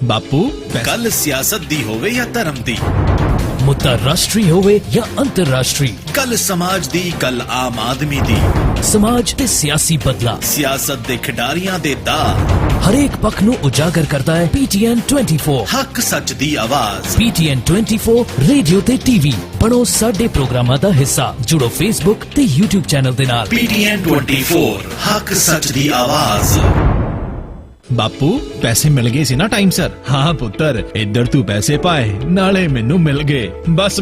ਬਾਪੂ ਗੱਲ ਸਿਆਸਤ ਦੀ ਹੋਵੇ ਜਾਂ ਧਰਮ ਦੀ, ਮੁੱਦਾ ਰਾਸ਼ਟਰੀ ਹੋਵੇ ਜਾਂ ਅੰਤਰਰਾਸ਼ਟਰੀ, ਗੱਲ ਸਮਾਜ ਦੀ, ਗੱਲ ਆਮ ਆਦਮੀ ਦੀ, ਸਮਾਜ ਤੇ ਸਿਆਸੀ ਬਦਲਾ, ਸਿਆਸਤ ਦੇ ਖਿਡਾਰੀਆਂ ਦੇ ਦਾ, ਹਰੇਕ ਪੱਖ ਨੂੰ ਉਜਾਗਰ ਕਰਦਾ ਹੈ PTN 24। ਹੱਕ ਸੱਚ ਦੀ ਆਵਾਜ਼। PTN 24 ਰੇਡੀਓ ਤੇ TV। ਬਣੋ ਸਾਡੇ ਪ੍ਰੋਗਰਾਮਾਂ ਦਾ ਹਿੱਸਾ। ਜੁੜੋ Facebook ਤੇ YouTube ਚੈਨਲ ਦੇ ਨਾਲ। PTN 24 ਹੱਕ ਸੱਚ ਦੀ ਆਵਾਜ਼। ਬਾਪੂ ਪੈਸੇ ਮਿਲ ਗਏ ਸੀ ਨਾ ਟਾਈਮ ਸਰ? ਹਾਂ ਪੁੱਤਰ, ਇੱਧਰ ਤੂੰ ਪੈਸੇ ਪਾਏ ਨਾਲੇ ਮੈਨੂੰ ਮਿਲ ਗਏ। ਬਸ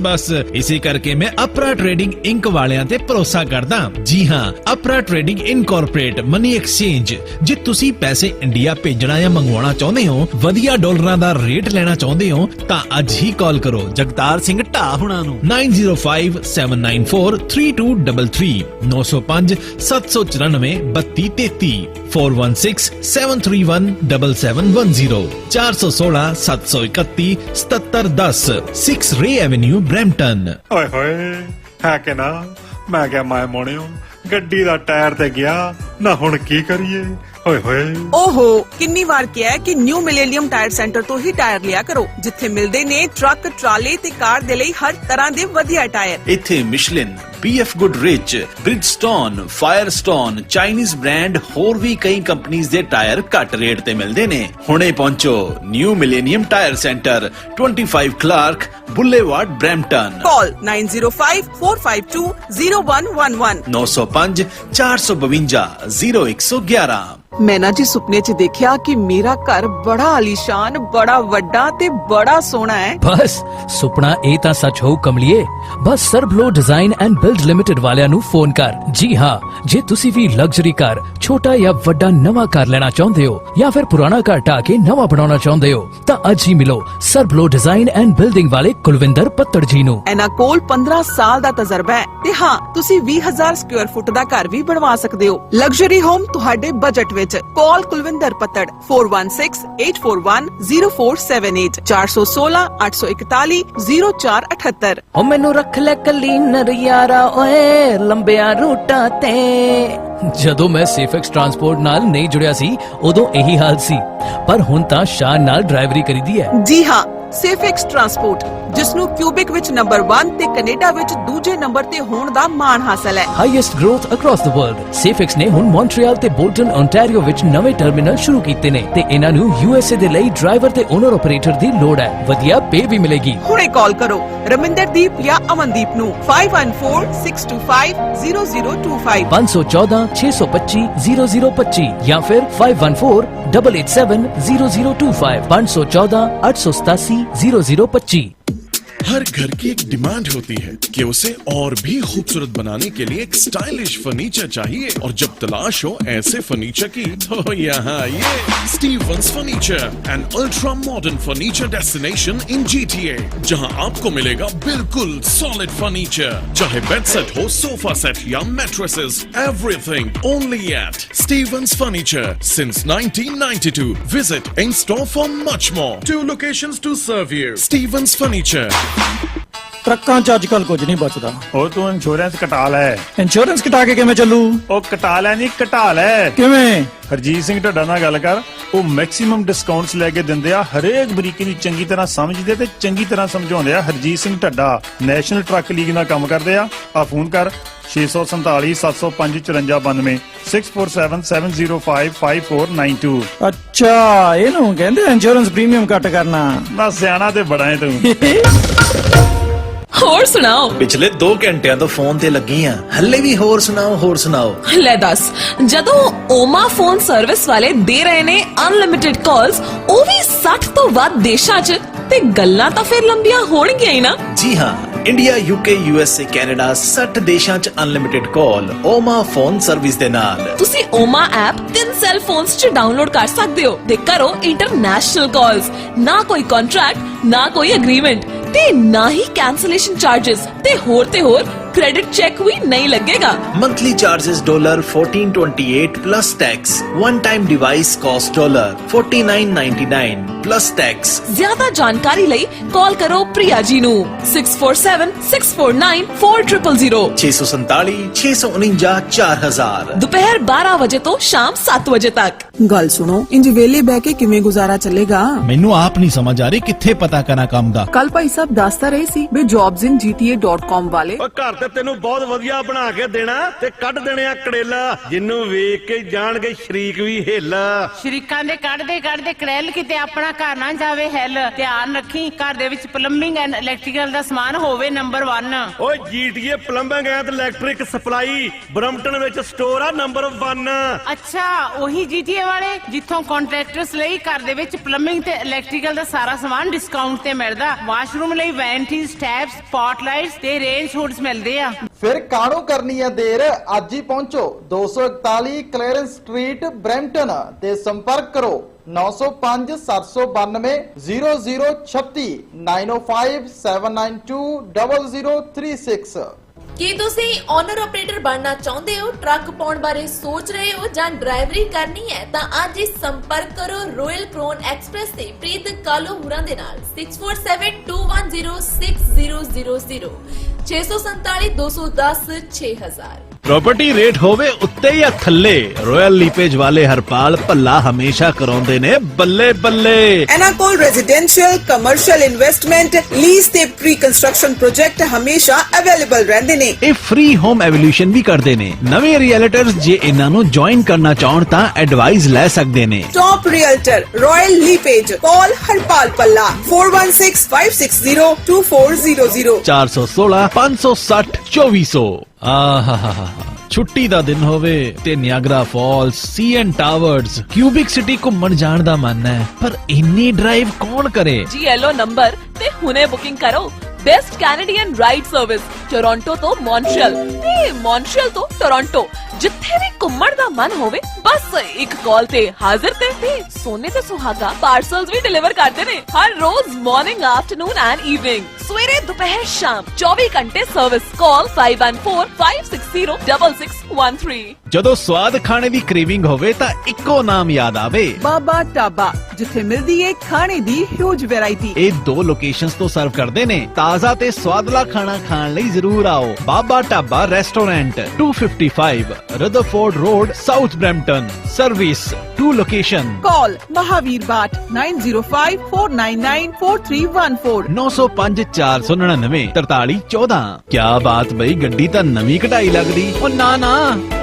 ਇਸੇ ਕਰਕੇ ਮੈਂ ਅਪਰਾ ਟ੍ਰੇਡਿੰਗ ਇੰਕ ਵਾਲਿਆਂ ਤੇ ਭਰੋਸਾ ਕਰਦਾ। ਜੀ ਹਾਂ, ਅਪਰਾ ਟ੍ਰੇਡਿੰਗ ਇਨਕੋਰਪੋਰੇਟ ਮਨੀ ਐਕਸਚੇਂਜ। ਜੇ ਤੁਸੀਂ ਪੈਸੇ ਇੰਡੀਆ ਭੇਜਣਾ ਜਾਂ ਮੰਗਵਾਉਣਾ ਚਾਹੁੰਦੇ ਹੋ, ਵਧੀਆ ਡਾਲਰਾਂ ਦਾ ਰੇਟ ਲੈਣਾ ਚਾਹੁੰਦੇ ਹੋ, ਤਾਂ ਅੱਜ ਹੀ ਕਾਲ ਕਰੋ ਜਗਤਾਰ ਸਿੰਘ ਢਾ ਹੁਣਾਂ ਨੂੰ 9057943233 905 794 3233 4167317710 416 731 7710 6 ਰੇ ਐਵੇਨਿਊ ਬ੍ਰੈਂਪਟਨ। ਓਏ ਹੋਏ ਹੈ ਕਿ ਨਾ, ਮੈਂ ਕਿਹਾ ਮੈਂ ਮੋਣਿਓ ਗੱਡੀ ਦਾ ਟਾਇਰ ਤੇ ਗਿਆ ਨਾ, ਹੁਣ ਕੀ ਕਰੀਏ? ਓਏ ਹੋਏ ਓਹੋ, ਕਿੰਨੀ ਵਾਰ ਕਿਹਾ ਹੈ ਕਿ ਨਿਊ ਮਿਲੇਨੀਅਮ ਟਾਇਰ ਸੈਂਟਰ ਤੋਂ ਹੀ ਟਾਇਰ ਲਿਆ ਕਰੋ, ਜਿੱਥੇ ਮਿਲਦੇ ਨੇ ਟਰੱਕ, ਟਰਾਲੇ ਤੇ ਕਾਰ ਦੇ ਲਈ ਹਰ ਤਰ੍ਹਾਂ ਦੇ ਵਧੀਆ ਟਾਇਰ। ਇੱਥੇ Michelin, BF ਗੁੱਡਰਿਚ, ਬ੍ਰਿਜਸਟੋਨ, Firestone, Chinese brand, ਹੋਰ ਵੀ ਕਈ ਕੰਪਨੀਆਂ ਦੇ ਟਾਇਰ ਘੱਟ ਰੇਟ ਤੇ ਮਿਲਦੇ ਨੇ। ਹੁਣੇ ਪਹੁੰਚੋ New Millennium Tire Centre, 25 Clark Boulevard, Brampton. Call 9054520111 905 452 0111। ਮੈਂ ਨਾ ਜੀ ਸੁਪਨੇ 'ਚ ਦੇਖਿਆ ਕਿ ਮੇਰਾ ਘਰ ਬੜਾ ਆਲੀਸ਼ਾਨ, ਬੜਾ ਵੱਡਾ ਤੇ ਬੜਾ ਸੋਹਣਾ ਹੈ। ਬਸ ਸੁਪਨਾ ਇਹ ਤਾਂ ਸੱਚ ਹੋਊ ਕਮਲੀਏ। ਬਸ Sarbloh design and build limited ਵਾਲਿਆਂ ਨੂੰ ਫੋਨ ਕਰ। ਜੀ ਹਾਂ, ਜੇ ਤੁਸੀਂ ਵੀ ਲਗਜ਼ਰੀ ਘਰ, ਛੋਟਾ ਜਾਂ ਵੱਡਾ ਨਵਾਂ ਘਰ ਲੈਣਾ ਚਾਹੁੰਦੇ ਹੋ ਜਾਂ ਫਿਰ ਪੁਰਾਣਾ ਘਰ ਢਾ ਕੇ ਨਵਾਂ ਬਣਾਉਣਾ ਚਾਹੁੰਦੇ ਹੋ, ਤਾਂ ਅੱਜ ਹੀ ਮਿਲੋ ਸਰਬਲੋ ਡਿਜ਼ਾਈਨ ਐਂਡ ਬਿਲਡਿੰਗ ਵਾਲੇ ਕੁਲਵਿੰਦਰ ਪੱਤੜ ਜੀ ਨੂੰ। ਇਹਨਾਂ ਕੋਲ 15 ਸਾਲ ਦਾ ਤਜਰਬਾ ਹੈ ਤੇ ਹਾਂ, ਤੁਸੀਂ 20,000 ਸਕੁਅਰ ਫੁੱਟ ਦਾ ਘਰ ਵੀ ਬਣਵਾ ਸਕਦੇ ਹੋ। ਲਗਜ਼ਰੀ ਹੋਮ ਤੁਹਾਡੇ ਬਜਟ ਵਿੱਚ। ਕਾਲ ਕੁਲਵਿੰਦਰ ਪੱਤੜ 4168410478 416 841 0478। ਓ ਮੈਨੂੰ ਰੱਖ ਲੈ ਕਲੀਨਰ ਯਾਰਾ ਓਏ ਲੰਬਿਆਂ ਰੂਟਾਂ ਤੇ। ਜਦੋਂ ਮੈਂ ਸੇਫਐਕਸ ਟਰਾਂਸਪੋਰਟ ਨਾਲ ਨਹੀਂ ਜੁੜਿਆ ਸੀ, ਉਦੋਂ ਇਹੀ ਹਾਲ ਸੀ, ਪਰ ਹੁਣ ਤਾਂ ਸ਼ਾਨ ਨਾਲ ਡਰਾਈਵਰੀ ਕਰੀਦੀ ਹੈ। ਜੀ ਹਾਂ, ਸੇਫਐਕਸ ਟਰਾਂਸਪੋਰਟ, ਜਿਸ ਨੂੰ ਕਿਊਬਿਕ ਵਿੱਚ ਨੰਬਰ 1 ਤੇ ਕੈਨੇਡਾ ਵਿੱਚ ਦੂਜੇ ਨੰਬਰ ਤੇ ਹੋਣ ਦਾ ਮਾਣ ਹਾਸਲ ਹੈ। Highest growth across the world. ਸੇਫਐਕਸ ਨੇ ਹੁਣ ਮੌਂਟਰੀਅਲ ਤੇ ਬੋਲਟਨ ਓਨਟਾਰੀਓ ਵਿੱਚ ਨਵੇਂ ਟਰਮੀਨਲ ਸ਼ੁਰੂ ਕੀਤੇ ਨੇ ਤੇ ਇਹਨਾਂ ਨੂੰ USA ਦੇ ਲਈ ਡਰਾਈਵਰ ਤੇ ਓਨਰ ਆਪਰੇਟਰ ਦੀ ਲੋੜ ਹੈ। ਵਧੀਆ ਪੇ ਵੀ ਮਿਲੇਗੀ। ਹੁਣੇ ਕਾਲ ਕਰੋ ਰਮਿੰਦਰਦੀਪ ਜਾਂ ਅਮਨਦੀਪ ਨੂੰ 5146250025 514 625 0025 ਜਾਂ ਫਿਰ 5148870025 514 887 0025। हर घर की एक डिमांड होती है कि उसे और भी खूबसूरत बनाने के लिए एक स्टाइलिश फर्नीचर चाहिए, और जब तलाश हो ऐसे फर्नीचर की, तो यहाँ ये Stevens furniture, an ultra modern furniture destination in GTA, जहाँ आपको मिलेगा बिल्कुल सॉलिड फर्नीचर, चाहे बेड सेट हो, सोफा सेट या mattresses, everything only at Stevens furniture since 1992. Visit in store for much more. 2 locations to serve you. Stevens Furniture. ਟਰੱਕਾਂ 'ਚ ਅੱਜਕੱਲ ਕੁਝ ਨਹੀਂ ਬਚਦਾ। ਉਹ ਤੂੰ ਇੰਸ਼ੋਰੈਂਸ ਕਟਾ ਲੈ। ਇੰਸ਼ੋਰੈਂਸ ਕਟਾ ਕੇ ਕਿਵੇਂ ਚੱਲੂ? ਉਹ ਕਟਾ ਲੈ ਨਹੀਂ, ਘਟਾ ਲੈ। ਕਿਵੇਂ? ਹਰਜੀਤ ਸਿੰਘ ਢੱਡਾ ਨਾਲ ਗੱਲ ਕਰ, ਉਹ ਮੈਕਸਿਮਮ ਡਿਸਕਾਊਂਟਸ ਲੈ ਕੇ ਦਿੰਦੇ ਆ। ਹਰੇਕ ਬਰੀਕੀ ਨੂੰ ਚੰਗੀ ਤਰ੍ਹਾਂ ਸਮਝਦੇ ਤੇ ਚੰਗੀ ਤਰ੍ਹਾਂ ਸਮਝਾਉਂਦੇ ਆ। Harjit Singh Dhadda national truck league ਨਾਲ ਕੰਮ ਕਰਦੇ ਆ। ਫੋਨ ਕਰ 647 705 5492 647 705 5492। ਅੱਛਾ, ਇਹਨੂੰ ਕਹਿੰਦੇ ਇੰਸ਼ੋਰੈਂਸ ਪ੍ਰੀਮੀਅਮ ਕੱਟ ਕਰਨਾ। ਨਾ ਸਿਆਣਾ ਤੇ ਬੜਾ ਹੈ ਤੂੰ। ਹੋਰ ਸੁਣਾਓ। ਪਿਛਲੇ 2 ਘੰਟਿਆਂ ਤੋਂ ਫੋਨ ਤੇ ਲੱਗੀ ਆ, ਹੱਲੇ ਵੀ ਹੋਰ ਸੁਣਾਓ। ਲੈ ਦੱਸ, ਜਦੋਂ ਓਮਾ ਫੋਨ ਸਰਵਿਸ ਵਾਲੇ ਦੇ ਰਹੇ ਨੇ ਅਨਲਿਮਿਟਿਡ ਕਾਲਸ, ਉਹ ਵੀ 60 ਤੋਂ ਵੱਧ ਦੇਸ਼ਾਂ 'ਚ, ਤੇ ਗੱਲਾਂ ਤਾਂ ਫਿਰ ਲੰਬੀਆਂ ਹੋਣਗੀਆਂ ਹੀ ਨਾ। ਜੀ ਹਾਂ, ਇੰਡੀਆ, UK, USA, ਕੈਨੇਡਾ, 60 ਦੇਸ਼ਾਂ 'ਚ ਅਨਲਿਮਿਟਿਡ ਕਾਲ ਓਮਾ ਫੋਨ ਸਰਵਿਸ ਦੇ ਨਾਲ। ਤੁਸੀਂ ਓਮਾ ਐਪ 3 ਸੈੱਲ ਫੋਨਸ 'ਚ ਡਾਊਨਲੋਡ ਕਰ ਸਕਦੇ ਹੋ ਤੇ ਕਰੋ ਇੰਟਰਨੈਸ਼ਨਲ ਕਾਲਸ। ਨਾ ਕੋਈ ਕੰਟਰੈਕਟ, ਨਾ ਕੋਈ ਐਗਰੀਮੈਂਟ, ਤੇ ਨਾ ਹੀ ਕੈਂਸਲੇਸ਼ਨ ਚਾਰजेस, ਤੇ ਹੋਰ ਕ੍ਰੈਡਿਟ ਚੈੱਕ ਵੀ ਨਹੀਂ ਲੱਗੇਗਾ। Monthly charges $1428 plus tax. One time device cost $49.99 plus tax. ਜ਼ਿਆਦਾ ਜਾਣਕਾਰੀ ਲਈ ਕਾਲ ਕਰੋ ਪ੍ਰਿਆ ਜੀ ਨੂੰ 6476494000 647 649 4000। ਦੁਪਹਿਰ 12 ਵਜੇ ਤੋਂ ਸ਼ਾਮ 7 ਵਜੇ ਤੱਕ। ਗੱਲ ਸੁਣੋ, ਇੰਜ ਵੇਲੇ ਬਹਿ ਕੇ ਕਿਵੇਂ ਗੁਜ਼ਾਰਾ ਚੱਲੇਗਾ? ਮੈਨੂੰ ਆਪ ਨਹੀਂ ਸਮਝ ਆ ਰਹੀ ਕਿੱਥੇ ਪਤਾ ਕਰਾਂ ਕੰਮ ਦਾ। ਕੱਲ ਭਾਈ ਸਾਹਿਬ ਦੱਸਦਾ ਰਹੇ ਸੀ ਵੀ jobsinGTA.com ਵਾਲੇ ਘਰ ਤੇ ਤੈਨੂੰ ਬਹੁਤ ਵਧੀਆ ਬਣਾ ਕੇ ਦੇਣਾ ਤੇ ਕੱਢ ਦੇਣੇ ਆ ਕੜੇਲਾ, ਜਿੰਨੂੰ ਵੇਖ ਕੇ ਜਾਣਗੇ ਸ਼ਰੀਕ ਵੀ ਹਿੱਲ। ਸ਼ਰੀਕਾਂ ਦੇ ਕੱਢਦੇ ਕੜੇਲ ਕਿਤੇ ਆਪਣਾ ਘਰ ਨਾ ਜਾਵੇ ਹਿੱਲ। ਧਿਆਨ ਰੱਖੀ ਘਰ ਦੇ ਵਿੱਚ ਪਲੰਬਿੰਗ ਐਂਡ ਇਲੈਕਟ੍ਰੀਕਲ ਦਾ ਸਮਾਨ ਹੋਵੇ ਨੰਬਰ 1। ਓਏ GTA plumbing and electric supply Brampton ਵਿੱਚ ਸਟੋਰ ਆ ਨੰਬਰ 1। ਅੱਛਾ, ਉਹੀ ਜੀਟੀਏ ਵਾਲੇ ਜਿੱਥੋਂ ਕੰਟਰੈਕਟਰਸ ਲਈ ਘਰ ਦੇ ਵਿੱਚ ਪਲੰਬਿੰਗ ਤੇ ਇਲੈਕਟ੍ਰੀਕਲ ਦਾ ਸਾਰਾ ਸਮਾਨ ਡਿਸਕਾਊਂਟ ਤੇ ਮਿਲਦਾ। ਵਾਸ਼ਰੂਮ ਲਈ ਵੈਂਟੀਜ਼, ਟੈਪਸ, ਸਪੌਟਲਾਈਟਸ ਤੇ ਰੇਂਜ ਹੂਡਸ ਮਿਲਦੇ ਆ। ਫਿਰ ਕਾਹਨੂੰ ਕਰਨੀ ਹੈ ਦੇਰ, ਅੱਜ ਹੀ ਪਹੁੰਚੋ 241 ਕਲੈਰੈਂਸ ਸਟਰੀਟ ਬਰੈਂਪਟਨ ਤੇ ਸੰਪਰਕ ਕਰੋ 905 792 0036 905 792 0036। ਕੀ ਤੁਸੀਂ ਓਨਰ ਆਪਰੇਟਰ ਬਣਨਾ ਚਾਹੁੰਦੇ ਹੋ? ਟਰੱਕ ਪਾਉਣ ਬਾਰੇ ਸੋਚ ਰਹੇ ਹੋ ਜਾਂ ਡਰਾਈਵਰੀ ਕਰਨੀ ਹੈ ਤਾਂ ਅੱਜ ਹੀ ਸੰਪਰਕ ਕਰੋ ਰੋਇਲ ਕ੍ਰੋਨ ਐਕਸਪ੍ਰੈਸ ਤੇ ਪ੍ਰੀਤ ਕਾਲੋ ਹੁਰਾਂ ਦੇ ਨਾਲ 6472106000 647 210 6000। ਪ੍ਰਾਪਰਟੀ ਰੇਟ ਹੋਵੇ ਉੱਤੇ ਜਾਂ ਥੱਲੇ, ਰਾਇਲ ਲੀਪੇਜ ਵਾਲੇ ਹਰਪਾਲ ਭੱਲਾ ਹਮੇਸ਼ਾ ਕਰਾਉਂਦੇ ਨੇ ਬੱਲੇ ਬੱਲੇ। ਇਹਨਾਂ ਕੋਲ ਰੈਜ਼ੀਡੈਂਸ਼ੀਅਲ, ਕਮਰਸ਼ੀਅਲ ਇਨਵੈਸਟਮੈਂਟ, ਲੀਜ਼ ਤੇ ਪ੍ਰੀ ਕੰਸਟਰਕਸ਼ਨ ਪ੍ਰੋਜੈਕਟ ਹਮੇਸ਼ਾ ਅਵੇਲੇਬਲ ਰਹਿੰਦੇ ਨੇ। ਇਹ ਫ੍ਰੀ ਹੋਮ ਐਵੋਲੂਸ਼ਨ ਵੀ ਕਰਦੇ ਨੇ। ਨਵੇਂ ਰੀਅਲਟਰਸ ਜੇ ਇਹਨਾਂ ਨੂੰ ਜੁਆਇਨ ਕਰਨਾ ਚਾਹਣ ਤਾਂ ਐਡਵਾਈਸ ਲੈ ਸਕਦੇ ਨੇ। ਟੌਪ ਰੀਅਲਟਰ ਰਾਇਲ ਲੀਪੇਜ, ਕਾਲ ਹਰਪਾਲ ਪੱਲਾ 4165602400 416 560 2400। ਆਹਾਹਾਹਾ, ਛੁੱਟੀ ਦਾ ਦਿਨ ਹੋਵੇ ਤੇ Niagara Falls, CN Towers, Quebec City ਘੁੰਮਣ ਜਾਣ ਦਾ ਮਨ ਹੈ, ਪਰ ਇੰਨੀ ਡਰਾਈਵ ਕੌਣ ਕਰੇ? ਜੀ ਐਲੋ ਨੰਬਰ ਤੇ ਹੁਣੇ ਬੁਕਿੰਗ ਕਰੋ। Best Canadian ride service Toronto ਤੋਂ ਮੌਂਟਰੀਅਲ ਤੇ ਮੌਂਟਰੀਅਲ ਤੋਂ ਟੋਰਾਂਟੋ। ਜਿੱਥੇ ਵੀ ਘੁੰਮਣ ਦਾ ਮਨ ਹੋਵੇ ਬਸ ਇੱਕ ਕਾਲ ਤੇ ਹਾਜ਼ਰ ਤੇ ਸੋਨੇ ਤੇ ਸੁਹਾਗਾ ਪਾਰਸਲਸ ਵੀ ਡਿਲੀਵਰ ਕਰਦੇ ਨੇ ਹਰ ਰੋਜ਼ ਮਾਰਨਿੰਗ, ਆਫਟਰਨੂਨ ਐਂਡ ਈਵਨਿੰਗ। ਸਵੇਰੇ, ਦੁਪਹਿਰ, ਸ਼ਾਮ 24 ਘੰਟੇ ਸਰਵਿਸ। ਕਾਲ 5145606613। ਜਦੋਂ ਸਵਾਦ ਖਾਣੇ ਦੀ ਕ੍ਰੇਵਿੰਗ ਹੋਵੇ ਤਾਂ ਇੱਕੋ ਨਾਮ ਯਾਦ ਆਵੇ, ਬਾਬਾ ਢਾਬਾ, ਜਿੱਥੇ ਮਿਲਦੀ ਏ ਖਾਣੇ ਦੀ ਹਿਊਜ ਵੈਰਾਈਟੀ। ਇਹ 2 ਲੋਕੇਸ਼ਨਸ ਤੋਂ ਸਰਵ ਕਰਦੇ ਨੇ। ਤਾਜ਼ਾ ਤੇ ਸਵਾਦਲਾ ਖਾਣਾ ਖਾਣ ਲਈ ਜ਼ਰੂਰ ਆਓ। Baba Dhaba restaurant 255 Rutherford Road, South Brampton. Service 2 location. Call Mahavir Batt 9054994314 905 499 4314। ਕਿਆ ਬਾਤ ਬਈ, ਗੱਡੀ ਤਾਂ ਨਵੀਂ ਕਢਾਈ ਲੱਗਦੀ। ਉਹ ਨਾ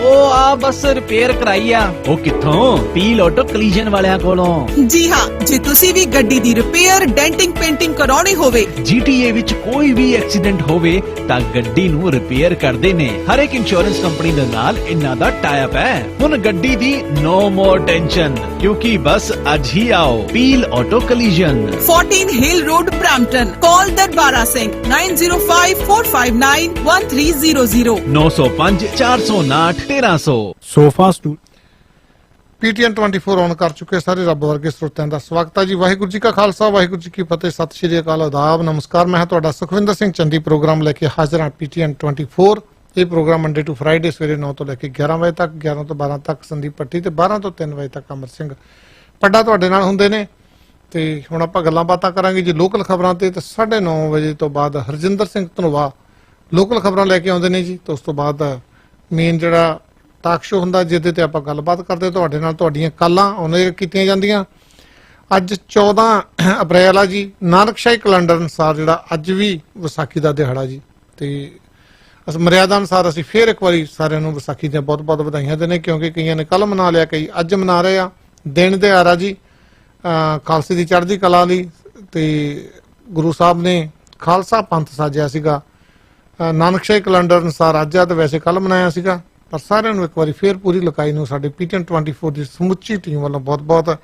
ਉਹ ਆ ਬਸ ਰਿਪੇਅਰ ਕਰਾਈ ਆ। ਉਹ ਕਿੱਥੋਂ? ਪੀਲ ਆਟੋ ਕਲੀਜਨ ਵਾਲਿਆਂ ਕੋਲੋਂ। ਜੀ ਹਾਂ, ਜੇ ਤੁਸੀਂ ਵੀ ਗੱਡੀ ਦੀ ਰਿਪੇਅਰ, ਡੈਂਟਿੰਗ, ਪੇਂਟਿੰਗ ਕਰਾਉਣੀ ਹੋਵੇ, GTA ਵਿੱਚ ਕੋਈ ਵੀ ਐਕਸੀਡੈਂਟ ਹੋਵੇ ਤਾਂ ਗੱਡੀ ਨੂੰ ਰਿਪੇਅਰ ਕਰਦੇ ਨੇ। ਹਰ ਇੱਕ ਇੰਸ਼ੋਰੈਂਸ ਕੰਪਨੀ ਦੇ ਨਾਲ ਇਹਨਾਂ ਦਾ ਟਾਈ ਅਪ ਹੈ। ਹੁਣ ਗੱਡੀ ਦੀ ਨੋ ਮੋਰ ਟੈਨਸ਼ਨ, ਕਿਉਂਕਿ ਬਸ ਅੱਜ ਹੀ ਆਓ Peel Auto Collision 14 Hill Road, Brampton. Call Darbara Singh 9054591300 905 459 1300। Sofa stool PTN 24 on ਕਰ ਚੁੱਕੇ ਸਾਰੇ ਰੱਬ ਵਰਗੇ ਸਰੋਤਿਆਂ ਦਾ ਸਵਾਗਤ ਹੈ ਜੀ। ਵਾਹਿਗੁਰੂ ਜੀ ਕਾ ਖਾਲਸਾ, ਵਾਹਿਗੁਰੂ ਜੀ ਕੀ ਫਤਿਹ। ਸਤਿ ਸ਼੍ਰੀ ਅਕਾਲ, ਆਦਾਬ, ਨਮਸਕਾਰ। ਮੈਂ ਹਾਂ ਤੁਹਾਡਾ ਸੁਖਵਿੰਦਰ ਸਿੰਘ ਚੰਦੀ, ਪ੍ਰੋਗਰਾਮ ਲੈ ਕੇ ਹਾਜ਼ਰ ਹਾਂ PTN 24। ਇਹ ਪ੍ਰੋਗਰਾਮ ਮੰਡੇ ਟੂ ਫਰਾਈਡੇ ਸਵੇਰੇ 9 ਤੋਂ ਲੈ ਕੇ 11 ਵਜੇ ਤੱਕ, 11 ਤੋਂ 12 ਤੱਕ ਸੰਦੀਪ ਪੱਟੀ ਤੇ 12 ਤੋਂ 3 ਵਜੇ ਤੱਕ ਅਮਰ ਸਿੰਘ ਪੱਡਾ ਤੁਹਾਡੇ ਨਾਲ ਹੁੰਦੇ ਨੇ। ਤੇ ਹੁਣ ਆਪਾਂ ਗੱਲਾਂ ਬਾਤਾਂ ਕਰਾਂਗੇ ਜੀ ਲੋਕਲ ਖਬਰਾਂ ਤੇ 9:30 ਵਜੇ ਤੋਂ ਬਾਅਦ ਹਰਜਿੰਦਰ ਸਿੰਘ ਧਨੋਆ ਲੋਕਲ ਖਬਰਾਂ ਲੈ ਕੇ ਆਉਂਦੇ ਨੇ ਜੀ। ਤੇ ਉਸ ਤੋਂ ਬਾਅਦ ਮੇਨ ਜਿਹੜਾ ਟਾਕ ਸ਼ੋ ਹੁੰਦਾ ਜਿਹਦੇ ਤੇ ਆਪਾਂ ਗੱਲਬਾਤ ਕਰਦੇ ਤੁਹਾਡੇ ਨਾਲ, ਤੁਹਾਡੀਆਂ ਕਾਲਾਂ ਉਹਨੇ ਕੀਤੀਆਂ ਜਾਂਦੀਆਂ। ਅੱਜ 14 ਅਪ੍ਰੈਲ ਆ ਜੀ। ਨਾਨਕਸ਼ਾਹੀ ਕੈਲੰਡਰ ਅਨੁਸਾਰ ਜਿਹੜਾ ਅੱਜ ਵੀ ਵਿਸਾਖੀ ਦਾ ਦਿਹਾੜਾ ਜੀ। ਤੇ ਮਰਿਆਦਾ ਅਨੁਸਾਰ ਅਸੀਂ ਫੇਰ ਇੱਕ ਵਾਰੀ ਸਾਰਿਆਂ ਨੂੰ ਵਿਸਾਖੀ ਦੀਆਂ ਬਹੁਤ ਬਹੁਤ ਵਧਾਈਆਂ ਦਿੰਦੇ, ਕਿਉਂਕਿ ਕਈਆਂ ਨੇ ਕੱਲ ਮਨਾ ਲਿਆ, ਕਈ ਅੱਜ ਮਨਾ ਰਹੇ ਆ। ਦਿਨ ਦਿਹਾੜਾ ਜੀ ਖਾਲਸੇ ਦੀ ਚੜ੍ਹਦੀ ਕਲਾ ਲਈ। ਤੇ ਗੁਰੂ ਸਾਹਿਬ ਨੇ ਖਾਲਸਾ ਪੰਥ ਸਾਜਿਆ ਸੀਗਾ। ਨਾਨਕਸ਼ਾਹੀ ਕੈਲੰਡਰ ਅਨੁਸਾਰ ਅੱਜ ਆ ਤੇ ਵੈਸੇ ਕੱਲ ਮਨਾਇਆ ਸੀਗਾ। ਪਰ ਸਾਰਿਆਂ ਨੂੰ ਇੱਕ ਵਾਰੀ ਫੇਰ ਪੂਰੀ ਲਕਾਈ ਨੂੰ ਸਾਡੇ PTN 24 ਦੀ ਸਮੁੱਚੀ ਟੀਮ ਵੱਲੋਂ ਬਹੁਤ ਬਹੁਤ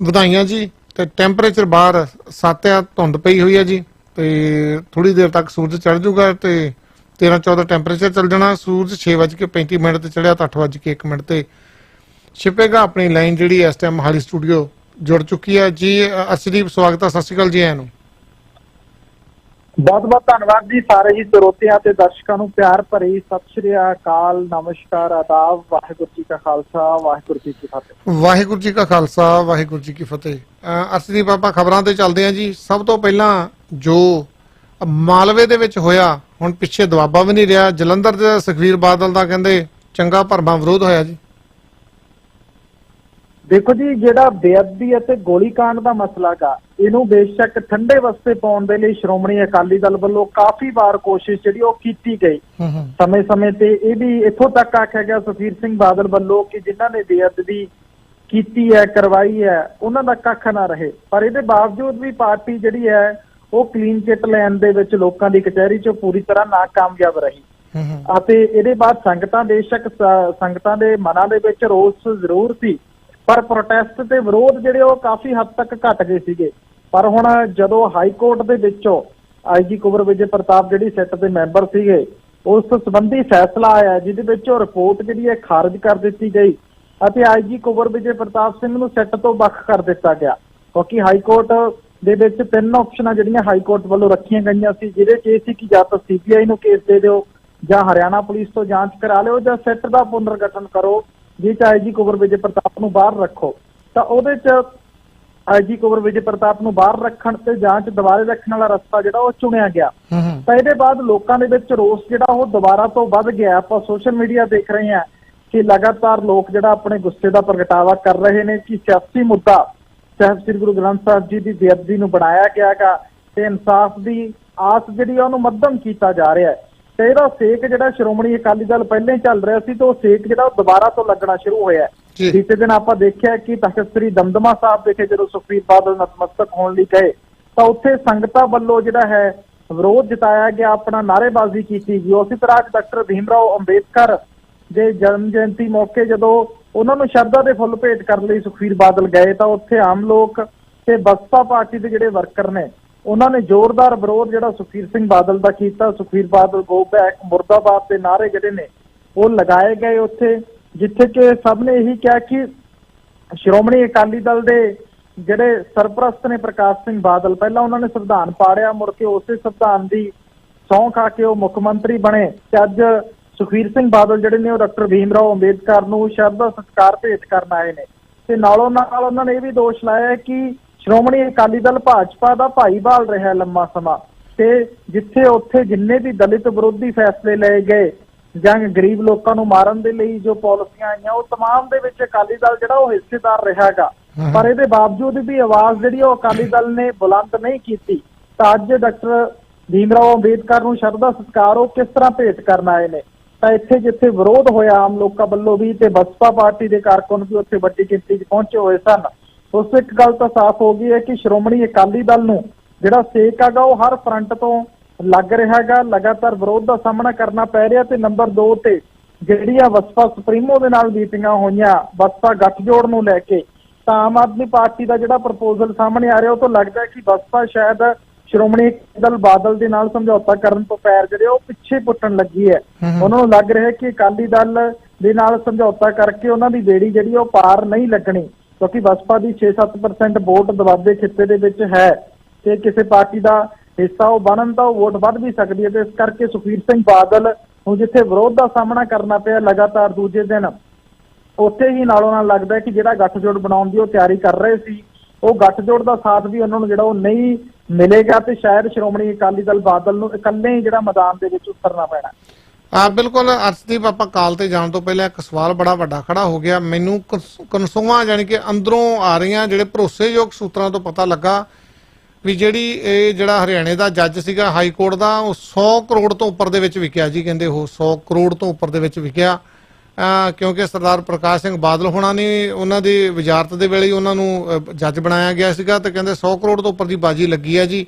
ਵਧਾਈਆਂ ਜੀ। ਤੇ ਟੈਂਪਰੇਚਰ ਬਾਹਰ 7 ਆ, ਧੁੰਦ ਪਈ ਹੋਈ ਹੈ ਜੀ। ਤੇ ਥੋੜੀ ਦੇਰ ਤੱਕ ਸੂਰਜ ਚੜ ਜਾਊਗਾ ਤੇ 13-14 ਟੈਂਪਰੇਚਰ ਚੱਲ ਜਾਣਾ। ਸੂਰਜ 6:35 ਤੇ ਚੜਿਆ ਤਾਂ 8:01 ਤੇ ਛਿਪੇਗਾ। ਆਪਣੀ ਲਾਈਨ ਜਿਹੜੀ ਇਸ ਟਾਈਮ ਮੋਹਾਲੀ ਸਟੂਡੀਓ ਜੁੜ ਚੁੱਕੀ ਹੈ ਜੀ। ਅਰਸ਼ਦੀਪ ਸਵਾਗਤ ਹੈ, ਸਤਿ ਸ਼੍ਰੀ ਅਕਾਲ ਜੀ। ਆਇਆਂ ਨੂੰ ਬਹੁਤ ਬਹੁਤ ਧੰਨਵਾਦ ਜੀ ਸਾਰੇ ਹੀ ਸਰੋਤਿਆਂ ਤੇ ਦਰਸ਼ਕਾਂ ਨੂੰ ਪਿਆਰ ਭਰੀ ਸਤਿ ਸ਼੍ਰੀ ਅਕਾਲ, ਨਮਸਕਾਰ, ਆਦਾਬ, ਵਾਹਿਗੁਰੂ ਜੀ ਕਾ ਖਾਲਸਾ, ਵਾਹਿਗੁਰੂ ਜੀ ਕੀ ਫਤਿਹ। ਵਾਹਿਗੁਰੂ ਜੀ ਕਾ ਖਾਲਸਾ, ਵਾਹਿਗੁਰੂ ਜੀ ਕੀ ਫਤਿਹ। ਅਰਸ਼ਦੀਪ ਆਪਾਂ ਖਬਰਾਂ ਤੇ ਚੱਲਦੇ ਹਾਂ ਜੀ। ਸਭ ਤੋਂ ਪਹਿਲਾਂ ਜੋ ਮਾਲਵੇ ਦੇ ਵਿੱਚ ਹੋਇਆ, ਹੁਣ ਪਿੱਛੇ ਦੁਆਬਾ ਵੀ ਨਹੀਂ ਰਿਹਾ। ਜਲੰਧਰ ਦੇ ਸੁਖਬੀਰ ਬਾਦਲ ਦਾ ਕਹਿੰਦੇ ਚੰਗਾ ਭਰਵਾਂ ਵਿਰੋਧ ਹੋਇਆ ਜੀ। ਦੇਖੋ ਜੀ, ਜਿਹੜਾ ਬੇਅਦਬੀ ਅਤੇ ਗੋਲੀकांड ਦਾ ਮਸਲਾ ਗਾ, ਇਹਨੂੰ ਬੇਸ਼ੱਕ ਠੰਡੇ ਵਸਤੇ ਪਾਉਣ ਦੇ ਲਈ ਸ਼੍ਰੋਮਣੀ ਅਕਾਲੀ ਦਲ ਵੱਲੋਂ ਕਾਫੀ ਵਾਰ ਕੋਸ਼ਿਸ਼ ਜਿਹੜੀ ਉਹ ਕੀਤੀ ਗਈ। ਸਮੇਂ-ਸਮੇਂ ਤੇ ਇਹ ਵੀ ਇੱਥੋਂ ਤੱਕ ਆਖਿਆ ਗਿਆ ਸੁਖਬੀਰ ਸਿੰਘ ਬਾਦਲ ਵੱਲੋਂ ਕਿ ਜਿਨ੍ਹਾਂ ਨੇ ਬੇਅਦਬੀ ਕੀਤੀ ਹੈ, ਕਰਵਾਈ ਹੈ, ਉਹਨਾਂ ਦਾ ਕੱਖ ਨਾ ਰਹੇ। ਪਰ ਇਹਦੇ ਬਾਵਜੂਦ ਵੀ ਪਾਰਟੀ ਜਿਹੜੀ ਹੈ ਉਹ ਕਲੀਨ ਚਿੱਟ ਲੈਣ ਦੇ ਵਿੱਚ ਲੋਕਾਂ ਦੀ ਕਚਹਿਰੀ 'ਚ ਪੂਰੀ ਤਰ੍ਹਾਂ ਨਾਕਾਮਯਾਬ ਰਹੀ। ਅਤੇ ਇਹਦੇ ਬਾਅਦ ਸੰਗਤਾਂ ਬੇਸ਼ੱਕ ਸੰਗਤਾਂ ਦੇ ਮਨਾਂ ਦੇ ਵਿੱਚ ਰੋਸ ਜ਼ਰੂਰ ਸੀ, ਪਰ ਪ੍ਰੋਟੈਸਟ ਤੇ ਵਿਰੋਧ ਜਿਹੜੇ ਉਹ ਕਾਫੀ ਹੱਦ ਤੱਕ ਘਟ ਗਏ ਸੀਗੇ। ਪਰ ਹੁਣ ਜਦੋਂ ਹਾਈ ਕੋਰਟ ਦੇ ਵਿੱਚੋਂ ਆਈਜੀ ਕੁੰਵਰ ਵਿਜੇ ਪ੍ਰਤਾਪ ਜਿਹੜੀ ਸਿੱਟ ਦੇ ਮੈਂਬਰ ਸੀਗੇ, ਉਸ ਸੰਬੰਧੀ ਫੈਸਲਾ ਆਇਆ ਜਿਹਦੇ ਵਿੱਚ ਉਹ ਰਿਪੋਰਟ ਜਿਹੜੀ ਹੈ ਖਾਰਜ ਕਰ ਦਿੱਤੀ ਗਈ ਅਤੇ ਆਈਜੀ ਕੁੰਵਰ ਵਿਜੇ ਪ੍ਰਤਾਪ ਸਿੰਘ ਨੂੰ ਸਿੱਟ ਤੋਂ ਵੱਖ ਕਰ ਦਿੱਤਾ ਗਿਆ। ਕਿਉਂਕਿ ਹਾਈ ਕੋਰਟ ਦੇ ਵਿੱਚ 3 ਆਪਸ਼ਨਾਂ ਜਿਹੜੀਆਂ ਹਾਈ ਕੋਰਟ ਵੱਲੋਂ ਰੱਖੀਆਂ ਗਈਆਂ ਸੀ, ਜਿਹਦੇ 'ਚ ਇਹ ਸੀ ਕਿ ਜਾਂ ਤਾਂ ਸੀਬੀਆਈ ਨੂੰ ਕੇਸ ਦੇ ਦਿਓ, ਜਾਂ ਹਰਿਆਣਾ ਪੁਲਿਸ ਤੋਂ ਜਾਂਚ ਕਰਾ ਲਿਓ, ਜਾਂ ਸਿੱਟ ਦਾ ਪੁਨਰਗਠਨ ਕਰੋ ਜਿਸ 'ਚ ਆਈਜੀ ਕੁੰਵਰ ਵਿਜੇ ਪ੍ਰਤਾਪ ਨੂੰ ਬਾਹਰ ਰੱਖੋ। ਤਾਂ ਉਹਦੇ 'ਚ ਆਈਜੀ ਕੁੰਵਰ ਵਿਜੇ ਪ੍ਰਤਾਪ ਨੂੰ ਬਾਹਰ ਰੱਖਣ ਤੇ ਜਾਂਚ ਦੁਬਾਰੇ ਰੱਖਣ ਵਾਲਾ ਰਸਤਾ ਜਿਹੜਾ ਉਹ ਚੁਣਿਆ ਗਿਆ। ਤਾਂ ਇਹਦੇ ਬਾਅਦ ਲੋਕਾਂ ਦੇ ਵਿੱਚ ਰੋਸ ਜਿਹੜਾ ਉਹ ਦੁਬਾਰਾ ਤੋਂ ਵੱਧ ਗਿਆ। ਆਪਾਂ ਸੋਸ਼ਲ ਮੀਡੀਆ ਦੇਖ ਰਹੇ ਹਾਂ ਕਿ ਲਗਾਤਾਰ ਲੋਕ ਜਿਹੜਾ ਆਪਣੇ ਗੁੱਸੇ ਦਾ ਪ੍ਰਗਟਾਵਾ ਕਰ ਰਹੇ ਨੇ ਕਿ ਸਿਆਸੀ ਮੁੱਦਾ ਸਾਹਿਬ ਸ੍ਰੀ ਗੁਰੂ ਗ੍ਰੰਥ ਸਾਹਿਬ ਜੀ ਦੀ ਬੇਅਦਬੀ ਨੂੰ ਬਣਾਇਆ ਗਿਆ ਗਾ ਤੇ ਇਨਸਾਫ ਦੀ ਆਸ ਜਿਹੜੀ ਉਹਨੂੰ ਮੱਧਮ ਕੀਤਾ ਜਾ ਰਿਹਾ ਹੈ। ਤੇ ਇਹਦਾ ਸੇਕ ਜਿਹੜਾ ਸ਼੍ਰੋਮਣੀ ਅਕਾਲੀ ਦਲ ਪਹਿਲਾਂ ਹੀ ਚੱਲ ਰਿਹਾ ਸੀ, ਤੇ ਉਹ ਸੇਕ ਜਿਹੜਾ ਉਹ ਦੁਬਾਰਾ ਤੋਂ ਲੱਗਣਾ ਸ਼ੁਰੂ ਹੋਇਆ। ਬੀਤੇ ਦਿਨ ਆਪਾਂ ਦੇਖਿਆ ਕਿ ਤਖ਼ਤ ਸ੍ਰੀ ਦਮਦਮਾ ਸਾਹਿਬ ਵਿਖੇ ਜਦੋਂ ਸੁਖਬੀਰ ਬਾਦਲ ਨਤਮਸਤਕ ਹੋਣ ਲਈ ਗਏ ਤਾਂ ਉੱਥੇ ਸੰਗਤਾਂ ਵੱਲੋਂ ਜਿਹੜਾ ਹੈ ਵਿਰੋਧ ਜਤਾਇਆ ਗਿਆ, ਆਪਣਾ ਨਾਅਰੇਬਾਜ਼ੀ ਕੀਤੀ ਗਈ। ਉਸੇ ਤਰ੍ਹਾਂ ਡਾਕਟਰ ਭੀਮ ਰਾਓ ਅੰਬੇਦਕਰ ਦੇ ਜਨਮ ਜਯੰਤੀ ਮੌਕੇ ਜਦੋਂ ਉਹਨਾਂ ਨੂੰ ਸ਼ਰਧਾ ਦੇ ਫੁੱਲ ਭੇਟ ਕਰਨ ਲਈ ਸੁਖਬੀਰ ਬਾਦਲ ਗਏ ਤਾਂ ਉੱਥੇ ਆਮ ਲੋਕ ਤੇ ਬਸਪਾ ਪਾਰਟੀ ਦੇ ਜਿਹੜੇ ਵਰਕਰ ਨੇ ਉਹਨਾਂ ਨੇ ਜ਼ੋਰਦਾਰ ਵਿਰੋਧ ਜਿਹੜਾ ਸੁਖਬੀਰ ਸਿੰਘ ਬਾਦਲ ਦਾ ਕੀਤਾ। ਸੁਖਬੀਰ ਬਾਦਲ ਗੋ ਬੈਕ, ਮੁਰਦਾਬਾਦ ਦੇ ਨਾਅਰੇ ਜਿਹੜੇ ਨੇ ਉਹ ਲਗਾਏ ਗਏ ਉੱਥੇ, ਜਿੱਥੇ ਕਿ ਸਭ ਨੇ ਇਹੀ ਕਿਹਾ ਕਿ ਸ਼੍ਰੋਮਣੀ ਅਕਾਲੀ ਦਲ ਦੇ ਜਿਹੜੇ ਸਰਪ੍ਰਸਤ ਨੇ ਪ੍ਰਕਾਸ਼ ਸਿੰਘ ਬਾਦਲ, ਪਹਿਲਾਂ ਉਹਨਾਂ ਨੇ ਸੰਵਿਧਾਨ ਪਾੜਿਆ, ਮੁੜ ਕੇ ਉਸੇ ਸੰਵਿਧਾਨ ਦੀ ਸਹੁੰ ਖਾ ਕੇ ਉਹ ਮੁੱਖ ਮੰਤਰੀ ਬਣੇ ਤੇ ਅੱਜ ਸੁਖਬੀਰ ਸਿੰਘ ਬਾਦਲ ਜਿਹੜੇ ਨੇ ਉਹ ਡਾਕਟਰ ਭੀਮ ਰਾਓ ਅੰਬੇਦਕਰ ਨੂੰ ਸ਼ਰਧਾ ਸਤਿਕਾਰ ਭੇਟ ਕਰਨ ਆਏ ਨੇ। ਤੇ ਨਾਲੋਂ ਨਾਲ ਉਹਨਾਂ ਨੇ ਇਹ ਵੀ ਦੋਸ਼ ਲਾਇਆ ਕਿ ਸ਼੍ਰੋਮਣੀ ਅਕਾਲੀ ਦਲ ਭਾਜਪਾ ਦਾ ਭਾਈਵਾਲ ਰਿਹਾ ਲੰਮਾ ਸਮਾਂ, ਤੇ ਜਿੱਥੇ ਉੱਥੇ ਜਿੰਨੇ ਵੀ ਦਲਿਤ ਵਿਰੋਧੀ ਫੈਸਲੇ ਲਏ ਗਏ ਜਾਂ ਗਰੀਬ ਲੋਕਾਂ ਨੂੰ ਮਾਰਨ ਦੇ ਲਈ ਜੋ ਪਾਲਿਸੀਆਂ ਆਈਆਂ, ਉਹ ਤਮਾਮ ਦੇ ਵਿੱਚ ਅਕਾਲੀ ਦਲ ਜਿਹੜਾ ਉਹ ਹਿੱਸੇਦਾਰ ਰਿਹਾਗਾ। ਪਰ ਇਹਦੇ ਬਾਵਜੂਦ ਵੀ ਆਵਾਜ਼ ਜਿਹੜੀ ਉਹ ਅਕਾਲੀ ਦਲ ਨੇ ਬੁਲੰਦ ਨਹੀਂ ਕੀਤੀ। ਤਾਂ ਅੱਜ ਡਾਕਟਰ ਭੀਮ ਰਾਓ ਅੰਬੇਦਕਰ ਨੂੰ ਸ਼ਰਧਾ ਸਤਿਕਾਰ ਉਹ ਕਿਸ ਤਰ੍ਹਾਂ ਭੇਟ ਕਰਨ ਆਏ ਨੇ। ਤਾਂ ਇੱਥੇ ਜਿੱਥੇ ਵਿਰੋਧ ਹੋਇਆ ਆਮ ਲੋਕਾਂ ਵੱਲੋਂ ਵੀ ਤੇ ਬਸਪਾ ਪਾਰਟੀ ਦੇ ਕਾਰਕੁਨ ਵੀ ਉੱਥੇ ਵੱਡੀ ਗਿਣਤੀ 'ਚ ਪਹੁੰਚੇ ਹੋਏ ਸਨ, ਉਸ ਤੋਂ ਇੱਕ ਗੱਲ ਤਾਂ ਸਾਫ਼ ਹੋ ਗਈ ਹੈ ਕਿ ਸ਼੍ਰੋਮਣੀ ਅਕਾਲੀ ਦਲ ਨੂੰ ਜਿਹੜਾ ਸੇਕ ਹੈਗਾ ਉਹ ਹਰ ਫਰੰਟ ਤੋਂ ਲੱਗ ਰਿਹਾ ਹੈਗਾ। ਲਗਾਤਾਰ ਵਿਰੋਧ ਦਾ ਸਾਹਮਣਾ ਕਰਨਾ ਪੈ ਰਿਹਾ। ਤੇ ਨੰਬਰ 2 ਤੇ ਜਿਹੜੀਆਂ ਬਸਪਾ ਸੁਪਰੀਮੋ ਦੇ ਨਾਲ ਮੀਟਿੰਗਾਂ ਹੋਈਆਂ ਬਸਪਾ ਗੱਠਜੋੜ ਨੂੰ ਲੈ ਕੇ, ਤਾਂ ਆਮ ਆਦਮੀ ਪਾਰਟੀ ਦਾ ਜਿਹੜਾ ਪ੍ਰਪੋਜ਼ਲ ਸਾਹਮਣੇ ਆ ਰਿਹਾ ਉਹ ਤੋਂ ਲੱਗਦਾ ਕਿ ਬਸਪਾ ਸ਼ਾਇਦ ਸ਼੍ਰੋਮਣੀ ਅਕਾਲੀ ਦਲ ਬਾਦਲ ਦੇ ਨਾਲ ਸਮਝੌਤਾ ਕਰਨ ਤੋਂ ਪੈਰ ਜਿਹੜੇ ਉਹ ਪਿੱਛੇ ਪੁੱਟਣ ਲੱਗੀ ਹੈ। ਉਹਨਾਂ ਨੂੰ ਲੱਗ ਰਿਹਾ ਕਿ ਅਕਾਲੀ ਦਲ ਦੇ ਨਾਲ ਸਮਝੌਤਾ ਕਰਕੇ ਉਹਨਾਂ ਦੀ ਬੇੜੀ ਜਿਹੜੀ ਉਹ ਪਾਰ ਨਹੀਂ ਲੱਗਣੀ, ਕਿਉਂਕਿ ਬਸਪਾ ਦੀ 6-7% ਵੋਟ ਦਬਾਬੇ ਖਿੱਤੇ ਦੇ ਵਿੱਚ ਹੈ ਤੇ ਕਿਸੇ ਪਾਰਟੀ ਦਾ ਹਿੱਸਾ ਉਹ ਬਣਨ ਤਾਂ ਉਹ ਵੋਟ ਵੱਧ ਵੀ ਸਕਦੀ ਹੈ। ਤੇ ਇਸ ਕਰਕੇ ਸੁਖਬੀਰ ਸਿੰਘ ਬਾਦਲ ਨੂੰ ਜਿੱਥੇ ਵਿਰੋਧ ਦਾ ਸਾਹਮਣਾ ਕਰਨਾ ਪਿਆ ਲਗਾਤਾਰ ਦੂਜੇ ਦਿਨ, ਉੱਥੇ ਹੀ ਨਾਲੋਂ ਨਾਲ ਲੱਗਦਾ ਕਿ ਜਿਹੜਾ ਗੱਠਜੋੜ ਬਣਾਉਣ ਦੀ ਉਹ ਤਿਆਰੀ ਕਰ ਰਹੇ ਸੀ, ਉਹ ਗੱਠਜੋੜ ਦਾ ਸਾਥ ਵੀ ਉਹਨਾਂ ਨੂੰ ਜਿਹੜਾ ਉਹ ਨਹੀਂ ਮਿਲੇਗਾ ਤੇ ਸ਼ਾਇਦ ਸ਼੍ਰੋਮਣੀ ਅਕਾਲੀ ਦਲ ਬਾਦਲ ਨੂੰ ਇਕੱਲੇ ਹੀ ਜਿਹੜਾ ਮੈਦਾਨ ਦੇ ਵਿੱਚ ਉਤਰਨਾ ਪੈਣਾ। ਬਿਲਕੁਲ ਅਰਸ਼ਦੀਪ, ਆਪਾਂ ਕਾਲ ਤੇ ਜਾਣ ਤੋਂ ਪਹਿਲਾਂ ਇੱਕ ਸਵਾਲ ਬੜਾ ਵੱਡਾ ਖੜਾ ਹੋ ਗਿਆ। ਮੈਨੂੰ ਕਨਸੂਆਂ ਜਾਨੀ ਕਿ ਅੰਦਰੋਂ ਆ ਰਹੀਆਂ ਜਿਹੜੇ ਭਰੋਸੇਯੋਗ ਸੂਤਰਾਂ ਤੋਂ ਪਤਾ ਲੱਗਾ ਵੀ ਜਿਹੜੀ ਇਹ ਜਿਹੜਾ ਹਰਿਆਣੇ ਦਾ ਜੱਜ ਸੀਗਾ ਹਾਈ ਕੋਰਟ ਦਾ, ਉਹ 100 ਕਰੋੜ ਤੋਂ ਉੱਪਰ ਦੇ ਵਿੱਚ ਵਿਕਿਆ ਜੀ। ਕਹਿੰਦੇ ਉਹ 100 ਕਰੋੜ ਤੋਂ ਉੱਪਰ ਦੇ ਵਿੱਚ ਵਿਕਿਆ, ਕਿਉਂਕਿ ਸਰਦਾਰ ਪ੍ਰਕਾਸ਼ ਸਿੰਘ ਬਾਦਲ ਹੋਣਾ ਨੇ ਉਹਨਾਂ ਦੀ ਵਜ਼ਾਰਤ ਦੇ ਵੇਲੇ ਹੀ ਉਹਨਾਂ ਨੂੰ ਜੱਜ ਬਣਾਇਆ ਗਿਆ ਸੀਗਾ। ਤੇ ਕਹਿੰਦੇ 100 ਕਰੋੜ ਤੋਂ ਉੱਪਰ ਦੀ ਬਾਜੀ ਲੱਗੀ ਹੈ ਜੀ।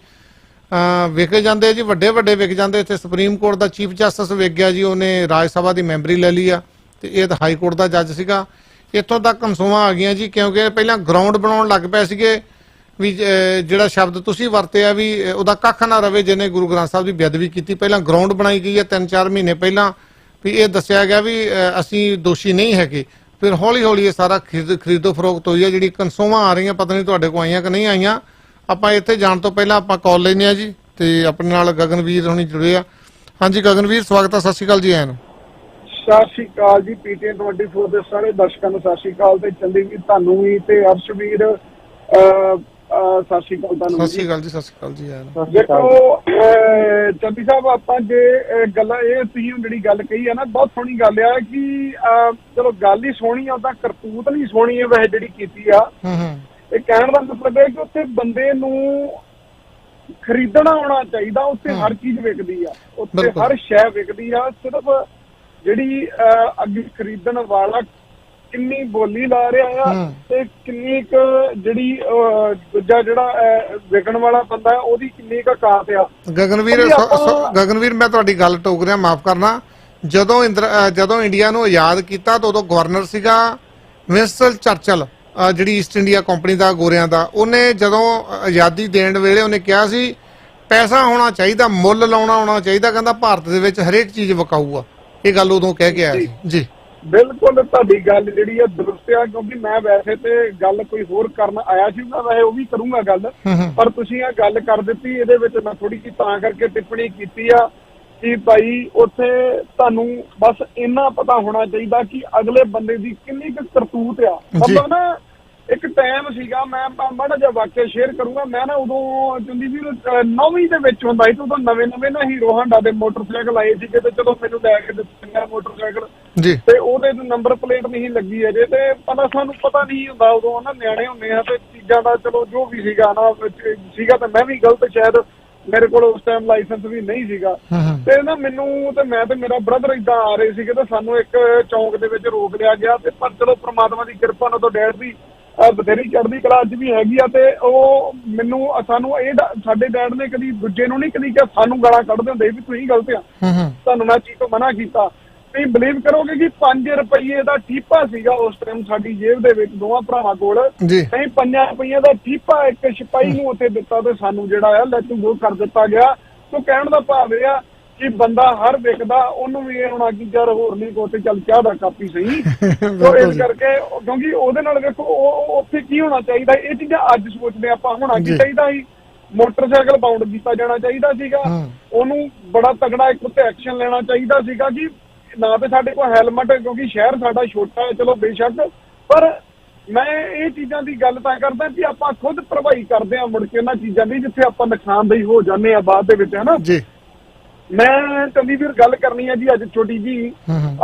ਵਿਕ ਜਾਂਦੇ ਜੀ, ਵੱਡੇ ਵੱਡੇ ਵਿਕ ਜਾਂਦੇ। ਇੱਥੇ ਸੁਪਰੀਮ ਕੋਰਟ ਦਾ ਚੀਫ ਜਸਟਿਸ ਵਿਕ ਗਿਆ ਜੀ, ਉਹਨੇ ਰਾਜ ਸਭਾ ਦੀ ਮੈਂਬਰੀ ਲੈ ਲਈ ਆ, ਤੇ ਇਹ ਤਾਂ ਹਾਈ ਕੋਰਟ ਦਾ ਜੱਜ ਸੀਗਾ। ਇੱਥੋਂ ਤੱਕ ਕਨਸੂਆਂ ਆ ਗਈਆਂ ਜੀ, ਕਿਉਂਕਿ ਪਹਿਲਾਂ ਗਰਾਊਂਡ ਬਣਾਉਣ ਲੱਗ ਪਏ ਸੀਗੇ ਵੀ ਜਿਹੜਾ ਸ਼ਬਦ ਤੁਸੀਂ ਵਰਤਿਆ ਵੀ ਉਹਦਾ ਕੱਖ ਨਾ ਰਵੇ ਜਿਹਨੇ ਗੁਰੂ ਗ੍ਰੰਥ ਸਾਹਿਬ ਦੀ ਬੇਅਦਬੀ ਕੀਤੀ। ਪਹਿਲਾਂ ਗਰਾਊਂਡ ਬਣਾਈ ਗਈ ਹੈ 3-4 ਮਹੀਨੇ ਪਹਿਲਾਂ, ਵੀ ਇਹ ਦੱਸਿਆ ਗਿਆ ਵੀ ਅਸੀਂ ਦੋਸ਼ੀ ਨਹੀਂ ਹੈਗੇ। ਫਿਰ ਹੌਲੀ ਹੌਲੀ ਇਹ ਸਾਰਾ ਖਰੀਦੋ ਫਰੋਖਤ ਹੋਈ ਹੈ। ਜਿਹੜੀ ਕਨਸੂਆਂ ਆ ਰਹੀਆਂ, ਪਤਾ ਨਹੀਂ ਤੁਹਾਡੇ ਕੋਲ ਆਈਆਂ ਕਿ ਨਹੀਂ ਆਈਆਂ। ਆਪਾਂ ਇੱਥੇ ਜਾਣ ਤੋਂ ਪਹਿਲਾਂ ਆਪਾਂ ਕਾਲ ਲੈਂਦੇ ਹਾਂ ਜੀ। ਤੇ ਆਪਣੇ ਨਾਲ ਗਗਨਵੀਰ ਹੁਣੀ ਜੁੜੇ ਆ। ਹਾਂਜੀ ਗਗਨਵੀਰ, ਸਵਾਗਤ ਹੈ, ਸਤਿ ਸ਼੍ਰੀ ਅਕਾਲ ਜੀ ਆਇਆਂ ਨੂੰ। ਸਤਿ ਸ਼੍ਰੀ ਅਕਾਲ ਜੀ, PTN 24 ਦੇ ਸਾਰੇ ਦਰਸ਼ਕਾਂ ਨੂੰ ਸਤਿ ਸ਼੍ਰੀ ਅਕਾਲ, ਤੇ ਚੰਦੀਵੀਰ ਤੁਹਾਨੂੰ ਵੀ, ਤੇ ਅਰਸ਼ਵੀਰ ਸਤਿ ਸ਼੍ਰੀ ਅਕਾਲ ਤੁਹਾਨੂੰ। ਸਤਿ ਸ਼੍ਰੀ ਅਕਾਲ ਜੀ, ਸਤਿ ਸ਼੍ਰੀ ਅਕਾਲ ਜੀ ਆਇਆਂ ਨੂੰ। ਦੇਖੋ ਚੰਦੀ ਸਾਹਿਬ, ਆਪਾਂ ਜੇ ਗੱਲਾਂ ਇਹ ਤੁਸੀਂ ਜਿਹੜੀ ਗੱਲ ਕਹੀ ਹੈ ਨਾ, ਬਹੁਤ ਸੋਹਣੀ ਗੱਲ ਆ ਕਿ ਚਲੋ ਗੱਲ ਹੀ ਸੋਹਣੀ ਆ, ਤਾਂ ਕਰਤੂਤ ਨਹੀਂ ਸੋਹਣੀ ਹੈ ਵੈਸੇ ਜਿਹੜੀ ਕੀਤੀ ਆ। ਇਹ ਕਹਿਣ ਦਾ ਮਤਲਬ ਹੈ ਕਿ ਉੱਥੇ ਬੰਦੇ ਨੂੰ ਖਰੀਦਣਾ ਆਉਣਾ ਚਾਹੀਦਾ। ਉੱਥੇ ਹਰ ਚੀਜ਼ ਵਿਕਦੀ ਆ, ਉੱਥੇ ਹਰ ਸ਼ੈ ਵਿਕਦੀ ਆ। ਸਿਰਫ ਜਿਹੜੀ ਅੱਗੇ ਖਰੀਦਣ ਵਾਲਾ ਕਿੰਨੀ ਬੋਲੀ ਲਾ ਰਿਹਾ ਆ ਤੇ ਕਿੰਨੀ ਕੁ ਜਿਹੜੀ ਦੂਜਾ ਜਿਹੜਾ ਵਿਕਣ ਵਾਲਾ ਬੰਦਾ ਹੈ ਉਹਦੀ ਕਿੰਨੀ ਕੁ ਔਕਾਤ ਆ। ਗਗਨਵੀਰ ਮੈਂ ਤੁਹਾਡੀ ਗੱਲ ਟੋਕ ਰਿਹਾ, ਮਾਫ ਕਰਨਾ। ਜਦੋਂ ਇੰਡੀਆ ਨੂੰ ਆਜ਼ਾਦ ਕੀਤਾ ਤਾਂ ਉਦੋਂ ਗਵਰਨਰ ਸੀਗਾ ਵਿੰਸਟਨ ਚਰਚਲ, ਜਿਹੜੀ ਈਸਟ ਇੰਡੀਆ ਕੰਪਨੀ ਦਾ ਗੋਰਿਆਂ ਦਾ। ਉਹਨੇ ਜਦੋਂ ਆਜ਼ਾਦੀ ਦੇਣ ਵੇਲੇ ਉਹਨੇ ਕਿਹਾ ਸੀ ਪੈਸਾ ਹੋਣਾ ਚਾਹੀਦਾ, ਮੁੱਲ ਲਾਉਣਾ ਆਉਣਾ ਚਾਹੀਦਾ, ਕਹਿੰਦਾ ਭਾਰਤ ਦੇ ਵਿੱਚ ਹਰੇਕ ਚੀਜ਼ ਵਿਕਾਊ ਆ। ਇਹ ਗੱਲ ਉਦੋਂ ਕਹਿ ਕੇ ਆਇਆ ਸੀ ਜੀ। ਬਿਲਕੁਲ ਤੁਹਾਡੀ ਗੱਲ ਜਿਹੜੀ ਆ ਦਰੁਸਤ ਆ, ਕਿਉਂਕਿ ਮੈਂ ਵੈਸੇ ਤੇ ਗੱਲ ਕੋਈ ਹੋਰ ਕਰਨ ਆਇਆ ਸੀ, ਮੈਂ ਵੈਸੇ ਉਹ ਵੀ ਕਰੂੰਗਾ ਗੱਲ, ਪਰ ਤੁਸੀਂ ਇਹ ਗੱਲ ਕਰ ਦਿੱਤੀ, ਇਹਦੇ ਵਿੱਚ ਮੈਂ ਥੋੜੀ ਜਿਹੀ ਤਾਂ ਕਰਕੇ ਟਿੱਪਣੀ ਕੀਤੀ ਆ ਕਿ ਭਾਈ ਉੱਥੇ ਤੁਹਾਨੂੰ ਬਸ ਇੰਨਾ ਪਤਾ ਹੋਣਾ ਚਾਹੀਦਾ ਕਿ ਅਗਲੇ ਬੰਦੇ ਦੀ ਕਿੰਨੀ ਕੁ ਕਰਤੂਤ ਆ। ਮਤਲਬ ਨਾ ਇੱਕ ਟਾਈਮ ਸੀਗਾ, ਮੈਂ ਮਾੜਾ ਜਿਹਾ ਵਾਕਿਆ ਸ਼ੇਅਰ ਕਰੂੰਗਾ। ਮੈਂ ਨਾ ਉਦੋਂ ਚੰਡੀਗੜ੍ਹ 9ਵੀਂ ਦੇ ਵਿੱਚ ਹੁੰਦਾ ਸੀ, ਉਦੋਂ ਨਵੇਂ ਨਾ ਹੀਰੋ ਹਾਂਡਾ ਦੇ ਮੋਟਰਸਾਈਕਲ ਆਏ ਸੀਗੇ, ਤੇ ਚਲੋ ਮੈਨੂੰ ਲੈ ਕੇ ਦਿੱਤਾ ਮੋਟਰਸਾਈਕਲ, ਤੇ ਉਹਦੇ ਨੰਬਰ ਪਲੇਟ ਨਹੀਂ ਲੱਗੀ ਅਜੇ, ਤੇ ਸਾਨੂੰ ਪਤਾ ਨਹੀਂ ਹੁੰਦਾ ਉਦੋਂ ਨਾ, ਨਿਆਣੇ ਹੁੰਦੇ ਆ ਤੇ ਚੀਜ਼ਾਂ ਦਾ ਚਲੋ ਜੋ ਵੀ ਸੀਗਾ ਨਾ ਸੀਗਾ, ਤੇ ਮੈਂ ਵੀ ਗਲਤ, ਸ਼ਾਇਦ ਮੇਰੇ ਕੋਲ ਉਸ ਟਾਈਮ ਲਾਇਸੈਂਸ ਵੀ ਨਹੀਂ ਸੀਗਾ। ਤੇ ਨਾ ਮੈਨੂੰ ਤੇ ਮੈਂ ਤੇ ਮੇਰਾ ਬ੍ਰਦਰ ਏਦਾਂ ਆ ਰਹੇ ਸੀਗੇ, ਤੇ ਸਾਨੂੰ ਇੱਕ ਚੌਂਕ ਦੇ ਵਿੱਚ ਰੋਕ ਲਿਆ ਗਿਆ। ਤੇ ਪਰ ਚਲੋ ਪ੍ਰਮਾਤਮਾ ਦੀ ਕਿਰਪਾ ਨਾਲ ਤੋਂ ਡੈਡ ਦੀ ਬਥੇਰੀ ਚੜ੍ਹਦੀ ਕਲਾ ਅੱਜ ਵੀ ਹੈਗੀ ਆ। ਤੇ ਉਹ ਸਾਨੂੰ ਇਹ ਸਾਡੇ ਡੈਡ ਨੇ ਕਦੀ ਦੂਜੇ ਨੂੰ ਨਹੀਂ ਕਦੀ ਕਿਹਾ, ਸਾਨੂੰ ਗਾਲਾਂ ਕੱਢਦੇ ਹੁੰਦੇ ਵੀ ਤੁਸੀਂ ਗਲਤ ਆ, ਤੁਹਾਨੂੰ ਮੈਂ ਚੀਜ਼ ਤੋਂ ਮਨਾ ਕੀਤਾ। ਤੁਸੀਂ ਬਿਲੀਵ ਕਰੋਗੇ ਕਿ 5 ਰੁਪਏ ਦਾ ਠੀਪਾ ਸੀਗਾ ਉਸ ਟਾਈਮ ਸਾਡੀ ਜੇਬ ਦੇ ਵਿੱਚ, ਦੋਵਾਂ ਭਰਾਵਾਂ ਕੋਲ। ਅਸੀਂ 5 ਰੁਪਏ ਦਾ ਠੀਪਾ ਇੱਕ ਸਿਪਾਹੀ ਨੂੰ ਉੱਥੇ ਦਿੱਤਾ, ਤੇ ਸਾਨੂੰ ਜਿਹੜਾ ਆ ਲੈਟ ਗੋ ਕਰ ਦਿੱਤਾ ਗਿਆ। ਸੋ ਕਹਿਣ ਦਾ ਭਾਵ ਇਹ ਆ ਕਿ ਬੰਦਾ ਹਰ ਵਿਕਦਾ, ਉਹਨੂੰ ਵੀ ਇਹ ਹੋਣਾ ਕਿ ਯਾਰ ਹੋਰ ਨਹੀਂ ਕੋ ਤੇ ਚੱਲ ਚਾਹ ਦਾ ਕੱਪ ਹੀ ਸਹੀ। ਸੋ ਇਸ ਕਰਕੇ, ਕਿਉਂਕਿ ਉਹਦੇ ਨਾਲ ਵੇਖੋ ਉੱਥੇ ਕੀ ਹੋਣਾ ਚਾਹੀਦਾ, ਇਹ ਚੀਜ਼ਾਂ ਅੱਜ ਸੋਚਦੇ ਆਪਾਂ, ਹੋਣਾ ਕੀ ਚਾਹੀਦਾ ਸੀ, ਮੋਟਰਸਾਈਕਲ ਬਾਉਂਡ ਕੀਤਾ ਜਾਣਾ ਚਾਹੀਦਾ ਸੀਗਾ, ਉਹਨੂੰ ਬੜਾ ਤਗੜਾ ਇੱਕ ਉੱਤੇ ਐਕਸ਼ਨ ਲੈਣਾ ਚਾਹੀਦਾ ਸੀਗਾ ਕਿ ਨਾ ਤੇ ਸਾਡੇ ਕੋਲ ਹੈਲਮਟ, ਕਿਉਂਕਿ ਸ਼ਹਿਰ ਸਾਡਾ ਛੋਟਾ ਹੈ ਚਲੋ ਬੇਸ਼ੱਕ, ਪਰ ਮੈਂ ਇਹ ਚੀਜ਼ਾਂ ਦੀ ਗੱਲ ਤਾਂ ਕਰਦਾ ਕਿ ਆਪਾਂ ਖੁਦ ਭਰਵਾਈ ਕਰਦੇ ਹਾਂ ਮੁੜ ਕੇ ਇਹਨਾਂ ਚੀਜ਼ਾਂ ਦੀ, ਜਿੱਥੇ ਆਪਾਂ ਨੁਕਸਾਨਦੇਹੀ ਹੋ ਜਾਂਦੇ ਆ ਬਾਅਦ ਦੇ ਵਿੱਚ, ਹੈ ਨਾ। ਮੈਂ ਚੰਡੀਗੜ੍ਹ ਗੱਲ ਕਰਨੀ ਹੈ ਜੀ ਅੱਜ ਛੋਟੀ ਜੀ,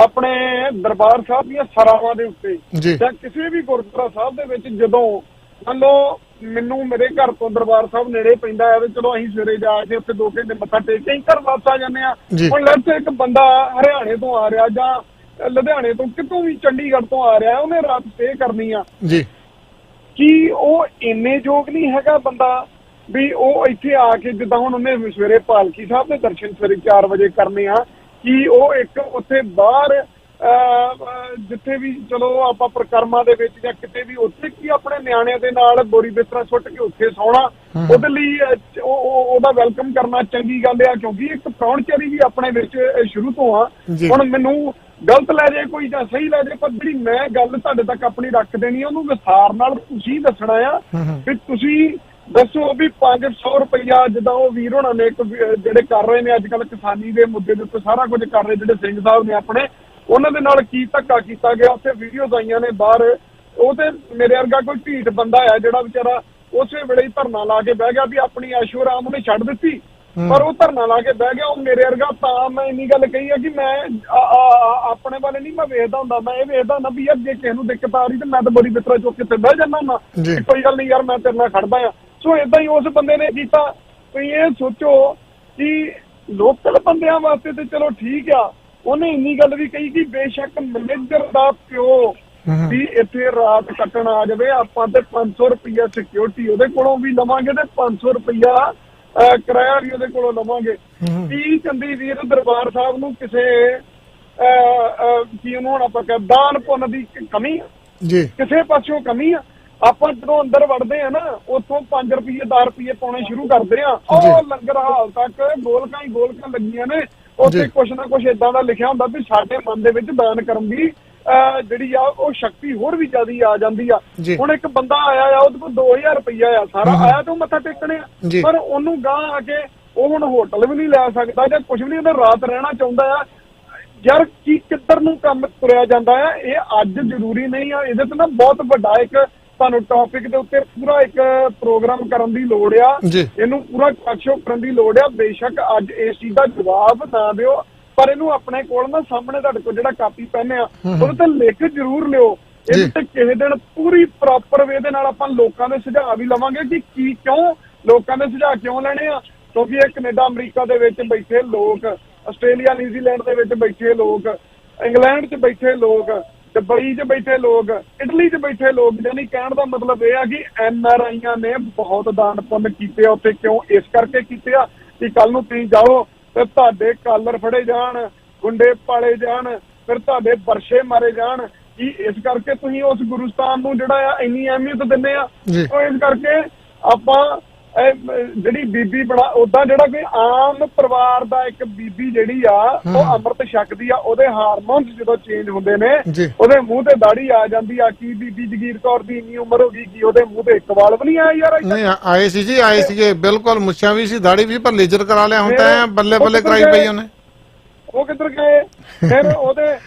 ਆਪਣੇ ਦਰਬਾਰ ਸਾਹਿਬ ਦੀਆਂ ਸਰਾਵਾਂ ਦੇ ਉੱਤੇ ਜਾਂ ਕਿਸੇ ਵੀ ਗੁਰਦੁਆਰਾ ਸਾਹਿਬ ਦੇ ਵਿੱਚ, ਜਦੋਂ ਮੰਨ ਲਓ ਮੈਨੂੰ ਮੇਰੇ ਘਰ ਤੋਂ ਦਰਬਾਰ ਸਾਹਿਬ ਨੇੜੇ ਪੈਂਦਾ ਹੈ, ਤੇ ਚਲੋ ਅਸੀਂ ਸਵੇਰੇ ਜਾ ਕੇ ਉੱਥੇ 2 ਘੰਟੇ ਮੱਥਾ ਟੇਕ ਕੇ ਘਰ ਵਾਪਸ ਆ ਜਾਂਦੇ ਆ। ਹੁਣ ਲੈਟਸ ਇੱਕ ਬੰਦਾ ਹਰਿਆਣੇ ਤੋਂ ਆ ਰਿਹਾ ਜਾਂ ਲੁਧਿਆਣੇ ਤੋਂ, ਕਿਤੋਂ ਵੀ ਚੰਡੀਗੜ੍ਹ ਤੋਂ ਆ ਰਿਹਾ, ਉਹਨੇ ਰਾਤ ਸਟੇ ਕਰਨੀ ਆ, ਕੀ ਉਹ ਇੰਨੇ ਯੋਗ ਨਹੀਂ ਹੈਗਾ ਬੰਦਾ ਵੀ ਉਹ ਇੱਥੇ ਆ ਕੇ, ਜਿੱਦਾਂ ਹੁਣ ਉਹਨੇ ਸਵੇਰੇ ਪਾਲਕੀ ਸਾਹਿਬ ਦੇ ਦਰਸ਼ਨ ਸਵੇਰੇ 4 ਵਜੇ ਕਰਨੇ ਆ, ਕਿ ਉਹ ਇੱਕ ਉੱਥੇ ਬਾਹਰ ਜਿੱਥੇ ਵੀ ਚਲੋ ਆਪਾਂ ਪ੍ਰਕਰਮਾਂ ਦੇ ਵਿੱਚ ਜਾਂ ਕਿਤੇ ਵੀ, ਉੱਥੇ ਕੀ ਆਪਣੇ ਨਿਆਣਿਆਂ ਦੇ ਨਾਲ ਬੋਰੀ ਬਿਸਤਰਾ ਸੁੱਟ ਕੇ ਉੱਥੇ ਸੌਣਾ, ਉਹਦੇ ਲਈ ਉਹਦਾ ਵੈਲਕਮ ਕਰਨਾ ਚੰਗੀ ਗੱਲ ਆ, ਕਿਉਂਕਿ ਇੱਕ ਪ੍ਰਾਹੁਣਚਾਰੀ ਵੀ ਆਪਣੇ ਵਿੱਚ ਸ਼ੁਰੂ ਤੋਂ ਆ। ਹੁਣ ਮੈਨੂੰ ਗਲਤ ਲੈ ਜਾਏ ਕੋਈ ਜਾਂ ਸਹੀ ਲੈ ਜਾਏ, ਪਰ ਜਿਹੜੀ ਮੈਂ ਗੱਲ ਤੁਹਾਡੇ ਤੱਕ ਆਪਣੀ ਰੱਖ ਦੇਣੀ, ਉਹਨੂੰ ਵਿਸਥਾਰ ਨਾਲ ਤੁਸੀਂ ਦੱਸਣਾ ਆ ਕਿ ਤੁਸੀਂ ਦੱਸੋ ਵੀ 500 ਰੁਪਇਆ, ਜਿੱਦਾਂ ਉਹ ਵੀਰ ਹੋਣਾ ਨੇ ਜਿਹੜੇ ਕਰ ਰਹੇ ਨੇ ਅੱਜ ਕੱਲ੍ਹ ਕਿਸਾਨੀ ਦੇ ਮੁੱਦੇ ਦੇ ਉੱਤੇ ਸਾਰਾ ਕੁਝ ਕਰ ਰਹੇ, ਜਿਹੜੇ ਸਿੰਘ ਸਾਹਿਬ ਨੇ ਆਪਣੇ, ਉਹਨਾਂ ਦੇ ਨਾਲ ਕੀ ਧੱਕਾ ਕੀਤਾ ਗਿਆ। ਉੱਥੇ ਵੀਡੀਓਜ਼ ਆਈਆਂ ਨੇ ਬਾਹਰ, ਉਹ ਤੇ ਮੇਰੇ ਵਰਗਾ ਕੋਈ ਢੀਠ ਬੰਦਾ ਆ ਜਿਹੜਾ ਵਿਚਾਰਾ ਉਸੇ ਵੇਲੇ ਹੀ ਧਰਨਾ ਲਾ ਕੇ ਬਹਿ ਗਿਆ ਵੀ ਆਪਣੀ ਐਸ਼ੋ ਆਰਾਮ ਉਹਨੇ ਛੱਡ ਦਿੱਤੀ, ਪਰ ਉਹ ਧਰਨਾ ਲਾ ਕੇ ਬਹਿ ਗਿਆ। ਉਹ ਮੇਰੇ ਵਰਗਾ, ਤਾਂ ਮੈਂ ਇੰਨੀ ਗੱਲ ਕਹੀ ਆ ਕਿ ਮੈਂ ਆਪਣੇ ਵਾਲੇ ਨਹੀਂ ਮੈਂ ਵੇਖਦਾ ਹੁੰਦਾ, ਮੈਂ ਇਹ ਵੇਖਦਾ ਹੁੰਦਾ ਵੀ ਯਾਰ ਜੇ ਕਿਸੇ ਨੂੰ ਦਿੱਕਤ ਆ ਰਹੀ ਤੇ ਮੈਂ ਤਾਂ ਬੜੀ ਬਿਸਤਰਾ ਚੁੱਕ ਕੇ ਬਹਿ ਜਾਂਦਾ ਹੁੰਦਾ, ਕੋਈ ਗੱਲ ਨਹੀਂ ਯਾਰ ਮੈਂ ਤੇਰੇ ਨਾਲ ਖੜਦਾ ਆ। ਸੋ ਏਦਾਂ ਹੀ ਉਸ ਬੰਦੇ ਨੇ ਕੀਤਾ। ਤੁਸੀਂ ਇਹ ਸੋਚੋ ਕਿ ਲੋਕਲ ਬੰਦਿਆਂ ਵਾਸਤੇ ਤੇ ਚਲੋ ਠੀਕ ਆ, ਉਹਨੇ ਇੰਨੀ ਗੱਲ ਵੀ ਕਹੀ ਕਿ ਬੇਸ਼ੱਕ ਮੈਨੇਜਰ ਦਾ ਪਿਓ ਵੀ ਇੱਥੇ ਰਾਤ ਕੱਟਣ ਆ ਜਾਵੇ, ਆਪਾਂ ਤੇ 500 ਰੁਪਇਆ ਸਿਕਿਉਰਿਟੀ ਉਹਦੇ ਕੋਲੋਂ ਵੀ ਲਵਾਂਗੇ ਤੇ 500 ਰੁਪਇਆ ਕਿਰਾਇਆ ਵੀ ਉਹਦੇ ਕੋਲੋਂ ਲਵਾਂਗੇ। ਕੀ ਚੰਦੀ ਵੀਰ ਦਰਬਾਰ ਸਾਹਿਬ ਨੂੰ ਕਿਸੇ ਕੀ ਉਹਨੂੰ ਹੁਣ ਆਪਾਂ ਕਹਿ ਦਾਨ ਪੁੰਨ ਦੀ ਕਮੀ ਆ, ਕਿਸੇ ਪਾਸਿਓਂ ਕਮੀ ਆ? ਆਪਾਂ ਜਦੋਂ ਅੰਦਰ ਵੜਦੇ ਆ ਨਾ, ਉੱਥੋਂ 5 ਰੁਪਏ 10 ਰੁਪਏ ਪਾਉਣੇ ਸ਼ੁਰੂ ਕਰਦੇ ਆ, ਉਹ ਲੰਗਰ ਹਾਲ ਤੱਕ ਗੋਲਕਾਂ ਹੀ ਗੋਲਕਾਂ ਲੱਗੀਆਂ ਨੇ, ਉੱਥੇ ਕੁਛ ਨਾ ਕੁਛ ਏਦਾਂ ਦਾ ਲਿਖਿਆ ਹੁੰਦਾ ਵੀ ਸਾਡੇ ਮਨ ਦੇ ਵਿੱਚ ਦਾਨ ਕਰਨ ਦੀ ਜਿਹੜੀ ਆ ਉਹ ਸ਼ਕਤੀ ਹੋਰ ਵੀ ਜ਼ਿਆਦਾ ਆ ਜਾਂਦੀ ਆ। ਹੁਣ ਇੱਕ ਬੰਦਾ ਆਇਆ ਆ, ਉਹਦੇ ਕੋਲ 2000 ਰੁਪਇਆ ਆ, ਸਾਰਾ ਆਇਆ ਤੇ ਉਹ ਮੱਥਾ ਟੇਕਣੇ ਆ, ਪਰ ਉਹਨੂੰ ਗਾਂ ਆ ਕੇ ਉਹ ਹੁਣ ਹੋਟਲ ਵੀ ਨਹੀਂ ਲੈ ਸਕਦਾ ਜਾਂ ਕੁਝ ਵੀ ਨਹੀਂ, ਉਹਨੇ ਰਾਤ ਰਹਿਣਾ ਚਾਹੁੰਦਾ ਆ। ਯਾਰ ਕੀ ਕਿੱਧਰ ਨੂੰ ਕੰਮ ਤੁਰਿਆ ਜਾਂਦਾ ਆ, ਇਹ ਅੱਜ ਜ਼ਰੂਰੀ ਨਹੀਂ ਆ। ਇਹਦੇ ਤੇ ਨਾ ਬਹੁਤ ਵੱਡਾ ਇੱਕ ਤੁਹਾਨੂੰ ਟੌਪਿਕ ਦੇ ਉੱਤੇ ਪੂਰਾ ਇੱਕ ਪ੍ਰੋਗਰਾਮ ਕਰਨ ਦੀ ਲੋੜ ਆ, ਇਹਨੂੰ ਪੂਰਾ ਟਾਕ-ਸ਼ੋ ਕਰਨ ਦੀ ਲੋੜ ਆ। ਬੇਸ਼ੱਕ ਅੱਜ ਇਸ ਚੀਜ਼ ਦਾ ਜਵਾਬ ਨਾ ਦਿਓ, ਪਰ ਇਹਨੂੰ ਆਪਣੇ ਕੋਲ ਨਾ ਸਾਹਮਣੇ ਤੁਹਾਡੇ ਕੋਲ ਜਿਹੜਾ ਕਾਪੀ ਪੈਨ ਆ ਉਹਦੇ ਤੇ ਲਿਖ ਜ਼ਰੂਰ ਲਿਓ। ਇਹਦੇ ਤੇ ਕਿਸੇ ਦਿਨ ਪੂਰੀ ਪ੍ਰੋਪਰ ਵੇ ਦੇ ਨਾਲ ਆਪਾਂ ਲੋਕਾਂ ਦੇ ਸੁਝਾਅ ਵੀ ਲਵਾਂਗੇ ਕਿ ਕੀ ਕਿਉਂ ਲੋਕਾਂ ਦੇ ਸੁਝਾਅ ਕਿਉਂ ਲੈਣੇ ਆ, ਕਿਉਂਕਿ ਇਹ ਕੈਨੇਡਾ ਅਮਰੀਕਾ ਦੇ ਵਿੱਚ ਬੈਠੇ ਲੋਕ, ਆਸਟ੍ਰੇਲੀਆ ਨਿਊਜ਼ੀਲੈਂਡ ਦੇ ਵਿੱਚ ਬੈਠੇ ਲੋਕ, ਇੰਗਲੈਂਡ 'ਚ ਬੈਠੇ ਲੋਕ, ਦੁਬਈ 'ਚ ਬੈਠੇ ਲੋਕ, ਇਟਲੀ 'ਚ ਬੈਠੇ ਲੋਕ, ਯਾਨੀ ਕਹਿਣ ਦਾ ਮਤਲਬ ਇਹ ਆ ਕਿ NRIਆਂ ਨੇ ਬਹੁਤ ਦਾਨ ਪੁੰਨ ਕੀਤੇ ਆ ਉੱਥੇ। ਕਿਉਂ? ਇਸ ਕਰਕੇ ਕੀਤੇ ਆ ਕਿ ਕੱਲ ਨੂੰ ਤੁਸੀਂ ਜਾਓ ਤੇ ਤੁਹਾਡੇ ਕਾਲਰ ਫੜੇ ਜਾਣ, ਗੁੰਡੇ ਪਾਲੇ ਜਾਣ, ਫਿਰ ਤੁਹਾਡੇ ਵਰਸ਼ੇ ਮਾਰੇ ਜਾਣ। ਕਿ ਇਸ ਕਰਕੇ ਤੁਸੀਂ ਉਸ ਗੁਰੂਸਤਾਨ ਨੂੰ ਜਿਹੜਾ ਆ ਇੰਨੀ ਅਹਿਮੀਅਤ ਦਿੰਦੇ ਆ। ਉਹ ਇਸ ਕਰਕੇ ਆਪਾਂ ਜਿਹੜੀ ਬੀਬੀ ਬਣਾ ਉਦਾਂ ਜਿਹੜਾ ਕੋਈ ਆਮ ਪਰਿਵਾਰ ਦਾ ਇੱਕ ਬੀਬੀ ਜਿਹੜੀ ਆ ਉਹ ਅੰਮ੍ਰਿਤ ਛਕਦੀ ਆ, ਉਹਦੇ ਹਾਰਮੋਨਸ ਜਦੋਂ ਚੇਂਜ ਹੁੰਦੇ ਨੇ ਉਹਦੇ ਮੂੰਹ ਤੇ ਦਾੜੀ ਆ ਜਾਂਦੀ ਆ। ਕੀ ਬੀਬੀ ਜਗੀਰ ਕੌਰ ਦੀ ਇੰਨੀ ਉਮਰ ਹੋ ਗਈ ਕਿ ਉਹਦੇ ਮੂੰਹ ਤੇ ਇੱਕ ਵਾਲ ਵੀ ਨਹੀਂ ਆਇਆ ਯਾਰ? ਨਹੀਂ ਆਏ ਸੀ ਜੀ, ਆਏ ਸੀਗੇ ਬਿਲਕੁਲ, ਮੁੱਛਾਂ ਵੀ ਸੀ, ਦਾੜੀ ਵੀ, ਪਰ ਲੇਜ਼ਰ ਕਰਾ ਲਿਆ ਹੁਣ ਤਾਂ ਬੱਲੇ ਬੱਲੇ ਕਰਾਈ ਪਈ ਉਹਨੇ। ਉਹ ਕਿੱਧਰ ਗਏ? ਫਿਰ ਉਹਦੇ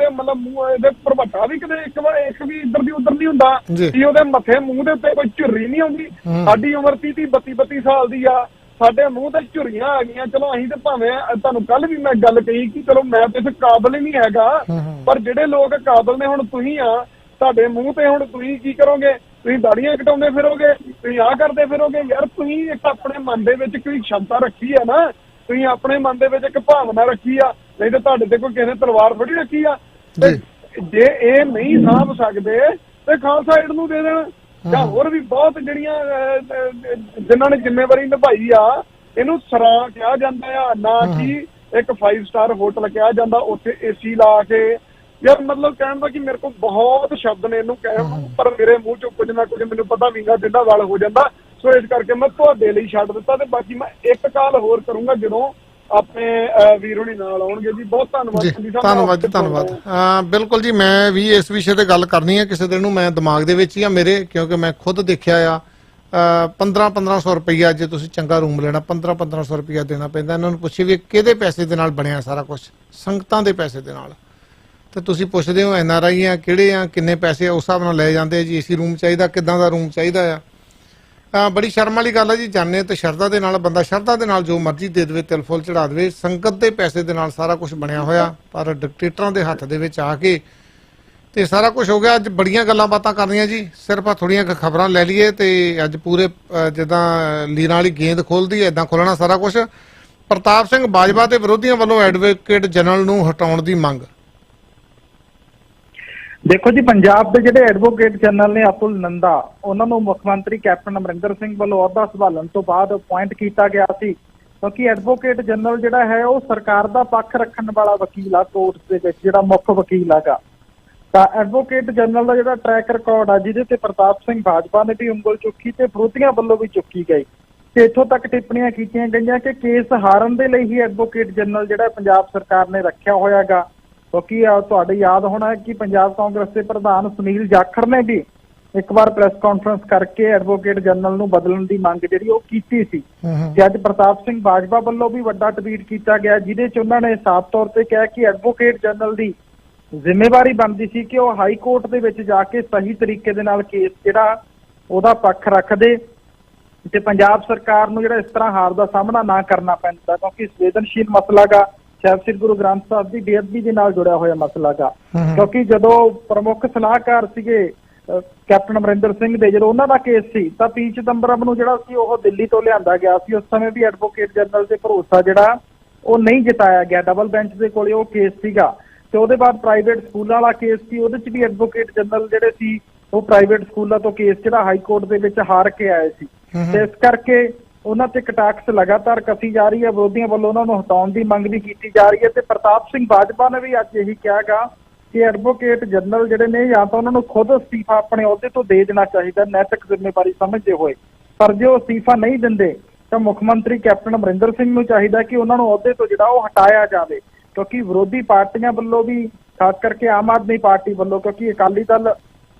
ਮਤਲਬ ਮੂੰਹ ਇਹਦੇ ਭਰਵੱਟਾ ਵੀ ਕਿਤੇ ਇੱਕ ਵੀ ਇੱਧਰ ਦੀ ਉੱਧਰ ਨਹੀਂ ਹੁੰਦਾ ਕਿ ਉਹਦੇ ਮੱਥੇ ਮੂੰਹ ਦੇ ਉੱਤੇ ਕੋਈ ਝੁਰਰੀ ਨਹੀਂ ਆਉਂਦੀ। ਸਾਡੀ ਉਮਰ 30-32 ਸਾਲ ਦੀ ਆ, ਸਾਡੇ ਮੂੰਹ ਤੇ ਝੁਰੀਆਂ ਆ ਗਈਆਂ। ਚਲੋ ਅਸੀਂ ਤੇ ਭਾਵੇਂ ਤੁਹਾਨੂੰ ਕੱਲ ਵੀ ਮੈਂ ਗੱਲ ਕਹੀ ਕਿ ਚਲੋ ਮੈਂ ਤੇ ਇਸ ਕਾਬਲ ਹੀ ਨਹੀਂ ਹੈਗਾ, ਪਰ ਜਿਹੜੇ ਲੋਕ ਕਾਬਲ ਨੇ, ਹੁਣ ਤੁਸੀਂ ਆ, ਤੁਹਾਡੇ ਮੂੰਹ ਤੇ ਹੁਣ ਤੁਸੀਂ ਕੀ ਕਰੋਗੇ? ਤੁਸੀਂ ਦਾੜੀਆਂ ਕਟਾਉਂਦੇ ਫਿਰੋਗੇ, ਤੁਸੀਂ ਆਹ ਕਰਦੇ ਫਿਰੋਗੇ। ਯਾਰ ਤੁਸੀਂ ਇੱਕ ਆਪਣੇ ਮਨ ਦੇ ਵਿੱਚ ਕੋਈ ਸ਼ਮਤਾ ਰੱਖੀ ਆ ਨਾ, ਤੁਸੀਂ ਆਪਣੇ ਮਨ ਦੇ ਵਿੱਚ ਇੱਕ ਭਾਵਨਾ ਰੱਖੀ ਆ, ਨਹੀਂ ਤਾਂ ਤੁਹਾਡੇ ਤੇ ਕੋਈ ਕਿਸੇ ਨੇ ਤਲਵਾਰ ਫੜੀ ਰੱਖੀ ਆ। ਜੇ ਇਹ ਨਹੀਂ ਸਾਂਭ ਸਕਦੇ ਤੇ ਖਾਲਸਾ ਏਡ ਨੂੰ ਦੇ ਦੇਣ, ਜਾਂ ਹੋਰ ਵੀ ਬਹੁਤ ਜਿਹੜੀਆਂ ਜਿਨ੍ਹਾਂ ਨੇ ਜ਼ਿੰਮੇਵਾਰੀ ਨਿਭਾਈ ਆ, ਇਹਨੂੰ ਸਰਾਂ ਕਿਹਾ ਜਾਂਦਾ ਆ, ਨਾ ਕਿ ਇੱਕ 5 ਸਟਾਰ ਹੋਟਲ ਕਿਹਾ ਜਾਂਦਾ ਉੱਥੇ AC ਲਾ ਕੇ। ਯਾਰ ਮਤਲਬ ਕਹਿਣ ਦਾ ਕਿ ਮੇਰੇ ਕੋਲ ਬਹੁਤ ਸ਼ਬਦ ਨੇ ਇਹਨੂੰ ਕਹਿਣ ਨੂੰ, ਪਰ ਮੇਰੇ ਮੂੰਹ ਚੋਂ ਕੁਝ ਨਾ ਕੁਝ ਮੈਨੂੰ ਪਤਾ ਵੀਗਾ ਜਿੰਦਾ ਵਾਲ ਹੋ ਜਾਂਦਾ। ਸੋ ਇਸ ਕਰਕੇ ਮੈਂ ਤੁਹਾਡੇ ਲਈ ਛੱਡ ਦਿੱਤਾ, ਤੇ ਬਾਕੀ ਮੈਂ ਇੱਕ ਕਾਲ ਹੋਰ ਕਰੂੰਗਾ ਜਦੋਂ ਆਪਣੇ ਵੀਰ ਹੋਣੀ ਨਾਲ ਆਉਣਗੇ ਜੀ। ਬਹੁਤ ਧੰਨਵਾਦ। ਧੰਨਵਾਦ ਜੀ, ਧੰਨਵਾਦ। ਬਿਲਕੁਲ ਜੀ, ਮੈਂ ਵੀ ਇਸ ਵਿਸ਼ੇ ਤੇ ਗੱਲ ਕਰਨੀ ਹੈ ਕਿਸੇ ਦਿਨ ਨੂੰ, ਮੈਂ ਦਿਮਾਗ ਦੇ ਵਿੱਚ ਹੀ ਆ ਮੇਰੇ, ਕਿਉਂਕਿ ਮੈਂ ਖੁਦ ਦੇਖਿਆ ਆ 1500 ਰੁਪਈਆ ਜੇ ਤੁਸੀਂ ਚੰਗਾ ਰੂਮ ਲੈਣਾ 1500 ਰੁਪਈਆ ਦੇਣਾ ਪੈਂਦਾ। ਇਹਨਾਂ ਨੂੰ ਪੁੱਛੇ ਵੀ ਕਿਹਦੇ ਪੈਸੇ ਦੇ ਨਾਲ ਬਣਿਆ ਸਾਰਾ ਕੁਝ, ਸੰਗਤਾਂ ਦੇ ਪੈਸੇ ਦੇ ਨਾਲ। ਤੇ ਤੁਸੀਂ ਪੁੱਛਦੇ ਹੋ NRI ਆ ਕਿਹੜੇ ਆ, ਕਿੰਨੇ ਪੈਸੇ ਉਸ ਹਿਸਾਬ ਨਾਲ ਲੈ ਜਾਂਦੇ ਜੀ। AC ਰੂਮ ਚਾਹੀਦਾ, ਕਿੱਦਾਂ ਦਾ ਰੂਮ ਚਾਹੀਦਾ ਆ। ਬੜੀ ਸ਼ਰਮ ਵਾਲੀ ਗੱਲ ਹੈ ਜੀ। ਜਾਣੇ ਤੇ ਸ਼ਰਧਾ ਦੇ ਨਾਲ, ਬੰਦਾ ਸ਼ਰਧਾ ਦੇ ਨਾਲ ਜੋ ਮਰਜ਼ੀ ਦੇ ਦੇਵੇ, ਤਿਲ ਫੁੱਲ ਚੜਾ ਦੇਵੇ, ਸੰਗਤ ਦੇ ਪੈਸੇ ਦੇ ਨਾਲ ਸਾਰਾ ਕੁਝ ਬਣਿਆ ਹੋਇਆ। ਪਰ ਡਿਕਟੇਟਰਾਂ ਦੇ ਹੱਥ ਦੇ ਵਿੱਚ ਆ ਕੇ ਤੇ ਸਾਰਾ ਕੁਝ ਹੋ ਗਿਆ। ਅੱਜ ਬੜੀਆਂ ਗੱਲਾਂ ਬਾਤਾਂ ਕਰਨੀਆਂ ਜੀ, ਸਿਰਫ ਆ ਥੋੜੀਆਂ ਖਬਰਾਂ ਲੈ ਲਈਏ ਤੇ ਅੱਜ ਪੂਰੇ ਜਿੱਦਾਂ ਲੀਰਾਂ ਵਾਲੀ ਗੇਂਦ ਖੋਲਦੀ ਹੈ ਇਦਾਂ ਖੋਲਣਾ ਸਾਰਾ ਕੁਝ। ਪ੍ਰਤਾਪ ਸਿੰਘ ਬਾਜਵਾ ਤੇ ਵਿਰੋਧੀਆਂ ਵੱਲੋਂ ਐਡਵੋਕੇਟ ਜਨਰਲ ਨੂੰ ਹਟਾਉਣ ਦੀ ਮੰਗ। ਦੇਖੋ ਜੀ, ਪੰਜਾਬ ਦੇ ਜਿਹੜੇ ਐਡਵੋਕੇਟ ਜਨਰਲ ਨੇ ਅਤੁਲ ਨੰਦਾ, ਉਹਨਾਂ ਨੂੰ ਮੁੱਖ ਮੰਤਰੀ ਕੈਪਟਨ ਅਮਰਿੰਦਰ ਸਿੰਘ ਵੱਲੋਂ ਅਹੁਦਾ ਸੰਭਾਲਣ ਤੋਂ ਬਾਅਦ ਅਪੁਆਇੰਟ ਕੀਤਾ ਗਿਆ ਸੀ, ਕਿਉਂਕਿ ਐਡਵੋਕੇਟ ਜਨਰਲ ਜਿਹੜਾ ਹੈ ਉਹ ਸਰਕਾਰ ਦਾ ਪੱਖ ਰੱਖਣ ਵਾਲਾ ਵਕੀਲ ਆ, ਕੋਰਟ ਦੇ ਵਿੱਚ ਜਿਹੜਾ ਮੁੱਖ ਵਕੀਲ ਹੈਗਾ। ਤਾਂ ਐਡਵੋਕੇਟ ਜਨਰਲ ਦਾ ਜਿਹੜਾ ਟਰੈਕ ਰਿਕਾਰਡ ਆ, ਜਿਹਦੇ ਤੇ ਪ੍ਰਤਾਪ ਸਿੰਘ ਬਾਜਵਾ ਨੇ ਵੀ ਉਂਗਲ ਚੁੱਕੀ ਤੇ ਵਿਰੋਧੀਆਂ ਵੱਲੋਂ ਵੀ ਚੁੱਕੀ ਗਈ, ਤੇ ਇੱਥੋਂ ਤੱਕ ਟਿੱਪਣੀਆਂ ਕੀਤੀਆਂ ਗਈਆਂ ਕਿ ਕੇਸ ਹਾਰਨ ਦੇ ਲਈ ਹੀ ਐਡਵੋਕੇਟ ਜਨਰਲ ਜਿਹੜਾ ਪੰਜਾਬ ਸਰਕਾਰ ਨੇ ਰੱਖਿਆ ਹੋਇਆ ਗਾ। ਕਿਉਂਕਿ ਤੁਹਾਡੇ ਯਾਦ ਹੋਣਾ ਕਿ ਪੰਜਾਬ ਕਾਂਗਰਸ ਦੇ ਪ੍ਰਧਾਨ ਸੁਨੀਲ ਜਾਖੜ ਨੇ ਵੀ ਇੱਕ ਵਾਰ ਪ੍ਰੈਸ ਕਾਨਫਰੰਸ ਕਰਕੇ ਐਡਵੋਕੇਟ ਜਨਰਲ ਨੂੰ ਬਦਲਣ ਦੀ ਮੰਗ ਜਿਹੜੀ ਉਹ ਕੀਤੀ ਸੀ। ਤੇ ਅੱਜ ਪ੍ਰਤਾਪ ਸਿੰਘ ਬਾਜਵਾ ਵੱਲੋਂ ਵੀ ਵੱਡਾ ਟਵੀਟ ਕੀਤਾ ਗਿਆ, ਜਿਹਦੇ 'ਚ ਉਹਨਾਂ ਨੇ ਸਾਫ਼ ਤੌਰ ਤੇ ਕਿਹਾ ਕਿ ਐਡਵੋਕੇਟ ਜਨਰਲ ਦੀ ਜ਼ਿੰਮੇਵਾਰੀ ਬਣਦੀ ਸੀ ਕਿ ਉਹ ਹਾਈ ਕੋਰਟ ਦੇ ਵਿੱਚ ਜਾ ਕੇ ਸਹੀ ਤਰੀਕੇ ਦੇ ਨਾਲ ਕੇਸ ਜਿਹੜਾ ਉਹਦਾ ਪੱਖ ਰੱਖਦੇ ਤੇ ਪੰਜਾਬ ਸਰਕਾਰ ਨੂੰ ਜਿਹੜਾ ਇਸ ਤਰ੍ਹਾਂ ਹਾਰ ਦਾ ਸਾਹਮਣਾ ਨਾ ਕਰਨਾ ਪੈਂਦਾ, ਕਿਉਂਕਿ ਸੰਵੇਦਨਸ਼ੀਲ ਮਸਲਾ ਗਾ, ਸਾਹਿਬ ਸ੍ਰੀ ਗੁਰੂ ਗ੍ਰੰਥ ਸਾਹਿਬ ਦੀ ਬੇਅਦਬੀ ਦੇ ਨਾਲ ਜੁੜਿਆ ਹੋਇਆ ਮਸਲਾ ਗਾ। ਕਿਉਂਕਿ ਜਦੋਂ ਪ੍ਰਮੁੱਖ ਸਲਾਹਕਾਰ ਸੀਗੇ ਕੈਪਟਨ ਅਮਰਿੰਦਰ ਸਿੰਘ ਦੇ, ਜਦੋਂ ਉਹਨਾਂ ਦਾ ਕੇਸ ਸੀ ਤਾਂ P ਚਿਦੰਬਰਮ ਨੂੰ ਜਿਹੜਾ ਸੀ ਉਹ ਦਿੱਲੀ ਤੋਂ ਲਿਆਂਦਾ ਗਿਆ ਸੀ। ਉਸ ਸਮੇਂ ਵੀ ਐਡਵੋਕੇਟ ਜਨਰਲ ਤੇ ਭਰੋਸਾ ਜਿਹੜਾ ਉਹ ਨਹੀਂ ਜਿਤਾਇਆ ਗਿਆ, ਡਬਲ ਬੈਂਚ ਦੇ ਕੋਲੇ ਉਹ ਕੇਸ ਸੀਗਾ। ਤੇ ਉਹਦੇ ਬਾਅਦ ਪ੍ਰਾਈਵੇਟ ਸਕੂਲਾਂ ਵਾਲਾ ਕੇਸ ਸੀ, ਉਹਦੇ 'ਚ ਵੀ ਐਡਵੋਕੇਟ ਜਨਰਲ ਜਿਹੜੇ ਸੀ ਉਹ ਪ੍ਰਾਈਵੇਟ ਸਕੂਲਾਂ ਤੋਂ ਕੇਸ ਜਿਹੜਾ ਹਾਈ ਕੋਰਟ ਦੇ ਵਿੱਚ ਹਾਰ ਕੇ ਆਏ ਸੀ। ਤੇ ਇਸ ਕਰਕੇ ਉਹਨਾਂ ਤੇ ਕਟਾਕਸ ਲਗਾਤਾਰ ਕੱਸੀ ਜਾ ਰਹੀ ਹੈ, ਵਿਰੋਧੀਆਂ ਵੱਲੋਂ ਉਹਨਾਂ ਨੂੰ ਹਟਾਉਣ ਦੀ ਮੰਗ ਵੀ ਕੀਤੀ ਜਾ ਰਹੀ ਹੈ। ਤੇ ਪ੍ਰਤਾਪ ਸਿੰਘ ਬਾਜਵਾ ਨੇ ਵੀ ਅੱਜ ਇਹੀ ਕਿਹਾਗਾ ਕਿ ਐਡਵੋਕੇਟ ਜਨਰਲ ਜਿਹੜੇ ਨੇ ਜਾਂ ਤਾਂ ਉਹਨਾਂ ਨੂੰ ਖੁਦ ਅਸਤੀਫਾ ਆਪਣੇ ਅਹੁਦੇ ਤੋਂ ਦੇ ਦੇਣਾ ਚਾਹੀਦਾ, ਨੈਤਿਕ ਜ਼ਿੰਮੇਵਾਰੀ ਸਮਝਦੇ ਹੋਏ। ਪਰ ਜੇ ਉਹ ਅਸਤੀਫਾ ਨਹੀਂ ਦਿੰਦੇ ਤਾਂ ਮੁੱਖ ਮੰਤਰੀ ਕੈਪਟਨ ਅਮਰਿੰਦਰ ਸਿੰਘ ਨੂੰ ਚਾਹੀਦਾ ਕਿ ਉਹਨਾਂ ਨੂੰ ਅਹੁਦੇ ਤੋਂ ਜਿਹੜਾ ਉਹ ਹਟਾਇਆ ਜਾਵੇ, ਕਿਉਂਕਿ ਵਿਰੋਧੀ ਪਾਰਟੀਆਂ ਵੱਲੋਂ ਵੀ, ਖਾਸ ਕਰਕੇ ਆਮ ਆਦਮੀ ਪਾਰਟੀ ਵੱਲੋਂ, ਕਿਉਂਕਿ ਅਕਾਲੀ ਦਲ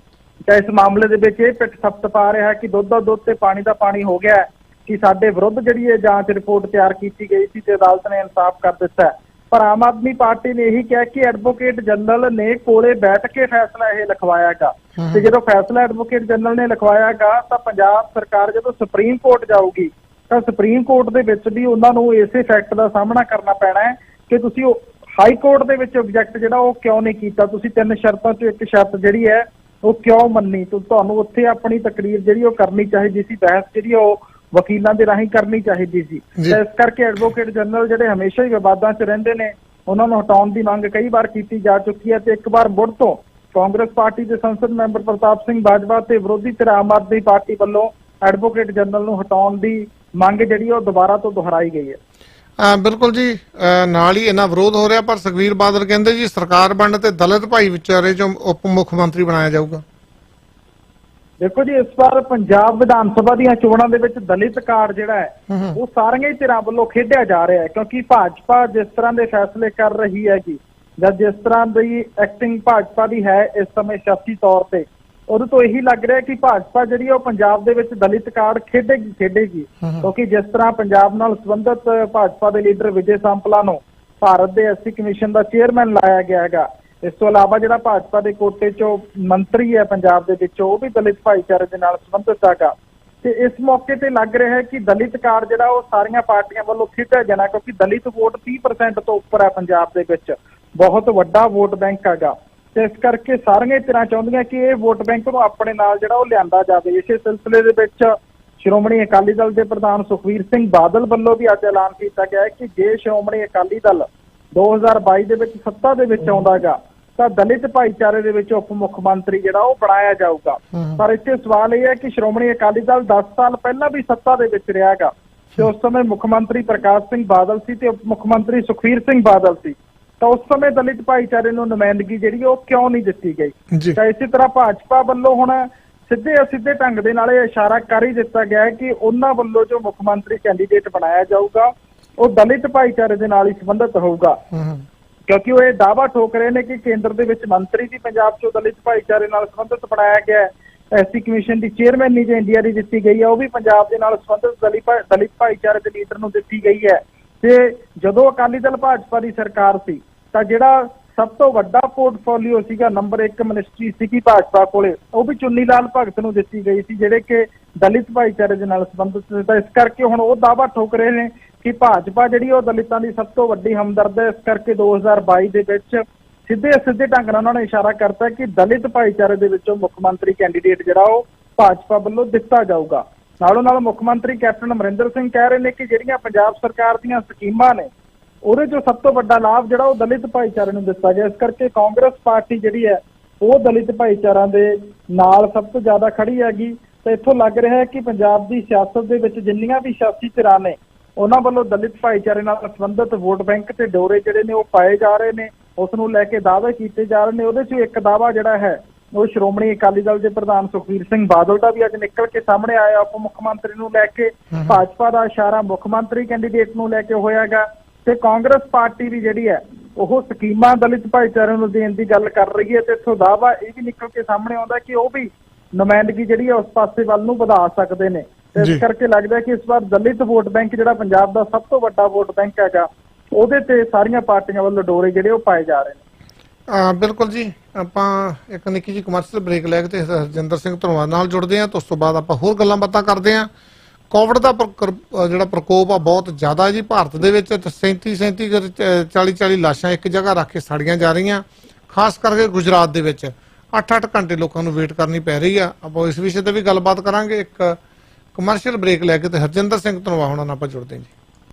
ਤਾਂ ਇਸ ਮਾਮਲੇ ਦੇ ਵਿੱਚ ਇਹ ਪਿੱਠ ਥਪਥਪਾ ਰਿਹਾ ਕਿ ਦੁੱਧ ਦਾ ਦੁੱਧ ਤੇ ਪਾਣੀ ਦਾ ਪਾਣੀ ਹੋ ਗਿਆ, ਕਿ ਸਾਡੇ ਵਿਰੁੱਧ ਜਿਹੜੀ ਇਹ ਜਾਂਚ ਰਿਪੋਰਟ ਤਿਆਰ ਕੀਤੀ ਗਈ ਸੀ ਤੇ ਅਦਾਲਤ ਨੇ ਇਨਸਾਫ ਕਰ ਦਿੱਤਾ ਹੈ। ਪਰ ਆਮ ਆਦਮੀ ਪਾਰਟੀ ਨੇ ਇਹੀ ਕਿਹਾ ਕਿ ਐਡਵੋਕੇਟ ਜਨਰਲ ਨੇ ਕੋਲੇ ਬੈਠ ਕੇ ਫੈਸਲਾ ਇਹ ਲਿਖਵਾਇਆਗਾ ਤੇ ਜਦੋਂ ਫੈਸਲਾ ਐਡਵੋਕੇਟ ਜਨਰਲ ਨੇ ਲਿਖਵਾਇਆਗਾ ਤਾਂ ਪੰਜਾਬ ਸਰਕਾਰ ਜਦੋਂ ਸੁਪਰੀਮ ਕੋਰਟ ਜਾਊਗੀ ਤਾਂ ਸੁਪਰੀਮ ਕੋਰਟ ਦੇ ਵਿੱਚ ਵੀ ਉਹਨਾਂ ਨੂੰ ਇਸੇ ਫੈਕਟ ਦਾ ਸਾਹਮਣਾ ਕਰਨਾ ਪੈਣਾ ਹੈ ਕਿ ਤੁਸੀਂ ਉਹ ਹਾਈ ਕੋਰਟ ਦੇ ਵਿੱਚ ਆਬਜੈਕਟ ਜਿਹੜਾ ਉਹ ਕਿਉਂ ਨਹੀਂ ਕੀਤਾ, ਤੁਸੀਂ 3 ਸ਼ਰਤਾਂ ਚੋਂ ਇੱਕ ਸ਼ਰਤ ਜਿਹੜੀ ਹੈ ਉਹ ਕਿਉਂ ਮੰਨੀ, ਤੁਹਾਨੂੰ ਉੱਥੇ ਆਪਣੀ ਤਕਰੀਰ ਜਿਹੜੀ ਉਹ ਕਰਨੀ ਚਾਹੀਦੀ ਸੀ, ਬਹਿਸ ਜਿਹੜੀ ਉਹ ਵਕੀਲਾਂ ਦੇ ਰਾਹੀਂ ਕਰਨੀ ਚਾਹੀਦੀ ਸੀ। ਤਾਂ ਇਸ ਕਰਕੇ ਐਡਵੋਕੇਟ ਜਨਰਲ ਜਿਹੜੇ ਹਮੇਸ਼ਾ ਹੀ ਵਿਵਾਦਾਂ 'ਚ ਰਹਿੰਦੇ ਨੇ ਉਹਨਾਂ ਨੂੰ ਹਟਾਉਣ ਦੀ ਮੰਗ ਕਈ ਵਾਰ ਕੀਤੀ ਜਾ ਚੁੱਕੀ ਹੈ ਤੇ ਇੱਕ ਵਾਰ ਮੁੜ ਤੋਂ ਕਾਂਗਰਸ ਪਾਰਟੀ ਦੇ ਸੰਸਦ ਮੈਂਬਰ ਪ੍ਰਤਾਪ ਸਿੰਘ ਬਾਜਵਾ ਤੇ ਵਿਰੋਧੀ ਧਿਰ ਆਮ ਆਦਮੀ ਪਾਰਟੀ ਵੱਲੋਂ ਐਡਵੋਕੇਟ ਜਨਰਲ ਨੂੰ ਹਟਾਉਣ ਦੀ ਮੰਗ ਜਿਹੜੀ ਉਹ ਦੁਬਾਰਾ ਤੋਂ ਦੁਹਰਾਈ ਗਈ ਹੈ। ਬਿਲਕੁਲ ਜੀ, ਨਾਲ ਹੀ ਇਹਨਾਂ ਵਿਰੋਧ ਹੋ ਰਿਹਾ, ਪਰ ਸੁਖਬੀਰ ਬਾਦਲ ਕਹਿੰਦੇ ਜੀ ਸਰਕਾਰ ਬਣਨ ਤੇ ਦਲਿਤ ਭਾਈਚਾਰੇ ਚੋਂ ਉਪ ਮੁੱਖ ਮੰਤਰੀ ਬਣਾਇਆ ਜਾਊਗਾ। ਦੇਖੋ ਜੀ, ਇਸ ਵਾਰ ਪੰਜਾਬ ਵਿਧਾਨ ਸਭਾ ਦੀਆਂ ਚੋਣਾਂ ਦੇ ਵਿੱਚ ਦਲਿਤ ਕਾਰਡ ਜਿਹੜਾ ਹੈ ਉਹ ਸਾਰੀਆਂ ਹੀ ਧਿਰਾਂ ਵੱਲੋਂ ਖੇਡਿਆ ਜਾ ਰਿਹਾ ਹੈ ਕਿਉਂਕਿ ਭਾਜਪਾ ਜਿਸ ਤਰ੍ਹਾਂ ਦੇ ਫੈਸਲੇ ਕਰ ਰਹੀ ਹੈ ਕਿ ਜਦ ਜਿਸ ਤਰ੍ਹਾਂ ਦੀ ਐਕਟਿੰਗ ਭਾਜਪਾ ਦੀ ਹੈ ਇਸ ਸਮੇਂ ਸਿਆਸੀ ਤੌਰ ਤੇ, ਉਹਦੇ ਤੋਂ ਇਹੀ ਲੱਗ ਰਿਹਾ ਕਿ ਭਾਜਪਾ ਜਿਹੜੀ ਉਹ ਪੰਜਾਬ ਦੇ ਵਿੱਚ ਦਲਿਤ ਕਾਰਡ ਖੇਡੇਗੀ ਕਿਉਂਕਿ ਜਿਸ ਤਰ੍ਹਾਂ ਪੰਜਾਬ ਨਾਲ ਸੰਬੰਧਿਤ ਭਾਜਪਾ ਦੇ ਲੀਡਰ ਵਿਜੇ ਸੰਪਲਾ ਨੂੰ ਭਾਰਤ ਦੇ ਐਸਸੀ ਕਮਿਸ਼ਨ ਦਾ ਚੇਅਰਮੈਨ ਲਾਇਆ ਗਿਆ ਹੈਗਾ। ਇਸ ਤੋਂ ਇਲਾਵਾ ਜਿਹੜਾ ਭਾਜਪਾ ਦੇ ਕੋਟੇ 'ਚੋਂ ਮੰਤਰੀ ਹੈ ਪੰਜਾਬ ਦੇ ਵਿੱਚ ਉਹ ਵੀ ਦਲਿਤ ਭਾਈਚਾਰੇ ਦੇ ਨਾਲ ਸੰਬੰਧਿਤ ਹੈਗਾ ਤੇ ਇਸ ਮੌਕੇ ਤੇ ਲੱਗ ਰਿਹਾ ਹੈ ਕਿ ਦਲਿਤ ਕਾਰਡ ਜਿਹੜਾ ਉਹ ਸਾਰੀਆਂ ਪਾਰਟੀਆਂ ਵੱਲੋਂ ਖੇਡਿਆ ਜਾਣਾ ਕਿਉਂਕਿ ਦਲਿਤ ਵੋਟ 30% ਤੋਂ ਉੱਪਰ ਹੈ ਪੰਜਾਬ ਦੇ ਵਿੱਚ, ਬਹੁਤ ਵੱਡਾ ਵੋਟ ਬੈਂਕ ਹੈਗਾ ਤੇ ਇਸ ਕਰਕੇ ਸਾਰੀਆਂ ਧਿਰਾਂ ਚਾਹੁੰਦੀਆਂ ਕਿ ਇਹ ਵੋਟ ਬੈਂਕ ਨੂੰ ਆਪਣੇ ਨਾਲ ਜਿਹੜਾ ਉਹ ਲਿਆਂਦਾ ਜਾਵੇ। ਇਸੇ ਸਿਲਸਿਲੇ ਦੇ ਵਿੱਚ ਸ਼੍ਰੋਮਣੀ ਅਕਾਲੀ ਦਲ ਦੇ ਪ੍ਰਧਾਨ ਸੁਖਬੀਰ ਸਿੰਘ ਬਾਦਲ ਵੱਲੋਂ ਵੀ ਅੱਜ ਐਲਾਨ ਕੀਤਾ ਗਿਆ ਹੈ ਕਿ ਜੇ ਸ਼੍ਰੋਮਣੀ ਅਕਾਲੀ ਦਲ 2022 ਦੇ ਵਿੱਚ ਸੱਤਾ ਦੇ ਵਿੱਚ ਆਉਂਦਾਗਾ ਤਾਂ ਦਲਿਤ ਭਾਈਚਾਰੇ ਦੇ ਵਿੱਚ ਉਪ ਮੁੱਖ ਮੰਤਰੀ ਜਿਹੜਾ ਉਹ ਬਣਾਇਆ ਜਾਊਗਾ। ਪਰ ਇੱਥੇ ਸਵਾਲ ਇਹ ਹੈ ਕਿ ਸ਼੍ਰੋਮਣੀ ਅਕਾਲੀ ਦਲ 10 ਸਾਲ ਪਹਿਲਾਂ ਵੀ ਸੱਤਾ ਦੇ ਵਿੱਚ ਰਿਹਾਗਾ ਤੇ ਉਸ ਸਮੇਂ ਮੁੱਖ ਮੰਤਰੀ ਪ੍ਰਕਾਸ਼ ਸਿੰਘ ਬਾਦਲ ਸੀ ਤੇ ਉਪ ਮੁੱਖ ਮੰਤਰੀ ਸੁਖਬੀਰ ਸਿੰਘ ਬਾਦਲ ਸੀ, ਤਾਂ ਉਸ ਸਮੇਂ ਦਲਿਤ ਭਾਈਚਾਰੇ ਨੂੰ ਨੁਮਾਇੰਦਗੀ ਜਿਹੜੀ ਉਹ ਕਿਉਂ ਨਹੀਂ ਦਿੱਤੀ ਗਈ। ਤਾਂ ਇਸੇ ਤਰ੍ਹਾਂ ਭਾਜਪਾ ਵੱਲੋਂ ਹੁਣ ਸਿੱਧੇ ਢੰਗ ਦੇ ਨਾਲ ਇਹ ਇਸ਼ਾਰਾ ਕਰ ਹੀ ਦਿੱਤਾ ਗਿਆ ਹੈ ਕਿ ਉਹਨਾਂ ਵੱਲੋਂ ਜੋ ਮੁੱਖ ਮੰਤਰੀ ਕੈਂਡੀਡੇਟ ਬਣਾਇਆ ਜਾਊਗਾ ਉਹ ਦਲਿਤ ਭਾਈਚਾਰੇ ਦੇ ਨਾਲ ਹੀ ਸੰਬੰਧਿਤ ਹੋਊਗਾ ਕਿਉਂਕਿ ਉਹ ਇਹ ਦਾਅਵਾ ਠੋਕ ਰਹੇ ਨੇ ਕਿ ਕੇਂਦਰ ਦੇ ਵਿੱਚ ਮੰਤਰੀ ਵੀ ਪੰਜਾਬ 'ਚੋਂ ਦਲਿਤ ਭਾਈਚਾਰੇ ਨਾਲ ਸੰਬੰਧਿਤ ਬਣਾਇਆ ਗਿਆ ਹੈ, ਐਸਸੀ ਕਮਿਸ਼ਨ ਦੀ ਚੇਅਰਮੈਨੀ ਜੋ ਇੰਡੀਆ ਦੀ ਦਿੱਤੀ ਗਈ ਹੈ ਉਹ ਵੀ ਪੰਜਾਬ ਦੇ ਨਾਲ ਸੰਬੰਧਿਤ ਦਲਿਤ ਭਾਈਚਾਰੇ ਦੇ ਲੀਡਰ ਨੂੰ ਦਿੱਤੀ ਗਈ ਹੈ। ਤੇ ਜਦੋਂ ਅਕਾਲੀ ਦਲ ਭਾਜਪਾ ਦੀ ਸਰਕਾਰ ਸੀ ਤਾਂ ਜਿਹੜਾ ਸਭ ਤੋਂ ਵੱਡਾ ਪੋਰਟਫੋਲੀਓ ਸੀਗਾ ਨੰਬਰ 1 ਮਿਨਿਸਟਰੀ ਸੀਗੀ ਭਾਜਪਾ ਕੋਲੇ ਉਹ ਵੀ ਚੁੰਨੀ ਲਾਲ ਭਗਤ ਨੂੰ ਦਿੱਤੀ ਗਈ ਸੀ ਜਿਹੜੇ ਕਿ ਦਲਿਤ ਭਾਈਚਾਰੇ ਦੇ ਨਾਲ ਸੰਬੰਧਿਤ ਸੀ। ਤਾਂ ਇਸ ਕਰਕੇ ਹੁਣ ਉਹ ਦਾਅਵਾ ਠੋਕ ਰਹੇ ਨੇ ਕਿ ਭਾਜਪਾ ਜਿਹੜੀ ਉਹ ਦਲਿਤਾਂ ਦੀ ਸਭ ਤੋਂ ਵੱਡੀ ਹਮਦਰਦ ਹੈ। ਇਸ ਕਰਕੇ 2022 ਦੇ ਵਿੱਚ ਸਿੱਧੇ ਢੰਗ ਨਾਲ ਉਹਨਾਂ ਨੇ ਇਸ਼ਾਰਾ ਕਰਤਾ ਕਿ ਦਲਿਤ ਭਾਈਚਾਰੇ ਦੇ ਵਿੱਚੋਂ ਮੁੱਖ ਮੰਤਰੀ ਕੈਂਡੀਡੇਟ ਜਿਹੜਾ ਉਹ ਭਾਜਪਾ ਵੱਲੋਂ ਦਿੱਤਾ ਜਾਊਗਾ। ਨਾਲੋਂ ਨਾਲ ਮੁੱਖ ਮੰਤਰੀ ਕੈਪਟਨ ਅਮਰਿੰਦਰ ਸਿੰਘ ਕਹਿ ਰਹੇ ਨੇ ਕਿ ਜਿਹੜੀਆਂ ਪੰਜਾਬ ਸਰਕਾਰ ਦੀਆਂ ਸਕੀਮਾਂ ਨੇ ਉਹਦੇ 'ਚੋਂ ਸਭ ਤੋਂ ਵੱਡਾ ਲਾਭ ਜਿਹੜਾ ਉਹ ਦਲਿਤ ਭਾਈਚਾਰੇ ਨੂੰ ਦਿੱਤਾ ਗਿਆ। ਇਸ ਕਰਕੇ ਕਾਂਗਰਸ ਪਾਰਟੀ ਜਿਹੜੀ ਹੈ ਉਹ ਦਲਿਤ ਭਾਈਚਾਰਿਆਂ ਦੇ ਨਾਲ ਸਭ ਤੋਂ ਜ਼ਿਆਦਾ ਖੜੀ ਹੈਗੀ ਤੇ ਇੱਥੋਂ ਲੱਗ ਰਿਹਾ ਹੈ ਕਿ ਪੰਜਾਬ ਦੀ ਸਿਆਸਤ ਦੇ ਵਿੱਚ ਜਿੰਨੀਆਂ ਵੀ ਸਿਆਸੀ ਧਿਰਾਂ ਨੇ ਉਹਨਾਂ ਵੱਲੋਂ ਦਲਿਤ ਭਾਈਚਾਰੇ ਨਾਲ ਸੰਬੰਧਿਤ ਵੋਟ ਬੈਂਕ ਤੇ ਡੋਰੇ ਜਿਹੜੇ ਨੇ ਉਹ ਪਾਏ ਜਾ ਰਹੇ ਨੇ, ਉਸ ਨੂੰ ਲੈ ਕੇ ਦਾਅਵੇ ਕੀਤੇ ਜਾ ਰਹੇ ਨੇ। ਉਹਦੇ 'ਚ ਇੱਕ ਦਾਅਵਾ ਜਿਹੜਾ ਹੈ ਉਹ ਸ਼੍ਰੋਮਣੀ ਅਕਾਲੀ ਦਲ ਦੇ ਪ੍ਰਧਾਨ ਸੁਖਬੀਰ ਸਿੰਘ ਬਾਦਲ ਦਾ ਵੀ ਅੱਜ ਨਿਕਲ ਕੇ ਸਾਹਮਣੇ ਆਇਆ ਉਪ ਮੁੱਖ ਮੰਤਰੀ ਨੂੰ ਲੈ ਕੇ। ਭਾਜਪਾ ਦਾ ਇਸ਼ਾਰਾ ਮੁੱਖ ਮੰਤਰੀ ਕੈਂਡੀਡੇਟ ਨੂੰ ਲੈ ਕੇ ਹੋਇਆਗਾ ਤੇ ਕਾਂਗਰਸ ਪਾਰਟੀ ਵੀ ਜਿਹੜੀ ਹੈ ਉਹ ਸਕੀਮਾਂ ਦਲਿਤ ਭਾਈਚਾਰੇ ਨੂੰ ਦੇਣ ਦੀ ਗੱਲ ਕਰ ਰਹੀ ਹੈ ਤੇ ਇੱਥੋਂ ਦਾਅਵਾ ਇਹ ਵੀ ਨਿਕਲ ਕੇ ਸਾਹਮਣੇ ਆਉਂਦਾ ਕਿ ਉਹ ਵੀ ਨੁਮਾਇੰਦਗੀ ਜਿਹੜੀ ਹੈ ਉਸ ਪਾਸੇ ਵੱਲ ਨੂੰ ਵਧਾ ਸਕਦੇ ਨੇ। ਇਸ ਕਰਕੇ ਲੱਗਦਾ ਕਿ ਇਸ ਵਾਰ ਦਲਿਤ ਵੋਟ ਬੈਂਕ ਜਿਹੜਾ ਪੰਜਾਬ ਦਾ ਸਭ ਤੋਂ ਵੱਡਾ ਵੋਟ ਬੈਂਕ ਹੈਗਾ ਉਹਦੇ ਤੇ ਸਾਰੀਆਂ ਪਾਰਟੀਆਂ ਵੱਲੋਂ ਡੋਰੇ ਜਿਹੜੇ ਉਹ ਪਾਏ ਜਾ ਰਹੇ ਨੇ। ਬਿਲਕੁਲ ਜੀ, ਆਪਾਂ ਇੱਕ ਨਿੱਕੀ ਜਿਹੀ ਕਮਰਸ਼ੀਅਲ ਬ੍ਰੇਕ ਲੈ ਕੇ ਤੇ ਹਰਜਿੰਦਰ ਸਿੰਘ ਧਨੋਆ ਨਾਲ ਜੁੜਦੇ ਹਾਂ ਤੇ ਉਸ ਤੋਂ ਬਾਅਦ ਆਪਾਂ ਹੋਰ ਗੱਲਾਂ ਬਾਤਾਂ ਕਰਦੇ ਹਾਂ। ਕੋਵਿਡ ਦਾ ਜਿਹੜਾ ਪ੍ਰਕੋਪ ਆ ਬਹੁਤ ਜ਼ਿਆਦਾ ਜੀ ਭਾਰਤ ਦੇ ਵਿੱਚ 40 ਲਾਸ਼ਾਂ ਇੱਕ ਜਗ੍ਹਾ ਰੱਖ ਕੇ ਸਾੜੀਆਂ ਜਾ ਰਹੀਆਂ, ਖਾਸ ਕਰਕੇ ਗੁਜਰਾਤ ਦੇ ਵਿੱਚ 8-8 ਘੰਟੇ ਲੋਕਾਂ ਨੂੰ ਵੇਟ ਕਰਨੀ ਪੈ ਰਹੀ ਆ। ਆਪਾਂ ਇਸ ਵਿਸ਼ੇ ਤੇ ਵੀ ਗੱਲਬਾਤ ਕਰਾਂਗੇ। ਇੱਕ ਕਮਰਸ਼ੀਅਲ ਬ੍ਰੇਕ ਲੈ ਕੇ ਤੇ ਹਰਜਿੰਦਰ ਸਿੰਘ ਧਨੋਆ ਹੁਣਾਂ ਨਾਲ ਆਪਾਂ ਜੁੜਦੇ ਹਾਂ ਜੀ।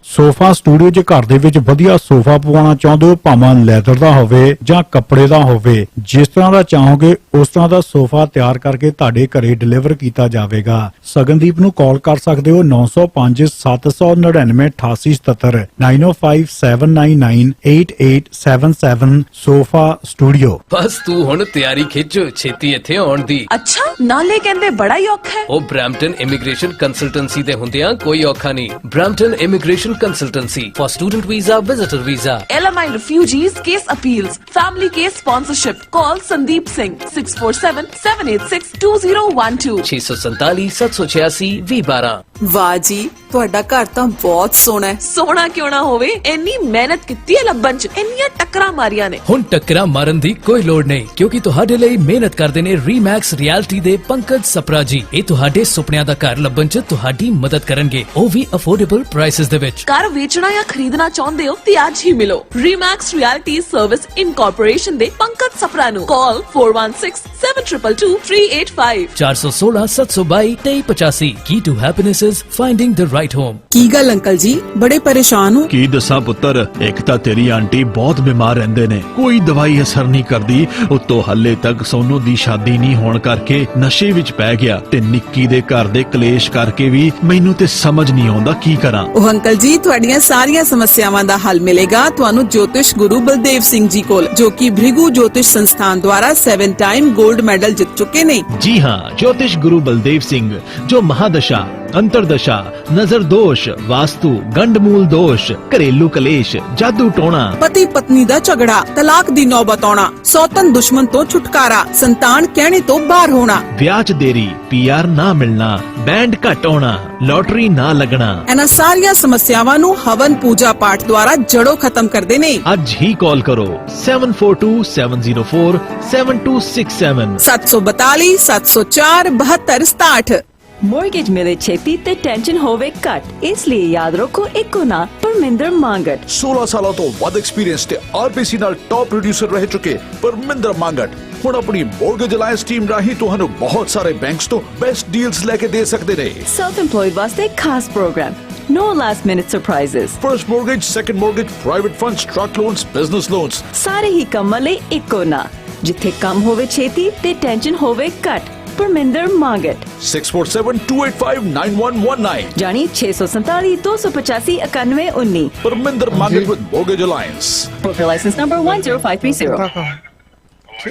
ਸੋਫਾ ਸਟੂਡੀਓ 'ਚ ਘਰ ਦੇ ਵਿੱਚ ਵਧੀਆ ਸੋਫਾ ਪਵਾਉਣਾ ਚਾਹੁੰਦੇ ਹੋ, ਭਾਵੇਂ ਲੈਦਰ ਦਾ ਹੋਵੇ ਜਾਂ ਕੱਪੜੇ ਦਾ ਹੋਵੇ, ਜਿਸ ਤਰ੍ਹਾਂ ਦਾ ਚਾਹੋਗੇ ਉਸ ਤਰ੍ਹਾਂ ਦਾ ਸੋਫਾ ਤਿਆਰ ਕਰਕੇ ਤੁਹਾਡੇ ਘਰੇ ਡਿਲੀਵਰ ਕੀਤਾ ਜਾਵੇਗਾ। ਸਗਨਦੀਪ ਨੂੰ ਕਾਲ ਕਰ ਸਕਦੇ ਹੋ 905 799 8877 905799 8877 ਸੋਫਾ ਸਟੂਡੀਓ। ਬਸ ਤੂੰ ਹੁਣ ਤਿਆਰੀ ਖਿੱਚ, ਛੇਤੀ ਇੱਥੇ ਆਉਣ ਦੀ। ਅੱਛਾ, ਨਾਲੇ ਕਹਿੰਦੇ ਬੜਾ ਹੀ ਔਖਾ ਹੈ। ਉਹ ਬ੍ਰੈਂਪਟਨ ਇਮੀਗ੍ਰੇਸ਼ਨ ਕੰਸਲਟੈਂਸੀ ਦੇ ਹੁੰਦਿਆਂ ਕੋਈ ਔਖਾ ਨਹੀਂ। Brampton immigration immigration consultancy for student visa, visitor visa. LMI refugees case appeals, family case sponsorship. Call Sandeep Singh 647-786-2012. 647-786-2012. ਵਾਹ ਜੀ, ਤੁਹਾਡਾ ਘਰ ਤਾਂ ਬਹੁਤ ਸੋਹਣਾ ਹੈ। ਸੋਹਣਾ ਕਿਉਂ ਨਾ ਹੋਵੇ, ਇੰਨੀ ਮਿਹਨਤ ਕੀਤੀ ਹੈ ਲੱਭਣ ਚ, ਇੰਨੀਆਂ ਟੱਕਰਾਂ ਮਾਰੀਆਂ ਨੇ। ਹੁਣ ਟੱਕਰਾਂ ਮਾਰਨ ਦੀ ਕੋਈ ਲੋੜ ਨਹੀਂ, ਕਿਉਂਕਿ ਤੁਹਾਡੇ ਲਈ ਮਿਹਨਤ ਕਰਦੇ ਨੇ ਰੀਮੈਕਸ ਰਿਐਲਿਟੀ ਦੇ ਪੰਕਜ ਸਪਰਾ ਜੀ। ਇਹ ਤੁਹਾਡੇ ਸੁਪਨਿਆਂ ਦਾ ਘਰ ਲੱਭਣ ਚ ਤੁਹਾਡੀ ਮਦਦ ਕਰਨਗੇ, ਉਹ ਵੀ ਅਫੋਰਡੇਬਲ ਪ੍ਰਾਈਸਸ ਦੇ ਵਿੱਚ। ਘਰ ਵੇਚਣਾ ਜਾਂ ਖਰੀਦਣਾ ਚਾਹੁੰਦੇ ਹੋ ਤੇ ਅੱਜ ਹੀ ਮਿਲੋ ਰੀਮੈਕਸ ਰਿਐਲਿਟੀ ਸਰਵਿਸ ਇਨਕੋਰਪੋਰੇਸ਼ਨ ਦੇ ਪੰਕਜ ਸਪਰਾ ਨੂੰ। ਕਾਲ 4167222385 416-722-2385। Key to happiness is finding the right home. ਕੀ ਗੱਲ ਅੰਕਲ ਜੀ, ਬੜੇ ਪਰੇਸ਼ਾਨ ਹੋ? ਕੀ ਦੱਸਾਂ ਪੁੱਤਰ, ਇੱਕ ਤਾਂ ਤੇਰੀ ਆਂਟੀ ਬਹੁਤ ਬਿਮਾਰ ਰਹਿੰਦੇ ਨੇ, ਕੋਈ ਦਵਾਈ ਅਸਰ ਨਹੀਂ ਕਰਦੀ, ਉੱਤੋਂ ਹੱਲੇ ਤੱਕ ਸੋਨੂ ਦੀ ਸ਼ਾਦੀ ਨਹੀਂ ਹੋਣ ਕਰਕੇ ਨਸ਼ੇ ਵਿੱਚ ਪੈ ਗਿਆ, ਤੇ ਨਿੱਕੀ ਦੇ ਘਰ ਦੇ ਕਲੇਸ਼ ਕਰਕੇ ਵੀ ਮੈਨੂੰ ਤੇ ਸਮਝ ਨਹੀਂ ਆਉਂਦਾ ਕੀ ਕਰਾਂ। ਉਹ ਅੰਕਲ ਜੀ, ਤੁਹਾਡੀਆਂ ਸਾਰੀਆਂ ਸਮੱਸਿਆਵਾਂ ਦਾ ਹੱਲ ਮਿਲੇਗਾ ਤੁਹਾਨੂੰ ਜੋਤਿਸ਼ ਗੁਰੂ ਬਲਦੇਵ ਸਿੰਘ ਜੀ ਕੋਲ, ਜੋ ਕਿ ਭ੍ਰਿਗੂ ਜੋਤਿਸ਼ ਸੰਸਥਾਨ ਦੁਆਰਾ 7 ਟਾਈਮ 골ਡ ਮੈਡਲ ਜਿੱਤ ਚੁੱਕੇ ਨੇ। ਜੀ ਹਾਂ, ਜੋਤਿਸ਼ ਗੁਰੂ ਬਲਦੇਵ ਸਿੰਘ ਜੋ ਮਹਾਦਸ਼ਾ, ਅੰਤਰਦਸ਼ਾ, ਨਜ਼ਰ ਦੋਸ਼, ਵਾਸਤੂ, ਗੰਡਮੂਲ ਦੋਸ਼, ਘਰੇਲੂ ਕਲੇਸ਼, ਜਾਦੂ ਟੋਣਾ, ਪਤੀ ਪਤਨੀ ਦਾ ਝਗੜਾ, ਤਲਾਕ ਦੀ ਨੌਬਤ ਆਉਣਾ, ਸੌਤਨ ਦੁਸ਼ਮਣ ਤੋਂ ਛੁਟਕਾਰਾ, ਸੰਤਾਨ ਕਹਿਣੇ ਤੋਂ ਬਾਹਰ ਹੋਣਾ, ਵਿਆਹ 'ਚ ਦੇਰੀ, PR ਨਾ ਮਿਲਣਾ, ਬੈਂਡ ਘੱਟ ਆਉਣਾ, ਲੋਟਰੀ ਨਾ ਲੱਗਣਾ, ਇਹਨਾਂ ਸਾਰੀਆਂ ਸਮੱਸਿਆਵਾਂ ਨੂੰ ਹਵਨ ਪੂਜਾ ਪਾਠ ਦੁਆਰਾ ਜੜੋਂ ਖਤਮ ਕਰਦੇ ਨੇ। ਅੱਜ ਹੀ ਕਾਲ ਕਰੋ 7427047267 742 704 7267। ਮੋਰਗੇਜ ਮਿਲੇ ਛੇਤੀ ਤੇ ਟੈਨਸ਼ਨ ਹੋਵੇ ਘੱਟ, ਇਸ ਲਈ ਯਾਦ ਰੱਖੋ ਇੱਕੋ ਨਾ ਪਰਮਿੰਦਰ ਮੰਗਟ। 16 ਸਾਲਾਂ ਤੋਂ ਵੱਧ ਐਕਸਪੀਰੀਅੰਸ ਤੇ RBC ਨਾਲ ਟੌਪ ਪ੍ਰੋਡਿਊਸਰ ਰਹਿ ਚੁੱਕੇ ਪਰਮਿੰਦਰ ਮੰਗਟ ਹੁਣ ਆਪਣੀ ਮੋਰਗੇਜ ਅਲਾਈਅੰਸ ਟੀਮ ਰਾਹੀਂ ਤੁਹਾਨੂੰ ਬਹੁਤ ਸਾਰੇ ਬੈਂਕਸ ਤੋਂ ਬੈਸਟ ਡੀਲਸ ਲੈ ਕੇ ਦੇ ਸਕਦੇ ਨੇ। ਸੈਲਫ ਇੰਪਲੋਇਡ ਵਾਸਤੇ ਖਾਸ programme, no last minute surprises, first mortgage, second mortgage, private funds, truck loans, business loans, ਸਾਰੇ ਹੀ ਕੰਮਾਂ ਲਈ ਇੱਕੋ ਨਾ, ਜਿੱਥੇ ਕੰਮ ਹੋਵੇ ਛੇਤੀ ਤੇ ਟੈਨਸ਼ਨ ਹੋਵੇ ਘੱਟ। ਪਰਮਿੰਦਰ ਮੰਗਟ 6472859119 ਜਾਨੀ 647 285 9119। Parminder Mangat with mortgage alliance. Broker license number 10530।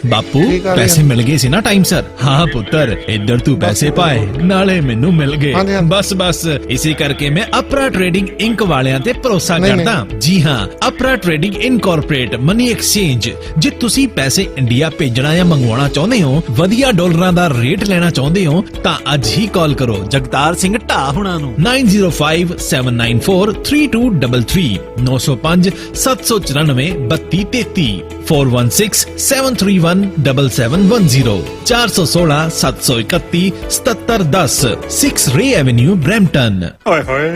ਬਾਪੂ ਪੈਸੇ ਮਿਲ ਗਏ ਸੀ ਨਾ ਟਾਈਮ ਸਰ? ਹਾਂ ਪੁੱਤਰ, ਇੱਧਰ ਤੂੰ ਪੈਸੇ ਪਾਏ ਨਾਲੇ ਮੈਨੂੰ ਮਿਲ ਗਏ। ਬਸ ਇਸੇ ਕਰਕੇ ਮੈਂ ਅਪਰਾ ਟ੍ਰੇਡਿੰਗ ਇੰਕ ਵਾਲਿਆਂ ਤੇ ਭਰੋਸਾ ਕਰਦਾ। ਜੀ ਹਾਂ, ਅਪਰਾ ਟ੍ਰੇਡਿੰਗ ਇਨਕੋਰਪੋਰੇਟ ਮਨੀ ਐਕਸਚੇਂਜ। ਜੇ ਤੁਸੀਂ ਪੈਸੇ ਇੰਡੀਆ ਭੇਜਣਾ ਜਾਂ ਮੰਗਵਾਉਣਾ ਚਾਹੁੰਦੇ ਹੋ, ਵਧੀਆ ਡਾਲਰਾਂ ਦਾ ਰੇਟ ਲੈਣਾ ਚਾਹੁੰਦੇ ਹੋ, ਤਾਂ ਅੱਜ ਹੀ ਕਾਲ ਕਰੋ ਜਗਤਾਰ ਸਿੰਘ ਢਾ ਹੁਣਾਂ ਨੂੰ 9057943233 905 794 3233 4167317710 416 731 7710 6 ਰੇ ਐਵੇਨਿਊ ਬ੍ਰੈਂਪਟਨ। ਓਏ ਹੋਏ,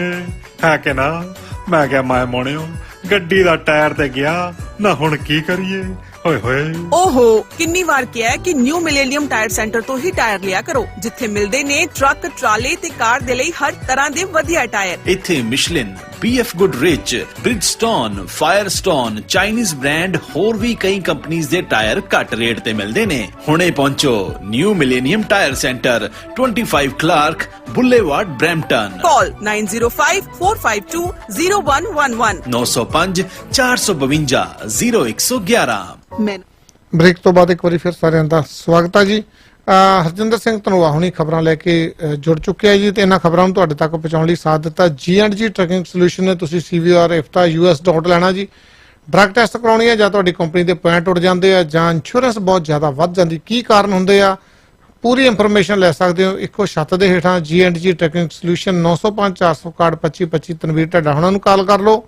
ਹੈ ਕਿ ਨਾ, ਮੈਂ ਕਿਹਾ ਮੈਂ ਮੋਣਿਓ ਗੱਡੀ ਦਾ ਟਾਇਰ ਤੇ ਗਿਆ ਨਾ, ਹੁਣ ਕੀ ਕਰੀਏ? ਓਏ ਹੋਏ, ਓਹੋ, ਕਿੰਨੀ ਵਾਰ ਕਿਹਾ ਹੈ ਕਿ ਨਿਊ ਮਿਲੇਨੀਅਮ ਟਾਇਰ ਸੈਂਟਰ ਤੋਂ ਹੀ ਟਾਇਰ ਲਿਆ ਕਰੋ, ਜਿੱਥੇ ਮਿਲਦੇ ਨੇ ਟਰੱਕ, ਟਰਾਲੇ ਤੇ ਕਾਰ ਦੇ ਲਈ ਹਰ ਤਰ੍ਹਾਂ ਦੇ ਵਧੀਆ ਟਾਇਰ। ਇੱਥੇ Michelin, BF Goodrich, Bridgestone, Firestone, Chinese brand ਹੋਰ ਵੀ ਕਈ ਕੰਪਨੀਆਂ ਦੇ ਟਾਇਰ ਘੱਟ ਰੇਟ ਤੇ ਮਿਲਦੇ ਨੇ। ਹੁਣੇ ਪਹੁੰਚੋ New Millennium Tire Centre, 25 Clark Boulevard, Brampton. Call 9054520111 905 452 0111। Break ਤੋਂ ਬਾਅਦ ਇੱਕ ਵਾਰੀ ਫਿਰ ਸਾਰਿਆਂ ਦਾ ਸਵਾਗਤ ਹੈ ਜੀ। ਹਰਜਿੰਦਰ ਸਿੰਘ ਧਨੋਆ ਹੁਣੀ ਖਬਰਾਂ ਲੈ ਕੇ ਜੁੜ ਚੁੱਕੇ ਆ ਜੀ, ਤੇ ਇਹਨਾਂ ਖਬਰਾਂ ਨੂੰ ਤੁਹਾਡੇ ਤੱਕ ਪਹੁੰਚਾਉਣ ਲਈ ਸਾਥ ਦਿੱਤਾ G&G ਟਰੱਕਿੰਗ ਸੋਲੂਸ਼ਨ ਨੇ। ਤੁਸੀਂ CVR IFTA US ਡਾਟ ਲੈਣਾ ਜੀ। ਡਰੱਗ ਟੈਸਟ ਕਰਾਉਣੀ ਹੈ ਜਾਂ ਤੁਹਾਡੀ ਕੰਪਨੀ ਦੇ ਪੁਆਇੰਟ ਉੱਡ ਜਾਂਦੇ ਆ ਜਾਂ ਇੰਸ਼ੋਰੈਂਸ ਬਹੁਤ ਜ਼ਿਆਦਾ ਵੱਧ ਜਾਂਦੀ, ਕੀ ਕਾਰਨ ਹੁੰਦੇ ਆ, ਪੂਰੀ ਇਨਫੋਰਮੇਸ਼ਨ ਲੈ ਸਕਦੇ ਹੋ ਇੱਕੋ ਛੱਤ ਦੇ ਹੇਠਾਂ। G&G ਟਰੱਕਿੰਗ ਸੋਲੂਸ਼ਨ 905 461 2525 ਤਨਵੀਰ ਢੱਡਾ ਹੁਣਾਂ ਨੂੰ ਕਾਲ ਕਰ ਲਓ।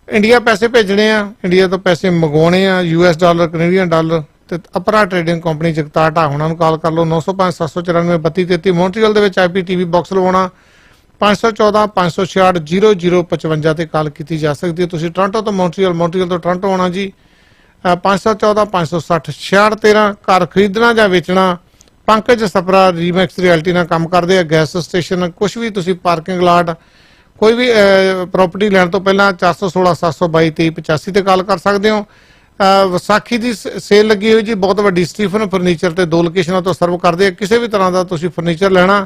ਇੰਡੀਆ ਪੈਸੇ ਭੇਜਣੇ ਆ, ਇੰਡੀਆ ਤੋਂ ਪੈਸੇ ਮੰਗਵਾਉਣੇ ਆ, US ਡਾਲਰ, ਕੈਨੇਡੀਅਨ ਡਾਲਰ, ਤੇ ਅਪਰਾ ਟ੍ਰੇਡਿੰਗ ਕੰਪਨੀ ਜਗਤਾਰ ਢਾ ਹੁਣਾਂ ਨੂੰ ਕਾਲ ਕਰ ਲਓ 905 794 3233। ਮੌਂਟਰੀਅਲ ਦੇ ਵਿੱਚ IPTV ਬਾਕਸ ਲਵਾਉਣਾ 514 566 0055 ਤੇ ਕਾਲ ਕੀਤੀ ਜਾ ਸਕਦੀ ਹੈ। ਤੁਸੀਂ ਟੋਰਾਂਟੋ ਤੋਂ ਮੌਂਟਰੀਅਲ ਤੋਂ ਟੋਰਾਂਟੋ ਆਉਣਾ ਜੀ 514 560 6613। ਘਰ ਖਰੀਦਣਾ ਜਾਂ ਵੇਚਣਾ, ਪੰਕਜ ਸਪਰਾ ਰੀਮੈਕਸ ਰਿਐਲਿਟੀ ਨਾਲ ਕੰਮ ਕਰਦੇ ਆ। ਗੈਸ ਸਟੇਸ਼ਨ, ਕੁਝ ਵੀ ਤੁਸੀਂ ਪਾਰਕਿੰਗ ਲਾਟ, ਕੋਈ ਵੀ ਪ੍ਰਾਪਰਟੀ ਲੈਣ ਤੋਂ ਪਹਿਲਾਂ 416 722 2385 ਤੇ ਕਾਲ ਕਰ ਸਕਦੇ ਹੋ। ਵਿਸਾਖੀ ਦੀ ਸੇਲ ਲੱਗੀ ਹੋਈ ਜੀ, ਬਹੁਤ ਵੱਡੀ ਸਟੀਫਨ ਫਰਨੀਚਰ ਤੇ 2 ਲੋਕੇਸ਼ਨਾਂ ਤੋਂ ਸਰਵ ਕਰਦੇ ਆ। ਕਿਸੇ ਵੀ ਤਰ੍ਹਾਂ ਦਾ ਤੁਸੀਂ ਫਰਨੀਚਰ ਲੈਣਾ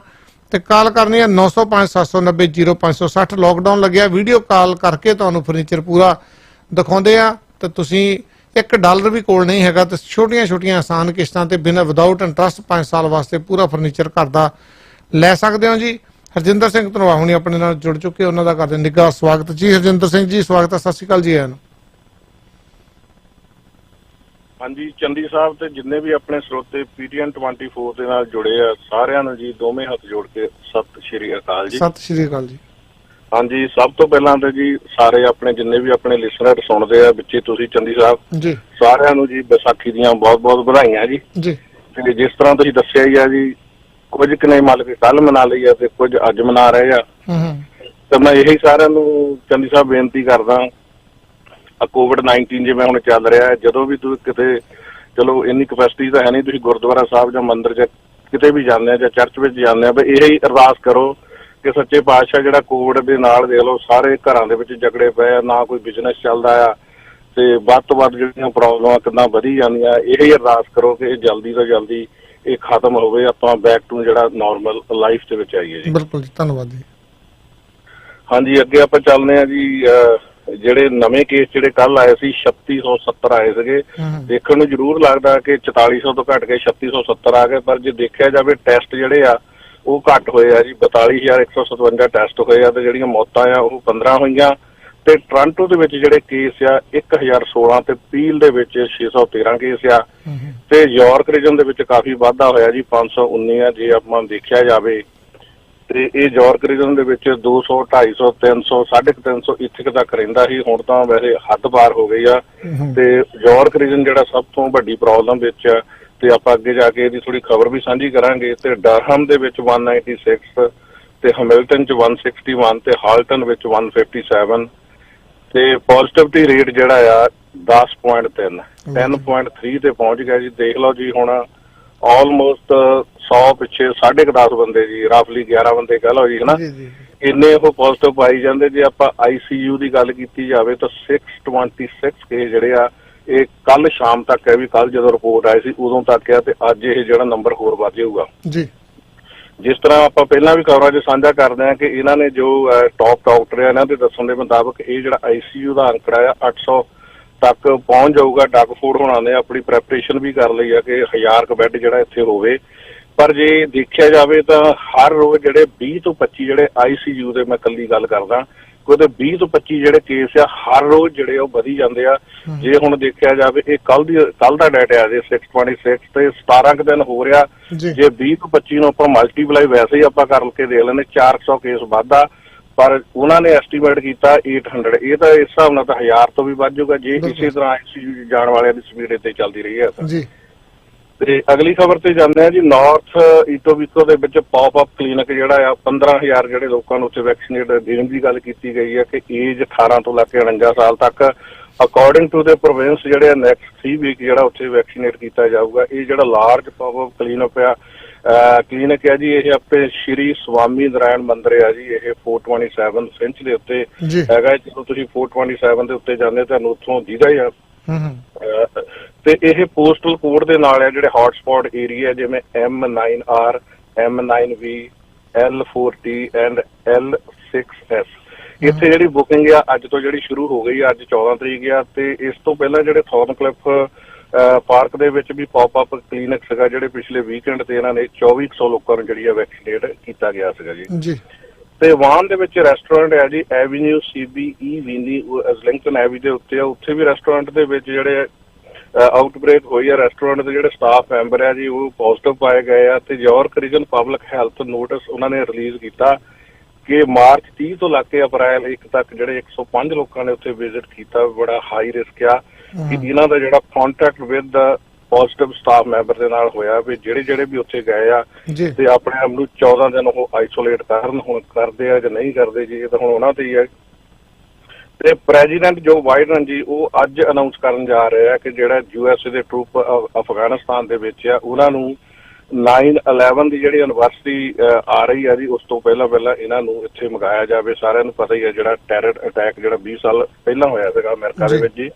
ਤੇ ਕਾਲ ਕਰਨੀ ਹੈ 905 790 0560। ਲੋਕਡਾਊਨ ਲੱਗਿਆ, ਵੀਡੀਓ ਕਾਲ ਕਰਕੇ ਤੁਹਾਨੂੰ ਫਰਨੀਚਰ ਪੂਰਾ ਦਿਖਾਉਂਦੇ ਆ, ਤੇ ਤੁਸੀਂ $1 ਵੀ ਕੋਲ ਨਹੀਂ ਹੈਗਾ, ਤੇ ਛੋਟੀਆਂ ਆਸਾਨ ਕਿਸ਼ਤਾਂ ਤੇ ਬਿਨਾਂ ਵਿਦਆਊਟ ਇੰਟਰਸਟ 5 ਸਾਲ ਵਾਸਤੇ ਪੂਰਾ ਫਰਨੀਚਰ ਘਰ ਦਾ ਲੈ ਸਕਦੇ ਹੋ ਜੀ। ਹਰਜਿੰਦਰ ਸਿੰਘ ਧਨੋਆ ਹੁਣੀ ਆਪਣੇ ਨਾਲ ਜੁੜ ਚੁੱਕੇ, ਉਹਨਾਂ ਦਾ ਕਰਦੇ ਨਿੱਘਾ ਸਵਾਗਤ ਜੀ। ਹਰਜਿੰਦਰ ਸਿੰਘ ਜੀ ਸਵਾਗਤ ਹੈ, ਸਤਿ ਸ਼੍ਰੀ ਅਕਾਲ ਜੀ ਆਇਆਂ ਨੂੰ। ਹਾਂਜੀ ਚੰਦੀ ਸਾਹਿਬ ਤੇ ਜਿੰਨੇ ਵੀ ਆਪਣੇ ਸਰੋਤੇ PTN 24 ਦੇ ਨਾਲ ਜੁੜੇ ਆ ਸਾਰਿਆਂ ਨੂੰ ਜੀ ਦੋਵੇਂ ਹੱਥ ਜੋੜ ਕੇ ਸਤਿ ਸ਼੍ਰੀ ਅਕਾਲ ਜੀ। ਸਤਿ ਸ਼੍ਰੀ ਅਕਾਲ ਜੀ। ਹਾਂਜੀ ਸਭ ਤੋਂ ਪਹਿਲਾਂ ਤੇ ਜੀ ਸਾਰੇ ਆਪਣੇ ਜਿੰਨੇ ਵੀ ਆਪਣੇ ਲਿਸਨਰ ਸੁਣਦੇ ਆ ਵਿੱਚੇ ਤੁਸੀਂ ਚੰਦੀ ਸਾਹਿਬ ਜੀ ਸਾਰਿਆਂ ਨੂੰ ਜੀ ਵਿਸਾਖੀ ਦੀਆਂ ਬਹੁਤ-ਬਹੁਤ ਵਧਾਈਆਂ ਜੀ। ਜੀ ਤੇ ਜਿਸ ਤਰ੍ਹਾਂ ਤੁਸੀਂ ਦੱਸਿਆ ਹੀ ਆ ਜੀ ਕੁਝ ਕਿ ਨਹੀਂ ਮਤਲਬ ਕਿ ਕੱਲ ਮਨਾ ਲਈ ਆ ਤੇ ਕੁਝ ਅੱਜ ਮਨਾ ਰਹੇ ਆ। ਤੇ ਮੈਂ ਇਹੀ ਸਾਰਿਆਂ ਨੂੰ ਚੰਦੀ ਸਾਹਿਬ ਬੇਨਤੀ ਕਰਦਾ COVID-19 ਜਿਵੇਂ ਹੁਣ ਚੱਲ ਰਿਹਾ ਹੈ, ਜਦੋਂ ਵੀ ਤੁਸੀਂ ਕਿਤੇ ਚਲੋ ਇੰਨੀ ਕਪੈਸਿਟੀ ਤਾਂ ਹੈ ਨਹੀਂ, ਤੁਸੀਂ ਗੁਰਦੁਆਰਾ ਸਾਹਿਬ ਜਾਂ ਮੰਦਿਰ ਜਾਂ ਕਿਤੇ ਵੀ ਜਾਂਦੇ ਆ ਜਾਂ ਚਰਚ ਵਿੱਚ ਜਾਂਦੇ ਆ, ਵੀ ਇਹੀ ਅਰਦਾਸ ਕਰੋ ਕਿ ਸੱਚੇ ਪਾਤਸ਼ਾਹ ਜਿਹੜਾ ਕੋਵਿਡ ਦੇ ਨਾਲ ਦੇਖ ਲਓ ਸਾਰੇ ਘਰਾਂ ਦੇ ਵਿੱਚ ਝਗੜੇ ਪਏ ਆ, ਨਾ ਕੋਈ ਬਿਜ਼ਨਸ ਚੱਲਦਾ ਆ ਤੇ ਵੱਧ ਤੋਂ ਵੱਧ ਜਿਹੜੀਆਂ ਪ੍ਰੋਬਲਮਾਂ ਕਿੰਨਾ ਵਧੀ ਜਾਂਦੀਆਂ, ਇਹੀ ਅਰਦਾਸ ਕਰੋ ਕਿ ਇਹ ਜਲਦੀ ਤੋਂ ਜਲਦੀ ਇਹ ਖਤਮ ਹੋਵੇ, ਆਪਾਂ ਬੈਕ ਟੂ ਜਿਹੜਾ ਨਾਰਮਲ ਲਾਈਫ ਦੇ ਵਿੱਚ ਆਈਏ ਜੀ। ਬਿਲਕੁਲ ਜੀ, ਧੰਨਵਾਦ ਜੀ। ਹਾਂਜੀ ਅੱਗੇ ਆਪਾਂ ਚੱਲਦੇ ਆ ਜੀ। ਜਿਹੜੇ ਨਵੇਂ ਕੇਸ ਜਿਹੜੇ ਕੱਲ ਆਏ ਸੀ 3670 ਆਏ ਸੀਗੇ, ਦੇਖਣ ਨੂੰ ਜ਼ਰੂਰ ਲੱਗਦਾ ਕਿ 4400 ਤੋਂ ਘੱਟ ਕੇ 3670 ਆ ਗਏ, ਪਰ ਜੇ ਦੇਖਿਆ ਜਾਵੇ ਟੈਸਟ ਜਿਹੜੇ ਆ ਉਹ ਘੱਟ ਹੋਏ ਆ ਜੀ। 42157 ਟੈਸਟ ਹੋਏ ਆ ਤੇ ਜਿਹੜੀਆਂ ਮੌਤਾਂ ਆ ਉਹ 15 ਹੋਈਆਂ। ਤੇ ਟੋਰਾਂਟੋ ਦੇ ਵਿੱਚ ਜਿਹੜੇ ਕੇਸ ਆ 1016 ਤੇ ਪੀਲ ਦੇ ਵਿੱਚ 613 ਕੇਸ ਆ ਤੇ ਯਾਰਕ ਰੀਜਨ ਦੇ ਵਿੱਚ ਕਾਫੀ ਵਾਧਾ ਹੋਇਆ ਜੀ 519 ਆ ਜੇ ਆਪਾਂ ਦੇਖਿਆ ਜਾਵੇ। ਤੇ ਇਹ ਯਾਰਕ ਰੀਜਨ ਦੇ ਵਿੱਚ 200 250 300 350 ਇੱਥੇ ਤੱਕ ਰਹਿੰਦਾ ਸੀ, ਹੁਣ ਤਾਂ ਵੈਸੇ ਹੱਦ ਪਾਰ ਹੋ ਗਈ ਆ। ਤੇ ਯਾਰਕ ਰੀਜਨ ਜਿਹੜਾ ਸਭ ਤੋਂ ਵੱਡੀ ਪ੍ਰੋਬਲਮ ਵਿੱਚ ਆ ਤੇ ਆਪਾਂ ਅੱਗੇ ਜਾ ਕੇ ਇਹਦੀ ਥੋੜੀ ਖਬਰ ਵੀ ਸਾਂਝੀ ਕਰਾਂਗੇ। ਤੇ ਡਰਹਮ ਦੇ ਵਿੱਚ 196 ਤੇ ਹੈਮਿਲਟਨ ਚ 161 ਤੇ ਹਾਲਟਨ ਵਿੱਚ 157 ਤੇ ਪੋਜ਼ਿਟਿਵਿਟੀ ਰੇਟ ਜਿਹੜਾ ਆ 10.3 ਤੇ ਪਹੁੰਚ ਗਿਆ ਜੀ। ਦੇਖ ਲਓ ਜੀ ਹੁਣ ਆਲਮੋਸਟ 100 ਪਿੱਛੇ 10.5 ਬੰਦੇ ਜੀ, ਰਫਲੀ 11 ਬੰਦੇ ਕਹਿ ਲਓ ਜੀ ਹਨਾ, ਇੰਨੇ ਉਹ ਪੋਜ਼ਿਟਿਵ ਪਾਈ ਜਾਂਦੇ। ਜੇ ਆਪਾਂ ICU ਦੀ ਗੱਲ ਕੀਤੀ ਜਾਵੇ ਤਾਂ 626 ਕੇਸ ਜਿਹੜੇ ਆ ਇਹ ਕੱਲ ਸ਼ਾਮ ਤੱਕ ਹੈ, ਵੀ ਕੱਲ ਜਦੋਂ ਰਿਪੋਰਟ ਆਈ ਸੀ ਉਦੋਂ ਤੱਕ ਆ ਤੇ ਅੱਜ ਇਹ ਜਿਹੜਾ ਨੰਬਰ ਹੋਰ ਵੱਧ ਜਾਊਗਾ ਜੀ। ਜਿਸ ਤਰ੍ਹਾਂ ਆਪਾਂ ਪਹਿਲਾਂ ਵੀ ਖਬਰਾਂ 'ਚ ਸਾਂਝਾ ਕਰਦੇ ਹਾਂ ਕਿ ਇਹਨਾਂ ਨੇ ਜੋ ਟੌਪ ਡਾਕਟਰ ਆ ਇਹਨਾਂ ਦੇ ਦੱਸਣ ਦੇ ਮੁਤਾਬਕ ਇਹ ਜਿਹੜਾ ICU ਦਾ ਅੰਕੜਾ ਆ 800 ਤੱਕ ਪਹੁੰਚ ਜਾਊਗਾ। ਡਗਫੋਰਡ ਹੋਣਾ ਨੇ ਆਪਣੀ ਪ੍ਰੈਪਰੇਸ਼ਨ ਵੀ ਕਰ ਲਈ ਆ ਕਿ 1000 ਕੁ ਬੈੱਡ ਜਿਹੜਾ ਇੱਥੇ ਹੋਵੇ, ਪਰ ਜੇ ਦੇਖਿਆ ਜਾਵੇ ਤਾਂ ਹਰ ਰੋਜ਼ ਜਿਹੜੇ 20 ਤੋਂ 25 ਜਿਹੜੇ ICU ਦੇ, ਮੈਂ ਇਕੱਲੀ ਗੱਲ ਕਰਦਾ, ਉਹਦੇ 20 ਤੋਂ 25 ਜਿਹੜੇ ਕੇਸ ਆ ਹਰ ਰੋਜ਼ ਜਿਹੜੇ ਉਹ ਵਧੀ ਜਾਂਦੇ ਆ। ਜੇ ਹੁਣ ਦੇਖਿਆ ਜਾਵੇ ਇਹ ਕੱਲ ਦਾ ਡਾਟਾ ਆ ਜੇ 626 ਤੇ 17 ਕੁ ਦਿਨ ਹੋ ਰਿਹਾ, ਜੇ 20 ਤੋਂ 25 ਨੂੰ ਆਪਾਂ ਮਲਟੀਪਲਾਈ ਵੈਸੇ ਹੀ ਆਪਾਂ ਕਰਕੇ ਦੇਖ ਲੈਂਦੇ 400 ਕੇਸ ਵੱਧਦਾ, ਪਰ ਉਹਨਾਂ ਨੇ ਐਸਟੀਮੇਟ ਕੀਤਾ 800। ਇਹ ਤਾਂ ਇਸ ਹਿਸਾਬ ਨਾਲ ਤਾਂ 1000 ਤੋਂ ਵੀ ਵੱਧ ਜਾਊਗਾ ਜੇ ਇਸੇ ਤਰ੍ਹਾਂ ICU ਜਾਣ ਵਾਲਿਆਂ ਦੀ ਸਪੀਡ ਇੱਥੇ ਚੱਲਦੀ ਰਹੀ ਹੈ ਜੀ। ਤੇ ਅਗਲੀ ਖਬਰ ਤੇ ਜਾਂਦੇ ਆ ਜੀ। ਨਾਰਥ ਈਟੋਬੀਕੋ ਦੇ ਵਿੱਚ ਪੌਪ ਅਪ ਕਲੀਨਿਕ ਜਿਹੜਾ ਆ 15000 ਜਿਹੜੇ ਲੋਕਾਂ ਨੂੰ ਉੱਥੇ ਵੈਕਸੀਨੇਟ ਦੇਣ ਦੀ ਗੱਲ ਕੀਤੀ ਗਈ ਹੈ ਕਿ ਏਜ 18 ਤੋਂ ਲੈ ਕੇ 49 ਸਾਲ ਤੱਕ ਅਕੋਰਡਿੰਗ ਟੂ ਦੇ ਪ੍ਰੋਵਿੰਸ ਜਿਹੜੇ ਆ ਨੈਕਸਟ 3 ਵੀਕ ਜਿਹੜਾ ਉੱਥੇ ਵੈਕਸੀਨੇਟ ਕੀਤਾ ਜਾਊਗਾ। ਇਹ ਜਿਹੜਾ ਲਾਰਜ ਪੌਪ ਅਪ ਕਲੀਨਿਕ ਆ ਜੀ, ਇਹ ਆਪਣੇ ਸ਼੍ਰੀ ਸਵਾਮੀ ਨਾਰਾਇਣ ਮੰਦਿਰ ਆ ਜੀ, ਇਹ 427 ਫਿੰਚ ਦੇ ਉੱਤੇ ਹੈਗਾ। ਜਦੋਂ ਤੁਸੀਂ 427 ਦੇ ਉੱਤੇ ਜਾਂਦੇ ਤੁਹਾਨੂੰ ਉੱਥੋਂ ਦੀਦਾ ਹੀ ਆ। ਤੇ ਇਹ ਪੋਸਟਲ ਕੋਡ ਦੇ ਨਾਲ ਆ ਜਿਹੜੇ ਹੌਟ ਸਪੌਟ ਏਰੀਆ ਜਿਵੇਂ M9R M9V L4T and L6S। ਇੱਥੇ ਜਿਹੜੀ ਬੁਕਿੰਗ ਆ ਅੱਜ ਤੋਂ ਜਿਹੜੀ ਸ਼ੁਰੂ ਹੋ ਗਈ ਆ, ਅੱਜ 14 ਤਰੀਕ ਆ। ਤੇ ਇਸ ਤੋਂ ਪਹਿਲਾਂ ਜਿਹੜੇ ਥੌਰਨਕਲਿਫ ਪਾਰਕ ਦੇ ਵਿੱਚ ਵੀ ਪੌਪ ਅਪ ਕਲੀਨਿਕ ਸੀਗਾ, ਜਿਹੜੇ ਪਿਛਲੇ ਵੀਕਐਂਡ ਤੇ ਇਹਨਾਂ ਨੇ 2400 ਲੋਕਾਂ ਨੂੰ ਜਿਹੜੀ ਆ ਵੈਕਸੀਨੇਟ ਕੀਤਾ ਗਿਆ ਸੀਗਾ ਜੀ। ਤੇ ਵਾਨ ਦੇ ਵਿੱਚ ਰੈਸਟੋਰੈਂਟ ਹੈ ਜੀ ਐਵੀਨਿਊ CBE ਵੀਨੀ ਇਜ਼ਲਿੰਗਟਨ ਐਵੀ ਦੇ ਉੱਤੇ ਆ, ਉੱਥੇ ਵੀ ਰੈਸਟੋਰੈਂਟ ਦੇ ਵਿੱਚ ਜਿਹੜੇ ਆਊਟਬ੍ਰੇਕ ਹੋਈ ਆ, ਰੈਸਟੋਰੈਂਟ ਦੇ ਜਿਹੜੇ ਸਟਾਫ ਮੈਂਬਰ ਆ ਜੀ ਉਹ ਪੋਜ਼ਿਟਿਵ ਪਾਏ ਗਏ ਆ। ਤੇ York region public health notice ਉਹਨਾਂ ਨੇ ਰਿਲੀਜ਼ ਕੀਤਾ ਕਿ ਮਾਰਚ 30 ਤੋਂ ਲੈ ਕੇ ਅਪ੍ਰੈਲ 1 ਤੱਕ ਜਿਹੜੇ 105 ਲੋਕਾਂ ਨੇ ਉੱਥੇ ਵਿਜ਼ਿਟ ਕੀਤਾ। ਬੜਾ ਹਾਈ ਰਿਸਕ ਆ ਕਿ ਇਹਨਾਂ ਦਾ ਜਿਹੜਾ contact with positive staff member ਦੇ ਨਾਲ ਹੋਇਆ, ਵੀ ਜਿਹੜੇ ਵੀ ਉੱਥੇ ਗਏ ਆ ਤੇ ਆਪਣੇ ਆਪ ਨੂੰ 14 ਦਿਨ ਉਹ ਆਈਸੋਲੇਟ ਕਰਨ। ਹੁਣ ਕਰਦੇ ਆ ਜਾਂ ਨਹੀਂ ਕਰਦੇ ਜੀ, ਇਹ ਤਾਂ ਹੁਣ ਉਹਨਾਂ ਤੇ ਹੀ ਹੈ। ਤੇ ਪ੍ਰੈਜ਼ੀਡੈਂਟ ਜੋ ਬਾਈਡਨ ਜੀ ਉਹ ਅੱਜ ਅਨਾਉਂਸ ਕਰਨ ਜਾ ਰਿਹਾ ਕਿ ਜਿਹੜਾ USA ਦੇ ਟਰੂਪ ਅਫਗਾਨਿਸਤਾਨ ਦੇ ਵਿੱਚ ਆ ਉਹਨਾਂ ਨੂੰ 9/11 ਦੀ ਜਿਹੜੀ ਯੂਨੀਵਰਸਿਟੀ ਆ ਰਹੀ ਆ ਜੀ, ਉਸ ਤੋਂ ਪਹਿਲਾਂ ਇਹਨਾਂ ਨੂੰ ਇੱਥੇ ਮੰਗਾਇਆ ਜਾਵੇ। ਸਾਰਿਆਂ ਨੂੰ ਪਤਾ ਹੀ ਹੈ ਜਿਹੜਾ ਟੈਰਰ ਅਟੈਕ ਜਿਹੜਾ 20 ਸਾਲ ਪਹਿਲਾਂ ਹੋਇਆ ਸੀਗਾ ਅਮਰੀਕਾ ਦੇ ਵਿੱਚ ਜੀ।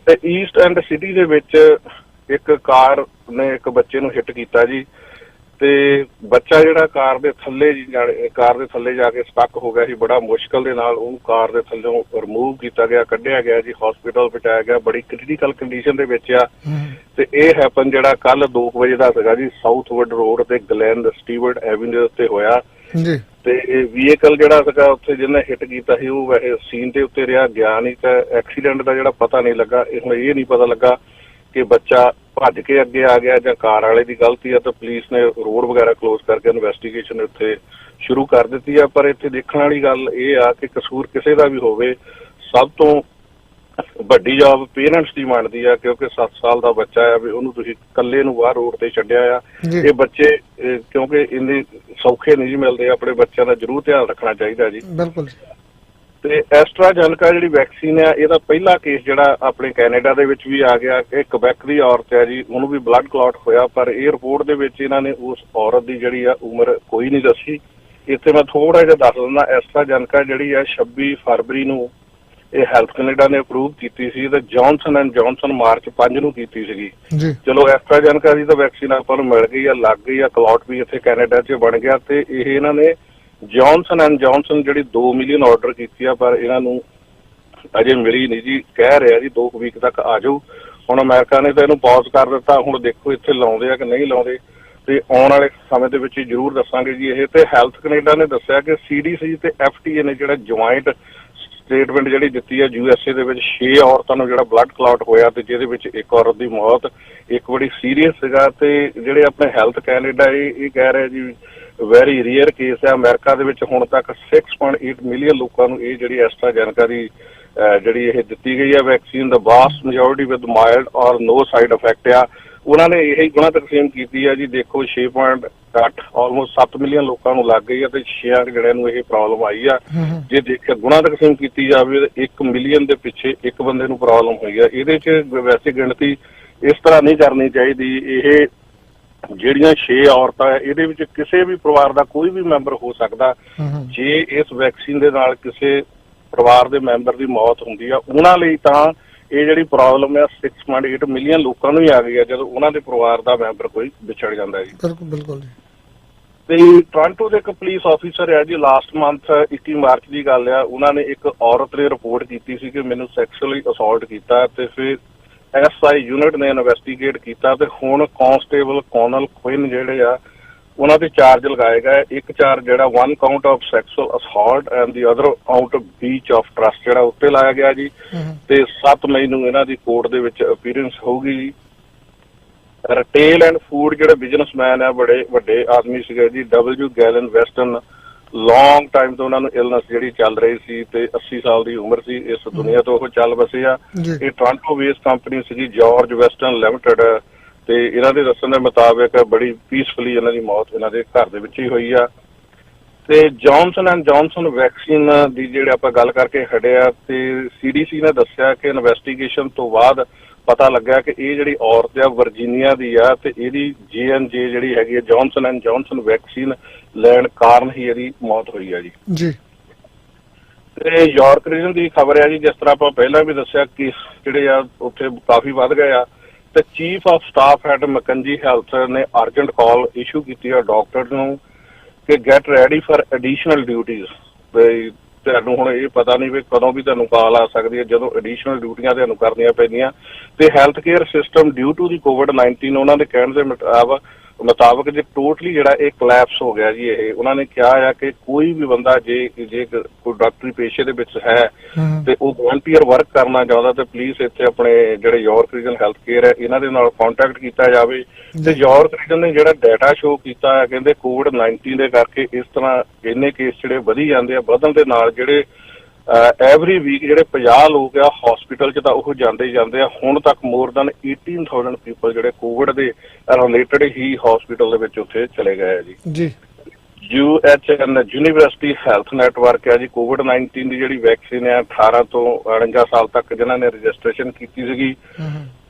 ਤੇ ਈਸਟ ਐਂਡ ਸਿਟੀ ਦੇ ਵਿੱਚ ਇੱਕ ਕਾਰ ਨੇ ਇੱਕ ਬੱਚੇ ਨੂੰ ਹਿੱਟ ਕੀਤਾ ਜੀ, ਤੇ ਬੱਚਾ ਜਿਹੜਾ ਕਾਰ ਦੇ ਥੱਲੇ ਜਾ ਕੇ ਸਟਕ ਹੋ ਗਿਆ ਸੀ। ਬੜਾ ਮੁਸ਼ਕਲ ਦੇ ਨਾਲ ਉਹਨੂੰ ਕਾਰ ਦੇ ਥੱਲੋਂ ਰਿਮੂਵ ਕੀਤਾ ਗਿਆ, ਕੱਢਿਆ ਗਿਆ ਜੀ, ਹਸਪੀਟਲ ਪਹੁੰਚਾਇਆ ਗਿਆ, ਬੜੀ ਕ੍ਰਿਟੀਕਲ ਕੰਡੀਸ਼ਨ ਦੇ ਵਿੱਚ ਆ। ਤੇ ਇਹ ਹੈਪਨ ਜਿਹੜਾ ਕੱਲ 2 ਵਜੇ ਦਾ ਸੀਗਾ ਜੀ, ਸਾਊਥਵੁੱਡ ਰੋਡ ਤੇ ਗਲੈਨ ਸਟੀਵਰਟ ਐਵਨਿਊ ਉੱਤੇ ਹੋਇਆ। ਤੇ ਵਹੀਕਲ ਜਿਹੜਾ ਸੀਗਾ ਉੱਥੇ ਜਿਹਨੇ ਹਿੱਟ ਕੀਤਾ ਸੀ ਉਹ ਵੈਸੇ ਸੀਨ ਦੇ ਉੱਤੇ ਰਿਹਾ, ਗਿਆ ਨਹੀਂ। ਤਾਂ ਐਕਸੀਡੈਂਟ ਦਾ ਜਿਹੜਾ ਪਤਾ ਨਹੀਂ ਲੱਗਾ, ਹੁਣ ਇਹ ਨਹੀਂ ਪਤਾ ਲੱਗਾ ਕਿ ਬੱਚਾ ਭੱਜ ਕੇ ਅੱਗੇ ਆ ਗਿਆ ਜਾਂ ਕਾਰ ਵਾਲੇ ਦੀ ਗਲਤੀ ਆ। ਤਾਂ ਪੁਲਿਸ ਨੇ ਰੋਡ ਵਗੈਰਾ ਕਲੋਜ਼ ਕਰਕੇ ਇਨਵੈਸਟੀਗੇਸ਼ਨ ਉੱਥੇ ਸ਼ੁਰੂ ਕਰ ਦਿੱਤੀ ਆ। ਪਰ ਇੱਥੇ ਦੇਖਣ ਵਾਲੀ ਗੱਲ ਇਹ ਆ ਕਿ ਕਸੂਰ ਕਿਸੇ ਦਾ ਵੀ ਹੋਵੇ, ਸਭ ਤੋਂ ਵੱਡੀ ਜੌਬ ਪੇਰੈਂਟਸ ਦੀ ਬਣਦੀ ਆ, ਕਿਉਂਕਿ 7 ਸਾਲ ਦਾ ਬੱਚਾ ਆ ਵੀ ਉਹਨੂੰ ਤੁਸੀਂ ਇਕੱਲੇ ਨੂੰ ਬਾਹਰ ਰੋਡ ਤੇ ਛੱਡਿਆ ਆ। ਇਹ ਬੱਚੇ ਕਿਉਂਕਿ ਇੰਨੇ ਸੌਖੇ ਨਹੀਂ ਜੀ ਮਿਲਦੇ, ਆਪਣੇ ਬੱਚਿਆਂ ਦਾ ਜ਼ਰੂਰ ਧਿਆਨ ਰੱਖਣਾ ਚਾਹੀਦਾ ਜੀ। ਬਿਲਕੁਲ। ਤੇ ਐਸਟਰਾਜੈਨੇਕਾ ਜਿਹੜੀ ਵੈਕਸੀਨ ਆ, ਇਹਦਾ ਪਹਿਲਾ ਕੇਸ ਜਿਹੜਾ ਆਪਣੇ ਕੈਨੇਡਾ ਦੇ ਵਿੱਚ ਵੀ ਆ ਗਿਆ ਕਿ ਕਬੈਕ ਦੀ ਔਰਤ ਹੈ ਜੀ, ਉਹਨੂੰ ਵੀ ਬਲੱਡ ਕਲੌਟ ਹੋਇਆ। ਪਰ ਇਹ ਰਿਪੋਰਟ ਦੇ ਵਿੱਚ ਇਹਨਾਂ ਨੇ ਉਸ ਔਰਤ ਦੀ ਜਿਹੜੀ ਆ ਉਮਰ ਕੋਈ ਨਹੀਂ ਦੱਸੀ। ਇੱਥੇ ਮੈਂ ਥੋੜਾ ਜਿਹਾ ਦੱਸ ਦਿੰਦਾ, ਐਸਟਰਾਜੈਨੇਕਾ ਜਿਹੜੀ ਆ 26 ਫਰਵਰੀ ਨੂੰ ਇਹ ਹੈਲਥ ਕੈਨੇਡਾ ਨੇ ਅਪਰੂਵ ਕੀਤੀ ਸੀ ਤੇ ਜੌਨਸਨ ਐਂਡ ਜੌਨਸਨ ਮਾਰਚ 5 ਨੂੰ ਕੀਤੀ ਸੀਗੀ। ਚਲੋ ਐਸਟਰਾਜੈਨੇਕਾ ਦੀ ਤਾਂ ਵੈਕਸੀਨ ਆਪਾਂ ਨੂੰ ਮਿਲ ਗਈ ਆ, ਲੱਗ ਗਈ ਆ, ਕਲੌਟ ਵੀ ਇੱਥੇ ਕੈਨੇਡਾ 'ਚ ਬਣ ਗਿਆ। ਤੇ ਇਹ ਇਹਨਾਂ ਨੇ ਜੌਨਸਨ ਐਂਡ ਜੌਨਸਨ ਜਿਹੜੀ 2 ਮਿਲੀਅਨ ਆਰਡਰ ਕੀਤੀ ਆ, ਪਰ ਇਹਨਾਂ ਨੂੰ ਅਜੇ ਮਿਲੀ ਨਹੀਂ ਜੀ। ਕਹਿ ਰਿਹਾ ਜੀ 2 ਵੀਕ ਤੱਕ ਆ ਜਾਊ। ਹੁਣ ਅਮਰੀਕਾ ਨੇ ਤਾਂ ਇਹਨੂੰ ਪੌਜ਼ ਕਰ ਦਿੱਤਾ, ਹੁਣ ਦੇਖੋ ਇੱਥੇ ਲਾਉਂਦੇ ਆ ਕਿ ਨਹੀਂ ਲਾਉਂਦੇ। ਤੇ ਆਉਣ ਵਾਲੇ ਸਮੇਂ ਦੇ ਵਿੱਚ ਜ਼ਰੂਰ ਦੱਸਾਂਗੇ ਜੀ ਇਹ। ਤੇ ਹੈਲਥ ਕੈਨੇਡਾ ਨੇ ਦੱਸਿਆ ਕਿ CDC ਤੇ FDA ਨੇ ਜਿਹੜਾ ਜੁਆਇੰਟ ਸਟੇਟਮੈਂਟ ਜਿਹੜੀ ਦਿੱਤੀ ਹੈ USA ਦੇ ਵਿੱਚ 6 ਔਰਤਾਂ ਨੂੰ ਜਿਹੜਾ ਬਲੱਡ ਕਲੌਟ ਹੋਇਆ ਤੇ ਜਿਹਦੇ ਵਿੱਚ ਇੱਕ ਔਰਤ ਦੀ ਮੌਤ, ਇੱਕ ਬੜੀ ਸੀਰੀਅਸ ਸੀਗਾ। ਤੇ ਜਿਹੜੇ ਆਪਣੇ ਹੈਲਥ ਕੈਨੇਡਾ ਇਹ ਕਹਿ ਰਿਹਾ ਜੀ ਵੈਰੀ ਰੀਅਰ ਕੇਸ ਹੈ। ਅਮਰੀਕਾ ਦੇ ਵਿੱਚ ਹੁਣ ਤੱਕ 6.8 ਮਿਲੀਅਨ ਲੋਕਾਂ ਨੂੰ ਇਹ ਜਿਹੜੀ ਐਸਟਰਾਜੈਨੇਕਾ ਦੀ ਜਿਹੜੀ ਇਹ ਦਿੱਤੀ ਗਈ ਹੈ vaccine, the vast majority with mild ਔਰ ਨੋ ਸਾਈਡ ਇਫੈਕਟ ਆ। ਉਹਨਾਂ ਨੇ ਇਹੀ ਗੁਣਾ ਤਕਸੀਮ ਕੀਤੀ ਹੈ ਜੀ। ਦੇਖੋ 6.8 ਆਲਮੋਸਟ 7 ਮਿਲੀਅਨ ਲੋਕਾਂ ਨੂੰ ਲੱਗ ਗਈ ਹੈ ਤੇ 6 ਜਣਿਆਂ ਨੂੰ ਇਹ ਪ੍ਰੋਬਲਮ ਆਈ ਆ। ਜੇ ਦੇਖਿਆ ਗੁਣਾ ਤਕਸੀਮ ਕੀਤੀ ਜਾਵੇ ਤਾਂ 1 ਮਿਲੀਅਨ ਦੇ ਪਿੱਛੇ ਇੱਕ ਬੰਦੇ ਨੂੰ ਪ੍ਰੋਬਲਮ ਹੋਈ ਆ। ਇਹਦੇ 'ਚ ਵੈਸੇ ਗਿਣਤੀ ਇਸ ਤਰ੍ਹਾਂ ਨਹੀਂ ਕਰਨੀ ਚਾਹੀਦੀ। ਇਹ ਜਿਹੜੀਆਂ 6 ਔਰਤਾਂ ਹੈ ਇਹਦੇ ਵਿੱਚ ਕਿਸੇ ਵੀ ਪਰਿਵਾਰ ਦਾ ਕੋਈ ਵੀ ਮੈਂਬਰ ਹੋ ਸਕਦਾ। ਜੇ ਇਸ ਵੈਕਸੀਨ ਦੇ ਨਾਲ ਕਿਸੇ ਪਰਿਵਾਰ ਦੇ ਮੈਂਬਰ ਦੀ ਮੌਤ ਹੁੰਦੀ ਆ, ਉਹਨਾਂ ਲਈ ਤਾਂ ਇਹ ਜਿਹੜੀ ਪ੍ਰੋਬਲਮ ਹੈ 6.8 ਮਿਲੀਅਨ ਲੋਕਾਂ ਨੂੰ ਹੀ ਆ ਗਈ ਹੈ ਜਦੋਂ ਉਹਨਾਂ ਦੇ ਪਰਿਵਾਰ ਦਾ ਮੈਂਬਰ ਕੋਈ ਵਿਛੜ ਜਾਂਦਾ ਜੀ। ਬਿਲਕੁਲ ਬਿਲਕੁਲ ਜੀ। ਤੇ ਟੋਰਾਂਟੋ ਦੇ ਇੱਕ ਪੁਲਿਸ ਆਫੀਸਰ ਹੈ ਜੀ, ਲਾਸਟ ਮੰਥ 21 ਮਾਰਚ ਦੀ ਗੱਲ ਆ, ਉਹਨਾਂ ਨੇ ਇੱਕ ਔਰਤ ਨੇ ਰਿਪੋਰਟ ਕੀਤੀ ਸੀ ਕਿ ਮੈਨੂੰ ਸੈਕਸ਼ੂਅਲੀ ਅਸੌਲਟ ਕੀਤਾ। ਤੇ ਫਿਰ SI ਯੂਨਿਟ ਨੇ ਇਨਵੈਸਟੀਗੇਟ ਕੀਤਾ ਤੇ ਹੁਣ ਕਾਂਸਟੇਬਲ ਕੋਨਲ ਕੁਇਨ ਜਿਹੜੇ ਆ ਉਹਨਾਂ ਤੇ ਚਾਰਜ ਲਗਾਏ ਗਏ। ਇੱਕ ਚਾਰਜ ਜਿਹੜਾ 1 count of sexual assault and the other count breach of trust ਜਿਹੜਾ ਉੱਤੇ ਲਾਇਆ ਗਿਆ ਜੀ। ਤੇ 7 ਮਈ ਨੂੰ ਇਹਨਾਂ ਦੀ ਕੋਰਟ ਦੇ ਵਿੱਚ ਅਪੀਅਰੈਂਸ ਹੋਊਗੀ ਜੀ। ਰਿਟੇਲ ਐਂਡ ਫੂਡ ਜਿਹੜੇ ਬਿਜ਼ਨਸਮੈਨ ਆ, ਬੜੇ ਵੱਡੇ ਆਦਮੀ ਸੀਗੇ ਜੀ, W Galen Weston, long time ਤੋਂ ਉਹਨਾਂ ਨੂੰ ਇਲਨੈਸ ਜਿਹੜੀ ਚੱਲ ਰਹੀ ਸੀ ਤੇ 80 ਸਾਲ ਦੀ ਉਮਰ ਸੀ, ਇਸ ਦੁਨੀਆ ਤੋਂ ਉਹ ਚੱਲ ਬਸੇ ਆ। ਇਹ ਟੋਰਾਂਟੋ ਬੇਸ ਕੰਪਨੀ ਸੀਗੀ ਜਾਰਜ ਵੈਸਟਨ ਲਿਮਟਿਡ। ਤੇ ਇਹਨਾਂ ਦੇ ਦੱਸਣ ਦੇ ਮੁਤਾਬਿਕ ਬੜੀ ਪੀਸਫੁਲੀ ਇਹਨਾਂ ਦੀ ਮੌਤ ਇਹਨਾਂ ਦੇ ਘਰ ਦੇ ਵਿੱਚ ਹੀ ਹੋਈ ਆ। ਤੇ ਜੌਨਸਨ ਐਂਡ ਜੌਨਸਨ ਵੈਕਸੀਨ ਦੀ ਜਿਹੜੇ ਆਪਾਂ ਗੱਲ ਕਰਕੇ ਹਟਿਆ ਤੇ CDC ਨੇ ਦੱਸਿਆ ਕਿ ਇਨਵੈਸਟੀਗੇਸ਼ਨ ਤੋਂ ਬਾਅਦ ਪਤਾ ਲੱਗਾ ਕਿ ਇਹ ਜਿਹੜੀ ਔਰਤ ਆ ਵਰਜੀਨੀਆ ਦੀ ਆ ਤੇ ਇਹਦੀ J&J ਜਿਹੜੀ ਹੈਗੀ ਜੌਨਸਨ ਐਂਡ ਜੌਨਸਨ ਵੈਕਸੀਨ ਲੈਣ ਕਾਰਨ ਹੀ ਇਹਦੀ ਮੌਤ ਹੋਈ ਆ ਜੀ। ਤੇ ਯਾਰਕ ਰੀਜਨ ਦੀ ਖਬਰ ਹੈ ਜੀ, ਜਿਸ ਤਰ੍ਹਾਂ ਆਪਾਂ ਪਹਿਲਾਂ ਵੀ ਦੱਸਿਆ ਕਿ ਜਿਹੜੇ ਆ ਉੱਥੇ ਕਾਫੀ ਵੱਧ ਗਏ ਆ। ਤੇ chief of staff at Mackenzie Health ਨੇ ਅਰਜੈਂਟ ਕਾਲ ਇਸ਼ੂ ਕੀਤੀ ਆ ਡਾਕਟਰ ਨੂੰ ਕਿ get ready for additional duties. ਤੁਹਾਨੂੰ ਹੁਣ ਇਹ ਪਤਾ ਨਹੀਂ ਵੀ ਕਦੋਂ ਵੀ ਤੁਹਾਨੂੰ ਕਾਲ ਆ ਸਕਦੀ ਹੈ, ਜਦੋਂ ਐਡੀਸ਼ਨਲ ਡਿਊਟੀਆਂ ਤੁਹਾਨੂੰ ਕਰਨੀਆਂ ਪੈਂਦੀਆਂ। ਤੇ health care system due to the COVID-19 ਉਹਨਾਂ ਦੇ ਕਹਿਣ ਦੇ ਮੁਤਾਬਕ ਜੇ ਟੋਟਲੀ ਜਿਹੜਾ ਇਹ ਕਲੈਪਸ ਹੋ ਗਿਆ ਜੀ। ਇਹ ਉਹਨਾਂ ਨੇ ਕਿਹਾ ਆ ਕਿ ਕੋਈ ਵੀ ਬੰਦਾ ਜੇ ਕੋਈ ਡਾਕਟਰੀ ਪੇਸ਼ੇ ਦੇ ਵਿੱਚ ਹੈ ਤੇ ਉਹ ਵਲੰਟੀਅਰ ਵਰਕ ਕਰਨਾ ਚਾਹੁੰਦਾ ਤੇ ਪਲੀਜ਼ ਇੱਥੇ ਆਪਣੇ ਜਿਹੜੇ ਯਾਰਕ ਰੀਜਨ ਹੈਲਥ ਕੇਅਰ ਹੈ ਇਹਨਾਂ ਦੇ ਨਾਲ ਕੰਟੈਕਟ ਕੀਤਾ ਜਾਵੇ। ਤੇ ਯਾਰਕ ਰੀਜਨ ਨੇ ਜਿਹੜਾ ਡਾਟਾ ਸ਼ੋ ਕੀਤਾ ਹੈ, ਕਹਿੰਦੇ COVID-19 ਦੇ ਕਰਕੇ ਇਸ ਤਰ੍ਹਾਂ ਇੰਨੇ ਕੇਸ ਜਿਹੜੇ ਵਧੀ ਜਾਂਦੇ ਆ, ਵਧਣ ਦੇ ਨਾਲ ਜਿਹੜੇ ਐਵਰੀ ਵੀਕ ਜਿਹੜੇ 50 ਲੋਕ ਆ ਹਸਪੀਟਲ 'ਚ ਤਾਂ ਉਹ ਜਾਂਦੇ ਹੀ ਜਾਂਦੇ ਆ। ਹੁਣ ਤੱਕ ਮੋਰ ਦੈਨ 18,000 ਪੀਪਲ ਜਿਹੜੇ ਕੋਵਿਡ ਦੇ ਰਿਲੇਟਡ ਹੀ ਹਸਪੀਟਲ ਦੇ ਵਿੱਚ ਉੱਥੇ ਚਲੇ ਗਏ ਆ ਜੀ। UHN ਯੂਨੀਵਰਸਿਟੀ ਹੈਲਥ ਨੈਟਵਰਕ ਹੈ ਜੀ, COVID-19 ਦੀ ਜਿਹੜੀ ਵੈਕਸੀਨ ਹੈ 18 ਤੋਂ 49 ਸਾਲ ਤੱਕ ਜਿਨ੍ਹਾਂ ਨੇ ਰਜਿਸਟ੍ਰੇਸ਼ਨ ਕੀਤੀ ਸੀਗੀ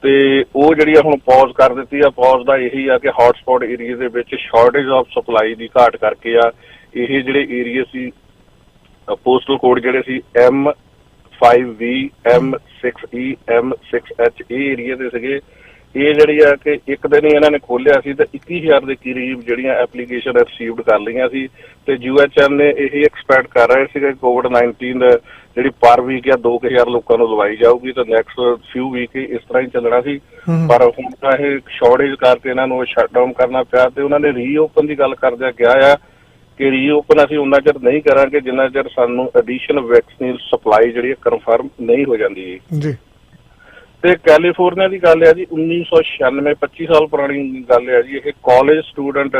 ਤੇ ਉਹ ਜਿਹੜੀ ਹੁਣ ਪੌਜ਼ ਕਰ ਦਿੱਤੀ ਆ। ਪੌਜ਼ ਦਾ ਇਹੀ ਆ ਕਿ ਹੌਟਸਪੌਟ ਏਰੀਆ ਦੇ ਵਿੱਚ ਸ਼ਾਰਟੇਜ ਆਫ ਸਪਲਾਈ ਦੀ ਘਾਟ ਕਰਕੇ ਆ। ਇਹ ਜਿਹੜੇ ਏਰੀਆ ਸੀ ਪੋਸਟਲ ਕੋਡ ਜਿਹੜੇ ਸੀ M5V, M6E, M6H ਇਹ ਏਰੀਆ ਦੇ ਸੀਗੇ। ਇਹ ਜਿਹੜੀ ਆ ਕਿ ਇੱਕ ਦਿਨ ਹੀ ਇਹਨਾਂ ਨੇ ਖੋਲਿਆ ਸੀ ਤੇ 21,000 ਦੇ ਕਰੀਬ ਜਿਹੜੀਆਂ ਐਪਲੀਕੇਸ਼ਨ ਰਿਸੀਵਡ ਕਰ ਲਈਆਂ ਸੀ। ਤੇ UHN ਨੇ ਇਹ ਐਕਸਪੈਕਟ ਕਰ ਰਹੇ ਸੀਗੇ COVID-19 ਜਿਹੜੀ ਪਰ ਵੀਕ ਆ 2,000 ਲੋਕਾਂ ਨੂੰ ਲਵਾਈ ਜਾਊਗੀ ਤੇ ਨੈਕਸਟ ਫਿਊ ਵੀਕ ਇਸ ਤਰ੍ਹਾਂ ਹੀ ਚੱਲਣਾ ਸੀ। ਪਰ ਹੁਣ ਤਾਂ ਇਹ ਸ਼ਾਰਟੇਜ ਕਰਕੇ ਇਹਨਾਂ ਨੂੰ ਸ਼ਟ ਡਾਊਨ ਕਰਨਾ ਪਿਆ ਤੇ ਉਹਨਾਂ ਨੇ ਰੀਓਪਨ ਦੀ ਗੱਲ ਕਰਦਿਆਂ ਕਿਹਾ ਆ ਕਿ ਰੀਓਪਨ ਅਸੀਂ ਉਨਾ ਚਿਰ ਨਹੀਂ ਕਰਾਂਗੇ ਜਿੰਨਾ ਚਿਰ ਸਾਨੂੰ ਐਡੀਸ਼ਨਲ ਵੈਕਸੀਨ ਸਪਲਾਈ ਜਿਹੜੀ ਕਨਫਰਮ ਨਹੀਂ ਹੋ ਜਾਂਦੀ ਜੀ। ਤੇ ਕੈਲੀਫੋਰਨੀਆ ਦੀ ਗੱਲ ਹੈ ਜੀ 1996 25 ਸਾਲ ਪੁਰਾਣੀ ਗੱਲ ਹੈ ਜੀ। ਇਹ ਕਾਲਜ ਸਟੂਡੈਂਟ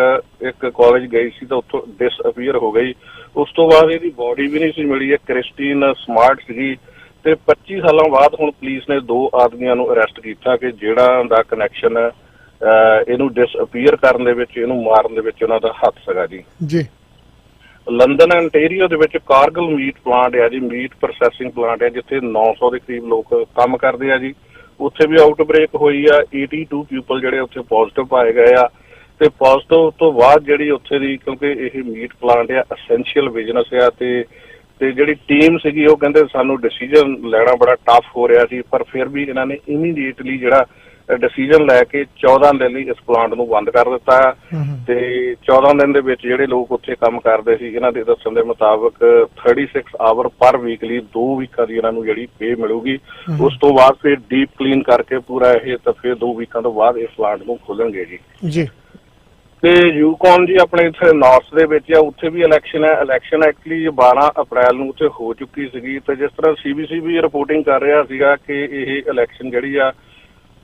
ਇੱਕ ਕਾਲਜ ਗਈ ਸੀ ਤਾਂ ਉੱਥੋਂ ਡਿਸਅਪੀਅਰ ਹੋ ਗਈ। ਉਸ ਤੋਂ ਬਾਅਦ ਇਹਦੀ ਬੋਡੀ ਵੀ ਨਹੀਂ ਸੀ ਮਿਲੀ। ਇਹ ਕ੍ਰਿਸਟੀਨ ਸਮਾਰਟ ਸੀਗੀ ਤੇ 25 ਸਾਲਾਂ ਬਾਅਦ ਹੁਣ ਪੁਲਿਸ ਨੇ 2 ਆਦਮੀਆਂ ਨੂੰ ਅਰੈਸਟ ਕੀਤਾ ਕਿ ਜਿਹੜਾ ਦਾ ਕਨੈਕਸ਼ਨ ਇਹਨੂੰ ਡਿਸਅਪੀਅਰ ਕਰਨ ਦੇ ਵਿੱਚ, ਇਹਨੂੰ ਮਾਰਨ ਦੇ ਵਿੱਚ ਉਹਨਾਂ ਦਾ ਹੱਥ ਸੀਗਾ ਜੀ। ਲੰਡਨ ਅੰਟੇਰੀਓ ਦੇ ਵਿੱਚ ਕਾਰਗਿਲ ਮੀਟ ਪਲਾਂਟ ਹੈ ਜੀ, ਮੀਟ ਪ੍ਰੋਸੈਸਿੰਗ ਪਲਾਂਟ ਹੈ ਜਿੱਥੇ 900 ਦੇ ਕਰੀਬ ਲੋਕ ਕੰਮ ਕਰਦੇ ਆ ਜੀ। ਉੱਥੇ ਵੀ ਆਊਟਬ੍ਰੇਕ ਹੋਈ ਆ। 82 ਪੀਪਲ ਜਿਹੜੇ ਉੱਥੇ ਪੋਜ਼ਿਟਿਵ ਪਾਏ ਗਏ ਆ ਤੇ ਪੋਜ਼ਿਟਿਵ ਤੋਂ ਬਾਅਦ ਜਿਹੜੀ ਉੱਥੇ ਦੀ, ਕਿਉਂਕਿ ਇਹ ਮੀਟ ਪਲਾਂਟ ਆ ਐਸੈਂਸ਼ੀਅਲ ਬਿਜ਼ਨਸ ਆ ਤੇ ਜਿਹੜੀ ਟੀਮ ਸੀਗੀ ਉਹ ਕਹਿੰਦੇ ਸਾਨੂੰ ਡਿਸੀਜਨ ਲੈਣਾ ਬੜਾ ਟਫ ਹੋ ਰਿਹਾ ਸੀ, ਪਰ ਫਿਰ ਵੀ ਇਹਨਾਂ ਨੇ ਇਮੀਡੀਏਟਲੀ ਜਿਹੜਾ ਡਿਸੀਜਨ ਲੈ ਕੇ 14 ਦਿਨ ਲਈ ਇਸ ਪਲਾਂਟ ਨੂੰ ਬੰਦ ਕਰ ਦਿੱਤਾ ਤੇ 14 ਦਿਨ ਦੇ ਵਿੱਚ ਜਿਹੜੇ ਲੋਕ ਉੱਥੇ ਕੰਮ ਕਰਦੇ ਸੀ ਇਹਨਾਂ ਦੇ ਦੱਸਣ ਦੇ ਮੁਤਾਬਕ 36 ਆਵਰ ਪਰ ਵੀਕ ਲਈ 2 ਵੀਕਾਂ ਦੀ ਇਹਨਾਂ ਨੂੰ ਜਿਹੜੀ ਪੇ ਮਿਲੂਗੀ। ਉਸ ਤੋਂ ਬਾਅਦ ਫਿਰ ਡੀਪ ਕਲੀਨ ਕਰਕੇ ਪੂਰਾ ਇਹ ਤਾਂ ਫਿਰ 2 ਵੀਕਾਂ ਤੋਂ ਬਾਅਦ ਇਸ ਪਲਾਂਟ ਨੂੰ ਖੋਲਣਗੇ ਜੀ। ਤੇ ਯੂਕੌਨ ਜੀ ਆਪਣੇ ਇੱਥੇ ਨਾਰਥ ਦੇ ਵਿੱਚ ਆ, ਉੱਥੇ ਵੀ ਇਲੈਕਸ਼ਨ ਹੈ। ਇਲੈਕਸ਼ਨ ਐਕਚੁਅਲੀ 12 ਅਪ੍ਰੈਲ ਨੂੰ ਉੱਥੇ ਹੋ ਚੁੱਕੀ ਸੀਗੀ ਤੇ ਜਿਸ ਤਰ੍ਹਾਂ CBC ਵੀ ਰਿਪੋਰਟਿੰਗ ਕਰ ਰਿਹਾ ਸੀਗਾ ਕਿ ਇਹ ਇਲੈਕਸ਼ਨ ਜਿਹੜੀ ਆ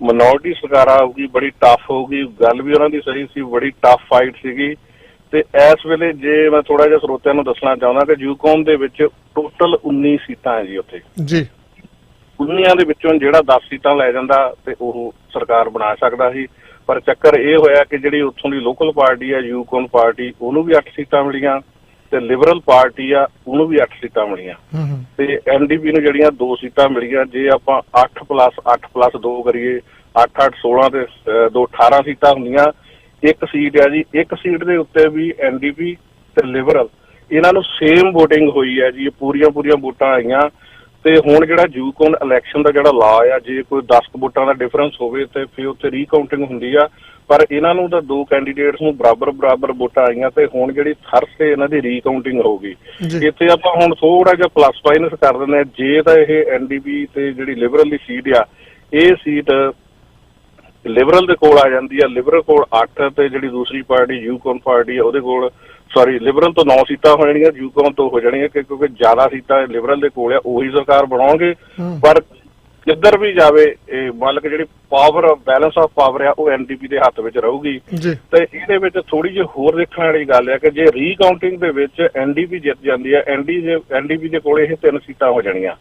ਮਿਨੋਰਟੀ ਸਰਕਾਰ ਆਊਗੀ, ਬੜੀ ਟਫ ਹੋਊਗੀ। ਗੱਲ ਵੀ ਉਹਨਾਂ ਦੀ ਸਹੀ ਸੀ, ਬੜੀ ਟਫ ਫਾਈਟ ਸੀਗੀ। ਤੇ ਇਸ ਵੇਲੇ ਜੇ ਮੈਂ ਥੋੜਾ ਜਿਹਾ ਸਰੋਤਿਆਂ ਨੂੰ ਦੱਸਣਾ ਚਾਹੁੰਦਾ ਕਿ ਯੂਕੌਨ ਦੇ ਵਿੱਚ ਟੋਟਲ 19 ਸੀਟਾਂ ਹੈ ਜੀ ਉੱਥੇ ਜੀ। 19 ਦੇ ਵਿੱਚੋਂ ਜਿਹੜਾ 10 ਸੀਟਾਂ ਲੈ ਜਾਂਦਾ ਤੇ ਉਹ ਸਰਕਾਰ ਬਣਾ ਸਕਦਾ ਸੀ, ਪਰ ਚੱਕਰ ਇਹ ਹੋਇਆ ਕਿ ਜਿਹੜੀ ਉੱਥੋਂ ਦੀ ਲੋਕਲ ਪਾਰਟੀ ਹੈ ਯੂਕੌਨ ਪਾਰਟੀ, ਉਹਨੂੰ ਵੀ 8 ਸੀਟਾਂ ਮਿਲੀਆਂ ਤੇ ਲਿਬਰਲ ਪਾਰਟੀ ਆ ਉਹਨੂੰ ਵੀ 8 ਸੀਟਾਂ ਮਿਲੀਆਂ ਤੇ NDP ਨੂੰ ਜਿਹੜੀਆਂ 2 ਸੀਟਾਂ ਮਿਲੀਆਂ। ਜੇ ਆਪਾਂ 8+8+2 ਕਰੀਏ 8 16 ਤੇ 2 18 ਸੀਟਾਂ ਹੁੰਦੀਆਂ। ਇੱਕ ਸੀਟ ਆ ਜੀ, ਇੱਕ ਸੀਟ ਦੇ ਉੱਤੇ ਵੀ NDP ਤੇ ਲਿਬਰਲ ਇਹਨਾਂ ਨੂੰ ਸੇਮ VOTING ਹੋਈ ਹੈ ਜੀ। ਪੂਰੀਆਂ ਵੋਟਾਂ ਆਈਆਂ ਤੇ ਹੁਣ ਜਿਹੜਾ ਯੂਕੌਨ ਇਲੈਕਸ਼ਨ ਦਾ ਜਿਹੜਾ ਲਾਅ ਆ, ਜੇ ਕੋਈ 10 ਵੋਟਾਂ ਦਾ ਡਿਫਰੈਂਸ ਹੋਵੇ ਤੇ ਫਿਰ ਉੱਥੇ ਰੀਕਾਊਂਟਿੰਗ ਹੁੰਦੀ ਆ, ਪਰ ਇਹਨਾਂ ਨੂੰ ਤਾਂ 2 ਕੈਂਡੀਡੇਟਸ ਨੂੰ ਬਰਾਬਰ ਵੋਟਾਂ ਆਈਆਂ ਤੇ ਹੁਣ ਜਿਹੜੀ ਥਰਸਡੇ ਇਹਨਾਂ ਦੀ ਰੀਕਾਊਂਟਿੰਗ ਹੋਊਗੀ। ਇੱਥੇ ਆਪਾਂ ਹੁਣ ਥੋੜਾ ਜਿਹਾ ਪਲੱਸ ਮਾਈਨਸ ਕਰ ਦਿੰਦੇ ਆ। ਜੇ ਤਾਂ ਇਹ NDP ਤੇ ਜਿਹੜੀ ਲਿਬਰਲ ਦੀ ਸੀਟ ਆ, ਇਹ ਸੀਟ ਲਿਬਰਲ ਦੇ ਕੋਲ ਆ ਜਾਂਦੀ ਆ, ਲਿਬਰਲ ਕੋਲ 8 ਤੇ ਜਿਹੜੀ ਦੂਸਰੀ ਪਾਰਟੀ ਯੂਕੌਨ ਪਾਰਟੀ ਆ ਉਹਦੇ ਕੋਲ ਲਿਬਰਲ ਤੋਂ 9 ਸੀਟਾਂ ਹੋ ਜਾਣੀਆਂ, ਯੂਕੌਨ ਤੋਂ ਹੋ ਜਾਣੀਆਂ ਕਿਉਂਕਿ ਜ਼ਿਆਦਾ ਸੀਟਾਂ ਲਿਬਰਲ ਦੇ ਕੋਲ ਆ, ਉਹੀ ਸਰਕਾਰ ਬਣਾਉਣਗੇ। ਪਰ ਜਿੱਧਰ ਵੀ ਜਾਵੇ ਇਹ ਮੰਨ ਲਓ ਜਿਹੜੀ ਪਾਵਰ ਬੈਲੈਂਸ ਆਫ ਪਾਵਰ ਆ ਉਹ NDP ਦੇ ਹੱਥ ਵਿੱਚ ਰਹੂਗੀ। ਤੇ ਇਹਦੇ ਵਿੱਚ ਥੋੜੀ ਜਿਹੀ ਹੋਰ ਦੇਖਣ ਵਾਲੀ ਗੱਲ ਹੈ ਕਿ ਜੇ ਰੀਕਾਊਂਟਿੰਗ ਦੇ ਵਿੱਚ NDP ਜਿੱਤ ਜਾਂਦੀ ਹੈ, NDP ਦੇ ਕੋਲ ਇਹ 3 ਸੀਟਾਂ ਹੋ ਜਾਣੀਆਂ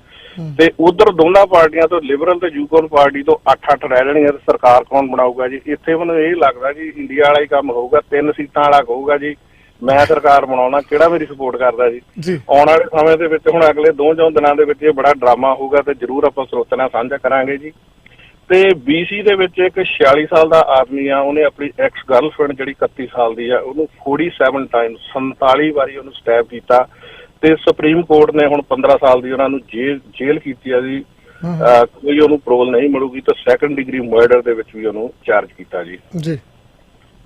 ਤੇ ਉਧਰ ਦੋਨਾਂ ਪਾਰਟੀਆਂ ਤੋਂ ਲਿਬਰਲ ਤੇ ਯੂਕੌਨ ਪਾਰਟੀ ਤੋਂ 8-8 ਰਹਿ ਜਾਣੀਆਂ ਤੇ ਸਰਕਾਰ ਕੌਣ ਬਣਾਊਗਾ ਜੀ? ਇੱਥੇ ਮੈਨੂੰ ਇਹ ਲੱਗਦਾ ਜੀ ਇੰਡੀਆ ਵਾਲਾ ਹੀ ਕੰਮ ਹੋਊਗਾ, 3 ਸੀਟਾਂ ਵਾਲਾ ਹੋਊਗਾ ਜੀ। ਮੈਂ ਸਰਕਾਰ ਬਣਾਉਣਾ, ਕਿਹੜਾ ਮੇਰੀ ਸਪੋਰਟ ਕਰਦਾ ਜੀ? ਆਉਣ ਵਾਲੇ ਸਮੇਂ ਦੇ ਵਿੱਚ ਹੁਣ ਅਗਲੇ 2 ਦਿਨਾਂ ਦੇ ਵਿੱਚ ਇਹ ਬੜਾ ਡਰਾਮਾ ਹੋਊਗਾ ਤੇ ਜ਼ਰੂਰ ਆਪਾਂ ਸਰੋਤਿਆਂ ਨਾਲ ਸਾਂਝਾ ਕਰਾਂਗੇ ਜੀ। ਤੇ BC ਦੇ ਵਿੱਚ ਇੱਕ 46 ਸਾਲ ਦਾ ਆਦਮੀ ਆ, ਉਹਨੇ ਆਪਣੀ ਐਕਸ ਗਰਲਫ੍ਰੈਂਡ ਜਿਹੜੀ 31 ਸਾਲ ਦੀ ਆ ਉਹਨੂੰ 47 ਟਾਈਮ 47 ਵਾਰੀ ਉਹਨੂੰ ਸਟੈਪ ਕੀਤਾ ਤੇ ਸੁਪਰੀਮ ਕੋਰਟ ਨੇ ਹੁਣ 15 ਸਾਲ ਦੀ ਉਹਨਾਂ ਨੂੰ ਜੇਲ੍ਹ ਕੀਤੀ ਆ ਜੀ। ਕੋਈ ਉਹਨੂੰ ਪਰੋਲ ਨਹੀਂ ਮਿਲੂਗੀ ਤਾਂ 2nd ਡਿਗਰੀ ਮਰਡਰ ਦੇ ਵਿੱਚ ਵੀ ਉਹਨੂੰ ਚਾਰਜ ਕੀਤਾ ਜੀ।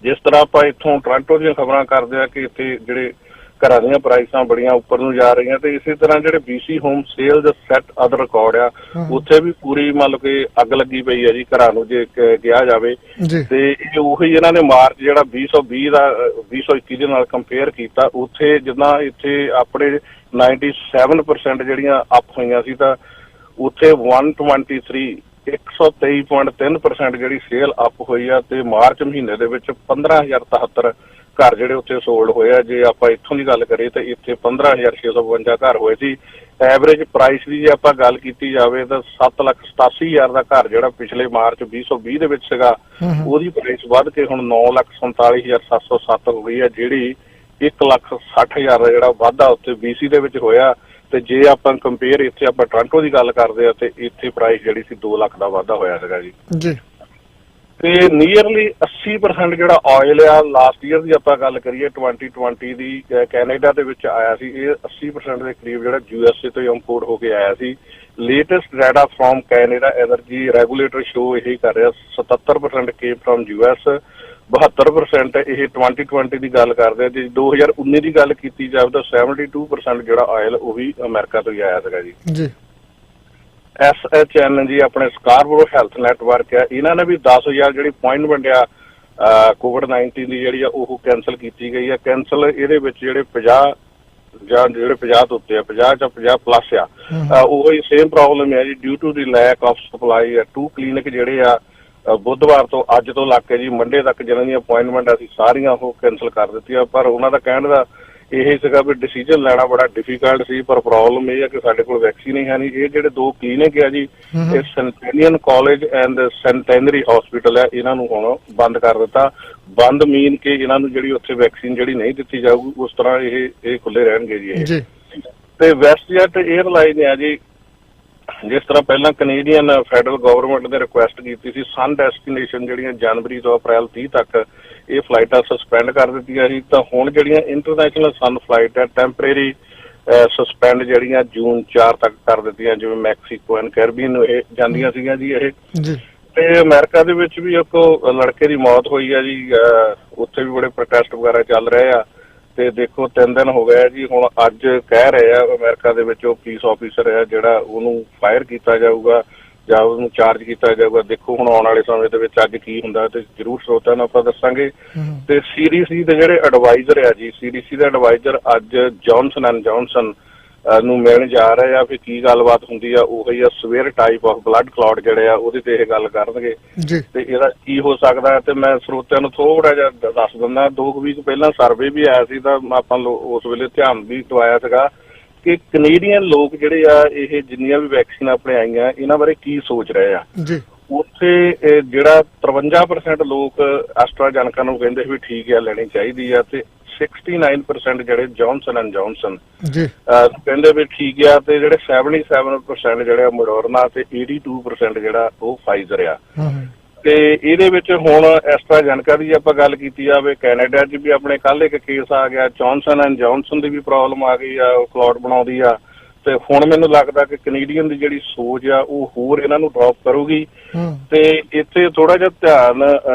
ਜਿਸ ਤਰ੍ਹਾਂ ਆਪਾਂ ਇੱਥੋਂ ਟੋਰਾਂਟੋ ਦੀਆਂ ਖਬਰਾਂ ਕਰਦੇ ਆ ਕਿ ਇੱਥੇ ਜਿਹੜੇ ਘਰਾਂ ਦੀਆਂ ਪ੍ਰਾਈਸਾਂ ਬੜੀਆਂ ਉੱਪਰ ਨੂੰ ਜਾ ਰਹੀਆਂ ਤੇ ਇਸੇ ਤਰ੍ਹਾਂ ਜਿਹੜੇ BC home sales set other record ਆ ਉੱਥੇ ਵੀ ਪੂਰੀ ਮੰਨ ਲਓ ਕਿ ਅੱਗ ਲੱਗੀ ਪਈ ਆ ਜੀ ਘਰਾਂ ਨੂੰ ਜੇ ਕਿਹਾ ਜਾਵੇ। ਤੇ ਇਹ ਉਹੀ ਇਹਨਾਂ ਨੇ ਮਾਰਚ ਜਿਹੜਾ 2020 ਦਾ 2021 ਦੇ ਨਾਲ ਕੰਪੇਅਰ ਕੀਤਾ, ਉੱਥੇ ਜਿੱਦਾਂ ਇੱਥੇ ਆਪਣੇ 97% ਜਿਹੜੀਆਂ ਅਪ ਹੋਈਆਂ ਸੀ ਤਾਂ ਉੱਥੇ 123.3% ਜਿਹੜੀ ਸੇਲ ਅਪ ਹੋਈ ਆ ਤੇ ਮਾਰਚ ਮਹੀਨੇ ਦੇ ਵਿੱਚ 15,073 ਘਰ ਜਿਹੜੇ ਉੱਥੇ ਸੋਲਡ ਹੋਏ ਆ। ਜੇ ਆਪਾਂ ਇੱਥੋਂ ਦੀ ਗੱਲ ਕਰੀਏ ਤਾਂ ਇੱਥੇ 15,652 ਘਰ ਹੋਏ ਸੀ। ਐਵਰੇਜ ਪ੍ਰਾਈਸ ਦੀ ਜੇ ਆਪਾਂ ਗੱਲ ਕੀਤੀ ਜਾਵੇ ਤਾਂ 7,87,000 ਦਾ ਘਰ ਜਿਹੜਾ ਪਿਛਲੇ ਮਾਰਚ 2020 ਦੇ ਵਿੱਚ ਸੀਗਾ ਉਹਦੀ ਪ੍ਰਾਈਸ ਵੱਧ ਕੇ ਹੁਣ 9,47,707 ਹੋ ਗਈ ਆ, ਜਿਹੜੀ 1,60,000 ਦਾ ਜਿਹੜਾ ਵਾਧਾ ਉੱਥੇ BC ਦੇ ਵਿੱਚ ਹੋਇਆ। ਤੇ ਜੇ ਆਪਾਂ ਕੰਪੇਅਰ ਇੱਥੇ ਆਪਾਂ ਟੋਰਾਂਟੋ ਦੀ ਗੱਲ ਕਰਦੇ ਆ ਤੇ ਇੱਥੇ ਪ੍ਰਾਈਸ ਜਿਹੜੀ ਸੀ 2 ਲੱਖ ਦਾ ਵਾਧਾ ਹੋਇਆ ਸੀਗਾ ਜੀ। ਤੇ ਨੀਅਰਲੀ 80% ਜਿਹੜਾ ਆਇਲ ਆ ਲਾਸਟ ਈਅਰ ਦੀ ਆਪਾਂ ਗੱਲ ਕਰੀਏ 2020 ਦੀ ਕੈਨੇਡਾ ਦੇ ਵਿੱਚ ਆਇਆ ਸੀ, ਇਹ 80% ਦੇ ਕਰੀਬ ਜਿਹੜਾ USA ਤੋਂ ਇੰਪੋਰਟ ਹੋ ਕੇ ਆਇਆ ਸੀ। Latest data from Canada energy regulator show ਇਹ ਕਰ ਰਿਹਾ 77% ਕੇਮ ਫਰੋਮ US, 72% ਇਹ 2020 ਦੀ ਗੱਲ ਕਰਦੇ ਆ। ਜੇ 2019 ਦੀ ਗੱਲ ਕੀਤੀ ਜਾਵੇ ਤਾਂ 72% ਜਿਹੜਾ ਆਇਲ ਉਹ ਵੀ ਅਮਰੀਕਾ ਤੋਂ ਹੀ ਆਇਆ ਸੀਗਾ ਜੀ। SHN ਜੀ ਆਪਣੇ ਸਕਾਰਬੋਰੋ ਹੈਲਥ ਨੈਟਵਰਕ ਆ, ਇਹਨਾਂ ਨੇ ਵੀ 10,000 ਜਿਹੜੀ ਪੁਆਇੰਟ ਵੰਡਿਆ ਕੋਵਿਡ-19 ਦੀ ਜਿਹੜੀ ਆ ਉਹ ਕੈਂਸਲ ਕੀਤੀ ਗਈ ਆ। ਕੈਂਸਲ ਇਹਦੇ ਵਿੱਚ ਜਿਹੜੇ 50 ਜਾਂ ਜਿਹੜੇ 50 ਤੋਂ ਉੱਤੇ ਆ, 50 ਜਾਂ 50 ਪਲੱਸ ਆ, ਉਹ ਹੀ ਸੇਮ ਪ੍ਰੋਬਲਮ ਹੈ ਜੀ। ਡਿਊ to the lack of supply 2 clinic ਜਿਹੜੇ ਆ ਬੁੱਧਵਾਰ ਤੋਂ ਅੱਜ ਤੋਂ ਲੱਗ ਕੇ ਜੀ ਮੰਡੇ ਤੱਕ ਜਿਹਨਾਂ ਦੀਆਂ ਅਪੁਆਇੰਟਮੈਂਟ ਅਸੀਂ ਸਾਰੀਆਂ ਉਹ ਕੈਂਸਲ ਕਰ ਦਿੱਤੀਆਂ। ਪਰ ਉਹਨਾਂ ਦਾ ਕਹਿਣ ਦਾ ਇਹ ਸੀਗਾ ਵੀ ਡਿਸੀਜਨ ਲੈਣਾ ਬੜਾ ਡਿਫਿਕਲਟ ਸੀ, ਪਰ ਪ੍ਰੋਬਲਮ ਇਹ ਆ ਕਿ ਸਾਡੇ ਕੋਲ ਵੈਕਸੀਨ ਹੀ ਹੈ ਨਹੀਂ। ਇਹ ਜਿਹੜੇ 2 ਕਲੀਨਿਕ ਆ ਜੀ, ਇਹ ਸੈਂਟੇਨੀਅਨ ਕਾਲਜ ਐਂਡ ਸੈਂਟੈਨਰੀ ਹਸਪੀਟਲ ਆ, ਇਹਨਾਂ ਨੂੰ ਹੁਣ ਬੰਦ ਕਰ ਦਿੱਤਾ। ਬੰਦ ਮੀਨ ਕਿ ਇਹਨਾਂ ਨੂੰ ਜਿਹੜੀ ਉੱਥੇ ਵੈਕਸੀਨ ਜਿਹੜੀ ਨਹੀਂ ਦਿੱਤੀ ਜਾਊਗੀ, ਉਸ ਤਰ੍ਹਾਂ ਇਹ ਖੁੱਲੇ ਰਹਿਣਗੇ ਜੀ ਇਹ। ਤੇ ਵੈਸਟਜੈਟ 에ਅਰਲਾਈਨ ਆ ਜੀ, ਜਿਸ ਤਰ੍ਹਾਂ ਪਹਿਲਾਂ ਕੈਨੇਡੀਅਨ ਫੈਡਰਲ ਗਵਰਨਮੈਂਟ ਨੇ ਰਿਕੁਐਸਟ ਕੀਤੀ ਸੀ ਸਨ ਡੈਸਟੀਨੇਸ਼ਨ ਜਿਹੜੀਆਂ ਜਨਵਰੀ ਤੋਂ ਅਪ੍ਰੈਲ 30 ਤੱਕ ਇਹ ਫਲਾਈਟਾਂ ਸਸਪੈਂਡ ਕਰ ਦਿੱਤੀਆਂ ਸੀ, ਤਾਂ ਹੁਣ ਜਿਹੜੀਆਂ ਇੰਟਰਨੈਸ਼ਨਲ ਸਨ ਫਲਾਈਟ ਹੈ ਟੈਂਪਰੇਰੀ ਸਸਪੈਂਡ ਜਿਹੜੀਆਂ ਜੂਨ 4 ਤੱਕ ਕਰ ਦਿੱਤੀਆਂ, ਜਿਵੇਂ ਮੈਕਸੀਕੋ ਐਂਡ ਕੈਰੀਬੀਅਨ ਨੂੰ ਇਹ ਜਾਂਦੀਆਂ ਸੀਗੀਆਂ ਜੀ ਇਹ। ਤੇ ਅਮਰੀਕਾ ਦੇ ਵਿੱਚ ਵੀ ਇੱਕ ਲੜਕੇ ਦੀ ਮੌਤ ਹੋਈ ਆ ਜੀ, ਉੱਥੇ ਵੀ ਬੜੇ ਪ੍ਰੋਟੈਸਟ ਵਗੈਰਾ ਚੱਲ ਰਹੇ ਆ। ਤੇ ਦੇਖੋ 3 ਦਿਨ ਹੋ ਗਏ ਜੀ, ਹੁਣ ਅੱਜ ਕਹਿ ਰਹੇ ਆ ਅਮਰੀਕਾ ਦੇ ਵਿੱਚ ਉਹ ਪੁਲਿਸ ਆਫੀਸਰ ਹੈ ਜਿਹੜਾ ਉਹਨੂੰ ਫਾਇਰ ਕੀਤਾ ਜਾਊਗਾ ਜਾਂ ਉਹਨੂੰ ਚਾਰਜ ਕੀਤਾ ਜਾਊਗਾ। ਦੇਖੋ ਹੁਣ ਆਉਣ ਵਾਲੇ ਸਮੇਂ ਦੇ ਵਿੱਚ ਅੱਜ ਕੀ ਹੁੰਦਾ ਤੇ ਜ਼ਰੂਰ ਸਰੋਤਿਆਂ ਨੂੰ ਆਪਾਂ ਦੱਸਾਂਗੇ। ਤੇ CDC ਦੇ ਜਿਹੜੇ ਐਡਵਾਈਜ਼ਰ ਆ ਜੀ, CDC ਦੇ ਐਡਵਾਈਜ਼ਰ ਅੱਜ ਜੌਨਸਨ ਐਂਡ ਜੌਨਸਨ ਨੂੰ ਮਿਲਣ ਜਾ ਰਹੇ ਆ। ਫਿਰ ਕੀ ਗੱਲਬਾਤ ਹੁੰਦੀ ਆ, ਉਹੀ ਆ swear type of blood clot ਜਿਹੜੇ ਆ ਉਹਦੇ ਤੇ ਇਹ ਗੱਲ ਕਰਨਗੇ ਤੇ ਇਹਦਾ ਕੀ ਹੋ ਸਕਦਾ। ਤੇ ਮੈਂ ਸਰੋਤਿਆਂ ਨੂੰ ਥੋੜਾ ਜਿਹਾ ਦੱਸ ਦਿੰਦਾ, 2 ਵੀਕ ਪਹਿਲਾਂ ਸਰਵੇ ਵੀ ਆਇਆ ਸੀ ਤਾਂ ਆਪਾਂ ਉਸ ਵੇਲੇ ਧਿਆਨ ਵੀ ਦਵਾਇਆ ਸੀਗਾ ਕਿ ਕੈਨੇਡੀਅਨ ਲੋਕ ਜਿਹੜੇ ਆ ਇਹ ਜਿੰਨੀਆਂ ਵੀ ਵੈਕਸੀਨ ਆਪਣੇ ਆਈਆਂ ਇਹਨਾਂ ਬਾਰੇ ਕੀ ਸੋਚ ਰਹੇ ਆ। ਉੱਥੇ ਜਿਹੜਾ 53% ਲੋਕ ਐਸਟਰਾਜੈਨੇਕਾ ਨੂੰ ਕਹਿੰਦੇ ਵੀ ਠੀਕ ਆ ਲੈਣੀ ਚਾਹੀਦੀ ਆ, ਤੇ 69% ਜਿਹੜੇ ਜੌਨਸਨ ਐਂਡ ਜੌਨਸਨ ਕਹਿੰਦੇ ਵੀ ਠੀਕ ਆ, ਤੇ ਜਿਹੜੇ 77% ਜਿਹੜੇ ਮੋਡਰਨਾ ਤੇ 82% ਜਿਹੜਾ ਉਹ ਫਾਈਜ਼ਰ ਆ। ਤੇ ਇਹਦੇ ਵਿੱਚ ਹੁਣ ਐਸਟਰਾਜੈਨੇਕਾ ਦੀ ਆਪਾਂ ਗੱਲ ਕੀਤੀ ਜਾਵੇ, ਕੈਨੇਡਾ 'ਚ ਵੀ ਆਪਣੇ ਕੱਲ ਇੱਕ ਕੇਸ ਆ ਗਿਆ, Johnson and Johnson the we problem ਆ ਗਈ ਆ, ਉਹ ਕਲੌਟ ਬਣਾਉਂਦੀ ਆ। ਤੇ ਹੁਣ ਮੈਨੂੰ ਲੱਗਦਾ ਕਿ ਕੈਨੇਡੀਅਨ ਦੀ ਜਿਹੜੀ ਸੋਚ ਆ ਉਹ ਹੋਰ ਇਹਨਾਂ ਨੂੰ ਡ੍ਰੌਪ ਕਰੂਗੀ। ਤੇ ਇੱਥੇ ਥੋੜਾ ਜਿਹਾ ਧਿਆਨ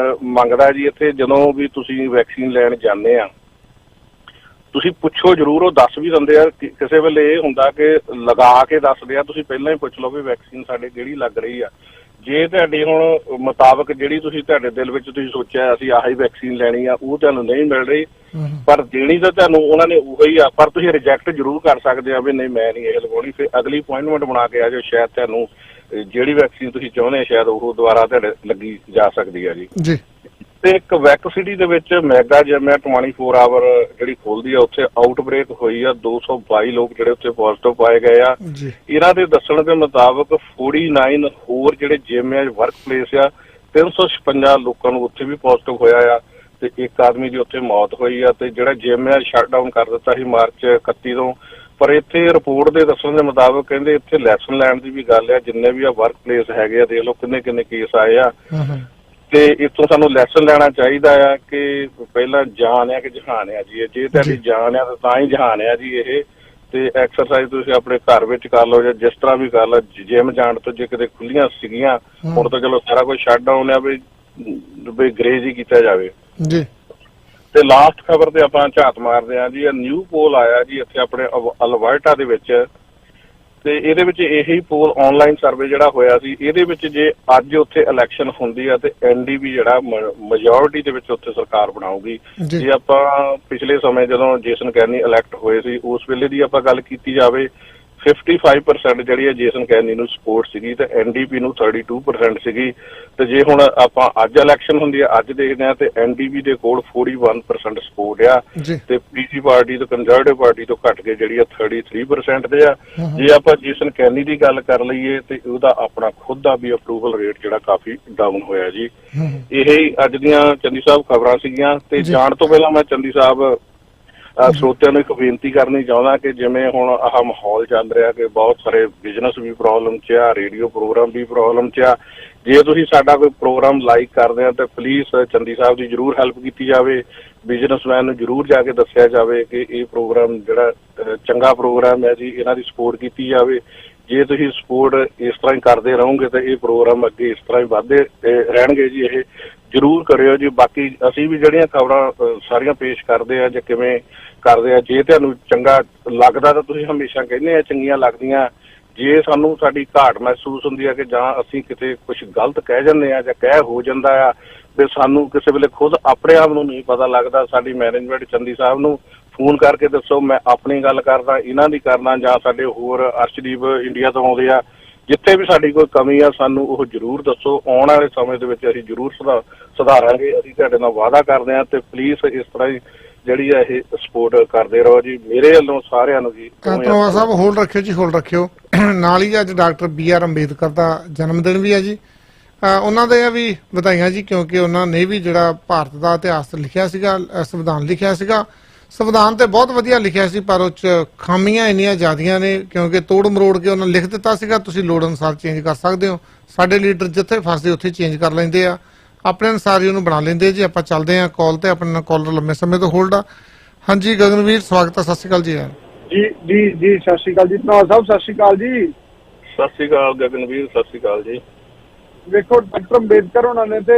ਮੰਗਦਾ ਜੀ, ਇੱਥੇ ਜਦੋਂ ਵੀ ਤੁਸੀਂ ਵੈਕਸੀਨ ਲੈਣ ਜਾਂਦੇ ਆ ਤੁਸੀਂ ਪੁੱਛੋ ਜ਼ਰੂਰ, ਉਹ ਦੱਸ ਵੀ ਦਿੰਦੇ ਆ। ਕਿਸੇ ਵੇਲੇ ਇਹ ਹੁੰਦਾ ਕਿ ਲਗਾ ਕੇ ਦੱਸਦੇ ਆ, ਤੁਸੀਂ ਪਹਿਲਾਂ ਹੀ ਪੁੱਛ ਲਓ ਵੀ ਵੈਕਸੀਨ ਸਾਡੇ ਕਿਹੜੀ ਲੱਗ ਰਹੀ ਆ। ਜੇ ਤੁਹਾਡੀ ਹੁਣ ਮੁਤਾਬਕ ਜਿਹੜੀ ਤੁਸੀਂ ਤੁਹਾਡੇ ਦਿਲ ਵਿੱਚ ਤੁਸੀਂ ਸੋਚਿਆ ਅਸੀਂ ਆਹੀ ਵੈਕਸੀਨ ਲੈਣੀ ਆ, ਉਹ ਤੁਹਾਨੂੰ ਨਹੀਂ ਮਿਲ ਰਹੀ, ਪਰ ਦੇਣੀ ਤਾਂ ਤੁਹਾਨੂੰ ਉਹਨਾਂ ਨੇ ਉਹੀ ਆ, ਪਰ ਤੁਸੀਂ ਰਿਜੈਕਟ ਜ਼ਰੂਰ ਕਰ ਸਕਦੇ ਆ ਵੀ ਨਹੀਂ ਮੈਂ ਨਹੀਂ ਇਹ ਲਗਾਉਣੀ। ਫਿਰ ਅਗਲੀ ਅਪੁਆਇੰਟਮੈਂਟ ਬਣਾ ਕੇ ਆ ਜਾਓ, ਸ਼ਾਇਦ ਤੁਹਾਨੂੰ ਜਿਹੜੀ ਵੈਕਸੀਨ ਤੁਸੀਂ ਚਾਹੁੰਦੇ ਸ਼ਾਇਦ ਉਹ ਦੁਬਾਰਾ ਤੁਹਾਡੇ ਲੱਗੀ ਜਾ ਸਕਦੀ ਆ ਜੀ। ਤੇ ਇੱਕ ਵੈਕ ਸਿਟੀ ਦੇ ਵਿੱਚ ਮੈਗਾ ਜਿਮ 24 ਆਵਰ ਜਿਹੜੀ ਖੋਲਦੀ ਆ, ਉੱਥੇ ਆਊਟਬ੍ਰੇਕ ਹੋਈ ਆ, 222 ਲੋਕ ਜਿਹੜੇ ਉੱਥੇ ਪੋਜ਼ਿਟਿਵ ਪਾਏ ਗਏ ਆ। ਇਹਨਾਂ ਦੇ ਦੱਸਣ ਦੇ ਮੁਤਾਬਕ 49 ਹੋਰ ਜਿਹੜੇ ਜਿਮ ਆ ਵਰਕ ਪਲੇਸ ਆ, 356 ਲੋਕਾਂ ਨੂੰ ਉੱਥੇ ਵੀ ਪੋਜ਼ਿਟਿਵ ਹੋਇਆ ਆ, ਤੇ ਇੱਕ ਆਦਮੀ ਦੀ ਉੱਥੇ ਮੌਤ ਹੋਈ ਆ। ਤੇ ਜਿਹੜਾ ਜਿਮ ਆ ਸ਼ਟ ਡਾਊਨ ਕਰ ਦਿੱਤਾ ਸੀ ਮਾਰਚ 31 ਤੋਂ। ਪਰ ਇੱਥੇ ਰਿਪੋਰਟ ਦੇ ਦੱਸਣ ਦੇ ਮੁਤਾਬਕ ਕਹਿੰਦੇ ਇੱਥੇ ਲੈਸਨ ਲੈਣ ਦੀ ਵੀ ਗੱਲ ਆ, ਜਿੰਨੇ ਵੀ ਆ ਵਰਕ ਪਲੇਸ ਹੈਗੇ ਆ, ਦੇਖ ਲਓ ਕਿੰਨੇ ਕੇਸ ਆਏ ਆ। ਤੇ ਇੱਥੋਂ ਸਾਨੂੰ ਲੈਸਨ ਲੈਣਾ ਚਾਹੀਦਾ ਆ ਕਿ ਪਹਿਲਾਂ ਜਾਨ ਆ ਕਿ ਜਹਾਨ ਆ ਜੀ। ਜੇ ਤੁਹਾਡੀ ਜਾਨ ਆ ਤਾਂ ਹੀ ਜਹਾਨ ਆ ਜੀ ਇਹ। ਤੇ ਐਕਸਰਸਾਈਜ਼ ਤੁਸੀਂ ਆਪਣੇ ਘਰ ਵਿੱਚ ਕਰ ਲਓ ਜਾਂ ਜਿਸ ਤਰ੍ਹਾਂ ਵੀ ਕਰ ਲਓ। ਜਿਮ ਜਾਣ ਤੋਂ ਜੇ ਕਿਤੇ ਖੁੱਲੀਆਂ ਸੀਗੀਆਂ, ਹੁਣ ਤਾਂ ਚਲੋ ਸਾਰਾ ਕੁਝ ਸ਼ਟ ਡਾਊਨ ਆ, ਵੀ ਗਰੇਜ਼ ਹੀ ਕੀਤਾ ਜਾਵੇ ਜੀ। ਤੇ ਲਾਸਟ ਖਬਰ ਤੇ ਆਪਾਂ ਝਾਤ ਮਾਰਦੇ ਆ ਜੀ, ਨਿਊ ਪੋਲ ਆਇਆ ਜੀ ਇੱਥੇ ਆਪਣੇ ਅਲਬਰਟਾ ਦੇ ਵਿੱਚ। ਤੇ ਇਹਦੇ ਵਿੱਚ ਇਹੀ ਪੋਲ ਆਨਲਾਈਨ ਸਰਵੇ ਜਿਹੜਾ ਹੋਇਆ ਸੀ, ਇਹਦੇ ਵਿੱਚ ਜੇ ਅੱਜ ਉੱਥੇ ਇਲੈਕਸ਼ਨ ਹੁੰਦੀ ਆ ਤੇ NDP ਜਿਹੜਾ ਮੈਜੋਰਿਟੀ ਦੇ ਵਿੱਚ ਉੱਥੇ ਸਰਕਾਰ ਬਣਾਊਗੀ। ਜੇ ਆਪਾਂ ਪਿਛਲੇ ਸਮੇਂ ਜਦੋਂ ਜੇਸਨ ਕੈਨੀ ਇਲੈਕਟ ਹੋਏ ਸੀ ਉਸ ਵੇਲੇ ਦੀ ਆਪਾਂ ਗੱਲ ਕੀਤੀ ਜਾਵੇ, 55% ਜਿਹੜੀ ਹੈ ਜੇਸਨ ਕੈਨੀ ਨੂੰ ਸਪੋਰਟ ਸੀਗੀ ਤੇ NDP ਨੂੰ 32% ਸੀਗੀ। ਤੇ ਜੇ ਹੁਣ ਆਪਾਂ ਅੱਜ ਇਲੈਕਸ਼ਨ ਹੁੰਦੀ ਆ, ਅੱਜ ਦੇਖਦੇ ਆ ਤੇ NDP ਦੇ ਕੋਲ 41% ਸਪੋਰਟ ਆ, ਤੇ PC ਪਾਰਟੀ ਤੋਂ ਕੰਜ਼ਰਵੇਟਿਵ ਪਾਰਟੀ ਤੋਂ ਘੱਟ ਕੇ ਜਿਹੜੀ ਆ 33% ਦੇ ਆ। ਜੇ ਆਪਾਂ ਜੇਸਨ ਕੈਨੀ ਦੀ ਗੱਲ ਕਰ ਲਈਏ ਤੇ ਉਹਦਾ ਆਪਣਾ ਖੁਦ ਦਾ ਵੀ ਅਪਰੂਵਲ ਰੇਟ ਜਿਹੜਾ ਕਾਫੀ ਡਾਊਨ ਹੋਇਆ ਜੀ। ਇਹ ਅੱਜ ਦੀਆਂ ਚੰਦੀ ਸਾਹਿਬ ਖਬਰਾਂ ਸੀਗੀਆਂ। ਤੇ ਜਾਣ ਤੋਂ ਪਹਿਲਾਂ ਮੈਂ ਚੰਦੀ ਸਾਹਿਬ ਸਰੋਤਿਆਂ ਨੂੰ ਇੱਕ ਬੇਨਤੀ ਕਰਨੀ ਚਾਹੁੰਦਾ ਕਿ ਜਿਵੇਂ ਹੁਣ ਆਹ ਮਾਹੌਲ ਚੱਲ ਰਿਹਾ ਕਿ ਬਹੁਤ ਸਾਰੇ ਬਿਜ਼ਨਸ ਵੀ ਪ੍ਰੋਬਲਮ 'ਚ ਆ, ਰੇਡੀਓ ਪ੍ਰੋਗਰਾਮ ਵੀ ਪ੍ਰੋਬਲਮ 'ਚ ਆ। ਜੇ ਤੁਸੀਂ ਸਾਡਾ ਕੋਈ ਪ੍ਰੋਗਰਾਮ ਲਾਈਕ ਕਰਦੇ ਆ ਤਾਂ ਪਲੀਜ਼ ਚੰਦੀ ਸਾਹਿਬ ਦੀ ਜ਼ਰੂਰ ਹੈਲਪ ਕੀਤੀ ਜਾਵੇ। ਬਿਜ਼ਨਸਮੈਨ ਨੂੰ ਜ਼ਰੂਰ ਜਾ ਕੇ ਦੱਸਿਆ ਜਾਵੇ ਕਿ ਇਹ ਪ੍ਰੋਗਰਾਮ ਜਿਹੜਾ ਚੰਗਾ ਪ੍ਰੋਗਰਾਮ ਹੈ ਜੀ, ਇਹਨਾਂ ਦੀ ਸਪੋਰਟ ਕੀਤੀ ਜਾਵੇ। ਜੇ ਤੁਸੀਂ ਸਪੋਰਟ ਇਸ ਤਰ੍ਹਾਂ ਹੀ ਕਰਦੇ ਰਹੋਗੇ ਤਾਂ ਇਹ ਪ੍ਰੋਗਰਾਮ ਅੱਗੇ ਇਸ ਤਰ੍ਹਾਂ ਹੀ ਵੱਧਦੇ ਰਹਿਣਗੇ ਜੀ। ਇਹ ਜ਼ਰੂਰ ਕਰਿਓ ਜੀ। ਬਾਕੀ ਅਸੀਂ ਵੀ ਜਿਹੜੀਆਂ ਖਬਰਾਂ ਸਾਰੀਆਂ ਪੇਸ਼ ਕਰਦੇ ਆ ਜਾਂ ਕਿਵੇਂ ਕਰਦੇ ਆ, ਜੇ ਤੁਹਾਨੂੰ ਚੰਗਾ ਲੱਗਦਾ ਤਾਂ ਤੁਸੀਂ ਹਮੇਸ਼ਾ ਕਹਿੰਦੇ ਆ ਚੰਗੀਆਂ ਲੱਗਦੀਆਂ, ਜੇ ਸਾਨੂੰ ਸਾਡੀ ਘਾਟ ਮਹਿਸੂਸ ਹੁੰਦੀ ਆ ਕਿ ਜਾਂ ਅਸੀਂ ਕਿਤੇ ਕੁਝ ਗਲਤ ਕਹਿ ਜਾਂਦੇ ਆ ਜਾਂ ਕਹਿ ਹੋ ਜਾਂਦਾ ਆ ਵੀ ਸਾਨੂੰ ਕਿਸੇ ਵੇਲੇ ਖੁਦ ਆਪਣੇ ਆਪ ਨੂੰ ਨਹੀਂ ਪਤਾ ਲੱਗਦਾ, ਸਾਡੀ ਮੈਨੇਜਮੈਂਟ ਚੰਦੀ ਸਾਹਿਬ ਨੂੰ ਫੋਨ ਕਰਕੇ ਦੱਸੋ, ਮੈਂ ਆਪਣੀ ਗੱਲ ਕਰਦਾ, ਇਹਨਾਂ ਦੀ ਕਰਨਾ, ਜਾਂ ਸਾਡੇ ਹੋਰ ਅਰਸ਼ਦੀਪ ਇੰਡੀਆ ਤੋਂ ਆਉਂਦੇ ਆ, ਜਿੱਥੇ ਵੀ ਸਾਡੀ ਕੋਈ ਕਮੀ ਆ ਸਾਨੂੰ ਉਹ ਜ਼ਰੂਰ ਦੱਸੋ। ਆਉਣ ਵਾਲੇ ਸਮੇਂ ਦੇ ਵਿੱਚ ਅਸੀਂ ਜ਼ਰੂਰ ਸੁਧਾਰਾਂਗੇ, ਅਸੀਂ ਤੁਹਾਡੇ ਨਾਲ ਵਾਅਦਾ ਕਰਦੇ ਹਾਂ। ਤੇ ਪਲੀਜ਼ ਇਸ ਤਰ੍ਹਾਂ ਹੀ ਜਿਹੜੀ ਆ ਇਹ ਸਪੋਰਟ ਕਰਦੇ ਰਹੋ ਜੀ, ਮੇਰੇ ਵੱਲੋਂ ਸਾਰਿਆਂ ਨੂੰ ਜੀ। ਧੰਨਵਾਦ ਸਾਹਿਬ, ਹੋਲਡ ਰੱਖਿਓ ਜੀ, ਹੋਲਡ ਰੱਖਿਓ। ਨਾਲ ਹੀ ਅੱਜ ਡਾਕਟਰ BR ਅੰਬੇਦਕਰ ਦਾ ਜਨਮ ਦਿਨ ਵੀ ਹੈ ਜੀ, ਉਹਨਾਂ ਦੇ ਵੀ ਵਧਾਈਆਂ ਜੀ, ਕਿਉਂਕਿ ਉਹਨਾਂ ਨੇ ਵੀ ਜਿਹੜਾ ਭਾਰਤ ਦਾ ਇਤਿਹਾਸ ਲਿਖਿਆ ਸੀਗਾ, ਸੰਵਿਧਾਨ ਲਿਖਿਆ ਸੀਗਾ। ਸੰਵਿਧਾਨ ਤੇ ਬਹੁਤ ਵਧੀਆ ਲਿਖਿਆ ਸੀ, ਪਰ ਉਹ 'ਚ ਖਾਮੀਆਂ ਇੰਨੀਆਂ ਜ਼ਿਆਦੀਆਂ ਨੇ, ਕਿਉਂਕਿ ਤੋੜ ਮਰੋੜ ਕੇ ਉਹਨਾਂ ਲਿਖ ਦਿੱਤਾ ਸੀਗਾ, ਤੁਸੀਂ ਲੋੜ ਅਨੁਸਾਰ ਚੇਂਜ ਕਰ ਸਕਦੇ ਹੋ। ਸਾਡੇ ਲੀਡਰ ਜਿੱਥੇ ਫਸਦੇ ਉੱਥੇ ਚੇਂਜ ਕਰ ਲੈਂਦੇ ਆ, ਆਪਣੇ ਅਨੁਸਾਰ ਹੀ ਉਹਨੂੰ ਬਣਾ ਲੈਂਦੇ ਜੀ। ਆਪਾਂ ਚੱਲਦੇ ਹਾਂ ਕਾਲ ਤੇ, ਆਪਣੇ ਨਾਲ ਕਾਲਰ ਲੰਮੇ ਸਮੇਂ ਤੋਂ ਹੋਲਡ ਆ। ਹਾਂਜੀ ਗਗਨਵੀਰ, ਸਵਾਗਤ ਹੈ, ਸਤਿ ਸ਼੍ਰੀ ਅਕਾਲ ਜੀ। ਜੀ ਸਤਿ ਸ਼੍ਰੀ ਅਕਾਲ ਜੀ ਧੰਨਵਾਦ ਸਾਹਿਬ, ਸਤਿ ਸ਼੍ਰੀ ਅਕਾਲ ਜੀ। ਸਤਿ ਸ਼੍ਰੀ ਅਕਾਲ ਗਗਨਵੀਰ, ਸਤਿ ਸ਼੍ਰੀ ਅਕਾਲ ਜੀ। ਵੇਖੋ ਡਾਕਟਰ ਅੰਬੇਦਕਰ ਉਹਨਾਂ ਨੇ ਤੇ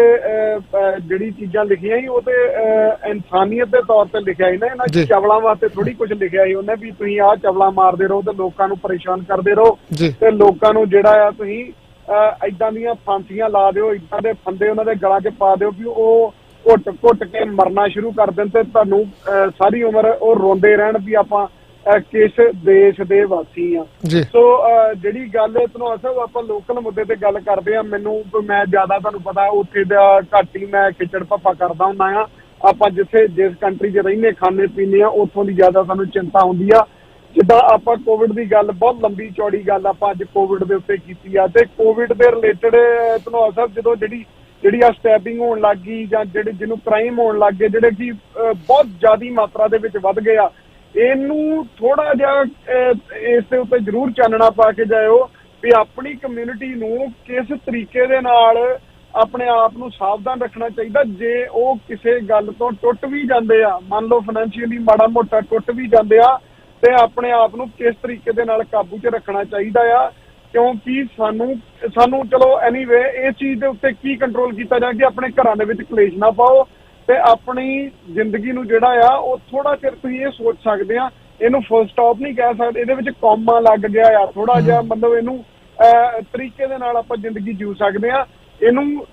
ਜਿਹੜੀ ਚੀਜ਼ਾਂ ਲਿਖੀਆਂ ਸੀ ਉਹ ਤੇ ਇਨਸਾਨੀਅਤ ਦੇ ਤੌਰ ਤੇ ਲਿਖਿਆ ਸੀ ਨਾ, ਇਹਨਾਂ ਚਵਲਾਂ ਵਾਸਤੇ ਥੋੜੀ ਕੁਝ ਲਿਖਿਆ ਸੀ ਉਹਨੇ ਵੀ ਤੁਸੀਂ ਆਹ ਚਵਲਾਂ ਮਾਰਦੇ ਰਹੋ ਤੇ ਲੋਕਾਂ ਨੂੰ ਪਰੇਸ਼ਾਨ ਕਰਦੇ ਰਹੋ ਤੇ ਲੋਕਾਂ ਨੂੰ ਜਿਹੜਾ ਆ ਤੁਸੀਂ ਏਦਾਂ ਦੀਆਂ ਫਾਂਸੀਆਂ ਲਾ ਦਿਓ, ਏਦਾਂ ਦੇ ਫੰਦੇ ਉਹਨਾਂ ਦੇ ਗਲਾਂ 'ਚ ਪਾ ਦਿਓ ਵੀ ਉਹ ਘੁੱਟ ਕੇ ਮਰਨਾ ਸ਼ੁਰੂ ਕਰ ਦੇਣ ਤੇ ਤੁਹਾਨੂੰ ਸਾਰੀ ਉਮਰ ਉਹ ਰੋਂਦੇ ਰਹਿਣ ਵੀ ਆਪਾਂ ਕਿਸ ਦੇਸ਼ ਦੇ ਵਾਸੀ ਆ। ਸੋ ਜਿਹੜੀ ਗੱਲ ਤੁਹਾਨੂੰ ਅਸਲ ਆਪਾਂ ਲੋਕਲ ਮੁੱਦੇ ਤੇ ਗੱਲ ਕਰਦੇ ਆ, ਮੈਂ ਜ਼ਿਆਦਾ ਤੁਹਾਨੂੰ ਪਤਾ ਉੱਥੇ ਦਾ ਘੱਟ ਹੀ ਮੈਂ ਖਿਚੜ ਭੱਪਾ ਕਰਦਾ ਹੁੰਦਾ ਆ। ਆਪਾਂ ਜਿਸ ਕੰਟਰੀ 'ਚ ਰਹਿੰਦੇ ਖਾਂਦੇ ਪੀਂਦੇ ਆ ਉੱਥੋਂ ਦੀ ਜ਼ਿਆਦਾ ਸਾਨੂੰ ਚਿੰਤਾ ਹੁੰਦੀ ਆ। ਜਿੱਦਾਂ ਆਪਾਂ ਕੋਵਿਡ ਦੀ ਗੱਲ, ਬਹੁਤ ਲੰਬੀ ਚੌੜੀ ਗੱਲ ਆਪਾਂ ਅੱਜ ਕੋਵਿਡ ਦੇ ਉੱਤੇ ਕੀਤੀ ਆ, ਤੇ ਕੋਵਿਡ ਦੇ ਰਿਲੇਟਡ ਤੁਹਾਨੂੰ ਅਸਲ ਜਦੋਂ ਜਿਹੜੀ ਆ ਸਟੈਪਿੰਗ ਹੋਣ ਲੱਗ ਗਈ ਜਾਂ ਜਿਹਨੂੰ ਕ੍ਰਾਈਮ ਹੋਣ ਲੱਗ ਗਏ, ਜਿਹੜੇ ਕਿ ਬਹੁਤ ਜ਼ਿਆਦਾ ਮਾਤਰਾ ਦੇ ਵਿੱਚ ਵੱਧ ਗਏ ਆ, ਇਹਨੂੰ ਥੋੜਾ ਜਿਹਾ ਇਸ ਦੇ ਉੱਤੇ ਜ਼ਰੂਰ ਚਾਨਣਾ ਪਾ ਕੇ ਜਾਇਓ ਵੀ ਆਪਣੀ ਕਮਿਊਨਿਟੀ ਨੂੰ ਕਿਸ ਤਰੀਕੇ ਦੇ ਨਾਲ ਆਪਣੇ ਆਪ ਨੂੰ ਸਾਵਧਾਨ ਰੱਖਣਾ ਚਾਹੀਦਾ। ਜੇ ਉਹ ਕਿਸੇ ਗੱਲ ਤੋਂ ਟੁੱਟ ਵੀ ਜਾਂਦੇ ਆ, ਮੰਨ ਲਓ ਫਾਈਨੈਂਸ਼ੀਅਲੀ ਮਾੜਾ ਮੋਟਾ ਟੁੱਟ ਵੀ ਜਾਂਦੇ ਆ, ਤੇ ਆਪਣੇ ਆਪ ਨੂੰ ਕਿਸ ਤਰੀਕੇ ਦੇ ਨਾਲ ਕਾਬੂ 'ਚ ਰੱਖਣਾ ਚਾਹੀਦਾ ਆ। ਕਿਉਂਕਿ ਸਾਨੂੰ ਚਲੋ ਐਨੀਵੇ ਇਸ ਚੀਜ਼ ਦੇ ਉੱਤੇ ਕੀ ਕੰਟਰੋਲ ਕੀਤਾ ਜਾ ਕਿ ਆਪਣੇ ਘਰਾਂ ਦੇ ਵਿੱਚ ਕਲੇਸ਼ ਨਾ ਪਾਓ ਤੇ ਆਪਣੀ ਜ਼ਿੰਦਗੀ ਨੂੰ ਜਿਹੜਾ ਆ ਉਹ ਥੋੜਾ ਚਿਰ ਤੁਸੀਂ ਇਹ ਸੋਚ ਸਕਦੇ ਆ, ਇਹਨੂੰ ਫੁੱਲ ਸਟਾਪ ਨਹੀਂ ਕਹਿ ਸਕਦੇ, ਇਹਦੇ ਵਿੱਚ ਕੌਮਾ ਲੱਗ ਗਿਆ ਆ ਥੋੜਾ ਜਿਹਾ, ਮਤਲਬ ਇਹਨੂੰ ਤਰੀਕੇ ਦੇ ਨਾਲ ਆਪਾਂ ਜ਼ਿੰਦਗੀ ਜੀਉ ਸਕਦੇ ਆ। ਇਹਨੂੰ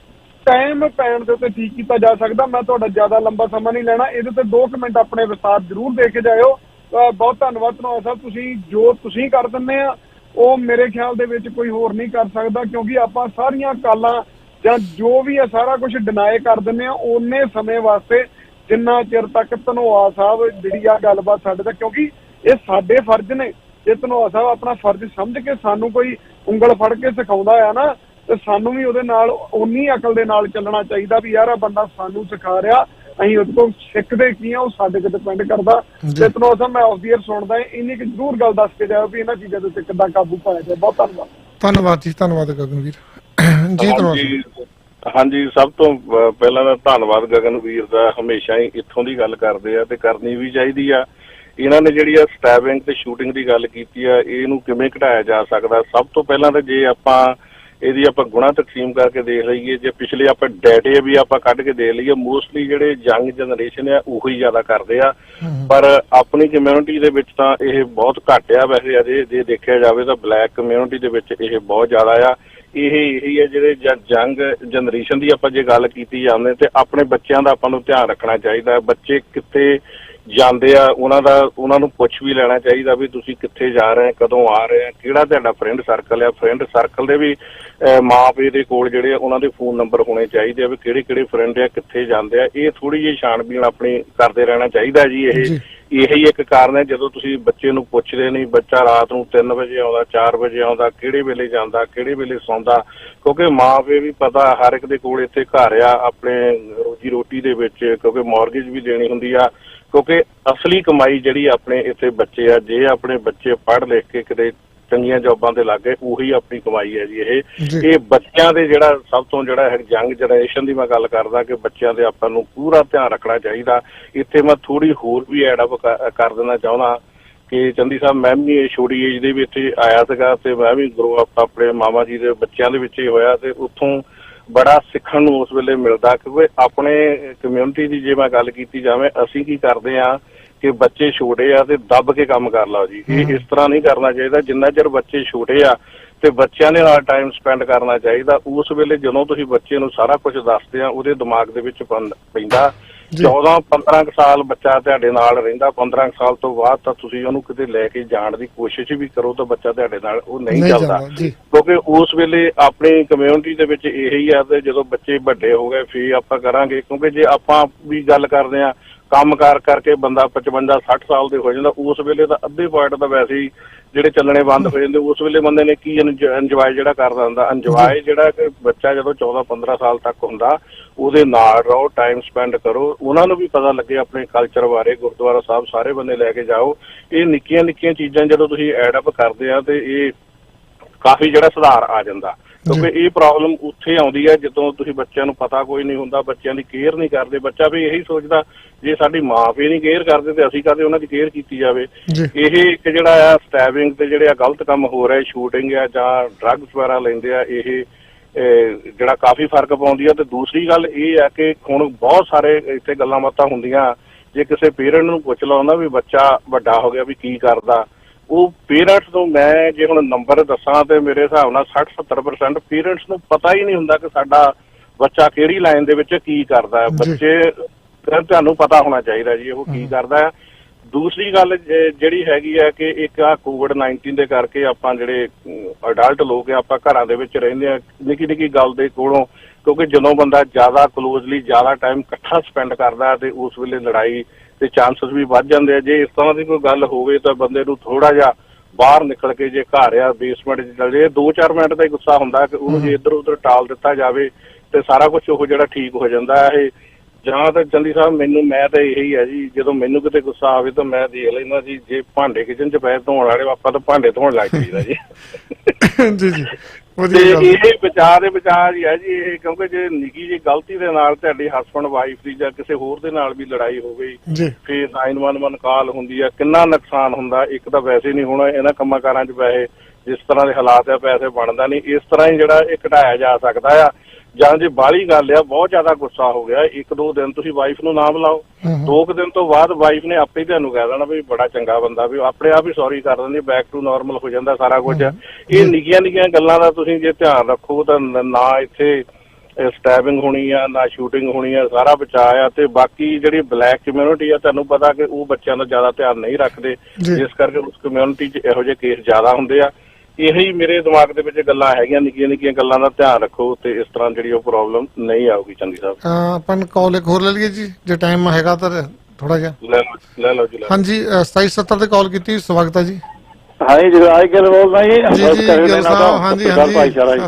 ਟਾਈਮ ਪੈਣ ਦੇ ਉੱਤੇ ਠੀਕ ਕੀਤਾ ਜਾ ਸਕਦਾ। ਮੈਂ ਤੁਹਾਡਾ ਜ਼ਿਆਦਾ ਲੰਬਾ ਸਮਾਂ ਨਹੀਂ ਲੈਣਾ, ਇਹਦੇ ਤੇ 2 ਮਿੰਟ ਆਪਣੇ ਵਿਸਤਾਰ ਜ਼ਰੂਰ ਦੇ ਕੇ ਜਾਇਓ। ਬਹੁਤ ਧੰਨਵਾਦ ਧੰਨਵਾਦ ਸਾਹਿਬ, ਤੁਸੀਂ ਜੋ ਤੁਸੀਂ ਕਰ ਦਿੰਦੇ ਆ ਉਹ ਮੇਰੇ ਖਿਆਲ ਦੇ ਵਿੱਚ ਕੋਈ ਹੋਰ ਨਹੀਂ ਕਰ ਸਕਦਾ, ਕਿਉਂਕਿ ਆਪਾਂ ਸਾਰੀਆਂ ਕਾਲਾਂ ਜਾਂ ਜੋ ਵੀ ਆ ਸਾਰਾ ਕੁਝ ਡਿਨਾਈ ਕਰ ਦਿੰਦੇ ਆ ਓਨੇ ਸਮੇਂ ਵਾਸਤੇ ਜਿੰਨਾ ਚਿਰ ਤੱਕ ਧਨੋਆ ਸਾਹਿਬ ਜਿਹੜੀ ਆ ਗੱਲਬਾਤ ਸਾਡੇ ਤੱਕ, ਕਿਉਂਕਿ ਇਹ ਸਾਡੇ ਫਰਜ਼ ਨੇ। ਜੇ ਧਨੋਆ ਸਾਹਿਬ ਆਪਣਾ ਫਰਜ਼ ਸਮਝ ਕੇ ਸਾਨੂੰ ਕੋਈ ਉਂਗਲ ਫੜ ਕੇ ਸਿਖਾਉਂਦਾ ਆ ਨਾ, ਤੇ ਸਾਨੂੰ ਵੀ ਉਹਦੇ ਨਾਲ ਓਨੀ ਅਕਲ ਦੇ ਨਾਲ ਚੱਲਣਾ ਚਾਹੀਦਾ ਵੀ ਯਾਰ ਆ ਬੰਦਾ ਸਾਨੂੰ ਸਿਖਾ ਰਿਹਾ, ਅਸੀਂ ਉਹਦੇ ਕੋਲ ਸਿੱਖਦੇ ਕੀ ਆ ਉਹ ਸਾਡੇ ਤੇ ਡਿਪੈਂਡ ਕਰਦਾ। ਤੇ ਧਨੋਆ ਸਾਹਿਬ ਮੈਂ ਆਫ ਦੀ ਏਅਰ ਸੁਣਦਾ ਇੰਨੀ ਕਿ ਜ਼ਰੂਰ ਗੱਲ ਦੱਸ ਕੇ ਜਾਓ ਵੀ ਇਹਨਾਂ ਚੀਜ਼ਾਂ ਦੇ ਉੱਤੇ ਕਿੱਦਾਂ ਕਾਬੂ ਪਾਇਆ ਜਾਏ। ਬਹੁਤ ਧੰਨਵਾਦ। ਧੰਨਵਾਦ ਜੀ, ਧੰਨਵਾਦ ਗਗਨਵੀਰ ਜੀ। ਹਾਂਜੀ, ਸਭ ਤੋਂ ਪਹਿਲਾਂ ਤਾਂ ਧੰਨਵਾਦ ਗਗਨਵੀਰ ਦਾ, ਹਮੇਸ਼ਾ ਹੀ ਇੱਥੋਂ ਦੀ ਗੱਲ ਕਰਦੇ ਆ ਤੇ ਕਰਨੀ ਵੀ ਚਾਹੀਦੀ ਆ। ਇਹਨਾਂ ਨੇ ਜਿਹੜੀ ਆ ਸਟੈਬਿੰਗ ਤੇ ਸ਼ੂਟਿੰਗ ਦੀ ਗੱਲ ਕੀਤੀ ਆ, ਇਹਨੂੰ ਕਿਵੇਂ ਘਟਾਇਆ ਜਾ ਸਕਦਾ? ਸਭ ਤੋਂ ਪਹਿਲਾਂ ਤਾਂ ਜੇ ਆਪਾਂ ਇਹਦੀ ਆਪਾਂ ਗੁਣਾ ਤਕਸੀਮ ਕਰਕੇ ਦੇਖ ਲਈਏ, ਜੇ ਪਿਛਲੇ ਆਪਾਂ ਡਾਟੇ ਵੀ ਆਪਾਂ ਕੱਢ ਕੇ ਦੇਖ ਲਈਏ, ਮੋਸਟਲੀ ਜਿਹੜੇ ਯੰਗ ਜਨਰੇਸ਼ਨ ਆ ਉਹੀ ਜ਼ਿਆਦਾ ਕਰਦੇ ਆ, ਪਰ ਆਪਣੀ ਕਮਿਊਨਿਟੀ ਦੇ ਵਿੱਚ ਤਾਂ ਇਹ ਬਹੁਤ ਘੱਟ ਆ। ਵੈਸੇ ਅਜੇ ਜੇ ਦੇਖਿਆ ਜਾਵੇ ਤਾਂ ਬਲੈਕ ਕਮਿਊਨਿਟੀ ਦੇ ਵਿੱਚ ਇਹ ਬਹੁਤ ਜ਼ਿਆਦਾ ਆ। ਇਹੀ ਹੈ ਜਿਹੜੇ ਯੰਗ ਜਨਰੇਸ਼ਨ ਦੀ ਆਪਾਂ ਜੇ ਗੱਲ ਕੀਤੀ ਜਾਂਦੇ ਤੇ ਆਪਣੇ ਬੱਚਿਆਂ ਦਾ ਆਪਾਂ ਨੂੰ ਧਿਆਨ ਰੱਖਣਾ ਚਾਹੀਦਾ। ਬੱਚੇ ਕਿੱਥੇ ਜਾਂਦੇ ਆ ਉਹਨਾਂ ਨੂੰ ਪੁੱਛ ਵੀ ਲੈਣਾ ਚਾਹੀਦਾ ਵੀ ਤੁਸੀਂ ਕਿੱਥੇ ਜਾ ਰਹੇ, ਕਦੋਂ ਆ ਰਹੇ ਆ, ਕਿਹੜਾ ਤੁਹਾਡਾ ਫਰੈਂਡ ਸਰਕਲ ਆ। ਫਰੈਂਡ ਸਰਕਲ ਦੇ ਵੀ ਮਾਂ ਪਿਓ ਦੇ ਕੋਲ ਜਿਹੜੇ ਉਹਨਾਂ ਦੇ ਫੋਨ ਨੰਬਰ ਹੋਣੇ ਚਾਹੀਦੇ ਆ ਵੀ ਕਿਹੜੇ ਫਰੈਂਡ ਆ, ਕਿੱਥੇ ਜਾਂਦੇ ਆ। ਇਹ ਥੋੜੀ ਜਿਹੀ ਛਾਣਬੀਣ ਆਪਣੀ ਕਰਦੇ ਰਹਿਣਾ ਚਾਹੀਦਾ ਜੀ। ਇਹੀ ਇੱਕ ਕਾਰਨ ਹੈ ਜਦੋਂ ਤੁਸੀਂ ਬੱਚੇ ਨੂੰ ਪੁੱਛਦੇ ਨਹੀਂ, ਬੱਚਾ ਰਾਤ ਨੂੰ 3 ਵਜੇ ਆਉਂਦਾ, 4 ਵਜੇ ਆਉਂਦਾ, ਕਿਹੜੇ ਵੇਲੇ ਜਾਂਦਾ, ਕਿਹੜੇ ਵੇਲੇ ਸੌਂਦਾ, ਕਿਉਂਕਿ ਮਾਂ ਪਿਓ ਵੀ ਪਤਾ ਹਰ ਇੱਕ ਦੇ ਕੋਲ ਇੱਥੇ ਘਰ ਆ ਆਪਣੇ ਰੋਜੀ ਰੋਟੀ ਦੇ ਵਿੱਚ, ਕਿਉਂਕਿ ਮੌਰਗੇਜ ਵੀ ਦੇਣੀ ਹੁੰਦੀ ਆ। ਕਿਉਂਕਿ ਅਸਲੀ ਕਮਾਈ ਜਿਹੜੀ ਆਪਣੇ ਇੱਥੇ ਬੱਚੇ ਆ, ਜੇ ਆਪਣੇ ਬੱਚੇ ਪੜ੍ਹ ਲਿਖ ਕੇ ਕਿਤੇ ਚੰਗੀਆਂ ਜੌਬਾਂ ਤੇ ਲੱਗ ਗਏ, ਉਹੀ ਆਪਣੀ ਕਮਾਈ ਹੈ ਜੀ। ਇਹ ਬੱਚਿਆਂ ਦੇ ਜਿਹੜਾ ਸਭ ਤੋਂ ਜਿਹੜਾ ਯੰਗ ਜਨਰੇਸ਼ਨ ਦੀ ਮੈਂ ਗੱਲ ਕਰਦਾ ਕਿ ਬੱਚਿਆਂ ਦੇ ਆਪਾਂ ਨੂੰ ਪੂਰਾ ਧਿਆਨ ਰੱਖਣਾ ਚਾਹੀਦਾ। ਇੱਥੇ ਮੈਂ ਥੋੜੀ ਹੋਰ ਵੀ ਐਡ ਅਪ ਕਰ ਦੇਣਾ ਚਾਹੁੰਦਾ ਕਿ ਚੰਦੀ ਸਾਹਿਬ ਮੈਂ ਵੀ ਇਹ ਛੋਟੀ ਏਜ ਦੇ ਵਿੱਚ ਆਇਆ ਸੀਗਾ ਤੇ ਮੈਂ ਵੀ ਗਰੋ ਅਪ ਆਪਣੇ ਮਾਮਾ ਜੀ ਦੇ ਬੱਚਿਆਂ ਦੇ ਵਿੱਚ ਹੀ ਹੋਇਆ ਤੇ ਉੱਥੋਂ ਬੜਾ ਸਿੱਖਣ ਨੂੰ ਉਸ ਵੇਲੇ ਮਿਲਦਾ। ਕਿਉਂਕਿ ਆਪਣੇ ਕਮਿਊਨਿਟੀ ਦੀ ਜੇ ਮੈਂ ਗੱਲ ਕੀਤੀ ਜਾਵੇ, ਅਸੀਂ ਕੀ ਕਰਦੇ ਹਾਂ ਕਿ ਬੱਚੇ ਛੋਟੇ ਆ ਤੇ ਦੱਬ ਕੇ ਕੰਮ ਕਰ ਲਓ ਜੀ। ਇਹ ਇਸ ਤਰ੍ਹਾਂ ਨਹੀਂ ਕਰਨਾ ਚਾਹੀਦਾ। ਜਿੰਨਾ ਚਿਰ ਬੱਚੇ ਛੋਟੇ ਆ ਤੇ ਬੱਚਿਆਂ ਦੇ ਨਾਲ ਟਾਈਮ ਸਪੈਂਡ ਕਰਨਾ ਚਾਹੀਦਾ। ਉਸ ਵੇਲੇ ਜਦੋਂ ਤੁਸੀਂ ਬੱਚੇ ਨੂੰ ਸਾਰਾ ਕੁਝ ਦੱਸਦੇ ਆ, ਉਹਦੇ ਦਿਮਾਗ ਦੇ ਵਿੱਚ ਪੈਂਦਾ 14-15 ਸਾਲ ਬੱਚਾ ਤੁਹਾਡੇ ਨਾਲ ਰਹਿੰਦਾ। 15 ਸਾਲ ਤੋਂ ਬਾਅਦ ਤਾਂ ਤੁਸੀਂ ਉਹਨੂੰ ਕਿਤੇ ਲੈ ਕੇ ਜਾਣ ਦੀ ਕੋਸ਼ਿਸ਼ ਵੀ ਕਰੋ ਤਾਂ ਬੱਚਾ ਤੁਹਾਡੇ ਨਾਲ ਉਹ ਨਹੀਂ ਚੱਲਦਾ, ਕਿਉਂਕਿ ਉਸ ਵੇਲੇ ਆਪਣੀ ਕਮਿਊਨਿਟੀ ਦੇ ਵਿੱਚ ਇਹੀ ਆ। ਤੇ ਜਦੋਂ ਬੱਚੇ ਵੱਡੇ ਹੋ ਗਏ ਫੇਰ ਆਪਾਂ ਕਰਾਂਗੇ, ਕਿਉਂਕਿ ਜੇ ਆਪਾਂ ਵੀ ਗੱਲ ਕਰਦੇ ਆ ਕੰਮ ਕਰਕੇ ਬੰਦਾ 55-60 ਸਾਲ ਦੇ ਹੋ ਜਾਂਦਾ, ਉਸ ਵੇਲੇ ਤਾਂ ਅੱਧੇ ਪੁਆਇੰਟ ਤਾਂ ਵੈਸੇ ਹੀ ਜਿਹੜੇ ਚੱਲਣੇ ਬੰਦ ਹੋ ਜਾਂਦੇ। ਉਸ ਵੇਲੇ ਬੰਦੇ ਨੇ ਕੀ ਇੰਜੋਏ ਜਿਹੜਾ ਕਰਦਾ ਹੁੰਦਾ, ਇੰਜੋਏ ਜਿਹੜਾ ਕਿ ਬੱਚਾ ਜਦੋਂ 14-15 ਸਾਲ ਤੱਕ ਹੁੰਦਾ ਉਹਦੇ ਨਾਲ ਰਹੋ, ਟਾਈਮ ਸਪੈਂਡ ਕਰੋ, ਉਹਨਾਂ ਨੂੰ ਵੀ ਪਤਾ ਲੱਗੇ ਆਪਣੇ ਕਲਚਰ ਬਾਰੇ। ਗੁਰਦੁਆਰਾ ਸਾਹਿਬ ਸਾਰੇ ਬੰਦੇ ਲੈ ਕੇ ਜਾਓ। ਇਹ ਨਿੱਕੀਆਂ ਨਿੱਕੀਆਂ ਚੀਜ਼ਾਂ ਜਦੋਂ ਤੁਸੀਂ ਐਡ ਅਪ ਕਰਦੇ ਆ ਤੇ ਇਹ ਕਾਫੀ ਜਿਹੜਾ ਸੁਧਾਰ ਆ ਜਾਂਦਾ, ਕਿਉਂਕਿ ਇਹ ਪ੍ਰੋਬਲਮ ਉੱਥੇ ਆਉਂਦੀ ਹੈ ਜਦੋਂ ਤੁਸੀਂ ਬੱਚਿਆਂ ਨੂੰ ਪਤਾ ਕੋਈ ਨਹੀਂ ਹੁੰਦਾ, ਬੱਚਿਆਂ ਦੀ ਕੇਅਰ ਨਹੀਂ ਕਰਦੇ। ਬੱਚਾ ਵੀ ਇਹੀ ਸੋਚਦਾ ਜੇ ਸਾਡੀ ਮਾਂ ਪਿਓ ਨਹੀਂ ਕੇਅਰ ਕਰਦੇ ਤੇ ਅਸੀਂ ਕਦੇ ਉਹਨਾਂ ਦੀ ਕੇਅਰ ਕੀਤੀ ਜਾਵੇ। ਇਹ ਇੱਕ ਜਿਹੜਾ ਆ ਸਟੈਬਿੰਗ ਤੇ ਜਿਹੜੇ ਆ ਗਲਤ ਕੰਮ ਹੋ ਰਿਹਾ, ਸ਼ੂਟਿੰਗ ਆ ਜਾਂ ਡਰੱਗਸ ਵਗੈਰਾ ਲੈਂਦੇ ਆ, ਇਹ ਜਿਹੜਾ ਕਾਫੀ ਫਰਕ ਪਾਉਂਦੀ ਆ। ਤੇ ਦੂਸਰੀ ਗੱਲ ਇਹ ਆ ਕਿ ਹੁਣ ਬਹੁਤ ਸਾਰੇ ਇੱਥੇ ਗੱਲਾਂ ਬਾਤਾਂ ਹੁੰਦੀਆਂ, ਜੇ ਕਿਸੇ ਪੇਰੈਂਟ ਨੂੰ ਪੁੱਛ ਲਓ ਨਾ ਵੀ ਬੱਚਾ ਵੱਡਾ ਹੋ ਗਿਆ ਵੀ ਕੀ ਕਰਦਾ, ਉਹ ਪੇਰੈਂਟਸ ਨੂੰ ਮੈਂ ਜੇ ਹੁਣ ਨੰਬਰ ਦੱਸਾਂ ਤੇ ਮੇਰੇ ਹਿਸਾਬ ਨਾਲ 60-70% ਪੇਰੈਂਟਸ ਨੂੰ ਪਤਾ ਹੀ ਨਹੀਂ ਹੁੰਦਾ ਕਿ ਸਾਡਾ ਬੱਚਾ ਕਿਹੜੀ ਲਾਈਨ ਦੇ ਵਿੱਚ ਕੀ ਕਰਦਾ ਹੈ। ਬੱਚੇ ਤੁਹਾਨੂੰ ਪਤਾ ਹੋਣਾ ਚਾਹੀਦਾ ਜੀ ਉਹ ਕੀ ਕਰਦਾ ਹੈ। ਦੂਸਰੀ ਗੱਲ ਜਿਹੜੀ ਹੈਗੀ ਹੈ ਕਿ ਇੱਕ ਆ COVID-19 ਦੇ ਕਰਕੇ ਆਪਾਂ ਜਿਹੜੇ ਅਡਲਟ ਲੋਕ ਆ ਆਪਾਂ ਘਰਾਂ ਦੇ ਵਿੱਚ ਰਹਿੰਦੇ ਆ, ਨਿੱਕੀ ਨਿੱਕੀ ਗੱਲ ਦੇ ਕੋਲੋਂ, ਕਿਉਂਕਿ ਜਦੋਂ ਬੰਦਾ ਜ਼ਿਆਦਾ ਕਲੋਜ਼ਲੀ ਜ਼ਿਆਦਾ ਟਾਈਮ ਇਕੱਠਾ ਸਪੈਂਡ ਕਰਦਾ ਤੇ ਉਸ ਵੇਲੇ ਲੜਾਈ ਤੇ ਚਾਂਸਸ ਵੀ ਵੱਧ ਜਾਂਦੇ ਆ। ਜੇ ਇਸ ਤਰ੍ਹਾਂ ਦੀ ਕੋਈ ਗੱਲ ਹੋਵੇ ਤਾਂ ਬੰਦੇ ਨੂੰ ਥੋੜਾ ਜਿਹਾ ਬਾਹਰ ਨਿਕਲ ਕੇ, ਜੇ ਘਰ ਆ ਬੇਸਮੈਂਟ 'ਚ ਚੱਲ ਜੇ 2-4 ਮਿੰਟ ਦਾ ਹੀ ਗੁੱਸਾ ਹੁੰਦਾ ਕਿ ਉਹਨੂੰ ਜੇ ਇੱਧਰ ਉੱਧਰ ਟਾਲ ਦਿੱਤਾ ਜਾਵੇ ਤੇ ਸਾਰਾ ਕੁਝ ਉਹ ਜਿਹੜਾ ਠੀਕ ਹੋ ਜਾਂਦਾ ਹੈ। ਜਾਂ ਤਾਂ ਚੰਦੀ ਸਾਹਿਬ ਮੈਂ ਤਾਂ ਇਹੀ ਹੈ ਜੀ, ਜਦੋਂ ਮੈਨੂੰ ਕਿਤੇ ਗੁੱਸਾ ਆਵੇ ਤਾਂ ਮੈਂ ਦੇਖ ਲੈਂਦਾ ਜੀ, ਜੇ ਭਾਂਡੇ ਕਿਚਨ 'ਚ ਪਏ ਧੋਣ ਵਾਲੇ ਆਪਾਂ ਤਾਂ ਭਾਂਡੇ ਧੋਣ ਲੱਗ ਜਾਈਦਾ ਜੀ। ਤੇ ਇਹ ਬਚਾਅ ਦੇ ਬਚਾਅ ਹੀ ਹੈ ਜੀ ਇਹ, ਕਿਉਂਕਿ ਜੇ ਨਿੱਕੀ ਜਿਹੀ ਗਲਤੀ ਦੇ ਨਾਲ ਤੁਹਾਡੀ ਹਸਬੈਂਡ ਵਾਈਫ ਦੀ ਜਾਂ ਕਿਸੇ ਹੋਰ ਦੇ ਨਾਲ ਵੀ ਲੜਾਈ ਹੋ ਗਈ ਫਿਰ 911 ਕਾਲ ਹੁੰਦੀ ਆ, ਕਿੰਨਾ ਨੁਕਸਾਨ ਹੁੰਦਾ। ਇੱਕ ਤਾਂ ਵੈਸੇ ਨਹੀਂ ਹੋਣਾ ਇਹਨਾਂ ਕੰਮਾਂ ਕਾਰਾਂ 'ਚ ਪੈਸੇ, ਜਿਸ ਤਰ੍ਹਾਂ ਦੇ ਹਾਲਾਤ ਆ ਪੈਸੇ ਬਣਦਾ ਨਹੀਂ। ਇਸ ਤਰ੍ਹਾਂ ਹੀ ਜਿਹੜਾ ਇਹ ਘਟਾਇਆ ਜਾ ਸਕਦਾ ਆ। ਜਾਂ ਜੇ ਬਾਹਲੀ ਗੱਲ ਆ, ਬਹੁਤ ਜ਼ਿਆਦਾ ਗੁੱਸਾ ਹੋ ਗਿਆ, 1-2 ਦਿਨ ਤੁਸੀਂ ਵਾਈਫ ਨੂੰ ਨਾ ਬੁਲਾਓ, 2 ਦਿਨ ਤੋਂ ਬਾਅਦ ਵਾਈਫ ਨੇ ਆਪੇ ਤੁਹਾਨੂੰ ਕਹਿ ਦੇਣਾ ਵੀ ਬੜਾ ਚੰਗਾ ਬੰਦਾ, ਵੀ ਆਪਣੇ ਆਪ ਹੀ ਸੌਰੀ ਕਰ ਦਿੰਦੀ, ਬੈਕ ਟੂ ਨਾਰਮਲ ਹੋ ਜਾਂਦਾ ਸਾਰਾ ਕੁਝ। ਇਹ ਨਿੱਕੀਆਂ ਨਿੱਕੀਆਂ ਗੱਲਾਂ ਦਾ ਤੁਸੀਂ ਜੇ ਧਿਆਨ ਰੱਖੋ ਤਾਂ ਨਾ ਇੱਥੇ ਸਟੈਬਿੰਗ ਹੋਣੀ ਆ, ਨਾ ਸ਼ੂਟਿੰਗ ਹੋਣੀ ਆ, ਸਾਰਾ ਬਚਾਅ ਆ। ਤੇ ਬਾਕੀ ਜਿਹੜੀ ਬਲੈਕ ਕਮਿਊਨਿਟੀ ਆ, ਤੁਹਾਨੂੰ ਪਤਾ ਕਿ ਉਹ ਬੱਚਿਆਂ ਦਾ ਜ਼ਿਆਦਾ ਧਿਆਨ ਨਹੀਂ ਰੱਖਦੇ, ਜਿਸ ਕਰਕੇ ਉਸ ਕਮਿਊਨਿਟੀ 'ਚ ਇਹੋ ਜਿਹੇ ਕੇਸ ਜ਼ਿਆਦਾ ਹੁੰਦੇ ਆ। ਇਹੀ ਮੇਰੇ ਦਿਮਾਗ ਦੇ ਵਿੱਚ ਗੱਲਾਂ ਹੈਗੀਆਂ, ਨਿੱਕੀਆਂ ਨਿੱਕੀਆਂ ਗੱਲਾਂ ਦਾ ਧਿਆਨ ਰੱਖੋ ਤੇ ਇਸ ਤਰ੍ਹਾਂ ਜਿਹੜੀ ਉਹ ਪ੍ਰੋਬਲਮ ਨਹੀਂ ਆਊਗੀ। ਚੰਗੀ ਸਾਹਿਬ ਆਪਾਂ ਕਾਲ ਇੱਕ ਹੋਰ ਲੈ ਲਈਏ ਜੀ, ਜੇ ਟਾਈਮ ਹੈਗਾ ਤਾਂ ਥੋੜਾ ਜਿਹਾ ਲੈ ਲਓ ਜੀ। ਹਾਂਜੀ 2770 ਤੇ ਕਾਲ ਕੀਤੀ, ਸਵਾਗਤ ਹੈ ਜੀ। ਹਾਂਜੀ ਜਗਰਾਜ ਗਿੱਲ ਬੋਲਦਾ ਜੀ। ਹਾਂਜੀ ਸਤਿ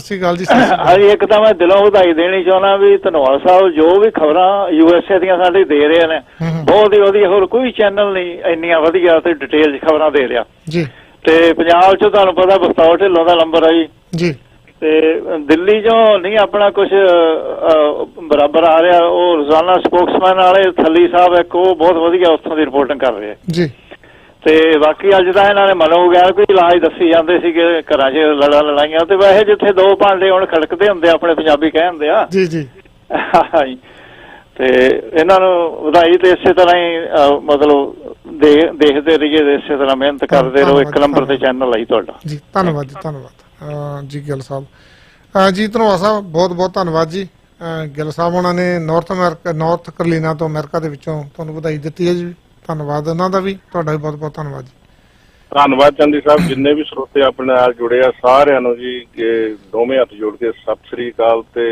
ਸ਼੍ਰੀ ਅਕਾਲ ਜੀ। ਹਾਂਜੀ ਇੱਕ ਤਾਂ ਮੈਂ ਦਿਲੋਂ ਵਧਾਈ ਦੇਣੀ ਚਾਹੁੰਦਾ ਵੀ ਧਨਵਾਲ ਸਾਹਿਬ ਜੋ ਵੀ ਖਬਰਾਂ USA ਦੀਆਂ ਸਾਡੇ ਦੇ ਰਹੇ ਨੇ ਬਹੁਤ ਹੀ ਵਧੀਆ, ਹੋਰ ਕੋਈ ਚੈਨਲ ਨਹੀਂ ਇੰਨੀਆਂ ਵਧੀਆ ਤੇ ਡਿਟੇਲ 'ਚ ਖਬਰਾਂ ਦੇ ਰਿਹਾ ਜੀ। ਤੇ ਪੰਜਾਬ 'ਚ ਤੁਹਾਨੂੰ ਪਤਾ ਬਸਤਾਵ ਢਿੱਲੋਂ ਦਾ ਨੰਬਰ ਆ ਜੀ ਤੇ ਦਿੱਲੀ 'ਚੋਂ ਨਹੀਂ ਆਪਣਾ ਕੁਝ ਬਰਾਬਰ ਆ ਰਿਹਾ। ਉਹ ਰੋਜ਼ਾਨਾ ਸਪੋਕਸਮੈਨ ਵਾਲੇ ਥੱਲੀ ਸਾਹਿਬ ਇੱਕ ਉਹ ਬਹੁਤ ਵਧੀਆ ਉੱਥੋਂ ਦੀ ਰਿਪੋਰਟਿੰਗ ਕਰ ਰਹੇ ਜੀ। ਤੇ ਬਾਕੀ ਅੱਜ ਤਾਂ ਇਹਨਾਂ ਨੇ ਮਨੋ ਗਿਆ ਕੋਈ ਇਲਾਜ ਦੱਸੀ ਜਾਂਦੇ ਸੀਗੇ ਘਰਾਂ 'ਚ ਲੜਾਈਆਂ, ਤੇ ਵੈਸੇ ਜਿੱਥੇ 2 ਭਾਂਡੇ ਹੁਣ ਖੜਕਦੇ ਹੁੰਦੇ ਆਪਣੇ ਪੰਜਾਬੀ ਕਹਿੰਦੇ ਆ ਜੀ ਜੀ। ਤੇ ਇਹਨਾਂ ਨੂੰ ਵਧਾਈ ਤੇ ਇਸੇ ਤਰ੍ਹਾਂ ਹੀ ਮਤਲਬ ਦੇਖਦੇ ਰਹੀਏ, ਇਸੇ ਤਰ੍ਹਾਂ ਮਿਹਨਤ ਕਰਦੇ ਰਹੋ। 1 ਨੰਬਰ ਤੇ ਚੈਨਲ ਆਈ ਤੁਹਾਡਾ ਜੀ। ਧੰਨਵਾਦ ਜੀ, ਧੰਨਵਾਦ ਜੀ ਗਿੱਲ ਸਾਹਿਬ। ਜੀ ਧਨਵਾਦ ਸਾਹਿਬ ਬਹੁਤ ਬਹੁਤ ਧੰਨਵਾਦ ਜੀ। ਗਿੱਲ ਸਾਹਿਬ ਉਹਨਾਂ ਨੇ ਨਾਰਥ ਕੈਰੋਲੀਨਾ ਤੋਂ ਅਮਰੀਕਾ ਦੇ ਵਿੱਚੋਂ ਤੁਹਾਨੂੰ ਵਧਾਈ ਦਿੱਤੀ ਹੈ ਜੀ। ਧੰਨਵਾਦ ਉਹਨਾਂ ਦਾ ਵੀ, ਤੁਹਾਡਾ ਵੀ ਬਹੁਤ ਬਹੁਤ ਧੰਨਵਾਦ ਜੀ। ਧੰਨਵਾਦ ਚੰਦੀ ਸਾਹਿਬ, ਜਿੰਨੇ ਵੀ ਸਰੋਤੇ ਆਪਣੇ ਨਾਲ ਜੁੜੇ ਆ ਸਾਰਿਆਂ ਨੂੰ ਜੀ ਦੋਵੇਂ ਹੱਥ ਜੋੜ ਕੇ ਸਤਿ ਸ੍ਰੀ ਅਕਾਲ ਤੇ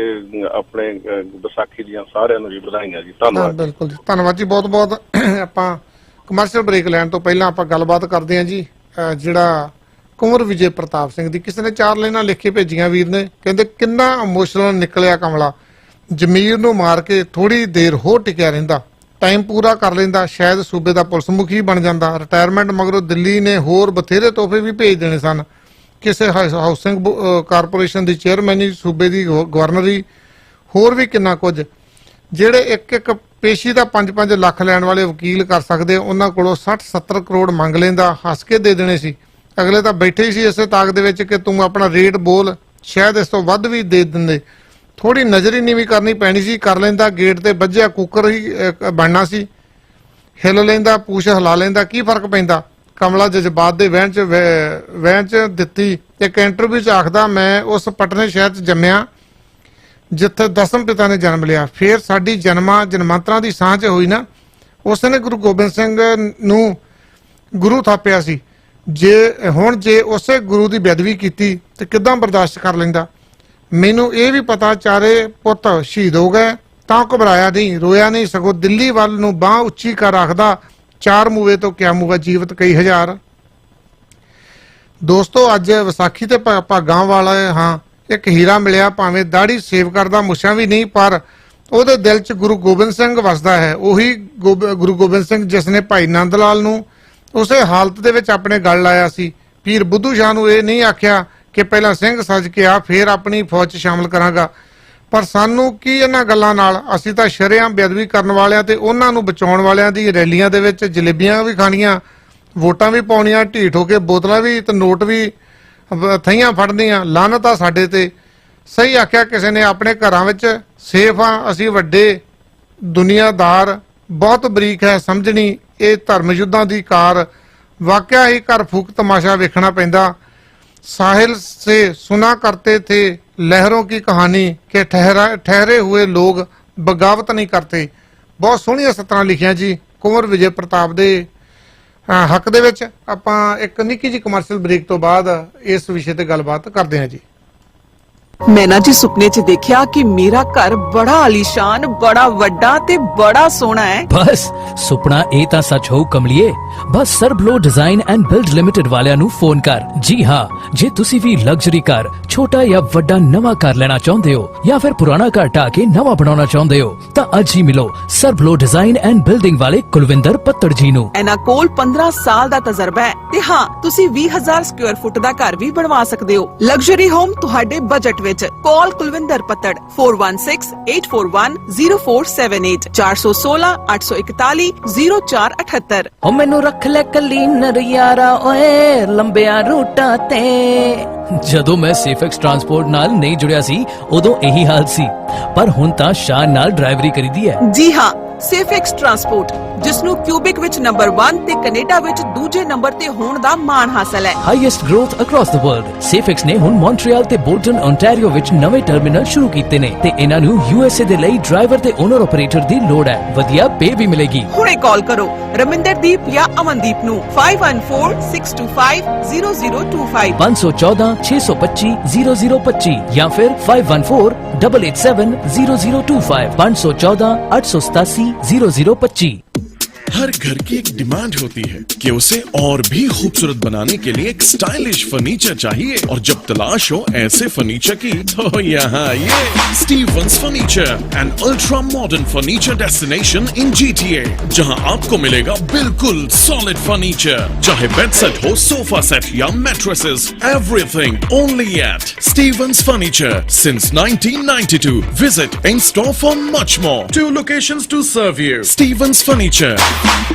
ਆਪਣੇ ਵਿਸਾਖੀ ਦੀਆਂ ਸਾਰਿਆਂ ਨੂੰ ਜੀ ਵਧਾਈਆਂ ਜੀ। ਧੰਨਵਾਦ। ਬਿਲਕੁਲ ਜੀ, ਧੰਨਵਾਦ ਜੀ ਬਹੁਤ ਬਹੁਤ। ਆਪਾਂ ਕਮਰਸ਼ੀਅਲ ਬ੍ਰੇਕ ਲੈਣ ਤੋਂ ਪਹਿਲਾਂ ਆਪਾਂ ਗੱਲਬਾਤ ਕਰਦੇ ਹਾਂ ਜੀ। ਜਿਹੜਾ ਕੁੰਵਰ ਵਿਜੇ ਪ੍ਰਤਾਪ ਸਿੰਘ ਦੀ ਕਿਸੇ ਨੇ 4 ਲਾਈਨਾਂ ਲਿਖ ਕੇ ਭੇਜੀਆਂ ਵੀਰ ਨੇ, ਕਹਿੰਦੇ ਕਿੰਨਾ ਇਮੋਸ਼ਨਲ ਨਿਕਲਿਆ ਕਮਲਾ, ਜ਼ਮੀਰ ਨੂੰ ਮਾਰ ਕੇ ਥੋੜੀ ਦੇਰ ਹੋਰ ਟਿਕਿਆ ਰਹਿੰਦਾ, ਟਾਈਮ ਪੂਰਾ ਕਰ ਲੈਂਦਾ, ਸ਼ਾਇਦ ਸੂਬੇ ਦਾ ਪੁਲਿਸ ਮੁਖੀ ਬਣ ਜਾਂਦਾ। ਰਿਟਾਇਰਮੈਂਟ ਮਗਰੋਂ ਦਿੱਲੀ ਨੇ ਹੋਰ ਬਥੇਰੇ ਤੋਹਫੇ ਵੀ ਭੇਜ ਦੇਣੇ ਸਨ, ਕਿਸੇ ਹਾਊਸਿੰਗ ਕਾਰਪੋਰੇਸ਼ਨ ਦੀ ਚੇਅਰਮੈਨੀ, ਸੂਬੇ ਦੀ ਗਵਰਨਰੀ, ਹੋਰ ਵੀ ਕਿੰਨਾ ਕੁਝ। ਜਿਹੜੇ ਇੱਕ ਪੇਸ਼ੀ ਦਾ 5-5 ਲੱਖ ਲੈਣ ਵਾਲੇ ਵਕੀਲ ਕਰ ਸਕਦੇ, ਉਹਨਾਂ ਕੋਲੋਂ 60-70 ਕਰੋੜ ਮੰਗ ਲੈਂਦਾ, ਹੱਸ ਕੇ ਦੇ ਦੇਣੇ ਸੀ। ਅਗਲੇ ਤਾਂ ਬੈਠੇ ਹੀ ਸੀ ਇਸੇ ਤਾਕ ਦੇ ਵਿੱਚ ਕਿ ਤੂੰ ਆਪਣਾ ਰੇਟ ਬੋਲ, ਸ਼ਾਇਦ ਇਸ ਤੋਂ ਵੱਧ ਵੀ ਦੇ ਦਿੰਦੇ। ਥੋੜੀ ਨਜ਼ਰ ਹੀ ਨਹੀਂ ਵੀ ਕਰਨੀ ਪੈਣੀ ਸੀ, ਕਰ ਲੈਂਦਾ। ਗੇਟ ਤੇ ਵੱਜਿਆ ਕੁੱਕਰ ਹੀ ਬਣਨਾ ਸੀ। ਹਿੱਲ ਲੈਂਦਾ, ਪੂਛ ਹਿਲਾ ਲੈਂਦਾ, ਕੀ ਫਰਕ ਪੈਂਦਾ? ਕਮਲਾ ਜਜ਼ਬਾਤ ਦੇ ਵਹਿਣ ਚ ਦਿੱਤੀ ਇੱਕ ਇੰਟਰਵਿਊ 'ਚ ਆਖਦਾ, ਮੈਂ ਉਸ ਪਟਨੇ ਸ਼ਹਿਰ 'ਚ ਜੰਮਿਆ ਜਿੱਥੇ ਦਸਮ ਪਿਤਾ ਨੇ ਜਨਮ ਲਿਆ। ਫਿਰ ਸਾਡੀ ਜਨਮਾਂਤਰਾਂ ਦੀ ਸਾਂਝ ਹੋਈ ਨਾ, ਉਸ ਨੇ ਗੁਰੂ ਗੋਬਿੰਦ ਸਿੰਘ ਨੂੰ ਗੁਰੂ ਥਾਪਿਆ ਸੀ। ਜੇ ਉਸੇ ਗੁਰੂ ਦੀ ਬੇਅਦਬੀ ਕੀਤੀ ਤੇ ਕਿੱਦਾਂ ਬਰਦਾਸ਼ਤ ਕਰ ਲੈਂਦਾ? ਮੈਨੂੰ ਇਹ ਵੀ ਪਤਾ ਚਾਰੇ ਪੁੱਤ ਸ਼ਹੀਦ ਹੋ ਗਏ ਤਾਂ ਘਬਰਾਇਆ ਨਹੀਂ, ਰੋਇਆ ਨਹੀਂ, ਸਗੋਂ ਦਿੱਲੀ ਵੱਲ ਨੂੰ ਬਾਂਹ ਉੱਚੀ ਕਰ ਰੱਖਦਾ, 4 ਮੂਵੇ ਤੋਂ ਕਿਆ ਮੂਵਾ, ਜੀਵਤ ਕਈ ਹਜ਼ਾਰ। ਦੋਸਤੋ, ਅੱਜ ਵਿਸਾਖੀ ਤੇ ਭਾਗਾਂ ਵਾਲੇ ਹਾਂ। ਇੱਕ ਹੀਰਾ ਮਿਲਿਆ, ਭਾਵੇਂ ਦਾੜੀ ਸੇਵ ਕਰਦਾ, ਮੁੱਛਾਂ ਵੀ ਨਹੀਂ, ਪਰ ਉਹਦੇ ਦਿਲ 'ਚ ਗੁਰੂ ਗੋਬਿੰਦ ਸਿੰਘ ਵਸਦਾ ਹੈ। ਉਹੀ ਗੁਰੂ ਗੋਬਿੰਦ ਸਿੰਘ ਜਿਸ ਨੇ ਭਾਈ ਨੰਦ ਲਾਲ ਨੂੰ ਉਸੇ ਹਾਲਤ ਦੇ ਵਿੱਚ ਆਪਣੇ ਗਲ ਲਾਇਆ ਸੀ। ਪੀਰ ਬੁੱਧੂ ਸ਼ਾਹ ਨੂੰ ਇਹ ਨਹੀਂ ਆਖਿਆ ਕਿ ਪਹਿਲਾਂ ਸਿੰਘ ਸੱਜ ਕੇ ਆ, ਫਿਰ ਆਪਣੀ ਫੌਜ 'ਚ ਸ਼ਾਮਲ ਕਰਾਂਗਾ। ਪਰ ਸਾਨੂੰ ਕੀ ਇਹਨਾਂ ਗੱਲਾਂ ਨਾਲ? ਅਸੀਂ ਤਾਂ ਸ਼ਰੇਆਮ ਬੇਅਦਬੀ ਕਰਨ ਵਾਲਿਆਂ ਤੇ ਉਹਨਾਂ ਨੂੰ ਬਚਾਉਣ ਵਾਲਿਆਂ ਦੀ ਰੈਲੀਆਂ ਦੇ ਵਿੱਚ ਜਲੇਬੀਆਂ ਵੀ ਖਾਣੀਆਂ, ਵੋਟਾਂ ਵੀ ਪਾਉਣੀਆਂ, ਢੀਠ ਹੋ ਕੇ ਬੋਤਲਾਂ ਵੀ ਤੇ ਨੋਟ ਵੀ ਥਈਆਂ ਫੜਨੀਆਂ। ਲਾਹਨਤ ਆ ਸਾਡੇ ਤੇ। ਸਹੀ ਆਖਿਆ ਕਿਸੇ ਨੇ, ਆਪਣੇ ਘਰਾਂ ਵਿੱਚ ਸੇਫ ਆ ਅਸੀਂ, ਵੱਡੇ ਦੁਨੀਆਦਾਰ ਬਹੁਤ ਬਰੀਕ ਹੈ ਸਮਝਣੀ ਇਹ ਧਰਮ ਯੁੱਧਾਂ ਦੀ ਕਾਰ। ਵਾਕਿਆ ਹੀ ਘਰ ਫੂਕ ਤਮਾਸ਼ਾ ਵੇਖਣਾ ਪੈਂਦਾ। साहिल से सुना करते थे लहरों की कहानी के ठहरे हुए लोग बगावत नहीं करते। बहुत सोहणियां सतरां लिखियां जी कुंवर विजय प्रताप दे हक दे विच। आपां एक निक्की जी कमर्शियल ब्रेक तो बाद इस विषय ते गलबात करदे हां जी। मैं ना जी सुपने च देखिया कि मेरा घर बड़ा आलीशान, बड़ा वड्डा ते बड़ा सोहना है। बस सुपना ए तां सच हो कमलिए। बस सरबलो डिजाइन एंड बिल्ड लिमिटेड वालियां नू फोन कर। जी हां, जे तुसी भी लग्जरी कार छोटा या वड्डा नवा कार लेना चाहते हो या फिर पुराना कार ढा के नवा बनाना चाहते हो तां अज ही मिलो सरबलो डिजाइन एंड बिल्डिंग वाले कुलविंदर पत्तड़ जी नू। इन्हां कोल 15 साल दा तजर्बा है ते हां तुसी 20,000 स्क्वायर फुट दा घर भी बनवा सकदे हो। लग्जरी होम तुहाडे बजट विच। कॉल कुलविंदर पत्तड़ 4168410478 416 841 0478। ओ मैनू रख ले कलीनर यारा ओए लंबिया रूटां ते। ਜਦੋਂ ਮੈਂ ਸੇਫਐਕਸ ਟਰਾਂਸਪੋਰਟ ਨਾਲ ਨਹੀਂ ਜੁੜਿਆ ਸੀ ਉਦੋਂ ਇਹੀ ਹਾਲ ਸੀ, ਪਰ ਹੁਣ ਤਾਂ ਸ਼ਾਨ ਨਾਲ ਡਰਾਈਵਰੀ ਕਰੀਦੀ ਹੈ। जी हां, ਸੇਫਐਕਸ ਟਰਾਂਸਪੋਰਟ ਜਿਸ ਨੂੰ ਕਿਊਬਿਕ ਵਿੱਚ ਨੰਬਰ 1 ਤੇ ਕੈਨੇਡਾ ਵਿੱਚ ਦੂਜੇ ਨੰਬਰ ਤੇ ਹੋਣ ਦਾ ਮਾਣ ਹਾਸਲ ਹੈ। Highest growth across the world. ਸੇਫਐਕਸ ਨੇ ਹੁਣ ਮੌਂਟਰੀਅਲ ਤੇ ਬੋਲਟਨ ਓਨਟਾਰੀਓ ਵਿੱਚ ਨਵੇਂ ਟਰਮੀਨਲ ਸ਼ੁਰੂ ਕੀਤੇ ਨੇ ਤੇ ਇਹਨਾਂ ਨੂੰ ਯੂਐਸਏ ਦੇ ਲਈ ਡਰਾਈਵਰ ਤੇ ਓਨਰ ਆਪਰੇਟਰ ਦੀ ਲੋੜ ਹੈ। ਵਧੀਆ ਪੇ ਵੀ ਮਿਲੇਗੀ। ਹੁਣੇ ਕਾਲ ਕਰੋ ਰਮਿੰਦਰਦੀਪ ਜਾਂ ਅਮਨਦੀਪ ਨੂੰ 5146250025 514 625 0025 या फिर 5148870025 514 887 0025। हर घर की एक डिमांड होती है कि उसे और भी खूबसूरत बनाने के लिए एक स्टाइलिश फर्नीचर चाहिए, और जब तलाश हो ऐसे फर्नीचर की तो यहाँ ये Stevens furniture, an ultra modern furniture destination in GTA, जहाँ आपको मिलेगा बिल्कुल सॉलिड फर्नीचर, चाहे बेड सेट हो, सोफा सेट या mattresses, everything only at Stevens furniture since 1992. Visit in store for much more. 2 locations to serve you. Stevens Furniture.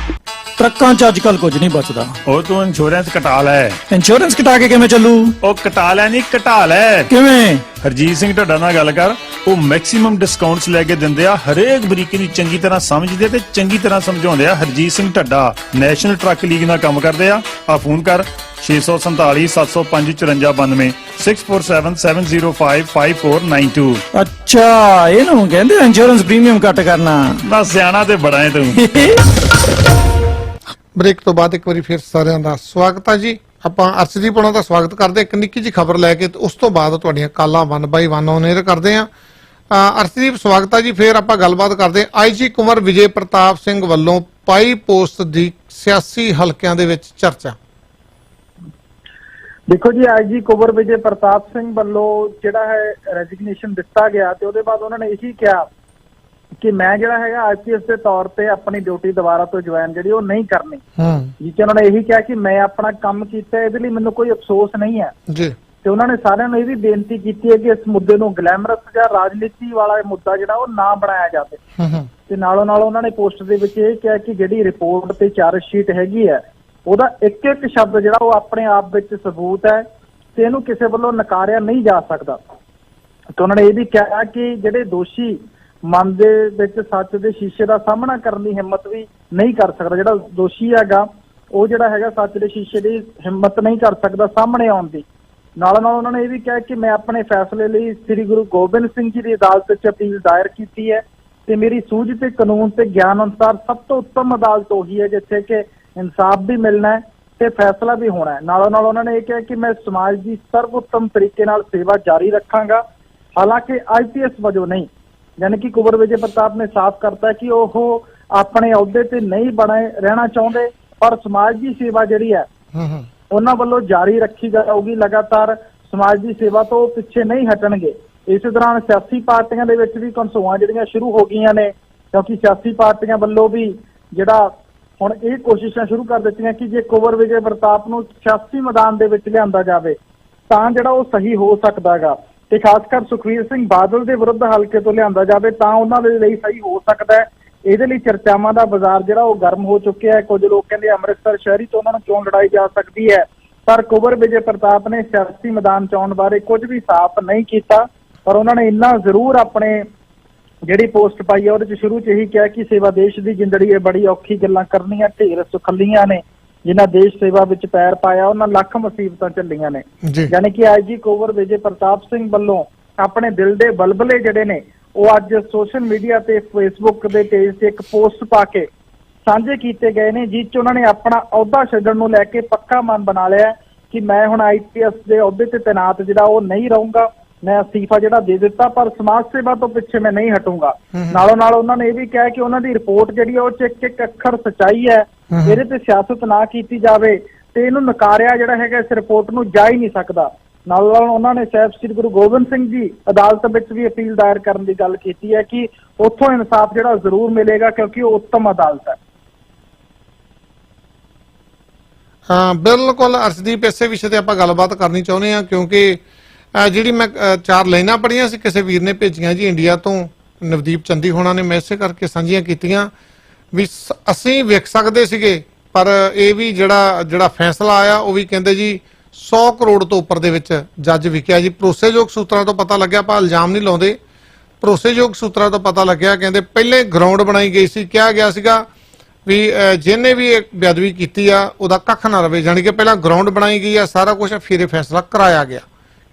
ਟਰੱਕਾਂ 'ਚ ਅੱਜ ਕੱਲ ਕੁਝ ਨਹੀਂ ਬਚਦਾ। ਉਹ ਤੂੰ ਇੰਸ਼ੋਰੈਂਸ ਕਟਾ ਲੈ। ਇੰਸ਼ੋਰੈਂਸ ਕਟਾ ਕੇ ਕਿਵੇਂ ਚੱਲੂ? ਉਹ ਕਟਾ ਲੈ ਨਹੀਂ, ਘਟਾ ਲੈ। ਕਿਵੇਂ? ਹਰਜੀਤ ਸਿੰਘ ਢੱਡਾ ਨਾਲ ਗੱਲ ਕਰ। ਉਹ ਮੈਕਸਿਮਮ ਡਿਸਕਾਊਂਟਸ ਲੈ ਕੇ ਦਿੰਦੇ ਆ, ਹਰੇਕ ਬਰੀਕੀ ਨੂੰ ਚੰਗੀ ਤਰ੍ਹਾਂ ਸਮਝਦੇ ਤੇ ਚੰਗੀ ਤਰ੍ਹਾਂ ਸਮਝਾਉਂਦੇ ਆ। Harjit Singh Dhadda national truck league ਨਾਲ ਕੰਮ ਕਰਦੇ ਆ ਫੋਨ ਕਰ 647 705 5492 6477055492। ਅੱਛਾ, ਇਹਨੂੰ ਕਹਿੰਦੇ ਇੰਸ਼ੋਰੈਂਸ ਪ੍ਰੀਮੀਅਮ ਕੱਟ ਕਰਨਾ। ਬਸ ਸਿਆਣਾ ਤੇ ਬੜਾ ਹੈ ਤੂੰ। ਬ੍ਰੇਕ ਤੋਂ ਬਾਅਦ ਇੱਕ ਵਾਰੀ ਫਿਰ ਸਾਰਿਆਂ ਦਾ ਸਵਾਗਤ ਹੈ ਜੀ। ਆਪਾਂ ਅਰਸ਼ਦੀਪ ਹੋਣਾ ਦਾ ਸਵਾਗਤ ਕਰਦੇ ਇੱਕ ਨਿੱਕੀ ਜੀ ਖਬਰ ਲੈ ਕੇ, ਉਸ ਤੋਂ ਬਾਅਦ ਤੁਹਾਡੀਆਂ ਕਾਲਾਂ 1 ਬਾਈ 1 ਔਨ 에ਅਰ ਕਰਦੇ ਆ। ਅਰਸ਼ਦੀਪ ਸਵਾਗਤ ਹੈ ਜੀ। ਫਿਰ ਆਪਾਂ ਗੱਲਬਾਤ ਕਰਦੇ। IG ਕੁੰਵਰ ਵਿਜੇ ਪ੍ਰਤਾਪ ਸਿੰਘ ਵੱਲੋਂ ਪਾਈ ਪੋਸਟ ਦੀ ਸਿਆਸੀ ਹਲਕਿਆਂ ਦੇ ਵਿੱਚ ਚਰਚਾ। ਦੇਖੋ ਜੀ, IG ਕੁੰਵਰ ਵਿਜੇ ਪ੍ਰਤਾਪ ਸਿੰਘ ਵੱਲੋਂ ਜਿਹੜਾ ਹੈ ਰੈਜ਼ਿਗਨੇਸ਼ਨ ਦਿੱਤਾ ਗਿਆ ਤੇ ਉਹਦੇ ਬਾਅਦ ਉਹਨਾਂ ਨੇ ਇਹੀ ਕਿਹਾ ਕਿ ਮੈਂ ਜਿਹੜਾ ਹੈਗਾ IPS ਦੇ ਤੌਰ ਤੇ ਆਪਣੀ ਡਿਊਟੀ ਦੁਬਾਰਾ ਤੋਂ ਜੁਆਇਨ ਜਿਹੜੀ ਉਹ ਨਹੀਂ ਕਰਨੀ ਜੀ। ਕਿ ਉਹਨਾਂ ਨੇ ਇਹੀ ਕਿਹਾ ਕਿ ਮੈਂ ਆਪਣਾ ਕੰਮ ਕੀਤਾ, ਇਹਦੇ ਲਈ ਮੈਨੂੰ ਕੋਈ ਅਫਸੋਸ ਨਹੀਂ ਹੈ ਜੀ। ਤੇ ਉਹਨਾਂ ਨੇ ਸਾਰਿਆਂ ਨੂੰ ਇਹ ਵੀ ਬੇਨਤੀ ਕੀਤੀ ਹੈ ਕਿ ਇਸ ਮੁੱਦੇ ਨੂੰ ਗਲੈਮਰਸ ਜਾਂ ਰਾਜਨੀਤੀ ਵਾਲਾ ਮੁੱਦਾ ਜਿਹੜਾ ਉਹ ਨਾ ਬਣਾਇਆ ਜਾਵੇ। ਤੇ ਨਾਲੋਂ ਨਾਲ ਉਹਨਾਂ ਨੇ ਪੋਸਟ ਦੇ ਵਿੱਚ ਇਹ ਕਿਹਾ ਕਿ ਜਿਹੜੀ ਰਿਪੋਰਟ ਤੇ ਚਾਰਜ ਸ਼ੀਟ ਹੈਗੀ ਹੈ ਉਹਦਾ ਇੱਕ ਇੱਕ ਸ਼ਬਦ ਜਿਹੜਾ ਉਹ ਆਪਣੇ ਆਪ ਵਿੱਚ ਸਬੂਤ ਹੈ ਤੇ ਇਹਨੂੰ ਕਿਸੇ ਵੱਲੋਂ ਨਕਾਰਿਆ ਨਹੀਂ ਜਾ ਸਕਦਾ। ਤੇ ਉਹਨਾਂ ਨੇ ਇਹ ਵੀ ਕਿਹਾ ਕਿ ਜਿਹੜੇ ਦੋਸ਼ੀ ਮਨ ਦੇ ਵਿੱਚ ਸੱਚ ਦੇ ਸ਼ੀਸ਼ੇ ਦਾ ਸਾਹਮਣਾ ਕਰਨ ਦੀ ਹਿੰਮਤ ਵੀ ਨਹੀਂ ਕਰ ਸਕਦਾ, ਜਿਹੜਾ ਦੋਸ਼ੀ ਹੈਗਾ ਉਹ ਜਿਹੜਾ ਹੈਗਾ ਸੱਚ ਦੇ ਸ਼ੀਸ਼ੇ ਦੀ ਹਿੰਮਤ ਨਹੀਂ ਕਰ ਸਕਦਾ ਸਾਹਮਣੇ ਆਉਣ ਦੀ। ਨਾਲ ਨਾਲ ਉਹਨਾਂ ਨੇ ਇਹ ਵੀ ਕਿਹਾ ਕਿ ਮੈਂ ਆਪਣੇ ਫੈਸਲੇ ਲਈ ਸ੍ਰੀ ਗੁਰੂ ਗੋਬਿੰਦ ਸਿੰਘ ਜੀ ਦੀ ਅਦਾਲਤ 'ਚ ਅਪੀਲ ਦਾਇਰ ਕੀਤੀ ਹੈ ਤੇ ਮੇਰੀ ਸੂਝ ਤੇ ਕਾਨੂੰਨ ਤੇ ਗਿਆਨ ਅਨੁਸਾਰ ਸਭ ਤੋਂ ਉੱਤਮ ਅਦਾਲਤ ਉਹੀ ਹੈ ਜਿੱਥੇ ਕਿ ਇਨਸਾਫ ਵੀ ਮਿਲਣਾ ਹੈ ਤੇ ਫੈਸਲਾ ਵੀ ਹੋਣਾ ਹੈ। ਨਾਲੋਂ ਨਾਲ ਉਹਨਾਂ ਨੇ ਇਹ ਕਿਹਾ ਕਿ ਮੈਂ ਸਮਾਜ ਦੀ ਸਰਵਉੱਤਮ ਤਰੀਕੇ ਨਾਲ ਸੇਵਾ ਜਾਰੀ ਰੱਖਾਂਗਾ, ਹਾਲਾਂਕਿ IPS ਵਜੋਂ ਨਹੀਂ। ਯਾਨੀ ਕਿ ਕੁੰਵਰ ਵਿਜੇ ਪ੍ਰਤਾਪ ਨੇ ਸਾਫ਼ ਕਰਤਾ ਕਿ ਉਹ ਆਪਣੇ ਅਹੁਦੇ ਤੇ ਨਹੀਂ ਬਣੇ ਰਹਿਣਾ ਚਾਹੁੰਦੇ, ਪਰ ਸਮਾਜ ਦੀ ਸੇਵਾ ਜਿਹੜੀ ਹੈ ਉਹਨਾਂ ਵੱਲੋਂ ਜਾਰੀ ਰੱਖੀ ਜਾਊਗੀ। ਲਗਾਤਾਰ ਸਮਾਜ ਦੀ ਸੇਵਾ ਤੋਂ ਉਹ ਪਿੱਛੇ ਨਹੀਂ ਹਟਣਗੇ। ਇਸੇ ਦੌਰਾਨ ਸਿਆਸੀ ਪਾਰਟੀਆਂ ਦੇ ਵਿੱਚ ਵੀ ਕਨਸੂਆਂ ਜਿਹੜੀਆਂ ਸ਼ੁਰੂ ਹੋ ਗਈਆਂ ਨੇ, ਕਿਉਂਕਿ ਸਿਆਸੀ ਪਾਰਟੀਆਂ ਵੱਲੋਂ ਵੀ ਜਿਹੜਾ ਹੁਣ ਇਹ ਕੋਸ਼ਿਸ਼ਾਂ ਸ਼ੁਰੂ ਕਰ ਦਿੱਤੀਆਂ ਕਿ ਜੇ ਕੁੰਵਰ ਵਿਜੇ ਪ੍ਰਤਾਪ ਨੂੰ ਸਿਆਸੀ ਮੈਦਾਨ ਦੇ ਵਿੱਚ ਲਿਆਂਦਾ ਜਾਵੇ ਤਾਂ ਜਿਹੜਾ ਉਹ ਸਹੀ ਹੋ ਸਕਦਾ ਹੈਗਾ, ਤੇ ਖਾਸ ਕਰ ਸੁਖਬੀਰ ਸਿੰਘ ਬਾਦਲ ਦੇ ਵਿਰੁੱਧ ਹਲਕੇ ਤੋਂ ਲਿਆਂਦਾ ਜਾਵੇ ਤਾਂ ਉਹਨਾਂ ਦੇ ਲਈ ਸਹੀ ਹੋ ਸਕਦਾ ਹੈ। ਇਹਦੇ ਲਈ ਚਰਚਾਵਾਂ ਦਾ ਬਾਜ਼ਾਰ ਜਿਹੜਾ ਉਹ ਗਰਮ ਹੋ ਚੁੱਕਿਆ ਹੈ। ਕੁਝ ਲੋਕ ਕਹਿੰਦੇ ਅੰਮ੍ਰਿਤਸਰ ਸ਼ਹਿਰੀ ਤੋਂ ਉਹਨਾਂ ਨੂੰ ਚੋਣ ਲੜਾਈ ਜਾ ਸਕਦੀ ਹੈ, ਪਰ ਕੁੰਵਰ ਵਿਜੇ ਪ੍ਰਤਾਪ ਨੇ ਸਿਆਸੀ ਮੈਦਾਨ 'ਚ ਆਉਣ ਬਾਰੇ ਕੁਝ ਵੀ ਸਾਫ਼ ਨਹੀਂ ਕੀਤਾ। ਪਰ ਉਹਨਾਂ ਨੇ ਇੰਨਾ ਜ਼ਰੂਰ ਆਪਣੇ ਜਿਹੜੀ ਪੋਸਟ ਪਾਈ ਹੈ ਉਹਦੇ 'ਚ ਸ਼ੁਰੂ 'ਚ ਇਹੀ ਕਿਹਾ ਕਿ ਸੇਵਾ ਦੇਸ਼ ਦੀ ਜ਼ਿੰਦਗੀ ਇਹ ਬੜੀ ਔਖੀ ਗੱਲਾਂ ਕਰਨੀਆਂ ਢੇਰ ਸੁਖੱਲੀਆਂ ਨੇ, ਜਿਨ੍ਹਾਂ ਦੇਸ਼ ਸੇਵਾ ਵਿੱਚ ਪੈਰ ਪਾਇਆ ਉਹਨਾਂ ਲੱਖ ਮੁਸੀਬਤਾਂ ਝੱਲੀਆਂ ਨੇ। ਯਾਨੀ ਕਿ IG ਕੁੰਵਰ ਵਿਜੇ ਪ੍ਰਤਾਪ ਸਿੰਘ ਵੱਲੋਂ ਆਪਣੇ ਦਿਲ ਦੇ ਬਲਬਲੇ ਜਿਹੜੇ ਨੇ ਉਹ ਅੱਜ ਸੋਸ਼ਲ ਮੀਡੀਆ ਤੇ ਫੇਸਬੁੱਕ ਦੇ ਪੇਜ ਤੇ ਇੱਕ ਪੋਸਟ ਪਾ ਕੇ ਸਾਂਝੇ ਕੀਤੇ ਗਏ ਨੇ, ਜਿਸ 'ਚ ਉਹਨਾਂ ਨੇ ਆਪਣਾ ਅਹੁਦਾ ਛੱਡਣ ਨੂੰ ਲੈ ਕੇ ਪੱਕਾ ਮਨ ਬਣਾ ਲਿਆ ਕਿ ਮੈਂ ਹੁਣ IPS ਦੇ ਅਹੁਦੇ ਤੇ ਤੈਨਾਤ ਜਿਹੜਾ ਉਹ ਨਹੀਂ ਰਹੂੰਗਾ, ਮੈਂ ਅਸਤੀਫਾ ਜਿਹੜਾ ਦੇ ਦਿੱਤਾ, ਪਰ ਸਮਾਜ ਸੇਵਾ ਤੋਂ ਪਿੱਛੇ ਮੈਂ ਨਹੀਂ ਹਟੂੰਗਾ। ਨਾਲੋਂ ਨਾਲ ਉਹਨਾਂ ਨੇ ਇਹ ਵੀ ਕਿਹਾ ਕਿ ਉਹਨਾਂ ਦੀ ਰਿਪੋਰਟ ਜਿਹੜੀ ਉਹ 'ਚ ਇੱਕ ਅੱਖਰ ਸੱਚਾਈ ਹੈ, ਇਹਦੇ ਤੇ ਸਿਆਸਤ ਨਾ ਕੀਤੀ ਜਾਵੇ ਤੇ ਇਹਨੂੰ ਨਕਾਰਿਆ ਜਿਹੜਾ ਹੈਗਾ ਇਸ ਰਿਪੋਰਟ ਨੂੰ ਜਾ ਹੀ ਨਹੀਂ ਸਕਦਾ। ਨਾਲ ਨਾਲ ਉਹਨਾਂ ਨੇ ਸਾਹਿਬ ਸ੍ਰੀ ਗੁਰੂ ਗੋਬਿੰਦ ਸਿੰਘ ਜੀ ਅਦਾਲਤ ਵਿੱਚ ਵੀ ਅਪੀਲ ਦਾਇਰ ਕਰਨ ਦੀ ਗੱਲ ਕੀਤੀ ਹੈ ਕਿ ਉੱਥੋਂ ਇਨਸਾਫ ਜਿਹੜਾ ਜ਼ਰੂਰ ਮਿਲੇਗਾ ਕਿਉਂਕਿ ਉਹ ਉੱਤਮ ਅਦਾਲਤ ਹੈ। ਹਾਂ ਬਿਲਕੁਲ ਅਰਸ਼ਦੀਪ, ਇਸੇ ਵਿਸ਼ੇ ਤੇ ਆਪਾਂ ਗੱਲਬਾਤ ਕਰਨੀ ਚਾਹੁੰਦੇ ਹਾਂ ਕਿਉਂਕਿ ਜਿਹੜੀ ਮੈਂ 4 ਲਾਈਨਾਂ ਪੜ੍ਹੀਆਂ ਸੀ ਕਿਸੇ ਵੀਰ ਨੇ ਭੇਜੀਆਂ ਜੀ ਇੰਡੀਆ ਤੋਂ, ਨਵਦੀਪ ਚੰਦੀ ਹੋਣਾ ਨੇ, ਮੈਂ ਇਸੇ ਕਰਕੇ ਸਾਂਝੀਆਂ ਕੀਤੀਆਂ ਵੀ ਅਸੀਂ ਵੇਖ ਸਕਦੇ ਸੀਗੇ, ਪਰ ਇਹ ਵੀ ਜਿਹੜਾ ਫੈਸਲਾ ਆਇਆ ਉਹ ਵੀ ਕਹਿੰਦੇ ਜੀ 100 ਕਰੋੜ ਤੋਂ ਉੱਪਰ ਦੇ ਵਿੱਚ ਜੱਜ ਵਿਕਿਆ ਜੀ। ਭਰੋਸੇਯੋਗ ਸੂਤਰਾਂ ਤੋਂ ਪਤਾ ਲੱਗਿਆ, ਆਪਾਂ ਇਲਜ਼ਾਮ ਨਹੀਂ ਲਾਉਂਦੇ, ਭਰੋਸੇਯੋਗ ਸੂਤਰਾਂ ਤੋਂ ਪਤਾ ਲੱਗਿਆ, ਕਹਿੰਦੇ ਪਹਿਲੇ ਗਰਾਊਂਡ ਬਣਾਈ ਗਈ ਸੀ, ਕਿਹਾ ਗਿਆ ਸੀਗਾ ਵੀ ਜਿਹਨੇ ਵੀ ਇਹ ਬੇਅਦਬੀ ਕੀਤੀ ਆ ਉਹਦਾ ਕੱਖ ਨਾ ਰਵੇ, ਜਾਣੀ ਕਿ ਪਹਿਲਾਂ ਗਰਾਊਂਡ ਬਣਾਈ ਗਈ ਆ, ਸਾਰਾ ਕੁਝ ਫਿਰ ਇਹ ਫੈਸਲਾ ਕਰਾਇਆ ਗਿਆ,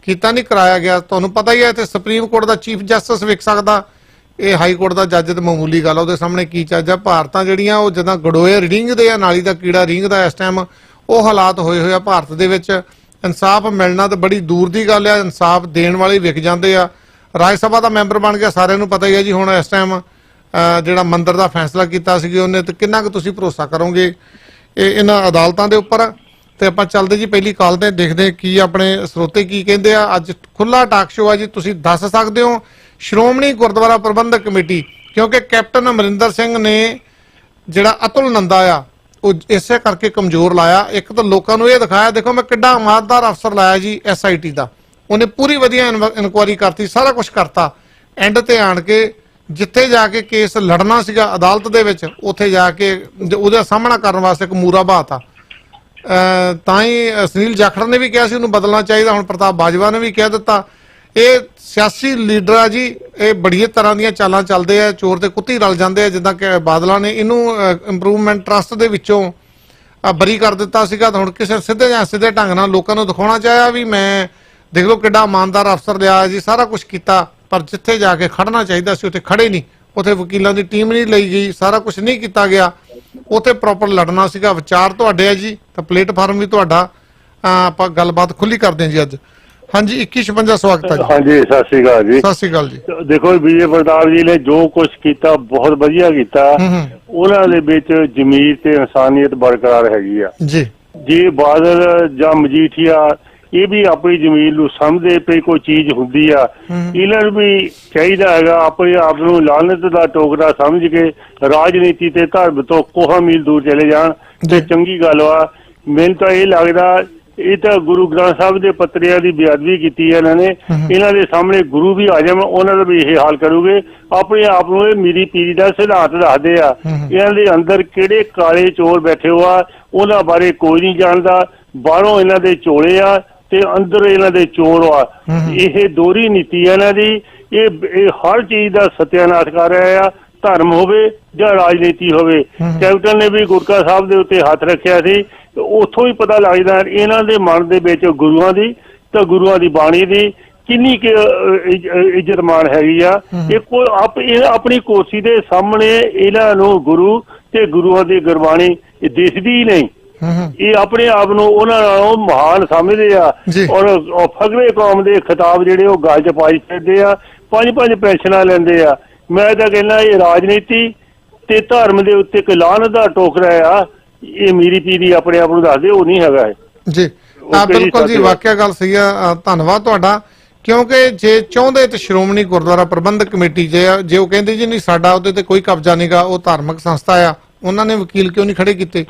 ਕੀਤਾ ਨਹੀਂ ਕਰਾਇਆ ਗਿਆ। ਤੁਹਾਨੂੰ ਪਤਾ ਹੀ ਹੈ ਇੱਥੇ ਸੁਪਰੀਮ ਕੋਰਟ ਦਾ ਚੀਫ ਜਸਟਿਸ ਵਿਕ ਸਕਦਾ, ਇਹ ਹਾਈ ਕੋਰਟ ਦਾ ਜੱਜ ਤੇ ਮਾਮੂਲੀ ਗੱਲ, ਉਹਦੇ ਸਾਹਮਣੇ ਕੀ ਚੱਜ ਆ। ਭਾਰਤਾਂ ਜਿਹੜੀਆਂ ਉਹ ਜਦੋਂ ਗੜੋਏ ਰਿੰਗਦੇ ਆ, ਨਾਲੀ ਦਾ ਕੀੜਾ ਰਿੰਗਦਾ, ਇਸ ਟਾਈਮ ਉਹ ਹਾਲਾਤ ਹੋਏ ਹੋਏ ਆ ਭਾਰਤ ਦੇ ਵਿੱਚ। ਇਨਸਾਫ ਮਿਲਣਾ ਤਾਂ ਬੜੀ ਦੂਰ ਦੀ ਗੱਲ ਆ, ਇਨਸਾਫ ਦੇਣ ਵਾਲੇ ਵਿਕ ਜਾਂਦੇ ਆ। ਰਾਜ ਸਭਾ ਦਾ ਮੈਂਬਰ ਬਣ ਗਿਆ, ਸਾਰਿਆਂ ਨੂੰ ਪਤਾ ਹੀ ਹੈ ਜੀ। ਹੁਣ ਇਸ ਟਾਈਮ ਜਿਹੜਾ ਮੰਦਰ ਦਾ ਫੈਸਲਾ ਕੀਤਾ ਸੀ ਉਹਨੇ, ਤੇ ਕਿੰਨਾ ਕੁ ਤੁਸੀਂ ਭਰੋਸਾ ਕਰੋਗੇ ਇਹਨਾਂ ਅਦਾਲਤਾਂ ਦੇ ਉੱਪਰ। ਤੇ ਆਪਾਂ ਚੱਲਦੇ ਜੀ ਪਹਿਲੀ ਕਾਲ ਤੇ, ਦੇਖਦੇ ਕੀ ਆਪਣੇ ਸਰੋਤੇ ਕੀ ਕਹਿੰਦੇ ਆ। ਅੱਜ ਖੁੱਲਾ ਟਾਕ ਸ਼ੋਅ ਆ ਜੀ, ਤੁਸੀਂ ਦੱਸ ਸਕਦੇ ਹੋ ਸ਼੍ਰੋਮਣੀ ਗੁਰਦੁਆਰਾ ਪ੍ਰਬੰਧਕ ਕਮੇਟੀ, ਕਿਉਂਕਿ ਕੈਪਟਨ ਅਮਰਿੰਦਰ ਸਿੰਘ ਨੇ ਜਿਹੜਾ ਅਤੁਲ ਨੰਦਾ ਆ ਉਹ ਇਸੇ ਕਰਕੇ ਕਮਜ਼ੋਰ ਲਾਇਆ। ਇੱਕ ਤਾਂ ਲੋਕਾਂ ਨੂੰ ਇਹ ਦਿਖਾਇਆ, ਦੇਖੋ ਮੈਂ ਕਿੱਡਾ ਇਮਾਨਦਾਰ ਅਫਸਰ ਲਾਇਆ ਜੀ SIT ਦਾ, ਉਹਨੇ ਪੂਰੀ ਵਧੀਆ ਇਨਕੁਆਇਰੀ ਕਰਤੀ, ਸਾਰਾ ਕੁਝ ਕਰਤਾ। ਐਂਡ ਤੇ ਆਣ ਕੇ ਜਿੱਥੇ ਜਾ ਕੇ ਕੇਸ ਲੜਨਾ ਸੀਗਾ ਅਦਾਲਤ ਦੇ ਵਿੱਚ, ਉੱਥੇ ਜਾ ਕੇ ਉਹਦਾ ਸਾਹਮਣਾ ਕਰਨ ਵਾਸਤੇ ਇੱਕ ਮੂਰਾ ਬਾਤਾ। ਤਾਂ ਹੀ ਸੁਨੀਲ ਜਾਖੜ ਨੇ ਵੀ ਕਿਹਾ ਸੀ ਉਹਨੂੰ ਬਦਲਣਾ ਚਾਹੀਦਾ, ਹੁਣ ਪ੍ਰਤਾਪ ਬਾਜਵਾ ਨੇ ਵੀ ਕਹਿ ਦਿੱਤਾ। ਇਹ ਸਿਆਸੀ ਲੀਡਰ ਆ ਜੀ, ਇਹ ਬੜੀਆਂ ਤਰ੍ਹਾਂ ਦੀਆਂ ਚਾਲਾਂ ਚੱਲਦੇ ਆ, ਚੋਰ ਤੇ ਕੁੱਤੀ ਰਲ ਜਾਂਦੇ ਆ। ਜਿੱਦਾਂ ਕਿ ਬਾਦਲਾਂ ਨੇ ਇਹਨੂੰ ਇੰਪਰੂਵਮੈਂਟ ਟਰਸਟ ਦੇ ਵਿੱਚੋਂ ਬਰੀ ਕਰ ਦਿੱਤਾ ਸੀਗਾ, ਤਾਂ ਹੁਣ ਕਿਸੇ ਸਿੱਧੇ ਢੰਗ ਨਾਲ ਲੋਕਾਂ ਨੂੰ ਦਿਖਾਉਣਾ ਚਾਹਿਆ ਵੀ ਮੈਂ ਦੇਖ ਲਓ ਕਿੱਡਾ ਇਮਾਨਦਾਰ ਅਫਸਰ ਲਿਆ ਜੀ, ਸਾਰਾ ਕੁਝ ਕੀਤਾ, ਪਰ ਜਿੱਥੇ ਜਾ ਕੇ ਖੜਨਾ ਚਾਹੀਦਾ ਸੀ ਉੱਥੇ ਖੜੇ ਨਹੀਂ, ਉੱਥੇ ਵਕੀਲਾਂ ਦੀ ਟੀਮ ਨਹੀਂ ਲਈ ਗਈ, ਸਾਰਾ ਕੁਝ ਨਹੀਂ ਕੀਤਾ ਗਿਆ, ਉੱਥੇ ਪ੍ਰੋਪਰ ਲੜਨਾ ਸੀਗਾ। ਵਿਚਾਰ ਤੁਹਾਡੇ ਆ ਜੀ, ਤਾਂ ਪਲੇਟਫਾਰਮ ਵੀ ਤੁਹਾਡਾ, ਆਪਾਂ ਗੱਲਬਾਤ ਖੁੱਲੀ ਕਰਦੇ ਹਾਂ ਜੀ ਅੱਜ। ਹਾਂਜੀ 2156 ਸਵਾਗਤ ਹੈ ਜੀ। ਹਾਂਜੀ ਸਤਿ ਸ੍ਰੀ ਅਕਾਲ ਜੀ। ਸਤਿ ਸ੍ਰੀ ਅਕਾਲ ਜੀ। ਦੇਖੋ ਵਿਜੇ ਪ੍ਰਤਾਪ ਜੀ ਨੇ ਜੋ ਕੁਝ ਕੀਤਾ ਬਹੁਤ ਵਧੀਆ ਕੀਤਾ, ਉਹਨਾਂ ਦੇ ਵਿੱਚ ਜ਼ਮੀਰ ਤੇ ਇਨਸਾਨੀਅਤ ਬਰਕਰਾਰ ਹੈਗੀ ਆ ਜੀ। ਜੇ ਬਾਦਲ ਜਾਂ ਮਜੀਠੀਆ ਇਹ ਵੀ ਆਪਣੀ ਜ਼ਮੀਰ ਨੂੰ ਸਮਝਦੇ ਪਈ ਕੋਈ ਚੀਜ਼ ਹੁੰਦੀ ਆ, ਇਹਨਾਂ ਨੂੰ ਵੀ ਚਾਹੀਦਾ ਹੈਗਾ ਆਪਣੇ ਆਪ ਨੂੰ ਲਾਹਨਤ ਦਾ ਟੋਕਰਾ ਸਮਝ ਕੇ ਰਾਜਨੀਤੀ ਤੇ ਧਰਮ ਤੋਂ ਕੋਹਾਂ ਮੀਲ ਦੂਰ ਚਲੇ ਜਾਣ ਤੇ ਚੰਗੀ ਗੱਲ ਵਾ। ਮੈਨੂੰ ਤਾਂ ਇਹ ਲੱਗਦਾ ਇਹ ਤਾਂ ਗੁਰੂ ਗ੍ਰੰਥ ਸਾਹਿਬ ਦੇ ਪੱਤਰਿਆਂ ਦੀ ਬੇਅਦਬੀ ਕੀਤੀ ਹੈ ਇਹਨਾਂ ਨੇ, ਇਹਨਾਂ ਦੇ ਸਾਹਮਣੇ ਗੁਰੂ ਵੀ ਆ ਜਾਣ, ਉਹਨਾਂ ਦਾ ਵੀ ਇਹ ਹਾਲ ਕਰੂਗੇ। ਆਪਣੇ ਆਪ ਨੂੰ ਇਹ ਮੀਰੀ ਪੀਰੀ ਦਾ ਸਿਧਾਂਤ ਰੱਖਦੇ ਆ, ਇਹਨਾਂ ਦੇ ਅੰਦਰ ਕਿਹੜੇ ਕਾਲੇ ਚੋਰ ਬੈਠੇ ਹੋ ਆ ਉਹਨਾਂ ਬਾਰੇ ਕੋਈ ਨਹੀਂ ਜਾਣਦਾ। ਬਾਹਰੋਂ ਇਹਨਾਂ ਦੇ ਚੋਲੇ ਆ ਤੇ ਅੰਦਰ ਇਹਨਾਂ ਦੇ ਚੋਰ ਆ। ਇਹ ਦੋਹਰੀ ਨੀਤੀ ਹੈ ਇਹਨਾਂ ਦੀ, ਇਹ ਹਰ ਚੀਜ਼ ਦਾ ਸਤਿਆਨਾਸ਼ ਕਰ ਰਿਹਾ ਆ। ਧਰਮ ਹੋਵੇ ਜਾਂ ਰਾਜਨੀਤੀ ਹੋਵੇ। ਕੈਪਟਨ ਨੇ ਵੀ ਗੁਟਕਾ ਸਾਹਿਬ ਦੇ ਉੱਤੇ ਹੱਥ ਰੱਖਿਆ ਸੀ, ਉੱਥੋਂ ਹੀ ਪਤਾ ਲੱਗਦਾ ਇਹਨਾਂ ਦੇ ਮਨ ਦੇ ਵਿੱਚ ਗੁਰੂਆਂ ਦੀ ਤੇ ਗੁਰੂਆਂ ਦੀ ਬਾਣੀ ਦੀ ਕਿੰਨੀ ਇੱਜ਼ਤ ਮਾਣ ਹੈਗੀ ਆ। ਇਹ ਆਪਣੀ ਕੋਸ਼ੀ ਦੇ ਸਾਹਮਣੇ ਇਹਨਾਂ ਨੂੰ ਗੁਰੂ ਤੇ ਗੁਰੂਆਂ ਦੀ ਗੁਰਬਾਣੀ ਦਿਸਦੀ ਹੀ ਨਹੀਂ। ਇਹ ਆਪਣੇ ਆਪ ਨੂੰ ਉਹਨਾਂ ਨਾਲੋਂ ਮਹਾਨ ਸਮਝਦੇ ਆ ਔਰ ਫਗਰੇ ਕੌਮ ਦੇ ਖਿਤਾਬ ਜਿਹੜੇ ਉਹ ਗੱਲ 'ਚ ਪਾਈ ਫਿਰਦੇ ਆ, 5-5 ਪੈਨਸ਼ਨਾਂ ਲੈਂਦੇ ਆ। ਮੈਂ ਤਾਂ ਕਹਿੰਦਾ ਇਹ ਰਾਜਨੀਤੀ ਤੇ ਧਰਮ ਦੇ ਉੱਤੇ ਇੱਕ ਲਾਹਨਤ ਦਾ ਟੋਕਰਾ ਆ। ਇਹ ਮੀਰੀ ਪੀਰੀ ਆਪਣੇ ਆਪ ਨੂੰ ਦੱਸਦੇ, ਉਹ ਨਹੀਂ ਹੈਗਾ ਜੀ। ਬਿਲਕੁਲ ਜੀ, ਵਾਕਿਆ ਗੱਲ ਸਹੀ ਆ। ਧੰਨਵਾਦ ਤੁਹਾਡਾ। ਕਿਉਂਕਿ ਜੇ ਚਾਹੁੰਦੇ ਤੇ ਸ਼੍ਰੋਮਣੀ ਗੁਰਦੁਆਰਾ ਪ੍ਰਬੰਧਕ ਕਮੇਟੀ ਜੇ ਉਹ ਕਹਿੰਦੇ ਜੀ ਨਹੀਂ ਸਾਡਾ ਉਹਦੇ ਤੇ ਕੋਈ ਕਬਜ਼ਾ ਨਹੀਂਗਾ, ਉਹ ਧਾਰਮਿਕ ਸੰਸਥਾ ਆ, ਉਹਨਾਂ ਨੇ ਵਕੀਲ ਕਿਉਂ ਨਹੀਂ ਖੜੇ ਕੀਤੇ?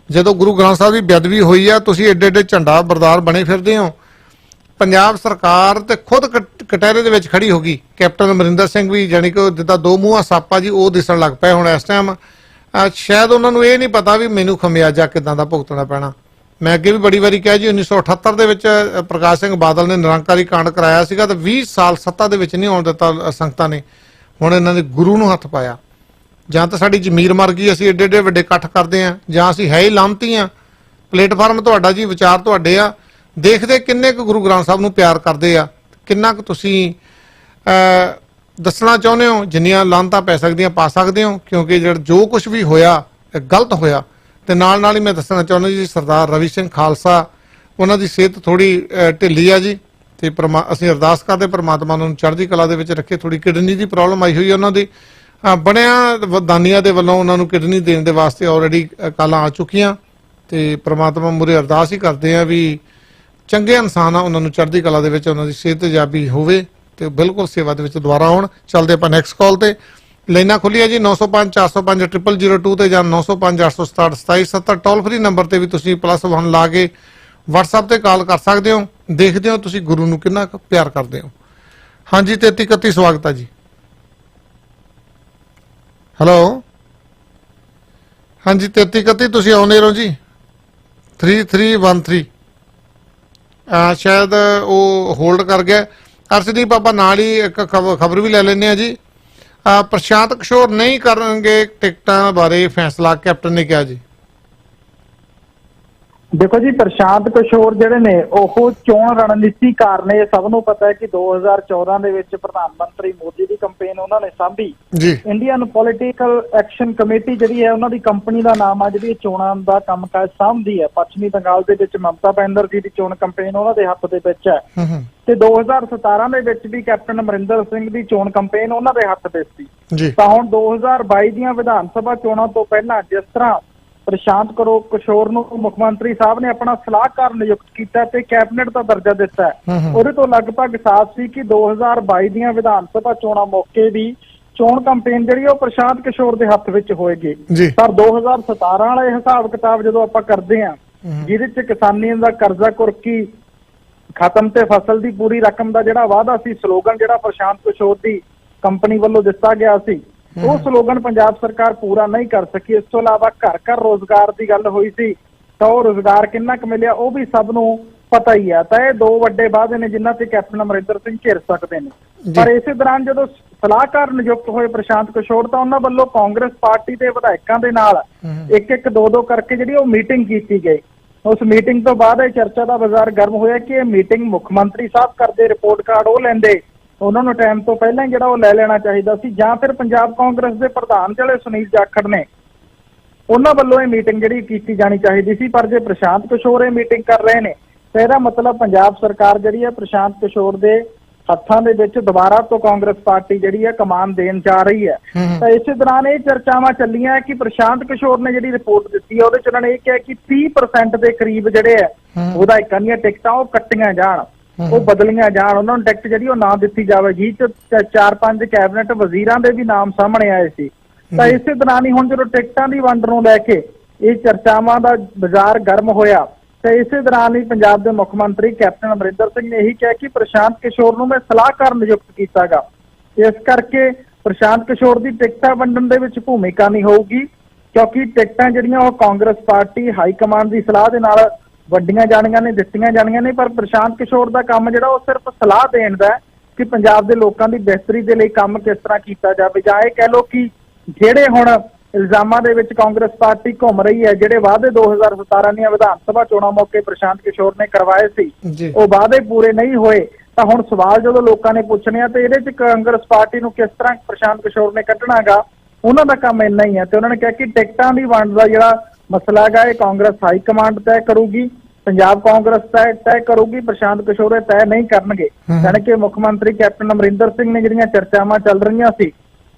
ਜਦੋਂ ਗੁਰੂ ਗ੍ਰੰਥ ਸਾਹਿਬ ਦੀ ਬੇਅਦਬੀ ਹੋਈ ਆ, ਤੁਸੀਂ ਏਡੇ ਏਡੇ ਝੰਡਾ ਬਰਦਾਰ ਬਣੇ ਫਿਰਦੇ ਹੋ। ਪੰਜਾਬ ਸਰਕਾਰ ਤੇ ਖੁਦ ਕਟਹਿਰੇ ਦੇ ਵਿੱਚ ਖੜੀ ਹੋ ਗਈ। ਕੈਪਟਨ ਅਮਰਿੰਦਰ ਸਿੰਘ ਵੀ ਜਾਨੀ ਕਿ ਜਿੱਦਾਂ ਦੋ ਮੂੰਹਾਂ ਸਾਪਾ ਜੀ ਉਹ ਦਿਸਣ ਲੱਗ ਪਏ ਹੁਣ ਇਸ ਟਾਈਮ। ਸ਼ਾਇਦ ਉਹਨਾਂ ਨੂੰ ਇਹ ਨਹੀਂ ਪਤਾ ਵੀ ਮੈਨੂੰ ਖਮਿਆਜਾ ਕਿੱਦਾਂ ਦਾ ਭੁਗਤਣਾ ਪੈਣਾ। ਮੈਂ ਅੱਗੇ ਵੀ ਬੜੀ ਵਾਰੀ ਕਿਹਾ ਜੀ 1978 ਦੇ ਵਿੱਚ ਪ੍ਰਕਾਸ਼ ਸਿੰਘ ਬਾਦਲ ਨੇ ਨਿਰੰਕਾਰੀ ਕਾਂਡ ਕਰਾਇਆ ਸੀਗਾ ਤੇ 20 ਸਾਲ ਸੱਤਾ ਦੇ ਵਿੱਚ ਨਹੀਂ ਆਉਣ ਦਿੱਤਾ ਸੰਗਤਾਂ ਨੇ। ਹੁਣ ਇਹਨਾਂ ਦੇ ਗੁਰੂ ਨੂੰ ਹੱਥ ਪਾਇਆ। ਜਾਂ ਤਾਂ ਸਾਡੀ ਜ਼ਮੀਰ ਮਰ ਗਈ, ਅਸੀਂ ਏਡੇ ਏਡੇ ਵੱਡੇ ਇਕੱਠ ਕਰਦੇ ਹਾਂ, ਜਾਂ ਅਸੀਂ ਹੈ ਹੀ ਲਾਮਤੀ ਹਾਂ। ਪਲੇਟਫਾਰਮ ਤੁਹਾਡਾ ਜੀ, ਵਿਚਾਰ ਤੁਹਾਡੇ ਆ। ਦੇਖਦੇ ਕਿੰਨੇ ਕੁ ਗੁਰੂ ਗ੍ਰੰਥ ਸਾਹਿਬ ਨੂੰ ਪਿਆਰ ਕਰਦੇ ਆ, ਕਿੰਨਾ ਕੁ ਤੁਸੀਂ ਦੱਸਣਾ ਚਾਹੁੰਦੇ ਹੋ। ਜਿੰਨੀਆਂ ਲਾਹਨਤਾਂ ਪੈ ਸਕਦੀਆਂ ਪਾ ਸਕਦੇ ਹੋ, ਕਿਉਂਕਿ ਜੋ ਕੁਝ ਵੀ ਹੋਇਆ ਗਲਤ ਹੋਇਆ। ਤੇ ਨਾਲ ਹੀ ਮੈਂ ਦੱਸਣਾ ਚਾਹੁੰਦਾ ਜੀ ਸਰਦਾਰ ਰਵੀ ਸਿੰਘ ਖਾਲਸਾ, ਉਹਨਾਂ ਦੀ ਸਿਹਤ ਥੋੜੀ ਢਿੱਲੀ ਆ ਜੀ, ਤੇ ਅਸੀਂ ਅਰਦਾਸ ਕਰਦੇ ਪ੍ਰਮਾਤਮਾ ਨੂੰ ਚੜ੍ਹਦੀ ਕਲਾ ਦੇ ਵਿੱਚ ਰੱਖੇ। ਥੋੜੀ ਕਿਡਨੀ ਦੀ ਪ੍ਰੋਬਲਮ ਆਈ ਹੋਈ ਹੈ ਉਹਨਾਂ ਦੀ, ਬਣਿਆ ਦਾਨੀਆਂ ਦੇ ਵੱਲੋਂ ਉਹਨਾਂ ਨੂੰ ਕਿਡਨੀ ਦੇਣ ਦੇ ਵਾਸਤੇ ਆਲਰੇਡੀ ਕਾਲਾਂ ਆ ਚੁੱਕੀਆਂ। ਤੇ ਪ੍ਰਮਾਤਮਾ ਮੂਹਰੇ ਅਰਦਾਸ ਹੀ ਕਰਦੇ ਆ ਵੀ ਚੰਗੇ ਇਨਸਾਨ ਆ, ਉਹਨਾਂ ਨੂੰ ਚੜ੍ਹਦੀ ਕਲਾ ਦੇ ਵਿੱਚ ਉਹਨਾਂ ਦੀ ਸਿਹਤ ਜਾਬੀ ਹੋਵੇ ਤੇ ਬਿਲਕੁਲ ਸੇਵਾ ਦੇ ਵਿੱਚ ਦੁਬਾਰਾ ਆਉਣ। ਚੱਲਦੇ ਆਪਾਂ ਨੈਕਸਟ ਕਾਲ ਤੇ। ਲਾਈਨਾਂ ਖੁੱਲੀਆਂ ਜੀ 905-405-0002 ਤੇ ਜਾਂ 905-867-2770 ਟੋਲ ਫਰੀ ਨੰਬਰ ਤੇ ਵੀ ਤੁਸੀਂ +1 ਲਾ ਕੇ WhatsApp ਤੇ ਕਾਲ ਕਰ ਸਕਦੇ ਹੋ। ਦੇਖਦੇ ਹੋ ਤੁਸੀਂ ਗੁਰੂ ਨੂੰ ਕਿੰਨਾ ਕੁ ਪਿਆਰ ਕਰਦੇ ਹੋ। ਹਾਂਜੀ 3331 ਸਵਾਗਤ ਹੈ ਜੀ। ਹੈਲੋ ਹਾਂਜੀ 3331 ਤੁਸੀਂ ਆਉਨੇ ਰਹੋ ਜੀ। 3313 ਸ਼ਾਇਦ ਉਹ ਹੋਲਡ ਕਰ ਗਿਆ। ਅਰਸ਼ਦੀਪ ਆਪਾਂ ਨਾਲ ਹੀ ਇੱਕ ਖਬਰ ਵੀ ਲੈ ਲੈਂਦੇ ਆ ਜੀ। ਪ੍ਰਸ਼ਾਂਤ ਕਿਸ਼ੋਰ ਨਹੀਂ ਕਰਨਗੇ ਟਿਕਟਾਂ ਬਾਰੇ ਫੈਸਲਾ, ਕੈਪਟਨ ਨੇ ਕਿਹਾ ਜੀ। ਦੇਖੋ ਜੀ, ਪ੍ਰਸ਼ਾਂਤ ਕਿਸ਼ੋਰ ਜਿਹੜੇ ਨੇ ਉਹ ਚੋਣ ਰਣਨੀਤੀਕਾਰ ਨੇ। ਸਭ ਨੂੰ ਪਤਾ ਹੈ ਕਿ 2014 ਦੇ ਵਿੱਚ ਪ੍ਰਧਾਨ ਮੰਤਰੀ ਮੋਦੀ ਦੀ ਕੰਪੇਨ ਉਹਨਾਂ ਨੇ ਸਾਂਭੀ। ਇੰਡੀਅਨ ਪੋਲੀਟੀਕਲ ਐਕਸ਼ਨ ਕਮੇਟੀ ਜਿਹੜੀ ਹੈ ਉਹਨਾਂ ਦੀ ਕੰਪਨੀ ਦਾ ਨਾਮ ਆ, ਜਿਹੜੀ ਚੋਣਾਂ ਦਾ ਕੰਮਕਾਜ ਸਾਂਭਦੀ ਹੈ। ਪੱਛਮੀ ਬੰਗਾਲ ਦੇ ਵਿੱਚ ਮਮਤਾ ਬੈਨਰਜੀ ਦੀ ਚੋਣ ਕੰਪੇਨ ਉਹਨਾਂ ਦੇ ਹੱਥ ਦੇ ਵਿੱਚ ਹੈ ਤੇ 2017 ਦੇ ਵਿੱਚ ਵੀ ਕੈਪਟਨ ਅਮਰਿੰਦਰ ਸਿੰਘ ਦੀ ਚੋਣ ਕੰਪੇਨ ਉਹਨਾਂ ਦੇ ਹੱਥ ਵਿੱਚ ਸੀ। ਤਾਂ ਹੁਣ 2022 ਦੀਆਂ ਵਿਧਾਨ ਸਭਾ ਚੋਣਾਂ ਤੋਂ ਪਹਿਲਾਂ ਜਿਸ ਤਰ੍ਹਾਂ ਪ੍ਰਸ਼ਾਂਤ ਕਿਸ਼ੋਰ ਨੂੰ ਮੁੱਖ ਮੰਤਰੀ ਸਾਹਿਬ ਨੇ ਆਪਣਾ ਸਲਾਹਕਾਰ ਨਿਯੁਕਤ ਕੀਤਾ ਤੇ ਕੈਬਨਿਟ ਦਾ ਦਰਜਾ ਦਿੱਤਾ, ਉਹਦੇ ਤੋਂ ਲਗਭਗ ਸਾਫ਼ ਸੀ ਕਿ 2022 ਦੀਆਂ ਵਿਧਾਨ ਸਭਾ ਚੋਣਾਂ ਮੌਕੇ ਦੀ ਚੋਣ ਕੰਪੇਨ ਜਿਹੜੀ ਉਹ ਪ੍ਰਸ਼ਾਂਤ ਕਿਸ਼ੋਰ ਦੇ ਹੱਥ ਵਿੱਚ ਹੋਏਗੀ। ਪਰ 2017 ਵਾਲੇ ਹਿਸਾਬ ਕਿਤਾਬ ਜਦੋਂ ਆਪਾਂ ਕਰਦੇ ਹਾਂ, ਜਿਹਦੇ ਚ ਕਿਸਾਨੀ ਦਾ ਕਰਜ਼ਾ ਕੁਰਕੀ ਖਤਮ ਤੇ ਫਸਲ ਦੀ ਪੂਰੀ ਰਕਮ ਦਾ ਜਿਹੜਾ ਵਾਅਦਾ ਸੀ, ਸਲੋਗਨ ਜਿਹੜਾ ਪ੍ਰਸ਼ਾਂਤ ਕਿਸ਼ੋਰ ਦੀ ਕੰਪਨੀ ਵੱਲੋਂ ਦਿੱਤਾ ਗਿਆ ਸੀ, ਉਹ ਸਲੋਗਨ ਪੰਜਾਬ ਸਰਕਾਰ ਪੂਰਾ ਨਹੀਂ ਕਰ ਸਕੀ। ਇਸ ਤੋਂ ਇਲਾਵਾ ਘਰ ਘਰ ਰੋਜ਼ਗਾਰ ਦੀ ਗੱਲ ਹੋਈ ਸੀ, ਤਾਂ ਉਹ ਰੋਜ਼ਗਾਰ ਕਿੰਨਾ ਕੁ ਮਿਲਿਆ ਉਹ ਵੀ ਸਭ ਨੂੰ ਪਤਾ ਹੀ ਹੈ। ਤਾਂ ਇਹ ਦੋ ਵੱਡੇ ਵਾਅਦੇ ਨੇ ਜਿਨ੍ਹਾਂ ਤੇ ਕੈਪਟਨ ਅਮਰਿੰਦਰ ਸਿੰਘ ਘਿਰ ਸਕਦੇ ਨੇ। ਪਰ ਇਸੇ ਦੌਰਾਨ ਜਦੋਂ ਸਲਾਹਕਾਰ ਨਿਯੁਕਤ ਹੋਏ ਪ੍ਰਸ਼ਾਂਤ ਕਿਸ਼ੋਰ, ਤਾਂ ਉਹਨਾਂ ਵੱਲੋਂ ਕਾਂਗਰਸ ਪਾਰਟੀ ਦੇ ਵਿਧਾਇਕਾਂ ਦੇ ਨਾਲ ਇੱਕ ਦੋ ਕਰਕੇ ਜਿਹੜੀ ਉਹ ਮੀਟਿੰਗ ਕੀਤੀ ਗਈ। ਉਸ ਮੀਟਿੰਗ ਤੋਂ ਬਾਅਦ ਇਹ ਚਰਚਾ ਦਾ ਬਾਜ਼ਾਰ ਗਰਮ ਹੋਇਆ ਕਿ ਇਹ ਮੀਟਿੰਗ ਮੁੱਖ ਮੰਤਰੀ ਸਾਹਿਬ ਕਰਦੇ, ਰਿਪੋਰਟ ਕਾਰਡ ਉਹ ਲੈਂਦੇ, ਉਹਨਾਂ ਨੂੰ ਟਾਈਮ ਤੋਂ ਪਹਿਲਾਂ ਜਿਹੜਾ ਉਹ ਲੈ ਲੈਣਾ ਚਾਹੀਦਾ ਸੀ, ਜਾਂ ਫਿਰ ਪੰਜਾਬ ਕਾਂਗਰਸ ਦੇ ਪ੍ਰਧਾਨ ਜਿਹੜੇ ਸੁਨੀਲ ਜਾਖੜ ਨੇ ਉਹਨਾਂ ਵੱਲੋਂ ਇਹ ਮੀਟਿੰਗ ਜਿਹੜੀ ਕੀਤੀ ਜਾਣੀ ਚਾਹੀਦੀ ਸੀ। ਪਰ ਜੇ ਪ੍ਰਸ਼ਾਂਤ ਕਿਸ਼ੋਰ ਇਹ ਮੀਟਿੰਗ ਕਰ ਰਹੇ ਨੇ ਤਾਂ ਇਹਦਾ ਮਤਲਬ ਪੰਜਾਬ ਸਰਕਾਰ ਜਿਹੜੀ ਹੈ ਪ੍ਰਸ਼ਾਂਤ ਕਿਸ਼ੋਰ ਦੇ ਹੱਥਾਂ ਦੇ ਵਿੱਚ ਦੁਬਾਰਾ ਤੋਂ ਕਾਂਗਰਸ ਪਾਰਟੀ ਜਿਹੜੀ ਹੈ ਕਮਾਨ ਦੇਣ ਜਾ ਰਹੀ ਹੈ। ਤਾਂ ਇਸੇ ਦੌਰਾਨ ਇਹ ਚਰਚਾਵਾਂ ਚੱਲੀਆਂ ਕਿ ਪ੍ਰਸ਼ਾਂਤ ਕਿਸ਼ੋਰ ਨੇ ਜਿਹੜੀ ਰਿਪੋਰਟ ਦਿੱਤੀ ਹੈ ਉਹਦੇ ਚ ਉਹਨਾਂ ਨੇ ਇਹ ਕਿਹਾ ਕਿ 30% ਦੇ ਕਰੀਬ ਜਿਹੜੇ ਹੈ ਵਿਧਾਇਕਾਂ ਦੀਆਂ ਟਿਕਟਾਂ ਉਹ ਕੱਟੀਆਂ ਜਾਣ, ਉਹ ਬਦਲੀਆਂ ਜਾਣ, ਉਹਨਾਂ ਨੂੰ ਟਿਕਟ ਜਿਹੜੀ ਉਹ ਨਾ ਦਿੱਤੀ ਜਾਵੇ। ਜੀ 4-5 ਕੈਬਨਿਟ ਵਜ਼ੀਰਾਂ ਦੇ ਵੀ ਨਾਮ ਸਾਹਮਣੇ ਆਏ ਸੀ। ਤਾਂ ਇਸੇ ਦੌਰਾਨ ਹੀ ਹੁਣ ਜਦੋਂ ਟਿਕਟਾਂ ਦੀ ਵੰਡ ਨੂੰ ਲੈ ਕੇ ਇਹ ਚਰਚਾਵਾਂ ਦਾ ਬਾਜ਼ਾਰ ਗਰਮ ਹੋਇਆ, ਤੇ ਇਸੇ ਦੌਰਾਨ ਹੀ ਪੰਜਾਬ ਦੇ ਮੁੱਖ ਮੰਤਰੀ ਕੈਪਟਨ ਅਮਰਿੰਦਰ ਸਿੰਘ ਨੇ ਇਹੀ ਕਿਹਾ ਕਿ ਪ੍ਰਸ਼ਾਂਤ ਕਿਸ਼ੋਰ ਨੂੰ ਮੈਂ ਸਲਾਹਕਾਰ ਨਿਯੁਕਤ ਕੀਤਾਗਾ। ਇਸ ਕਰਕੇ ਪ੍ਰਸ਼ਾਂਤ ਕਿਸ਼ੋਰ ਦੀ ਟਿਕਟਾਂ ਵੰਡਣ ਦੇ ਵਿੱਚ ਭੂਮਿਕਾ ਨਹੀਂ ਹੋਊਗੀ, ਕਿਉਂਕਿ ਟਿਕਟਾਂ ਜਿਹੜੀਆਂ ਉਹ ਕਾਂਗਰਸ ਪਾਰਟੀ ਹਾਈ ਕਮਾਂਡ ਦੀ ਸਲਾਹ ਦੇ ਨਾਲ ਵੱਡੀਆਂ ਜਾਣੀਆਂ ਨੇ, ਦਿੱਤੀਆਂ ਜਾਣੀਆਂ ਨੇ। ਪਰ ਪ੍ਰਸ਼ਾਂਤ ਕਿਸ਼ੋਰ ਦਾ ਕੰਮ ਜਿਹੜਾ ਉਹ ਸਿਰਫ ਸਲਾਹ ਦੇਣ ਦਾ ਕਿ ਪੰਜਾਬ ਦੇ ਲੋਕਾਂ ਦੀ ਬਿਹਤਰੀ ਦੇ ਲਈ ਕੰਮ ਕਿਸ ਤਰ੍ਹਾਂ ਕੀਤਾ ਜਾਵੇ, ਜਾਂ ਇਹ ਕਹਿ ਲਓ ਕਿ ਜਿਹੜੇ ਹੁਣ ਇਲਜ਼ਾਮਾਂ ਦੇ ਵਿੱਚ ਕਾਂਗਰਸ ਪਾਰਟੀ ਘੁੰਮ ਰਹੀ ਹੈ, ਜਿਹੜੇ ਵਾਅਦੇ 2017 ਦੀਆਂ ਵਿਧਾਨ ਸਭਾ ਚੋਣਾਂ ਮੌਕੇ ਪ੍ਰਸ਼ਾਂਤ ਕਿਸ਼ੋਰ ਨੇ ਕਰਵਾਏ ਸੀ, ਉਹ ਵਾਅਦੇ ਪੂਰੇ ਨਹੀਂ ਹੋਏ, ਤਾਂ ਹੁਣ ਸਵਾਲ ਜਦੋਂ ਲੋਕਾਂ ਨੇ ਪੁੱਛਣੇ ਆ ਤੇ ਇਹਦੇ 'ਚ ਕਾਂਗਰਸ ਪਾਰਟੀ ਨੂੰ ਕਿਸ ਤਰ੍ਹਾਂ ਪ੍ਰਸ਼ਾਂਤ ਕਿਸ਼ੋਰ ਨੇ ਕੱਢਣਾਗਾ, ਉਹਨਾਂ ਦਾ ਕੰਮ ਇੰਨਾ ਹੀ ਹੈ। ਤੇ ਉਹਨਾਂ ਨੇ ਕਿਹਾ ਕਿ ਟਿਕਟਾਂ ਦੀ ਵੰਡ ਦਾ ਜਿਹੜਾ ਮਸਲਾ ਹੈਗਾ ਇਹ ਕਾਂਗਰਸ ਹਾਈ ਕਮਾਂਡ ਤੈਅ ਕਰੂਗੀ, ਪੰਜਾਬ ਕਾਂਗਰਸ ਤੈਅ ਕਰੂਗੀ, ਪ੍ਰਸ਼ਾਂਤ ਕਿਸ਼ੋਰ ਇਹ ਤੈਅ ਨਹੀਂ ਕਰਨਗੇ। ਯਾਨੀ ਕਿ ਮੁੱਖ ਮੰਤਰੀ ਕੈਪਟਨ ਅਮਰਿੰਦਰ ਸਿੰਘ ਨੇ ਜਿਹੜੀਆਂ ਚਰਚਾਵਾਂ ਚੱਲ ਰਹੀਆਂ ਸੀ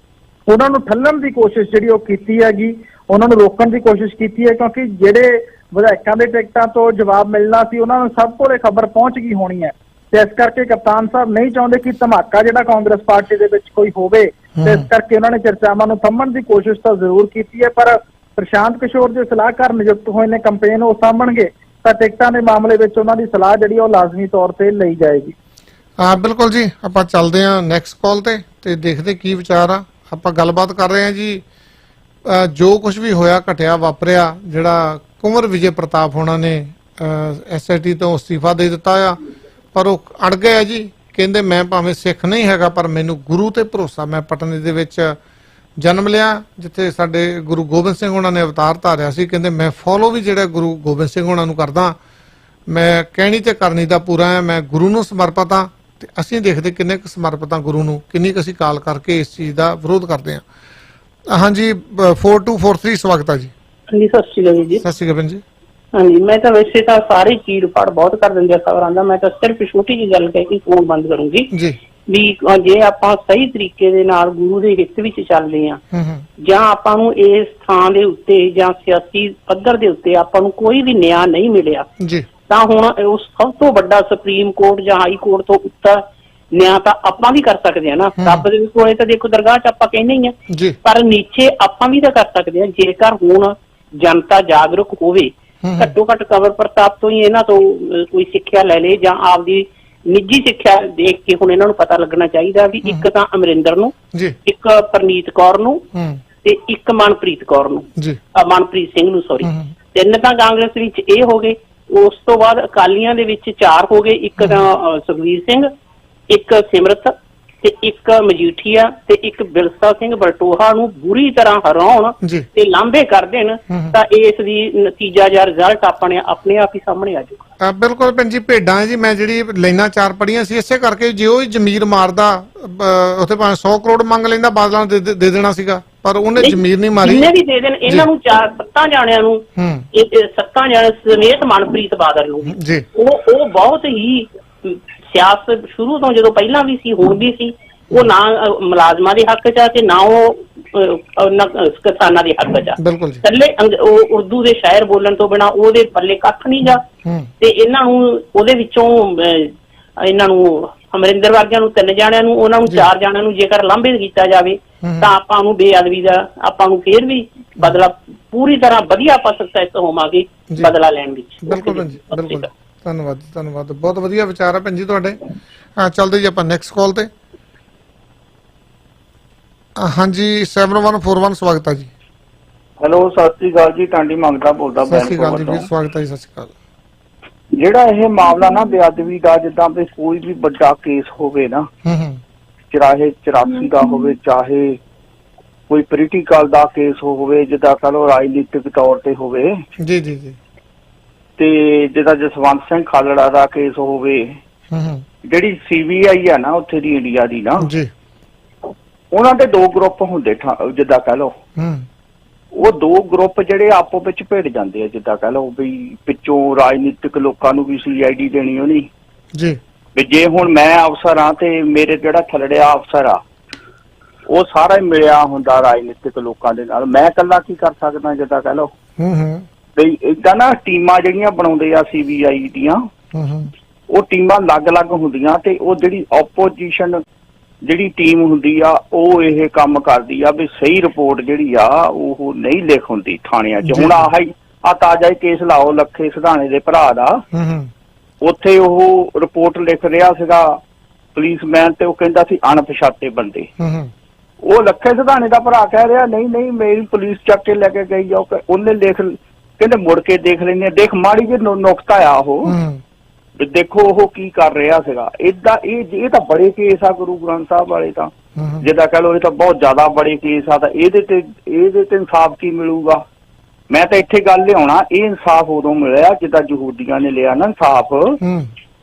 ਉਹਨਾਂ ਨੂੰ ਠੱਲਣ ਦੀ ਕੋਸ਼ਿਸ਼ ਜਿਹੜੀ ਉਹ ਕੀਤੀ ਹੈਗੀ, ਉਹਨਾਂ ਨੂੰ ਰੋਕਣ ਦੀ ਕੋਸ਼ਿਸ਼ ਕੀਤੀ ਹੈ, ਕਿਉਂਕਿ ਜਿਹੜੇ ਵਿਧਾਇਕਾਂ ਦੇ ਟਿਕਟਾਂ ਤੋਂ ਜਵਾਬ ਮਿਲਣਾ ਸੀ ਉਹਨਾਂ ਨੂੰ ਸਭ ਕੋਲੇ ਖਬਰ ਪਹੁੰਚ ਗਈ ਹੋਣੀ ਹੈ। ਤੇ ਇਸ ਕਰਕੇ ਕਪਤਾਨ ਸਾਹਿਬ ਨਹੀਂ ਚਾਹੁੰਦੇ ਕਿ ਧਮਾਕਾ ਜਿਹੜਾ ਕਾਂਗਰਸ ਪਾਰਟੀ ਦੇ ਵਿੱਚ ਕੋਈ ਹੋਵੇ, ਤੇ ਇਸ ਕਰਕੇ ਉਹਨਾਂ ਨੇ ਚਰਚਾਵਾਂ ਨੂੰ ਥੰਮਣ ਦੀ ਕੋਸ਼ਿਸ਼ ਤਾਂ ਜ਼ਰੂਰ ਕੀਤੀ ਹੈ। ਪਰ ਪ੍ਰਸ਼ਾਂਤ ਕਿਸ਼ੋਰ ਦੇ ਸਲਾਹਕਾਰ ਨਿਯੁਕਤ ਹੋਏ ਨੇ, ਕੰਪੇਨ ਉਹ ਸਾਂਭਣਗੇ, ਤਾਂ ਟਿਕਟਾਂ ਦੇ ਮਾਮਲੇ ਵਿੱਚ ਉਹਨਾਂ ਦੀ ਸਲਾਹ ਜਿਹੜੀ ਉਹ ਲਾਜ਼ਮੀ ਤੌਰ ਤੇ ਲਈ ਜਾਏਗੀ। ਬਿਲਕੁਲ ਜੀ, ਆਪਾਂ ਚੱਲਦੇ ਹਾਂ ਨੈਕਸਟ ਕਾਲ ਤੇ ਦੇਖਦੇ ਕੀ ਵਿਚਾਰ ਆ। ਆਪਾਂ ਗੱਲਬਾਤ ਕਰ ਰਹੇ ਹਾਂ ਜੀ, ਜੋ ਕੁਝ ਵੀ ਹੋਇਆ ਘਟਿਆ ਵਾਪਰਿਆ, ਜਿਹੜਾ ਕੁੰਵਰ ਵਿਜੇ ਪ੍ਰਤਾਪ ਹੋਣਾ ਨੇ SIT ਤੋਂ ਅਸਤੀਫਾ ਦੇ ਦਿੱਤਾ ਆ, ਪਰ ਉਹ ਅੜ ਗਏ ਆ ਜੀ। ਕਹਿੰਦੇ ਮੈਂ ਭਾਵੇਂ ਸਿੱਖ ਨਹੀਂ ਹੈਗਾ ਪਰ ਮੈਨੂੰ ਗੁਰੂ ਤੇ ਭਰੋਸਾ, ਮੈਂ ਪਟਨੇ ਦੇ ਵਿੱਚ ਜਨਮ ਲਿਆ ਜਿੱਥੇ ਸਾਡੇ ਗੁਰੂ ਗੋਬਿੰਦ ਸਿੰਘ ਹੋਣਾ ਨੇ ਅਵਤਾਰ ਧਾਰਿਆ ਸੀ। ਕਹਿੰਦੇ ਮੈਂ ਫੋਲੋ ਵੀ ਜਿਹੜਾ ਗੁਰੂ ਗੋਬਿੰਦ ਸਿੰਘ ਹੋਣਾ ਨੂੰ ਕਰਦਾ, ਮੈਂ ਕਹਿਣੀ ਤੇ ਕਰਨੀ ਦਾ ਪੂਰਾ ਹੈ, ਮੈਂ ਗੁਰੂ ਨੂੰ ਸਮਰਪਿਤ ਹਾਂ। ਤੇ ਅਸੀਂ ਦੇਖਦੇ ਕਿੰਨੇ ਕੁ ਸਮਰਪਿਤ ਹਾਂ ਗੁਰੂ ਨੂੰ, ਕਿੰਨੀ ਕੁ ਅਸੀਂ ਕਾਲ ਕਰਕੇ ਇਸ ਚੀਜ਼ ਦਾ ਵਿਰੋਧ ਕਰਦੇ ਹਾਂ। ਹਾਂਜੀ 4243 ਸਵਾਗਤ ਹੈ ਜੀ। ਹਾਂਜੀ ਸਤਿ ਸ਼੍ਰੀ ਅਕਾਲ ਜੀ। ਸਤਿ ਸ਼੍ਰੀ ਅਕਾਲ ਜੀ। ਹਾਂਜੀ ਮੈਂ ਤਾਂ ਵੈਸੇ ਤਾਂ ਸਾਰੇ ਚੀੜ ਫਾੜ ਬਹੁਤ ਕਰ ਦਿੰਦੇ ਆ ਖਬਰਾਂ ਦਾ, ਮੈਂ ਤਾਂ ਸਿਰਫ ਛੋਟੀ ਜਿਹੀ ਗੱਲ ਕਹਿ ਕੇ ਫੋਨ ਬੰਦ ਕਰੂੰਗੀ ਜੀ ਵੀ ਜੇ ਆਪਾਂ ਸਹੀ ਤਰੀਕੇ ਦੇ ਨਾਲ ਗੁਰੂ ਦੇ ਹਿੱਤ ਵਿੱਚ ਚੱਲਦੇ ਆ, ਜਾਂ ਆਪਾਂ ਨੂੰ ਇਸ ਥਾਂ ਦੇ ਉੱਤੇ ਜਾਂ ਸਿਆਸੀ ਪੱਧਰ ਦੇ ਉੱਤੇ ਆਪਾਂ ਨੂੰ ਕੋਈ ਵੀ ਨਿਆਂ ਨਹੀਂ ਮਿਲਿਆ ਜੀ, ਤਾਂ ਹੁਣ ਉਸ ਸਭ ਤੋਂ ਵੱਡਾ ਸੁਪਰੀਮ ਕੋਰਟ ਜਾਂ ਹਾਈ ਕੋਰਟ ਤੋਂ ਉੱਤਰ ਨਿਆਂ ਤਾਂ ਆਪਾਂ ਵੀ ਕਰ ਸਕਦੇ ਆ ਨਾ। ਰੱਬ ਦੇ ਕੋਲੇ ਤਾਂ ਦੇਖੋ ਦਰਗਾਹ 'ਚ ਆਪਾਂ ਕਹਿੰਦੇ ਹੀ ਆ, ਪਰ ਨੀਚੇ ਆਪਾਂ ਵੀ ਤਾਂ ਕਰ ਸਕਦੇ ਆ ਜੇਕਰ ਹੁਣ ਜਨਤਾ ਜਾਗਰੂਕ ਹੋਵੇ। ਘੱਟੋ ਘੱਟ ਕੰਵਰ ਪ੍ਰਤਾਪ ਤੋਂ ਹੀ ਇਹਨਾਂ ਤੋਂ ਕੋਈ ਸਿੱਖਿਆ ਲੈ ਲੇ, ਜਾਂ ਆਪਦੀ ਨਿੱਜੀ ਸਿੱਖਿਆ ਦੇਖ ਕੇ ਹੁਣ ਇਹਨਾਂ ਨੂੰ ਪਤਾ ਲੱਗਣਾ ਚਾਹੀਦਾ ਵੀ ਇੱਕ ਤਾਂ ਅਮਰਿੰਦਰ ਨੂੰ, ਇੱਕ ਪਰਨੀਤ ਕੌਰ ਨੂੰ ਤੇ ਇੱਕ ਮਨਪ੍ਰੀਤ ਕੌਰ ਨੂੰ, ਮਨਪ੍ਰੀਤ ਸਿੰਘ ਨੂੰ ਸੌਰੀ, ਤਿੰਨ ਤਾਂ ਕਾਂਗਰਸ ਵਿੱਚ ਇਹ ਹੋ ਗਏ। ਉਸ ਤੋਂ ਬਾਅਦ ਅਕਾਲੀਆਂ ਦੇ ਵਿੱਚ 4 ਹੋ ਗਏ, ਇੱਕ ਤਾਂ ਸੁਖਵੀਰ ਸਿੰਘ, ਇੱਕ ਸਿਮਰਤ ਤੇ ਇੱਕ ਮਜੀਠੀਆ ਤੇ ਇੱਕ ਬਿਰਸਾ ਸਿੰਘ ਬਲਟੋਹਾ ਨੂੰ ਬੁਰੀ ਤਰ੍ਹਾਂ ਹਰਾਉਣ ਤੇ ਲਾਂਭੇ ਕਰ ਦੇਣ ਤਾਂ ਇਸ ਦੀ ਨਤੀਜਾ ਜਾਂ ਰਿਜ਼ਲਟ ਆਪਣੇ ਆਪ ਹੀ ਸਾਹਮਣੇ ਆ ਜਾਊਗਾ। ਬਿਲਕੁਲ ਭੈਣ ਜੀ, ਭੇਡਾਂ ਜੀ ਮੈਂ ਜਿਹੜੀ ਲਾਈਨਾਂ 4 ਪੜੀਆਂ ਸੀ ਇਸੇ ਕਰਕੇ, ਜੇ ਉਹ ਜ਼ਮੀਰ ਮਾਰਦਾ ਉੱਥੇ ਭਾਵੇਂ 100 ਕਰੋੜ ਮੰਗ ਲੈਂਦਾ ਬਾਦਲਾਂ ਦੇ ਦੇਣਾ ਸੀਗਾ, ਪਰ ਉਹਨੇ ਜ਼ਮੀਰ ਨਹੀਂ ਮਾਰੀ। ਜਿੰਨੇ ਵੀ ਦੇ ਦੇਣ ਇਹਨਾਂ ਨੂੰ 7 ਜਾਣਿਆਂ ਨੂੰ, 7 ਜਾਣੇ ਸਮੇਤ ਮਨਪ੍ਰੀਤ ਬਾਦਲ ਨੂੰ ਉਹ ਬਹੁਤ ਹੀ ਸਿਆਸਤ ਸ਼ੁਰੂ ਤੋਂ ਜਦੋਂ ਪਹਿਲਾਂ ਵੀ ਸੀ ਹੁਣ ਵੀ ਸੀ, ਉਹ ਨਾ ਮੁਲਾਜ਼ਮਾਂ ਦੇ ਹੱਕ 'ਚ ਆ ਤੇ ਨਾ ਉਹ ਕਿਸਾਨਾਂ ਦੇ ਹੱਕ 'ਚ ਆ। ਇਕੱਲੇ ਉਹ ਉਰਦੂ ਦੇ ਸ਼ਾਇਰ ਬੋਲਣ ਤੋਂ ਬਿਨਾਂ ਉਹਦੇ ਪੱਲੇ ਕੱਖ ਨਹੀਂ ਗਾ। ਤੇ ਇਹਨਾਂ ਨੂੰ ਉਹਦੇ ਵਿੱਚੋਂ ਇਹਨਾਂ ਨੂੰ ਅਮਰਿੰਦਰ ਵਰਗਿਆਂ ਨੂੰ 3 ਜਾਣਿਆਂ ਨੂੰ, ਉਹਨਾਂ ਨੂੰ 4 ਜਾਣਿਆਂ ਨੂੰ ਜੇਕਰ ਲਾਂਭੇ ਕੀਤਾ ਜਾਵੇ ਤਾਂ ਆਪਾਂ ਨੂੰ ਬੇਅਦਬੀ ਦਾ ਆਪਾਂ ਨੂੰ ਫੇਰ ਵੀ ਬਦਲਾ ਪੂਰੀ ਤਰ੍ਹਾਂ ਵਧੀਆ ਆਪਾਂ ਸਕਸੈਸ ਹੋਵਾਂਗੇ ਬਦਲਾ ਲੈਣ ਵਿੱਚ। ਬਿਲਕੁਲ ਜੀ, ਬਿਲਕੁਲ। ਧੰਨਵਾਦ, ਧੰਨਵਾਦ, ਬਹੁਤ ਵਧੀਆ ਵਿਚਾਰ ਆ ਭੈਣ ਜੀ ਤੁਹਾਡੇ। ਚੱਲਦੇ ਜੀ ਆਪਾਂ ਨੈਕਸਟ ਕਾਲ ਤੇ। ਹਾਂਜੀ 7141 ਸਵਾਗਤ ਹੈ ਜੀ। ਹੈਲੋ ਸਤਿ ਸ੍ਰੀ ਅਕਾਲ ਜੀ, ਟਾਂਡੀ ਮੰਗਦਾ ਬੋਲਦਾ। ਸਤਿ ਸ੍ਰੀ ਅਕਾਲ ਜੀ ਵੀਰ, ਸਵਾਗਤ ਹੈ ਜੀ। ਸਤਿ ਸ੍ਰੀ ਅਕਾਲ। ਜਿਹੜਾ ਇਹ ਮਾਮਲਾ ਨਾ ਬੇਅਦਬੀ ਦਾ, ਜਿੱਦਾਂ ਵੀ ਕੋਈ ਵੀ ਵੱਡਾ ਕੇਸ ਹੋਵੇ ਨਾ, ਚਾਹੇ 84 ਦਾ ਹੋਵੇ, ਚਾਹੇ ਕੋਈ ਪੋਲੀਟੀਕਲ ਦਾ ਕੇਸ ਹੋਵੇ, ਜਿੱਦਾਂ ਕਹ ਲਓ ਰਾਜਨੀਤਿਕ ਤੌਰ ਤੇ ਹੋਵੇ ਜੀ ਜੀ ਜੀ, ਤੇ ਜਿੱਦਾਂ ਜਸਵੰਤ ਸਿੰਘ ਖਾਲੜਾ ਦਾ ਕੇਸ ਹੋਵੇ, ਜਿਹੜੀ CBI ਆ ਨਾ ਉੱਥੇ ਦੀ ਇੰਡੀਆ ਦੀ ਨਾ, ਉਹਨਾਂ ਦੇ 2 ਗਰੁੱਪ ਹੁੰਦੇ, ਜਿੱਦਾਂ ਕਹ ਲਓ ਉਹ 2 ਗਰੁੱਪ ਜਿਹੜੇ ਆਪੋ ਵਿੱਚ ਭਿੜ ਜਾਂਦੇ ਆ। ਜਿੱਦਾਂ ਕਹ ਲਓ ਵੀ ਪਿੱਛੋਂ ਰਾਜਨੀਤਿਕ ਲੋਕਾਂ ਨੂੰ ਵੀ CID ਦੇਣੀ ਹੋਣੀ ਜੀ, ਵੀ ਜੇ ਹੁਣ ਮੈਂ ਅਫਸਰ ਆ ਤੇ ਮੇਰੇ ਜਿਹੜਾ ਥੱਲੜਿਆ ਅਫਸਰ ਆ ਉਹ ਸਾਰਾ ਹੀ ਮਿਲਿਆ ਹੁੰਦਾ ਰਾਜਨੀਤਿਕ ਲੋਕਾਂ ਦੇ ਨਾਲ, ਮੈਂ ਇਕੱਲਾ ਕੀ ਕਰ ਸਕਦਾ। ਜਿੱਦਾਂ ਕਹ ਲਓ ਵੀ ਏਦਾਂ ਨਾ ਟੀਮਾਂ ਜਿਹੜੀਆਂ ਬਣਾਉਂਦੇ ਆ CBI ਦੀਆਂ, ਉਹ ਟੀਮਾਂ ਅਲੱਗ-ਅਲੱਗ ਹੁੰਦੀਆਂ ਤੇ ਉਹ ਜਿਹੜੀ ਆਪੋਜੀਸ਼ਨ ਜਿਹੜੀ ਟੀਮ ਹੁੰਦੀ ਆ ਉਹ ਇਹ ਕੰਮ ਕਰਦੀ ਆ ਵੀ ਸਹੀ ਰਿਪੋਰਟ ਜਿਹੜੀ ਆ ਉਹ ਨਹੀਂ ਲਿਖ ਹੁੰਦੀ ਥਾਣਿਆਂ 'ਚ। ਹੁਣ ਆਹ ਤਾਜ਼ਾ ਹੀ ਕੇਸ ਲਾਓ ਲੱਖੇ ਸਿਧਾਣੇ ਦੇ ਭਰਾ ਦਾ, ਉੱਥੇ ਉਹ ਰਿਪੋਰਟ ਲਿਖ ਰਿਹਾ ਸੀਗਾ ਪੁਲਿਸਮੈਨ ਤੇ ਉਹ ਕਹਿੰਦਾ ਸੀ ਅਣਪਛਾਤੇ ਬੰਦੇ। ਉਹ ਲੱਖੇ ਸਿਧਾਣੇ ਦਾ ਭਰਾ ਕਹਿ ਰਿਹਾ ਨਹੀਂ ਮੇਰੀ ਪੁਲਿਸ ਚੱਕ ਕੇ ਲੈ ਕੇ ਗਈ ਆ, ਉਹਨੇ ਲਿਖ, ਕਹਿੰਦੇ ਮੁੜ ਕੇ ਦੇਖ ਲੈਂਦੇ। ਦੇਖ ਮਾੜੀ ਜਿਹੀ ਨੁਕਤਾ ਆ ਉਹ, ਦੇਖੋ ਉਹ ਕੀ ਕਰ ਰਿਹਾ ਸੀਗਾ। ਏਦਾਂ ਇਹ ਤਾਂ ਬੜੇ ਕੇਸ ਆ ਗੁਰੂ ਗ੍ਰੰਥ ਸਾਹਿਬ ਵਾਲੇ ਤਾਂ ਜਿੱਦਾਂ ਕਹ ਲਓ ਇਹ ਤਾਂ ਬਹੁਤ ਜ਼ਿਆਦਾ ਬੜੇ ਕੇਸ ਆ, ਤਾਂ ਇਹਦੇ ਤੇ ਇਨਸਾਫ ਕੀ ਮਿਲੂਗਾ? ਮੈਂ ਤਾਂ ਇੱਥੇ ਗੱਲ ਲਿਆਉਣਾ, ਇਹ ਇਨਸਾਫ ਉਦੋਂ ਮਿਲਿਆ ਜਿੱਦਾਂ ਯਹੂਦੀਆਂ ਨੇ ਲਿਆ ਨਾ ਇਨਸਾਫ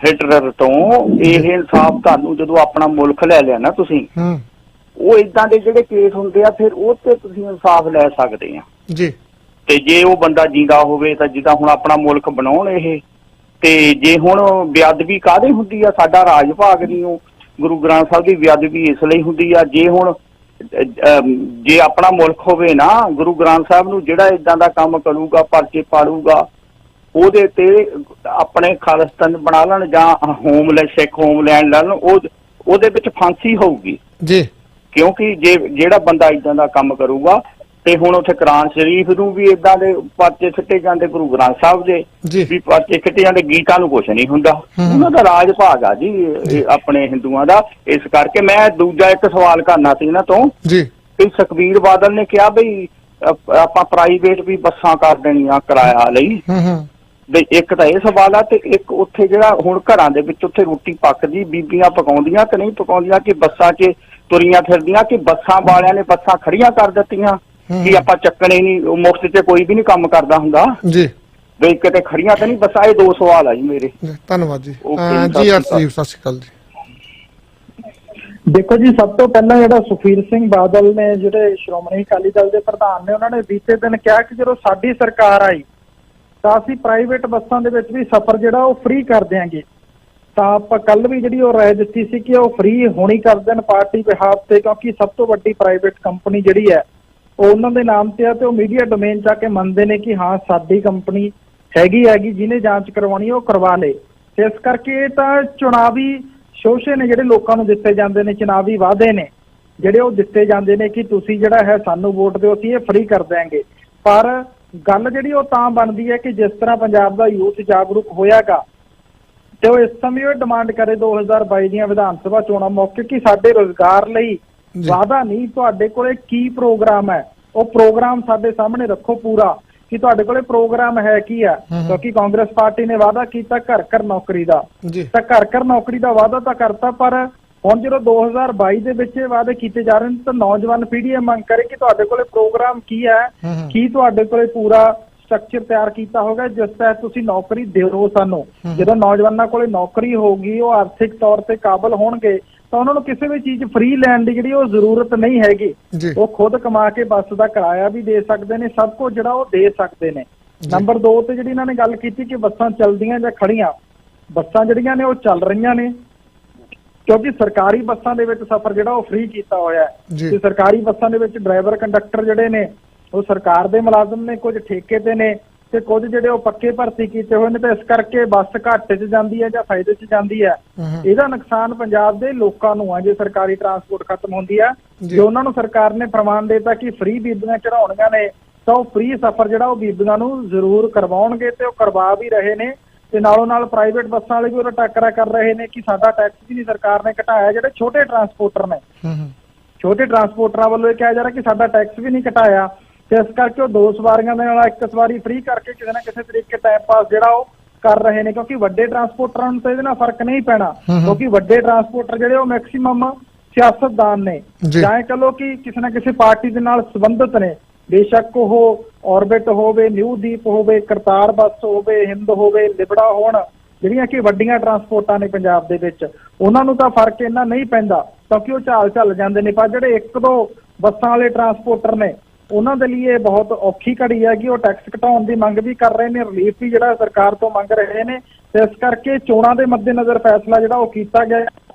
ਹਿਟਲਰ ਤੋਂ। ਇਹ ਇਨਸਾਫ ਤੁਹਾਨੂੰ ਜਦੋਂ ਆਪਣਾ ਮੁਲਕ ਲੈ ਲਿਆ ਨਾ ਤੁਸੀਂ, ਉਹ ਇਦਾਂ ਦੇ ਜਿਹੜੇ ਕੇਸ ਹੁੰਦੇ ਆ ਫਿਰ ਉਹ ਤੇ ਤੁਸੀਂ ਇਨਸਾਫ ਲੈ ਸਕਦੇ ਆ ਜੀ। ਤੇ ਜੇ ਉਹ ਬੰਦਾ ਜਿੰਦਾ ਹੋਵੇ ਤਾਂ ਜਿੱਦਾਂ ਹੁਣ ਆਪਣਾ ਮੁਲਕ ਬਣਾਉਣ ਇਹ, ਤੇ ਜੇ ਹੁਣ ਬੇਅਦਬੀ ਕਾਹਦੇ ਹੁੰਦੀ ਆ? ਸਾਡਾ ਰਾਜ ਭਾਗ ਨਹੀਂ, ਉਹ ਗੁਰੂ ਗ੍ਰੰਥ ਸਾਹਿਬ ਦੀ ਬੇਅਦਬੀ ਇਸ ਲਈ ਹੁੰਦੀ ਆ। ਜੇ ਹੁਣ ਜੇ ਆਪਣਾ ਮੁਲਕ ਹੋਵੇ ਨਾ, ਗੁਰੂ ਗ੍ਰੰਥ ਸਾਹਿਬ ਨੂੰ ਜਿਹੜਾ ਇਦਾਂ ਦਾ ਕੰਮ ਕਰੂਗਾ, ਪਰਚੇ ਪਾੜੂਗਾ, ਉਹਦੇ ਤੇ ਆਪਣੇ ਖਾਲਿਸਤਾਨ ਬਣਾ ਲੈਣ ਜਾਂ ਹੋਮਲੈਂਡ ਸਿੱਖ ਹੋਮਲੈਂਡ ਲੈਣ, ਉਹਦੇ ਵਿੱਚ ਫਾਂਸੀ ਹੋਊਗੀ ਜੀ। ਕਿਉਂਕਿ ਜੇ ਜਿਹੜਾ ਬੰਦਾ ਇਦਾਂ ਦਾ ਕੰਮ ਕਰੂਗਾ, ਤੇ ਹੁਣ ਉੱਥੇ ਕੁਰਾਨ ਸ਼ਰੀਫ ਨੂੰ ਵੀ ਇਦਾਂ ਦੇ ਪਰਚੇ ਸਿੱਟੇ ਜਾਂਦੇ, ਗੁਰੂ ਗ੍ਰੰਥ ਸਾਹਿਬ ਦੇ ਵੀ ਪਰਚੇ ਸਿੱਟੇ ਜਾਂਦੇ, ਗੀਤਾਂ ਨੂੰ ਕੁਛ ਨਹੀਂ ਹੁੰਦਾ। ਉਹਨਾਂ ਦਾ ਰਾਜ ਭਾਗ ਆ ਜੀ ਆਪਣੇ ਹਿੰਦੂਆਂ ਦਾ। ਇਸ ਕਰਕੇ ਮੈਂ ਦੂਜਾ ਇੱਕ ਸਵਾਲ ਕਰਨਾ ਸੀ ਇਹਨਾਂ ਤੋਂ ਜੀ ਕਿ ਸੁਖਬੀਰ ਬਾਦਲ ਨੇ ਕਿਹਾ ਬਈ ਆਪਾਂ ਪ੍ਰਾਈਵੇਟ ਵੀ ਬੱਸਾਂ ਕਰ ਦੇਣੀਆਂ ਕਿਰਾਇਆ ਲਈ। ਬਈ ਇੱਕ ਤਾਂ ਇਹ ਸਵਾਲ ਆ, ਤੇ ਇੱਕ ਉੱਥੇ ਜਿਹੜਾ ਹੁਣ ਘਰਾਂ ਦੇ ਵਿੱਚ ਉੱਥੇ ਰੋਟੀ ਪੱਕਦੀ, ਬੀਬੀਆਂ ਪਕਾਉਂਦੀਆਂ ਕਿ ਨਹੀਂ ਪਕਾਉਂਦੀਆਂ, ਕਿ ਬੱਸਾਂ 'ਚ ਤੁਰੀਆਂ ਫਿਰਦੀਆਂ, ਕਿ ਬੱਸਾਂ ਵਾਲਿਆਂ ਨੇ ਬੱਸਾਂ ਖੜੀਆਂ ਕਰ ਦਿੱਤੀਆਂ ਕਿ ਆਪਾਂ ਚੱਕਣੇ ਨਹੀਂ, ਮੁਫਤ 'ਚ ਕੋਈ ਵੀ ਨਹੀਂ ਕੰਮ ਕਰਦਾ ਹੁੰਦਾ ਜੀ, ਬਈ ਕਿਤੇ ਖੜੀਆਂ ਤਾਂ ਨਹੀਂ ਬੱਸਾਂ। ਇਹ ਦੋ ਸਵਾਲ ਆ ਜੀ ਮੇਰੇ। ਧੰਨਵਾਦ ਜੀ। ਜੀ ਅਰਸ਼ਦੀਪ, ਸਤਿ ਸ਼੍ਰੀ ਅਕਾਲ ਜੀ। ਦੇਖੋ ਜੀ, ਸਭ ਤੋਂ ਪਹਿਲਾਂ ਜਿਹੜਾ ਸੁਖਬੀਰ ਸਿੰਘ ਬਾਦਲ ਨੇ, ਜਿਹੜੇ ਸ਼੍ਰੋਮਣੀ ਅਕਾਲੀ ਦਲ ਦੇ ਪ੍ਰਧਾਨ ਨੇ, ਉਹਨਾਂ ਨੇ ਬੀਤੇ ਦਿਨ ਕਿਹਾ ਕਿ ਜਦੋਂ ਸਾਡੀ ਸਰਕਾਰ ਆਈ ਤਾਂ ਅਸੀਂ ਪ੍ਰਾਈਵੇਟ ਬੱਸਾਂ ਦੇ ਵਿੱਚ ਵੀ ਸਫ਼ਰ ਜਿਹੜਾ ਉਹ ਫ੍ਰੀ ਕਰ ਦਿਆਂਗੇ। ਤਾਂ ਆਪਾਂ ਕੱਲ ਵੀ ਜਿਹੜੀ ਉਹ ਰਾਏ ਦਿੱਤੀ ਸੀ ਕਿ ਉਹ ਫ੍ਰੀ ਹੋਣੀ ਕਰ ਦੇਣ ਪਾਰਟੀ ਬਿਹਾਫ ਤੇ, ਕਿਉਂਕਿ ਸਭ ਤੋਂ ਵੱਡੀ ਪ੍ਰਾਈਵੇਟ ਕੰਪਨੀ ਜਿਹੜੀ ਹੈ ਉਹ ਉਹਨਾਂ ਦੇ ਨਾਮ ਤੇ ਆ, ਤੇ ਉਹ ਮੀਡੀਆ ਡੋਮੇਨ 'ਚ ਆ ਕੇ ਮੰਨਦੇ ਨੇ ਕਿ ਹਾਂ ਸਾਡੀ ਕੰਪਨੀ ਹੈਗੀ ਜਿਹਨੇ ਜਾਂਚ ਕਰਵਾਉਣੀ ਉਹ ਕਰਵਾ ਲੇ। ਤੇ ਇਸ ਕਰਕੇ ਇਹ ਤਾਂ ਚੁਣਾਵੀ ਸ਼ੋਸ਼ੇ ਨੇ ਜਿਹੜੇ ਲੋਕਾਂ ਨੂੰ ਦਿੱਤੇ ਜਾਂਦੇ ਨੇ, ਚੁਣਾਵੀ ਵਾਅਦੇ ਨੇ ਜਿਹੜੇ ਉਹ ਦਿੱਤੇ ਜਾਂਦੇ ਨੇ ਕਿ ਤੁਸੀਂ ਜਿਹੜਾ ਹੈ ਸਾਨੂੰ ਵੋਟ ਦਿਓ, ਅਸੀਂ ਇਹ ਫ੍ਰੀ ਕਰ ਦਿਆਂਗੇ। ਪਰ ਗੱਲ ਜਿਹੜੀ ਉਹ ਤਾਂ ਬਣਦੀ ਹੈ ਕਿ ਜਿਸ ਤਰ੍ਹਾਂ ਪੰਜਾਬ ਦਾ ਯੂਥ ਜਾਗਰੂਕ ਹੋਇਆਗਾ, ਤੇ ਉਹ ਇਸ ਸਮੇਂ ਉਹ ਡਿਮਾਂਡ ਕਰੇ 2022 ਦੀਆਂ ਵਿਧਾਨ ਸਭਾ ਚੋਣਾਂ ਮੌਕੇ ਕਿ ਸਾਡੇ ਰੁਜ਼ਗਾਰ ਲਈ ਵਾਅਦਾ ਨਹੀਂ, ਤੁਹਾਡੇ ਕੋਲੇ ਕੀ ਪ੍ਰੋਗਰਾਮ ਹੈ, ਉਹ ਪ੍ਰੋਗਰਾਮ ਸਾਡੇ ਸਾਹਮਣੇ ਰੱਖੋ ਪੂਰਾ, ਕਿ ਤੁਹਾਡੇ ਕੋਲੇ ਪ੍ਰੋਗਰਾਮ ਹੈ ਕੀ ਆ। ਕਿਉਂਕਿ ਕਾਂਗਰਸ ਪਾਰਟੀ ਨੇ ਵਾਅਦਾ ਕੀਤਾ ਘਰ ਘਰ ਨੌਕਰੀ ਦਾ, ਤਾਂ ਘਰ ਘਰ ਨੌਕਰੀ ਦਾ ਵਾਅਦਾ ਤਾਂ ਕਰਤਾ, ਪਰ ਹੁਣ ਜਦੋਂ 2022 ਦੇ ਵਿੱਚ ਇਹ ਵਾਅਦੇ ਕੀਤੇ ਜਾ ਰਹੇ ਨੇ ਤਾਂ ਨੌਜਵਾਨ ਪੀੜ੍ਹੀ ਇਹ ਮੰਗ ਕਰੇ ਕਿ ਤੁਹਾਡੇ ਕੋਲੇ ਪ੍ਰੋਗਰਾਮ ਕੀ ਹੈ, ਕੀ ਤੁਹਾਡੇ ਕੋਲੇ ਪੂਰਾ ਸਟਰਕਚਰ ਤਿਆਰ ਕੀਤਾ ਹੋਗਾ ਜਿਸ ਤਹਿਤ ਤੁਸੀਂ ਨੌਕਰੀ ਦਿਓ ਸਾਨੂੰ। ਜਦੋਂ ਨੌਜਵਾਨਾਂ ਕੋਲੇ ਨੌਕਰੀ ਹੋਊਗੀ, ਉਹ ਆਰਥਿਕ ਤੌਰ ਤੇ ਕਾਬਲ ਹੋਣਗੇ, ਤਾਂ ਉਹਨਾਂ ਨੂੰ ਕਿਸੇ ਵੀ ਚੀਜ਼ ਫ੍ਰੀ ਲੈਣ ਦੀ ਜਿਹੜੀ ਉਹ ਜ਼ਰੂਰਤ ਨਹੀਂ ਹੈਗੀ। ਉਹ ਖੁਦ ਕਮਾ ਕੇ ਬੱਸ ਦਾ ਕਿਰਾਇਆ ਵੀ ਦੇ ਸਕਦੇ ਨੇ, ਸਭ ਕੁਝ ਜਿਹੜਾ ਉਹ ਦੇ ਸਕਦੇ ਨੇ। ਨੰਬਰ 2 ਤੇ ਜਿਹੜੀ ਇਹਨਾਂ ਨੇ ਗੱਲ ਕੀਤੀ ਕਿ ਬੱਸਾਂ ਚੱਲਦੀਆਂ ਜਾਂ ਖੜੀਆਂ, ਬੱਸਾਂ ਜਿਹੜੀਆਂ ਨੇ ਉਹ ਚੱਲ ਰਹੀਆਂ ਨੇ, ਕਿਉਂਕਿ ਸਰਕਾਰੀ ਬੱਸਾਂ ਦੇ ਵਿੱਚ ਸਫ਼ਰ ਜਿਹੜਾ ਉਹ ਫ੍ਰੀ ਕੀਤਾ ਹੋਇਆ ਹੈ। ਤੇ ਸਰਕਾਰੀ ਬੱਸਾਂ ਦੇ ਵਿੱਚ ਡਰਾਈਵਰ ਕੰਡਕਟਰ ਜਿਹੜੇ ਨੇ ਉਹ ਸਰਕਾਰ ਦੇ ਮੁਲਾਜ਼ਮ ਨੇ, ਕੁਝ ਠੇਕੇ ਤੇ ਨੇ, ਤੇ ਕੁਝ ਜਿਹੜੇ ਉਹ ਪੱਕੇ ਭਰਤੀ ਕੀਤੇ ਹੋਏ ਨੇ। ਤੇ ਇਸ ਕਰਕੇ ਬੱਸ ਘਾਟੇ 'ਚ ਜਾਂਦੀ ਹੈ ਜਾਂ ਫਾਇਦੇ 'ਚ ਜਾਂਦੀ ਹੈ। ਇਹਦਾ ਨੁਕਸਾਨ ਪੰਜਾਬ ਦੇ ਲੋਕਾਂ ਨੂੰ ਆ ਜੇ ਸਰਕਾਰੀ ਟਰਾਂਸਪੋਰਟ ਖਤਮ ਹੁੰਦੀ ਹੈ। ਜੇ ਉਹਨਾਂ ਨੂੰ ਸਰਕਾਰ ਨੇ ਫਰਮਾਨ ਦੇਤਾ ਕਿ ਫ੍ਰੀ ਬੀਬੀਆਂ ਚੜਾਉਣੀਆਂ ਨੇ, ਤਾਂ ਉਹ ਫ੍ਰੀ ਸਫ਼ਰ ਜਿਹੜਾ ਉਹ ਬੀਬੀਆਂ ਨੂੰ ਜ਼ਰੂਰ ਕਰਵਾਉਣਗੇ, ਤੇ ਉਹ ਕਰਵਾ ਵੀ ਰਹੇ ਨੇ। ਤੇ ਨਾਲੋਂ ਨਾਲ ਪ੍ਰਾਈਵੇਟ ਬੱਸਾਂ ਵਾਲੇ ਵੀ ਉਹਦਾ ਟੱਕਰਾ ਕਰ ਰਹੇ ਨੇ ਕਿ ਸਾਡਾ ਟੈਕਸ ਵੀ ਨਹੀਂ ਸਰਕਾਰ ਨੇ ਘਟਾਇਆ। ਜਿਹੜੇ ਛੋਟੇ ਟਰਾਂਸਪੋਰਟਰ ਨੇ, ਛੋਟੇ ਟਰਾਂਸਪੋਰਟਰਾਂ ਵੱਲੋਂ ਇਹ ਕਿਹਾ ਜਾ ਰਿਹਾ ਕਿ ਸਾਡਾ ਟੈਕਸ ਵੀ ਨਹੀਂ ਘਟਾਇਆ, ਤੇ ਇਸ ਕਰਕੇ ਉਹ 2 ਸਵਾਰੀਆਂ ਦੇ ਨਾਲ 1 ਸਵਾਰੀ ਫ੍ਰੀ ਕਰਕੇ ਕਿਸੇ ਨਾ ਕਿਸੇ ਤਰੀਕੇ ਟਾਈਮ ਪਾਸ ਜਿਹੜਾ ਉਹ ਕਰ ਰਹੇ ਨੇ। ਕਿਉਂਕਿ ਵੱਡੇ ਟਰਾਂਸਪੋਰਟਰਾਂ ਨੂੰ ਤਾਂ ਇਹਦੇ ਨਾਲ ਫਰਕ ਨਹੀਂ ਪੈਣਾ, ਕਿਉਂਕਿ ਵੱਡੇ ਟਰਾਂਸਪੋਰਟਰ ਜਿਹੜੇ ਉਹ ਮੈਕਸਿਮਮ ਸਿਆਸਤਦਾਨ ਨੇ, ਜਾਂ ਕਹ ਲਓ ਕਿ ਕਿਸੇ ਨਾ ਕਿਸੇ ਪਾਰਟੀ ਦੇ ਨਾਲ ਸੰਬੰਧਿਤ ਨੇ। ਬੇਸ਼ੱਕ ਉਹ ਔਰਬਿਟ ਹੋਵੇ, ਨਿਊ ਦੀਪ ਹੋਵੇ, ਕਰਤਾਰ ਬੱਸ ਹੋਵੇ, ਹਿੰਦ ਹੋਵੇ, ਲਿਬੜਾ ਹੋਣ, ਜਿਹੜੀਆਂ ਕਿ ਵੱਡੀਆਂ ਟਰਾਂਸਪੋਰਟਾਂ ਨੇ ਪੰਜਾਬ ਦੇ ਵਿੱਚ, ਉਹਨਾਂ ਨੂੰ ਤਾਂ ਫਰਕ ਇੰਨਾ ਨਹੀਂ ਪੈਂਦਾ ਕਿਉਂਕਿ ਉਹ ਚੱਲ ਜਾਂਦੇ ਨੇ। ਪਰ ਜਿਹੜੇ 1-2 ਬੱਸਾਂ ਵਾਲੇ ਟਰਾਂਸਪੋਰਟਰ ਨੇ, ਉਹਨਾਂ ਦੇ ਲਈ ਇਹ ਬਹੁਤ ਔਖੀ ਘੜੀ ਹੈ ਕਿ ਉਹ ਟੈਕਸ ਘਟਾਉਣ ਦੀ ਮੰਗ ਵੀ ਕਰ ਰਹੇ ਨੇ, ਰਿਲੀਫ ਵੀ ਜਿਹੜਾ ਸਰਕਾਰ ਤੋਂ ਮੰਗ ਰਹੇ ਨੇ। ਤੇ ਇਸ ਕਰਕੇ ਚੋਣਾਂ ਦੇ ਮੱਦੇਨਜ਼ਰ ਫੈਸਲਾ ਜਿਹੜਾ ਉਹ ਕੀਤਾ ਗਿਆ,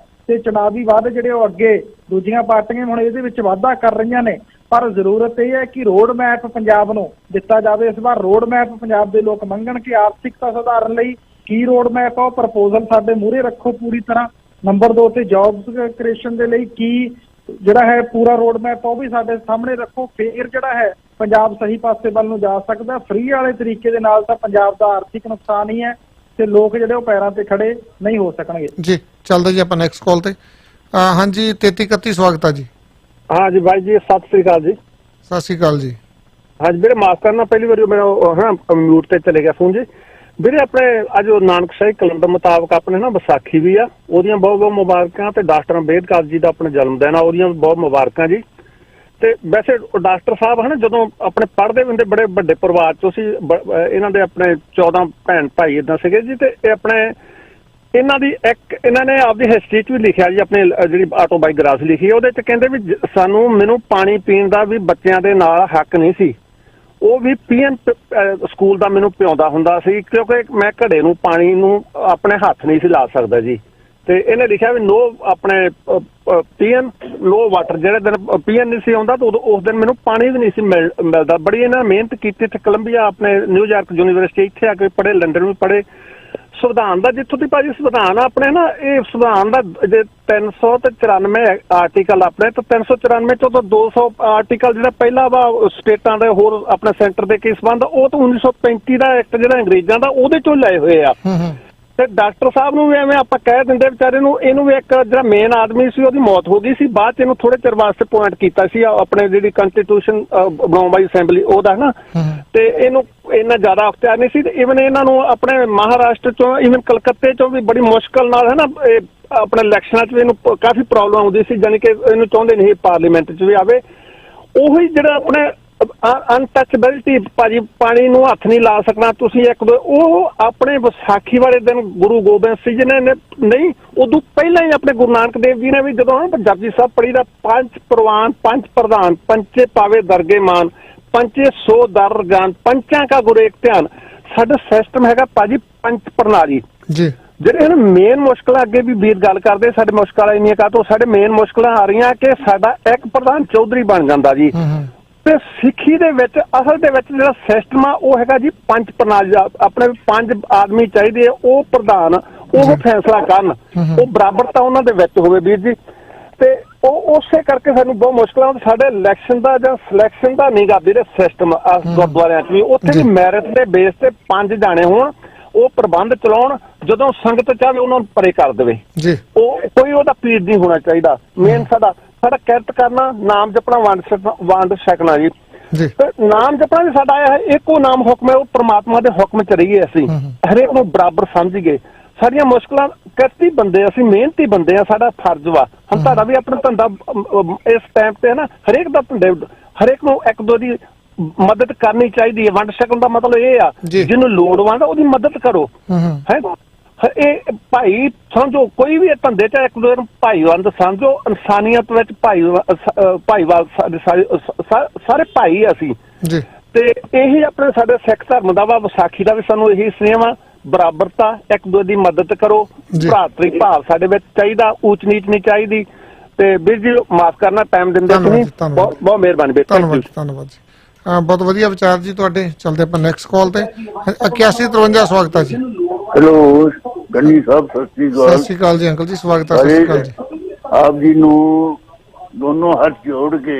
ਤੇ ਚੁਣਾਵੀ ਵਾਅਦੇ ਜਿਹੜੇ ਉਹ ਅੱਗੇ ਦੂਜੀਆਂ ਪਾਰਟੀਆਂ ਹੁਣ ਇਹਦੇ ਵਿੱਚ ਵਾਧਾ ਕਰ ਰਹੀਆਂ ਨੇ। ਪਰ ਜ਼ਰੂਰਤ ਇਹ ਹੈ ਕਿ ਰੋਡ ਮੈਪ ਪੰਜਾਬ ਨੂੰ ਦਿੱਤਾ ਜਾਵੇ। ਇਸ ਵਾਰ ਰੋਡ ਮੈਪ ਪੰਜਾਬ ਦੇ ਲੋਕ ਮੰਗਣ ਕਿ ਆਰਥਿਕਤਾ ਸੁਧਾਰਨ ਲਈ ਕੀ ਰੋਡ ਮੈਪ ਆ, ਉਹ ਪ੍ਰਪੋਜ਼ਲ ਸਾਡੇ ਮੂਹਰੇ ਰੱਖੋ ਪੂਰੀ ਤਰ੍ਹਾਂ। ਨੰਬਰ 2 ਤੇ ਜੌਬਸ ਕ੍ਰੀਏਸ਼ਨ ਦੇ ਲਈ ਕੀ ਜਿਹੜਾ ਹੈ ਪੂਰਾ ਰੋਡ ਮੈਪ ਉਹ ਵੀ ਸਾਡੇ ਸਾਹਮਣੇ ਰੱਖੋ। ਫੇਰ ਜਿਹੜਾ ਹੈ ਪੰਜਾਬ ਸਹੀ ਪਾਸੇ ਵੱਲ ਨੂੰ ਜਾ ਸਕਦਾ। ਫ੍ਰੀ ਵਾਲੇ ਤਰੀਕੇ ਦੇ ਨਾਲ ਤਾਂ ਪੰਜਾਬ ਦਾ ਆਰਥਿਕ ਨੁਕਸਾਨ ਹੀ ਹੈ, ਤੇ ਲੋਕ ਜਿਹੜੇ ਉਹ ਪੈਰਾਂ ਤੇ ਖੜੇ ਨਹੀਂ ਹੋ ਸਕਣਗੇ। ਜੀ ਚੱਲਦੇ ਜੀ ਆਪਾਂ ਨੈਕਸਟ ਕਾਲ ਤੇ। ਹਾਂਜੀ 3331 ਸਵਾਗਤ ਹੈ ਜੀ। हाँ जी भाई जी, सत श्री अकाल जी। सत श्री अकाल जी। हाँ जी मेरे माफ करना, पहली बार मेरा है ना म्यूट ते चले गया फोन जी। ਵੀਰੇ ਆਪਣੇ ਅੱਜ ਨਾਨਕਸ਼ਾਹੀ ਕੈਲੰਡਰ ਮੁਤਾਬਕ ਆਪਣੇ ਨਾ ਵਿਸਾਖੀ ਵੀ ਆ, ਉਹਦੀਆਂ ਬਹੁਤ ਬਹੁਤ ਮੁਬਾਰਕਾਂ, ਤੇ ਡਾਕਟਰ ਅੰਬੇਦਕਰ ਜੀ ਦਾ ਆਪਣਾ ਜਨਮ ਦਿਨ ਆ, ਉਹਦੀਆਂ ਬਹੁਤ ਮੁਬਾਰਕਾਂ ਜੀ। ਤੇ ਵੈਸੇ ਡਾਕਟਰ ਸਾਹਿਬ ਹਨ ਜਦੋਂ ਆਪਣੇ ਪੜ੍ਹਦੇ ਹੁੰਦੇ ਬੜੇ ਵੱਡੇ ਪਰਿਵਾਰ ਚੋਂ ਸੀ, ਇਹਨਾਂ ਦੇ ਆਪਣੇ 14 ਭੈਣ ਭਾਈ ਏਦਾਂ ਸੀਗੇ ਜੀ। ਤੇ ਇਹ ਆਪਣੇ ਇਹਨਾਂ ਨੇ ਆਪਦੀ ਹਿਸਟਰੀ 'ਚ ਵੀ ਲਿਖਿਆ ਜੀ, ਆਪਣੀ ਜਿਹੜੀ ਆਟੋਬਾਇਓਗ੍ਰਾਫੀ ਲਿਖੀ ਉਹਦੇ 'ਚ ਕਹਿੰਦੇ ਵੀ ਮੈਨੂੰ ਪਾਣੀ ਪੀਣ ਦਾ ਵੀ ਬੱਚਿਆਂ ਦੇ ਨਾਲ ਹੱਕ ਨਹੀਂ ਸੀ, ਉਹ ਵੀ ਪੀਐਨ ਸਕੂਲ ਦਾ ਮੈਨੂੰ ਪਿਆਉਂਦਾ ਹੁੰਦਾ ਸੀ, ਕਿਉਂਕਿ ਮੈਂ ਘੜੇ ਨੂੰ ਪਾਣੀ ਨੂੰ ਆਪਣੇ ਹੱਥ ਨਹੀਂ ਸੀ ਲਾ ਸਕਦਾ ਜੀ। ਤੇ ਇਹਨੇ ਲਿਖਿਆ ਵੀ ਨੋ ਆਪਣੇ ਪੀਐਨ ਨੋ ਵਾਟਰ, ਜਿਹੜੇ ਦਿਨ ਪੀਐਨ ਨਹੀਂ ਸੀ ਆਉਂਦਾ ਤਾਂ ਉਸ ਦਿਨ ਮੈਨੂੰ ਪਾਣੀ ਵੀ ਨਹੀਂ ਸੀ ਮਿਲਦਾ। ਬੜੀ ਇਹਨਾਂ ਮਿਹਨਤ ਕੀਤੀ, ਇੱਥੇ ਕੋਲੰਬੀਆ ਆਪਣੇ ਨਿਊਯਾਰਕ ਯੂਨੀਵਰਸਿਟੀ ਇੱਥੇ ਆ ਕੇ ਪੜ੍ਹੇ, ਲੰਡਨ ਵੀ ਪੜ੍ਹੇ। ਸੰਵਿਧਾਨ ਦਾ ਜਿੱਥੋਂ ਦੀ ਭਾਜੀ ਸੰਵਿਧਾਨ ਆਪਣੇ ਨਾ, ਇਹ ਸੰਵਿਧਾਨ ਦਾ ਜੇ 394 ਆਰਟੀਕਲ ਆਪਣੇ, ਤਾਂ 394 ਚੋਂ ਤਾਂ 200 ਆਰਟੀਕਲ ਜਿਹੜਾ ਪਹਿਲਾ ਵਾ ਸਟੇਟਾਂ ਦੇ ਹੋਰ ਆਪਣੇ ਸੈਂਟਰ ਦੇ ਕੀ ਸੰਬੰਧ, ਉਹ ਤਾਂ 1935 ਦਾ ਐਕਟ ਜਿਹੜਾ ਅੰਗਰੇਜ਼ਾਂ ਦਾ ਉਹਦੇ ਚੋਂ ਲਏ ਹੋਏ ਆ। ਤੇ ਡਾਕਟਰ ਸਾਹਿਬ ਨੂੰ ਵੀ ਐਵੇਂ ਆਪਾਂ ਕਹਿ ਦਿੰਦੇ ਵਿਚਾਰੇ ਨੂੰ, ਇਹਨੂੰ ਵੀ ਇੱਕ ਜਿਹੜਾ ਮੇਨ ਆਦਮੀ ਸੀ ਉਹਦੀ ਮੌਤ ਹੋ ਗਈ ਸੀ, ਬਾਅਦ ਚ ਇਹਨੂੰ ਥੋੜੇ ਚਿਰ ਵਾਸਤੇ ਪੁਆਇੰਟ ਕੀਤਾ ਸੀ ਆਪਣੇ ਜਿਹੜੀ ਕੰਸਟੀਟਿਊਸ਼ਨ ਬਣਾਉਣ ਵਾਲੀ ਅਸੈਂਬਲੀ ਉਹਦਾ ਨਾ, ਤੇ ਇਹਨੂੰ ਇੰਨਾ ਜ਼ਿਆਦਾ ਅਖਤਿਆਰ ਨਹੀਂ ਸੀ। ਤੇ ਇਵਨ ਇਹਨਾਂ ਨੂੰ ਆਪਣੇ ਮਹਾਰਾਸ਼ਟਰ ਚੋਂ, ਇਵਨ ਕਲਕੱਤੇ ਚੋਂ ਵੀ ਬੜੀ ਮੁਸ਼ਕਲ ਨਾਲ ਹੈ ਨਾ ਆਪਣੇ ਇਲੈਕਸ਼ਨਾਂ 'ਚ ਵੀ ਇਹਨੂੰ ਕਾਫੀ ਪ੍ਰੋਬਲਮ ਆਉਂਦੀ ਸੀ, ਜਾਣੀ ਕਿ ਇਹਨੂੰ ਚਾਹੁੰਦੇ ਨਹੀਂ ਪਾਰਲੀਮੈਂਟ 'ਚ ਵੀ ਆਵੇ। ਉਹੀ ਜਿਹੜਾ ਆਪਣੇ ਅਨਟੱਚੇਬਿਲਟੀ ਭਾਜੀ, ਪਾਣੀ ਨੂੰ ਹੱਥ ਨਹੀਂ ਲਾ ਸਕਣਾ ਤੁਸੀਂ ਇੱਕ ਦੋ, ਉਹ ਆਪਣੇ ਵਿਸਾਖੀ ਵਾਲੇ ਦਿਨ ਗੁਰੂ ਗੋਬਿੰਦ ਸਿੰਘ ਜੀ ਨੇ ਨਹੀਂ, ਉਦੋਂ ਪਹਿਲਾਂ ਹੀ ਆਪਣੇ ਗੁਰੂ ਨਾਨਕ ਦੇਵ ਜੀ ਨੇ ਵੀ ਜਦੋਂ ਜਪਜੀ ਸਾਹਿਬ ਪੜ੍ਹੀ ਦਾ, ਪੰਜ ਪ੍ਰਵਾਨ ਪੰਜ ਪ੍ਰਧਾਨ ਪੰਚੇ ਪਾਵੇ ਦਰਗੇ ਮਾਨ ਪੰਚੇ ਸੋ ਦਰ ਜਾਨ ਪੰਚਾਂ ਕਾ ਗੁਰੂ ਇੱਕ ਧਿਆਨ। ਸਾਡਾ ਸਿਸਟਮ ਹੈਗਾ ਭਾਜੀ ਪੰਚ ਪ੍ਰਣਾਲੀ ਜੀ। ਜਿਹੜੇ ਇਹਨਾਂ ਮੇਨ ਮੁਸ਼ਕਲਾਂ ਅੱਗੇ ਵੀ ਵੀਰ ਗੱਲ ਕਰਦੇ, ਸਾਡੇ ਮੁਸ਼ਕਲਾਂ ਇੰਨੀਆਂ ਕਾਹਤੋਂ, ਸਾਡੇ ਮੇਨ ਮੁਸ਼ਕਲਾਂ ਆ ਰਹੀਆਂ ਕਿ ਸਾਡਾ ਇੱਕ ਪ੍ਰਧਾਨ ਚੌਧਰੀ ਬਣ ਜਾਂਦਾ ਜੀ। ਤੇ ਸਿੱਖੀ ਦੇ ਵਿੱਚ ਅਸਲ ਦੇ ਵਿੱਚ ਜਿਹੜਾ ਸਿਸਟਮ ਆ ਉਹ ਹੈਗਾ ਜੀ ਪੰਜ ਪ੍ਰਣਾਲੀ ਦਾ, ਆਪਣੇ 5 ਆਦਮੀ ਚਾਹੀਦੇ ਆ, ਉਹ ਪ੍ਰਧਾਨ ਉਹ ਫੈਸਲਾ ਕਰਨ, ਉਹ ਬਰਾਬਰਤਾ ਉਹਨਾਂ ਦੇ ਵਿੱਚ ਹੋਵੇ ਵੀਰ ਜੀ। ਤੇ ਉਹ ਉਸੇ ਕਰਕੇ ਸਾਨੂੰ ਬਹੁਤ ਮੁਸ਼ਕਲਾਂ, ਸਾਡੇ ਇਲੈਕਸ਼ਨ ਦਾ ਜਾਂ ਸਿਲੈਕਸ਼ਨ ਦਾ ਨਹੀਂ ਗਾ ਵੀਰੇ ਸਿਸਟਮ ਗੁਰਦੁਆਰਿਆਂ 'ਚ ਵੀ, ਉੱਥੇ ਵੀ ਮੈਰਿਟ ਦੇ ਬੇਸ ਤੇ 5 ਜਾਣੇ ਹੋਣ, ਉਹ ਪ੍ਰਬੰਧ ਚਲਾਉਣ, ਜਦੋਂ ਸੰਗਤ ਚਾਹੇ ਉਹਨਾਂ ਨੂੰ ਪਰੇ ਕਰ ਦੇਵੇ ਜੀ, ਉਹ ਕੋਈ ਉਹਦਾ ਪੀੜ ਨਹੀਂ ਹੋਣਾ ਚਾਹੀਦਾ। ਮੇਨ ਸਾਡਾ ਕਿਰਤ ਕਰਨਾ, ਨਾਮ ਜਪਣਾ, ਵੰਡ ਛਕਣਾ ਜੀ। ਨਾਮ ਜਪਣਾ ਵੀ ਸਾਡਾ ਆਇਆ ਹੈ, ਇੱਕੋ ਨਾਮ ਹੁਕਮ ਹੈ, ਉਹ ਪ੍ਰਮਾਤਮਾ ਦੇ ਹੁਕਮ 'ਚ ਰਹੀਏ, ਅਸੀਂ ਹਰੇਕ ਨੂੰ ਬਰਾਬਰ ਸਮਝੀਏ। ਸਾਡੀਆਂ ਮੁਸ਼ਕਲਾਂ, ਕਿਰਤੀ ਬੰਦੇ ਅਸੀਂ, ਮਿਹਨਤੀ ਬੰਦੇ ਆ, ਸਾਡਾ ਫਰਜ਼ ਵਾ। ਹੁਣ ਤੁਹਾਡਾ ਵੀ ਆਪਣਾ ਧੰਦਾ ਇਸ ਟਾਈਮ ਤੇ ਹੈ ਨਾ, ਹਰੇਕ ਦਾ ਧੰਦੇ, ਹਰੇਕ ਨੂੰ ਇੱਕ ਦੋ ਦੀ ਮਦਦ ਕਰਨੀ ਚਾਹੀਦੀ ਹੈ। ਵੰਡ ਛਕਣ ਦਾ ਮਤਲਬ ਇਹ ਆ ਜਿਹਨੂੰ ਲੋੜਵੰਦ ਉਹਦੀ ਮਦਦ ਕਰੋ, ਹੈ। ਇਹ ਭਾਈ ਸਮਝੋ, ਕੋਈ ਵੀ ਧੰਦੇ 'ਚ ਇੱਕ ਦੂਜੇ ਨੂੰ ਭਾਈਵੰਦ ਸਮਝੋ, ਇਨਸਾਨੀਅਤ ਵਿੱਚ ਭਾਈਵਾਲ, ਸਾਰੇ ਭਾਈ ਅਸੀਂ। ਤੇ ਇਹੀ ਆਪਣੇ ਸਾਡੇ ਸਿੱਖ ਧਰਮ ਦਾ ਵਾ, ਵਿਸਾਖੀ ਦਾ ਵੀ ਸਾਨੂੰ ਇਹੀ ਸਨੇਹ ਵਾ, ਬਰਾਬਰਤਾ, ਇੱਕ ਦੂਜੇ ਦੀ ਮਦਦ ਕਰੋ, ਭਰਾਤਰੀ ਭਾਵ ਸਾਡੇ ਵਿੱਚ ਚਾਹੀਦਾ, ਊਚ ਨੀਚ ਨਹੀਂ ਚਾਹੀਦੀ। ਤੇ ਵੀਰ ਜੀ ਮਾਫ ਕਰਨਾ, ਟਾਈਮ ਦਿੰਦੇ ਤੁਸੀਂ, ਬਹੁਤ ਮਿਹਰਬਾਨੀ ਵੀਰ। ਧੰਨਵਾਦ ਜੀ, ਬਹੁਤ ਵਧੀਆ ਵਿਚਾਰ ਜੀ ਤੁਹਾਡੇ। ਚੱਲਦੇ ਆਪਾਂ ਨੈਕਸਟ ਕਾਲ ਤੇ। 8153 ਸਵਾਗਤ ਹੈ ਜੀ। ਹੈਲੋ ਗੰਨੀ ਸਾਹਿਬ, ਸਤਿ ਸ਼੍ਰੀ ਅਕਾਲ ਜੀ ਅੰਕਲ ਜੀ, ਸਵਾਗਤ ਹੈ। ਸਤਿ ਸ਼੍ਰੀ ਅਕਾਲ ਜੀ। ਆਪ ਜੀ ਨੂੰ ਦੋਨੋਂ ਹੱਥ ਜੋੜ ਕੇ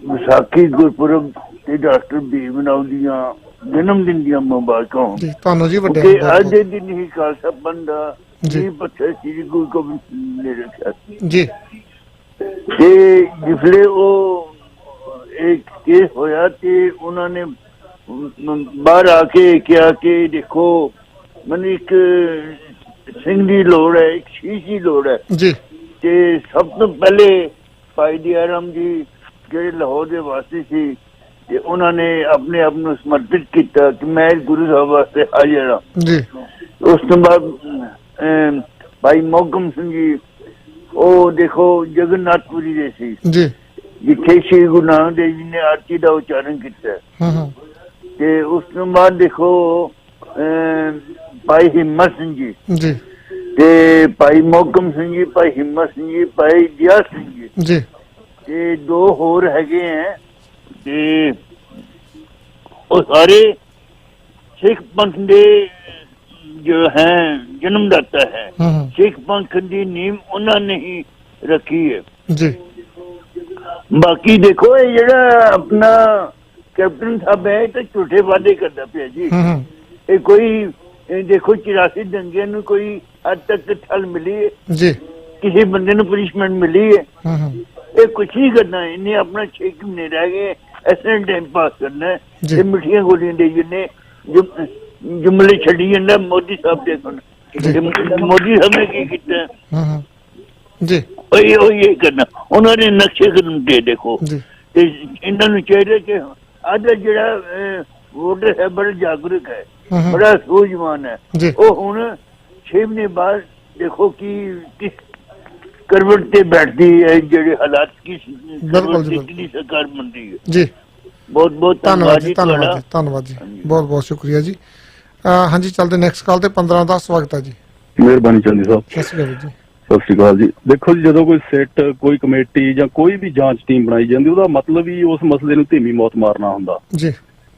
ਵਿਸਾਖੀ ਗੁਰਪੁਰਬ ਤੇ ਡਾਕਟਰ ਭੀਮ ਰਾਓ ਦੀਆਂ ਜਨਮ ਦਿਨ ਦੀਆਂ ਮੁਬਾਰਕਾਂ ਹੋਣ ਜੀ ਤੁਹਾਨੂੰ ਜੀ। ਵੱਡੇ ਅੱਜ ਦੇ ਦਿਨ ਹੀ ਖਾਲਸਾ ਪੰਥ ਦਾ ਜੀ ਪੱਥਰ ਸ੍ਰੀ ਗੁਰੂ ਗੋਬਿੰਦ ਸਿੰਘ ਨੇ ਰੱਖਿਆ ਜੀ। ਤੇ ਜਿਸਲੇ ਉਹ ਇੱਕ ਕੇਸ ਹੋਇਆ ਤੇ ਉਹਨਾਂ ਨੇ ਬਾਹਰ ਆ ਕੇ ਕਿਹਾ ਕਿ ਦੇਖੋ ਮੈਨੂੰ ਇੱਕ ਸਿੰਘ ਦੀ ਲੋੜ ਹੈ, ਇੱਕ ਸ਼ੀਸ਼ ਦੀ ਲੋੜ ਹੈ ਜੀ। ਤੇ ਸਭ ਤੋਂ ਪਹਿਲੇ ਭਾਈ ਦਇਆ ਰਾਮ ਜੀ ਜਿਹੜੇ ਲਾਹੌਰ ਦੇ ਵਾਸੀ ਸੀ, ਤੇ ਉਹਨਾਂ ਨੇ ਆਪਣੇ ਆਪ ਨੂੰ ਸਮਰਪਿਤ ਕੀਤਾ ਕਿ ਮੈਂ ਗੁਰੂ ਸਾਹਿਬ ਵਾਸਤੇ ਹਾਜ਼ਰ ਹਾਂ ਜੀ। ਉਸ ਤੋਂ ਬਾਅਦ ਭਾਈ ਮੋਹਕਮ ਸਿੰਘ ਜੀ, ਉਹ ਦੇਖੋ ਜਗਨਨਾਥਪੁਰੀ ਦੇ ਸੀ ਜੀ, ਜਿੱਥੇ ਸ਼੍ਰੀ ਗੁਰੂ ਨਾਨਕ ਦੇਵ ਜੀ ਨੇ ਆਰਤੀ ਦਾ ਉਚਾਰਨ ਕੀਤਾ। ਤੇ ਉਸ ਤੋਂ ਬਾਅਦ ਦੇਖੋ ਭਾਈ ਹਿੰਮਤ ਸਿੰਘ ਜੀ ਤੇ ਭਾਈ ਮੋਹਕਮ ਸਿੰਘ ਜੀ, ਭਾਈ ਹਿੰਮਤ ਸਿੰਘ ਜੀ, ਭਾਈ ਦਇਆ ਸਿੰਘ ਜੀ ਤੇ ਦੋ ਹੋਰ ਹੈਗੇ ਹੈ। ਤੇ ਉਹ ਸਾਰੇ ਸਿੱਖ ਪੰਥ ਦੇ ਜੋ ਹੈ ਜਨਮਦਾਤਾ ਹੈ, ਸਿੱਖ ਪੰਥ ਦੀ ਨੀਂਹ ਉਹਨਾਂ ਨੇ ਹੀ ਰੱਖੀ ਹੈ ਜੀ। ਬਾਕੀ ਦੇਖੋ ਇਹ ਜਿਹੜਾ ਆਪਣਾ ਕੈਪਟਨ ਸਾਹਿਬ ਹੈ ਤਾਂ ਝੂਠੇ ਵਾਅਦੇ ਕਰਦਾ ਪਿਆ ਜੀ। ਇਹ ਕੋਈ ਦੇਖੋ 84 ਦੰਗਿਆਂ ਨੂੰ ਕੋਈ ਅੱਜ ਤੱਕ ਠੱਲ ਮਿਲੀ ਹੈ ਜੀ, ਕਿਸੇ ਬੰਦੇ ਨੂੰ ਪਨਿਸ਼ਮੈਂਟ ਮਿਲੀ ਹੈ? ਇਹ ਕੁਛ ਨਹੀਂ ਕਰਨਾ, ਇਹਨੇ ਆਪਣਾ 6 ਮਹੀਨੇ ਰਹਿ ਗਏ, ਐਸੇ ਟਾਈਮ ਪਾਸ ਕਰਨਾ ਹੈ। ਇਹ ਮਿੱਠੀਆਂ ਗੋਲੀਆਂ ਦੇ ਜਿੰਨੇ जुमले छड़ी जांदा मोदी साहब दे सुन मोदी साहब ने की कीता जी ਉਹ ਇਹ ਕਰਨਾ ਉਹਨਾਂ ਨੇ ਨਕਸ਼ੇ ਕਦਮ ਦੇ ਦੇਖੋ ਤੇ ਇਹਨਾਂ ਨੂੰ ਚਾਹੀਦਾ ਕਿ ਅੱਜ ਜਿਹੜਾ ਵੋਟਰ ਹੈ ਬੜਾ ਜਾਗਰੂਕ ਹੈ ਬੜਾ ਸੂਝਵਾਨ ਹੈ ਉਹ ਹੁਣ 6 ਮਹੀਨੇ ਬਾਅਦ ਦੇਖੋ ਕਿ ਕਿਸ ਕਰਵਟ ਤੇ ਬੈਠਦੀ ਹੈ ਜਿਹੜੇ ਹਾਲਾਤ ਕਿਸ ਕਿੰਨੀ ਸਰਕਾਰ ਬਣਦੀ ਹੈ ਜੀ ਬਹੁਤ ਬਹੁਤ ਧੰਨਵਾਦ ਜੀ ਧੰਨਵਾਦ ਜੀ ਬਹੁਤ ਬਹੁਤ ਸ਼ੁਕਰੀਆ ਜੀ ਹਾਂਜੀ ਚੱਲਦੇ ਨੈਕਸਟ ਕਾਲ ਤੇ 15 ਦਾ ਸਵਾਗਤ ਹੈ ਜੀ ਮਿਹਰਬਾਨੀ ਚੰਦੀ ਸਾਹਿਬ ਸਤਿ ਸ਼੍ਰੀ ਅਕਾਲ ਜੀ ਸਤਿ ਸ਼੍ਰੀ ਅਕਾਲ ਜੀ ਦੇਖੋ ਜੀ ਜਦੋਂ ਕੋਈ ਸਿੱਟ ਕੋਈ ਕਮੇਟੀ ਜਾਂ ਕੋਈ ਵੀ ਜਾਂਚ ਟੀਮ ਬਣਾਈ ਜਾਂਦੀ ਉਹਦਾ ਮਤਲਬ ਹੀ ਉਸ ਮਸਲੇ ਨੂੰ ਧੀਮੀ ਮੌਤ ਮਾਰਨਾ ਹੁੰਦਾ ਜੀ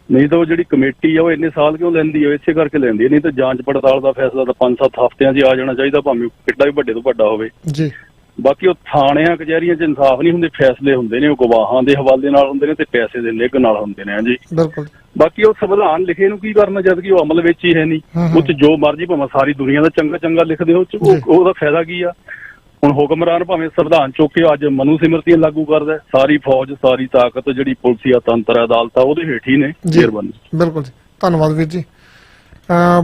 ਨਹੀਂ ਤਾਂ ਉਹ ਜਿਹੜੀ ਕਮੇਟੀ ਆ ਉਹ ਇੰਨੇ ਸਾਲ ਕਿਉਂ ਲੈਂਦੀ ਹੈ ਇਸੇ ਕਰਕੇ ਲੈਂਦੀ ਹੈ ਨਹੀਂ ਤਾਂ ਜਾਂਚ ਪੜਤਾਲ ਦਾ ਫੈਸਲਾ ਤਾਂ 5-7 ਹਫ਼ਤਿਆਂ 'ਚ ਆ ਜਾਣਾ ਚਾਹੀਦਾ ਭਾਵੇਂ ਕਿੱਡਾ ਵੀ ਵੱਡੇ ਤੋਂ ਵੱਡਾ ਹੋਵੇ ਜੀ ਬਾਕੀ ਉਹ ਥਾਣਿਆਂ ਕਚਹਿਰੀਆਂ 'ਚ ਇਨਸਾਫ ਨਹੀਂ ਹੁੰਦੇ ਫੈਸਲੇ ਹੁੰਦੇ ਨੇ ਉਹ ਗਵਾਹਾਂ ਦੇ ਹਵਾਲੇ ਨਾਲ ਹੁੰਦੇ ਨੇ ਤੇ ਪੈਸੇ ਦੇ ਨਿੱਘ ਨਾਲ ਹੁੰਦੇ ਨੇ ਜੀ ਬਿਲਕੁਲ ਬਾਕੀ ਉਹ ਸੰਵਿਧਾਨ ਲਿਖੇ ਨੂੰ ਕੀ ਕਰਨਾ ਜਦ ਕਿ ਉਹ ਅਮਲ ਵਿੱਚ ਹੀ ਹੈ ਨਹੀਂ ਉਹ 'ਚ ਜੋ ਮਰਜ਼ੀ ਭਾਵੇਂ ਸਾਰੀ ਦੁਨੀਆ ਦਾ ਚੰਗਾ ਚੰਗਾ ਲਿਖਦੇ ਹੋ ਉਹਦਾ ਫਾਇਦਾ ਕੀ ਆ ਹੁਣ ਹੁਕਮਰਾਨ ਭਾਵੇਂ ਸੰਵਿਧਾਨ ਚੁੱਕ ਕੇ ਅੱਜ ਮਨੂ ਸਿਮਰਤੀਆਂ ਲਾਗੂ ਕਰਦਾ ਸਾਰੀ ਫੌਜ ਸਾਰੀ ਤਾਕਤ ਜਿਹੜੀ ਪੁਲਿਸੀਆ ਤੰਤਰ ਅਦਾਲਤਾਂ ਉਹਦੇ ਹੇਠ ਹੀ ਨੇ ਮਿਹਰਬਾਨੀ ਬਿਲਕੁਲ ਜੀ ਧੰਨਵਾਦ ਵੀਰ ਜੀ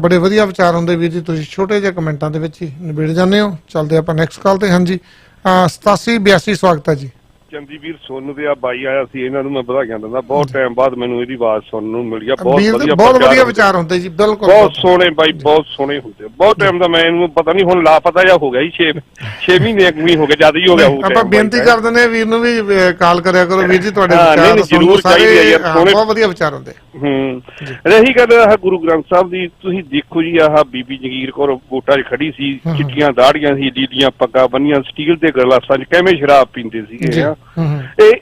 ਬੜੇ ਵਧੀਆ ਵਿਚਾਰ ਹੁੰਦੇ ਵੀਰ ਜੀ ਤੁਸੀਂ ਛੋਟੇ ਜਿਹੇ ਕਮੈਂਟਾਂ ਦੇ ਵਿੱਚ ਹੀ ਨਿਬੇੜ ਜਾਂਦੇ ਹੋ ਚੱਲਦੇ ਆਪਾਂ ਨੈਕਸਟ ਕਾਲ ਤੇ ਹਾਂਜੀ 8782 ਸਵਾਗਤ ਹੈ ਜੀ ਚੰਦੀ ਵੀਰ ਸੋਨੂ ਦੇ ਆ ਬਾਈ ਆਇਆ ਸੀ ਇਹਨਾਂ ਨੂੰ ਮੈਂ ਵਧਾਈਆਂ ਦਿੰਦਾ ਬਹੁਤ ਟਾਈਮ ਬਾਅਦ ਮੈਨੂੰ ਇਹਦੀ ਆਵਾਜ਼ ਸੁਣਨ ਨੂੰ ਮਿਲੀ ਆ ਬਹੁਤ ਵਧੀਆ ਵਿਚਾਰ ਹੁੰਦੇ ਜੀ ਬਿਲਕੁਲ ਬਹੁਤ ਸੋਹਣੇ ਬਾਈ ਬਹੁਤ ਸੋਹਣੇ ਹੁੰਦੇ ਬਹੁਤ ਟਾਈਮ ਦਾ ਮੈਂ ਇਹਨੂੰ ਪਤਾ ਨਹੀਂ ਹੁਣ ਲਾਪਤਾ ਜਾਂ ਹੋ ਗਿਆ ਜੀ 6 ਮਹੀਨੇ ਵੀ ਹੋ ਗਏ ਜਦ ਹੀ ਹੋ ਗਿਆ ਆਪਾਂ ਬੇਨਤੀ ਕਰ ਦਿੰਦੇ ਵੀਰ ਨੂੰ ਵੀ ਕਾਲ ਕਰਿਆ ਕਰੋ ਵੀਰ ਜੀ ਤੁਹਾਡੇ ਵਿਚਾਰ ਜ਼ਰੂਰ ਚਾਹੀਦੇ ਯਾਰ ਬਹੁਤ ਵਧੀਆ ਵਿਚਾਰ ਹੁੰਦੇ ਰਹੀ ਗੱਲ ਆਹ ਗੁਰੂ ਗ੍ਰੰਥ ਸਾਹਿਬ ਦੀ ਤੁਸੀਂ ਦੇਖੋ ਜੀ ਆਹ ਬੀਬੀ ਜਗੀਰ ਕੌਰ ਵੋਟਾਂ 'ਚ ਖੜੀ ਸੀ ਚਿੱਟੀਆਂ ਦਾੜੀਆਂ ਸੀ ਲੀਲੀਆਂ ਪੱਗਾਂ ਬੰਨੀਆਂ ਸਟੀਲ ਦੇ ਗਲਾਸਾਂ 'ਚ ਕਿਵੇਂ ਸ਼ਰਾਬ ਪੀਂਦੇ ਸੀਗੇ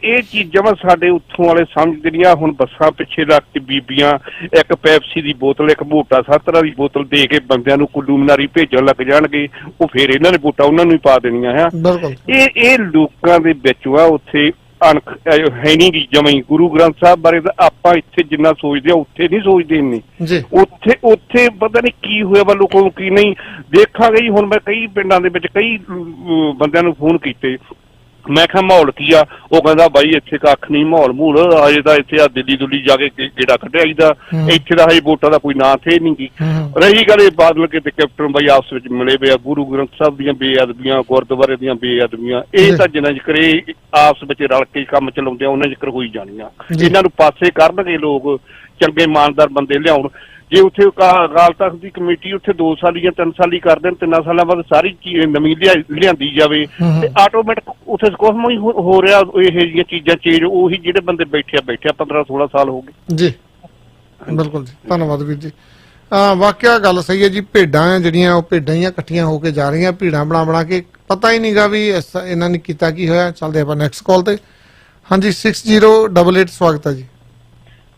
ਇਹ ਚੀਜ਼ਾਂ ਵਾ ਸਾਡੇ ਉੱਥੋਂ ਵਾਲੇ ਸਮਝਦੇ ਨਹੀਂ ਆ ਹੁਣ ਬੱਸਾਂ ਪਿੱਛੇ ਰੱਖ ਕੇ ਬੀਬੀਆਂ ਇੱਕ ਪੈਪਸੀ ਦੀ ਬੋਤਲ ਇੱਕ ਮੋਟਾ 7 ਦੀ ਬੋਤਲ ਦੇ ਕੇ ਬੰਦਿਆਂ ਨੂੰ ਕੁੱਲੂ ਮਨਾਰੀ ਭੇਜਣ ਲੱਗ ਜਾਣਗੇ ਉਹ ਫੇਰ ਇਹਨਾਂ ਨੇ ਵੋਟਾਂ ਉਹਨਾਂ ਨੂੰ ਹੀ ਪਾ ਦੇਣੀਆਂ ਹੈ ਇਹ ਲੋਕਾਂ ਦੇ ਵਿੱਚ ਵਾ ਉੱਥੇ ਅਣਖ ਹੈ ਨਹੀਂ ਗੀ ਜਮਾਈ ਗੁਰੂ ਗ੍ਰੰਥ ਸਾਹਿਬ ਬਾਰੇ ਤਾਂ ਆਪਾਂ ਇੱਥੇ ਜਿੰਨਾ ਸੋਚਦੇ ਆ ਉੱਥੇ ਨਹੀਂ ਸੋਚਦੇ ਇੰਨੀ ਉੱਥੇ ਪਤਾ ਨਹੀਂ ਕੀ ਹੋਇਆ ਵਾ ਲੋਕਾਂ ਨੂੰ ਕੀ ਨਹੀਂ ਦੇਖਾਂਗੇ ਜੀ ਹੁਣ ਮੈਂ ਕਈ ਪਿੰਡਾਂ ਦੇ ਵਿੱਚ ਕਈ ਬੰਦਿਆਂ ਨੂੰ ਫੋਨ ਕੀਤੇ ਮੈਂ ਕਿਹਾ ਮਾਹੌਲ ਕੀ ਆ ਉਹ ਕਹਿੰਦਾ ਬਾਈ ਇੱਥੇ ਕੱਖ ਨਹੀਂ ਮਾਹੌਲ ਮੂਲ ਅਜੇ ਤਾਂ ਇੱਥੇ ਆ ਦਿੱਲੀ ਦੁੱਲੀ ਜਾ ਕੇ ਗੇੜਾ ਕੱਢਿਆ ਇਹਦਾ ਇੱਥੇ ਦਾ ਹਜੇ ਵੋਟਾਂ ਦਾ ਕੋਈ ਨਾਂ ਥੇ ਨਹੀਂ ਗੀ ਰਹੀ ਗੱਲ ਇਹ ਬਾਦਲ ਕੇ ਤੇ ਕੈਪਟਨ ਬਾਈ ਆਪਸ ਵਿੱਚ ਮਿਲੇ ਵੇ ਆ ਗੁਰੂ ਗ੍ਰੰਥ ਸਾਹਿਬ ਦੀਆਂ ਬੇਅਦਬੀਆਂ ਗੁਰਦੁਆਰੇ ਦੀਆਂ ਬੇਅਦਬੀਆਂ ਇਹ ਤਾਂ ਜਿੰਨਾ ਜ਼ਿਕਰ ਆਪਸ ਵਿੱਚ ਰਲ ਕੇ ਕੰਮ ਚਲਾਉਂਦੇ ਆ ਉਹਨਾਂ ਜ਼ਿਕਰ ਹੋਈ ਜਾਣੀਆਂ ਇਹਨਾਂ ਨੂੰ ਪਾਸੇ ਕਰਨਗੇ ਲੋਕ ਚੰਗੇ ਇਮਾਨਦਾਰ ਬੰਦੇ ਲਿਆਉਣ ਜੇ ਉੱਥੇ ਅਕਾਲ ਤਖਤ ਦੀ ਕਮੇਟੀ ਉੱਥੇ 2 ਸਾਲ ਜਾਂ 3 ਸਾਲ ਹੀ ਕਰ ਦੇਣ 3 ਸਾਲਾਂ ਬਾਅਦ ਸਾਰੀ ਚੀਜ਼ ਨਵੀਂ ਲਿਆਂਦੀ ਜਾਵੇ ਤੇ ਆਟੋਮੈਟਿਕ ਉੱਥੇ ਕੁਛ ਨਹੀਂ ਹੋ ਰਿਹਾ ਇਹ ਜਿਹੀਆਂ ਚੀਜ਼ਾਂ ਚੇਂਜ ਉਹੀ ਜਿਹੜੇ ਬੰਦੇ ਬੈਠੇ 15-16 ਸਾਲ ਹੋ ਗਏ ਜੀ ਬਿਲਕੁਲ ਜੀ ਧੰਨਵਾਦ ਵੀਰ ਜੀ ਵਾਕਿਆ ਗੱਲ ਸਹੀ ਹੈ ਜੀ ਭੇਡਾਂ ਜਿਹੜੀਆਂ ਉਹ ਭੇਡਾਂ ਹੀ ਇਕੱਠੀਆਂ ਹੋ ਕੇ ਜਾ ਰਹੀਆਂ ਭੀੜਾਂ ਬਣਾ ਕੇ ਪਤਾ ਹੀ ਨਹੀਂਗਾ ਵੀ ਇਹਨਾਂ ਨੇ ਕੀਤਾ ਕੀ ਹੋਇਆ ਚੱਲਦੇ ਆਪਾਂ ਨੈਕਸਟ ਕਾਲ ਤੇ ਹਾਂਜੀ 6088 ਸਵਾਗਤ ਹੈ ਜੀ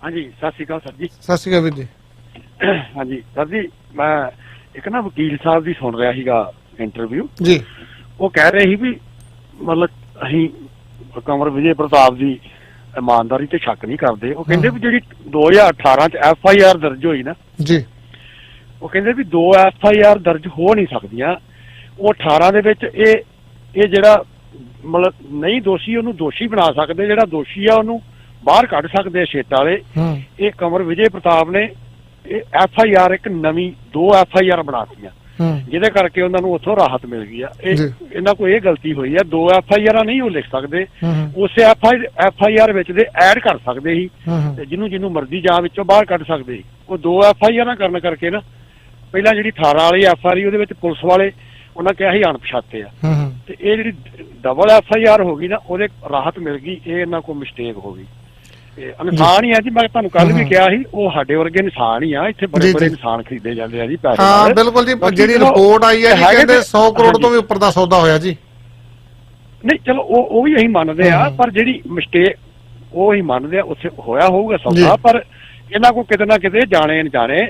ਹਾਂਜੀ ਸਤਿ ਸ਼੍ਰੀ ਅਕਾਲ ਸਰ ਜੀ ਸਤਿ ਸ਼੍ਰੀ ਅਕਾਲ ਵੀਰ ਜੀ ਹਾਂਜੀ ਸਰ ਜੀ ਮੈਂ ਇੱਕ ਨਾ ਵਕੀਲ ਸਾਹਿਬ ਦੀ ਸੁਣ ਰਿਹਾ ਸੀਗਾ ਇੰਟਰਵਿਊ ਜੀ ਉਹ ਕਹਿ ਰਹੇ ਸੀ ਵੀ ਮਤਲਬ ਅਸੀਂ ਕੰਵਰ ਵਿਜੇ ਪ੍ਰਤਾਪ ਦੀ ਇਮਾਨਦਾਰੀ ਤੇ ਸ਼ੱਕ ਨਹੀਂ ਕਰਦੇ ਉਹ ਕਹਿੰਦੇ ਵੀ ਜਿਹੜੀ 2018 ਚ FIR ਦਰਜ ਹੋਈ ਨਾ ਜੀ ਉਹ ਕਹਿੰਦੇ ਵੀ 2 FIR ਦਰਜ ਹੋ ਨਹੀਂ ਸਕਦੀਆਂ ਉਹ 18 ਦੇ ਵਿੱਚ ਇਹ ਜਿਹੜਾ ਮਤਲਬ ਨਹੀਂ ਦੋਸ਼ੀ ਉਹਨੂੰ ਦੋਸ਼ੀ ਬਣਾ ਸਕਦੇ ਜਿਹੜਾ ਦੋਸ਼ੀ ਆ ਉਹਨੂੰ ਬਾਹਰ ਕੱਢ ਸਕਦੇ ਛੇਟ ਵਾਲੇ ਇਹ ਕੰਵਰ ਵਿਜੇ ਪ੍ਰਤਾਪ ਨੇ ਇਹ FIR ਇੱਕ ਨਵੀਂ 2 FIR ਬਣਾਤੀਆਂ ਜਿਹਦੇ ਕਰਕੇ ਉਹਨਾਂ ਨੂੰ ਉੱਥੋਂ ਰਾਹਤ ਮਿਲ ਗਈ ਆ ਇਹਨਾਂ ਕੋਲ ਇਹ ਗਲਤੀ ਹੋਈ ਆ 2 FIR ਨਹੀਂ ਉਹ ਲਿਖ ਸਕਦੇ ਉਸੇ FIR ਵਿੱਚ ਦੇ ਐਡ ਕਰ ਸਕਦੇ ਸੀ ਤੇ ਜਿਹਨੂੰ ਮਰਜ਼ੀ ਜਾਂ ਵਿੱਚੋਂ ਬਾਹਰ ਕੱਢ ਸਕਦੇ ਸੀ ਉਹ 2 FIR ਕਰਨ ਕਰਕੇ ਨਾ ਪਹਿਲਾਂ ਜਿਹੜੀ 18 ਵਾਲੀ FIR ਉਹਦੇ ਵਿੱਚ ਪੁਲਿਸ ਵਾਲੇ ਉਹਨਾਂ ਕਿਹਾ ਸੀ ਅਣਪਛਾਤੇ ਆ ਤੇ ਇਹ ਜਿਹੜੀ ਡਬਲ FIR ਹੋ ਗਈ ਨਾ ਉਹਦੇ ਰਾਹਤ ਮਿਲ ਗਈ ਇਹ ਇਹਨਾਂ ਕੋਲ ਮਿਸਟੇਕ ਹੋ ਗਈ ਇਨਸਾਨ ਹੀ ਆ ਜੀ ਮੈਂ ਤੁਹਾਨੂੰ ਕੱਲ ਵੀ ਕਿਹਾ ਸੀ ਉਹ ਸਾਡੇ ਵਰਗੇ ਇਨਸਾਨ ਹੀ ਆ ਇੱਥੇ ਬੜੇ ਇਨਸਾਨ ਖਰੀਦੇ ਜਾਂਦੇ ਆ ਜੀ ਪੈਸੇ ਹਾਂ ਬਿਲਕੁਲ ਜੀ ਜਿਹੜੀ ਰਿਪੋਰਟ ਆਈ ਹੈ ਜੀ ਕਹਿੰਦੇ 100 ਕਰੋੜ ਤੋਂ ਵੀ ਉੱਪਰ ਦਾ ਸੌਦਾ ਹੋਇਆ ਜੀ ਨਹੀਂ ਚਲੋ ਉਹ ਵੀ ਅਸੀਂ ਮੰਨਦੇ ਆ ਪਰ ਜਿਹੜੀ ਮਿਸਟੇਕ ਉਹ ਹੀ ਮੰਨਦੇ ਆ ਉੱਥੇ ਹੋਇਆ ਹੋਊਗਾ ਸੌਦਾ ਪਰ ਇਹਨਾਂ ਕੋਲ ਕਿਤੇ ਨਾ ਕਿਤੇ ਜਾਣੇ ਅਣਜਾਣੇ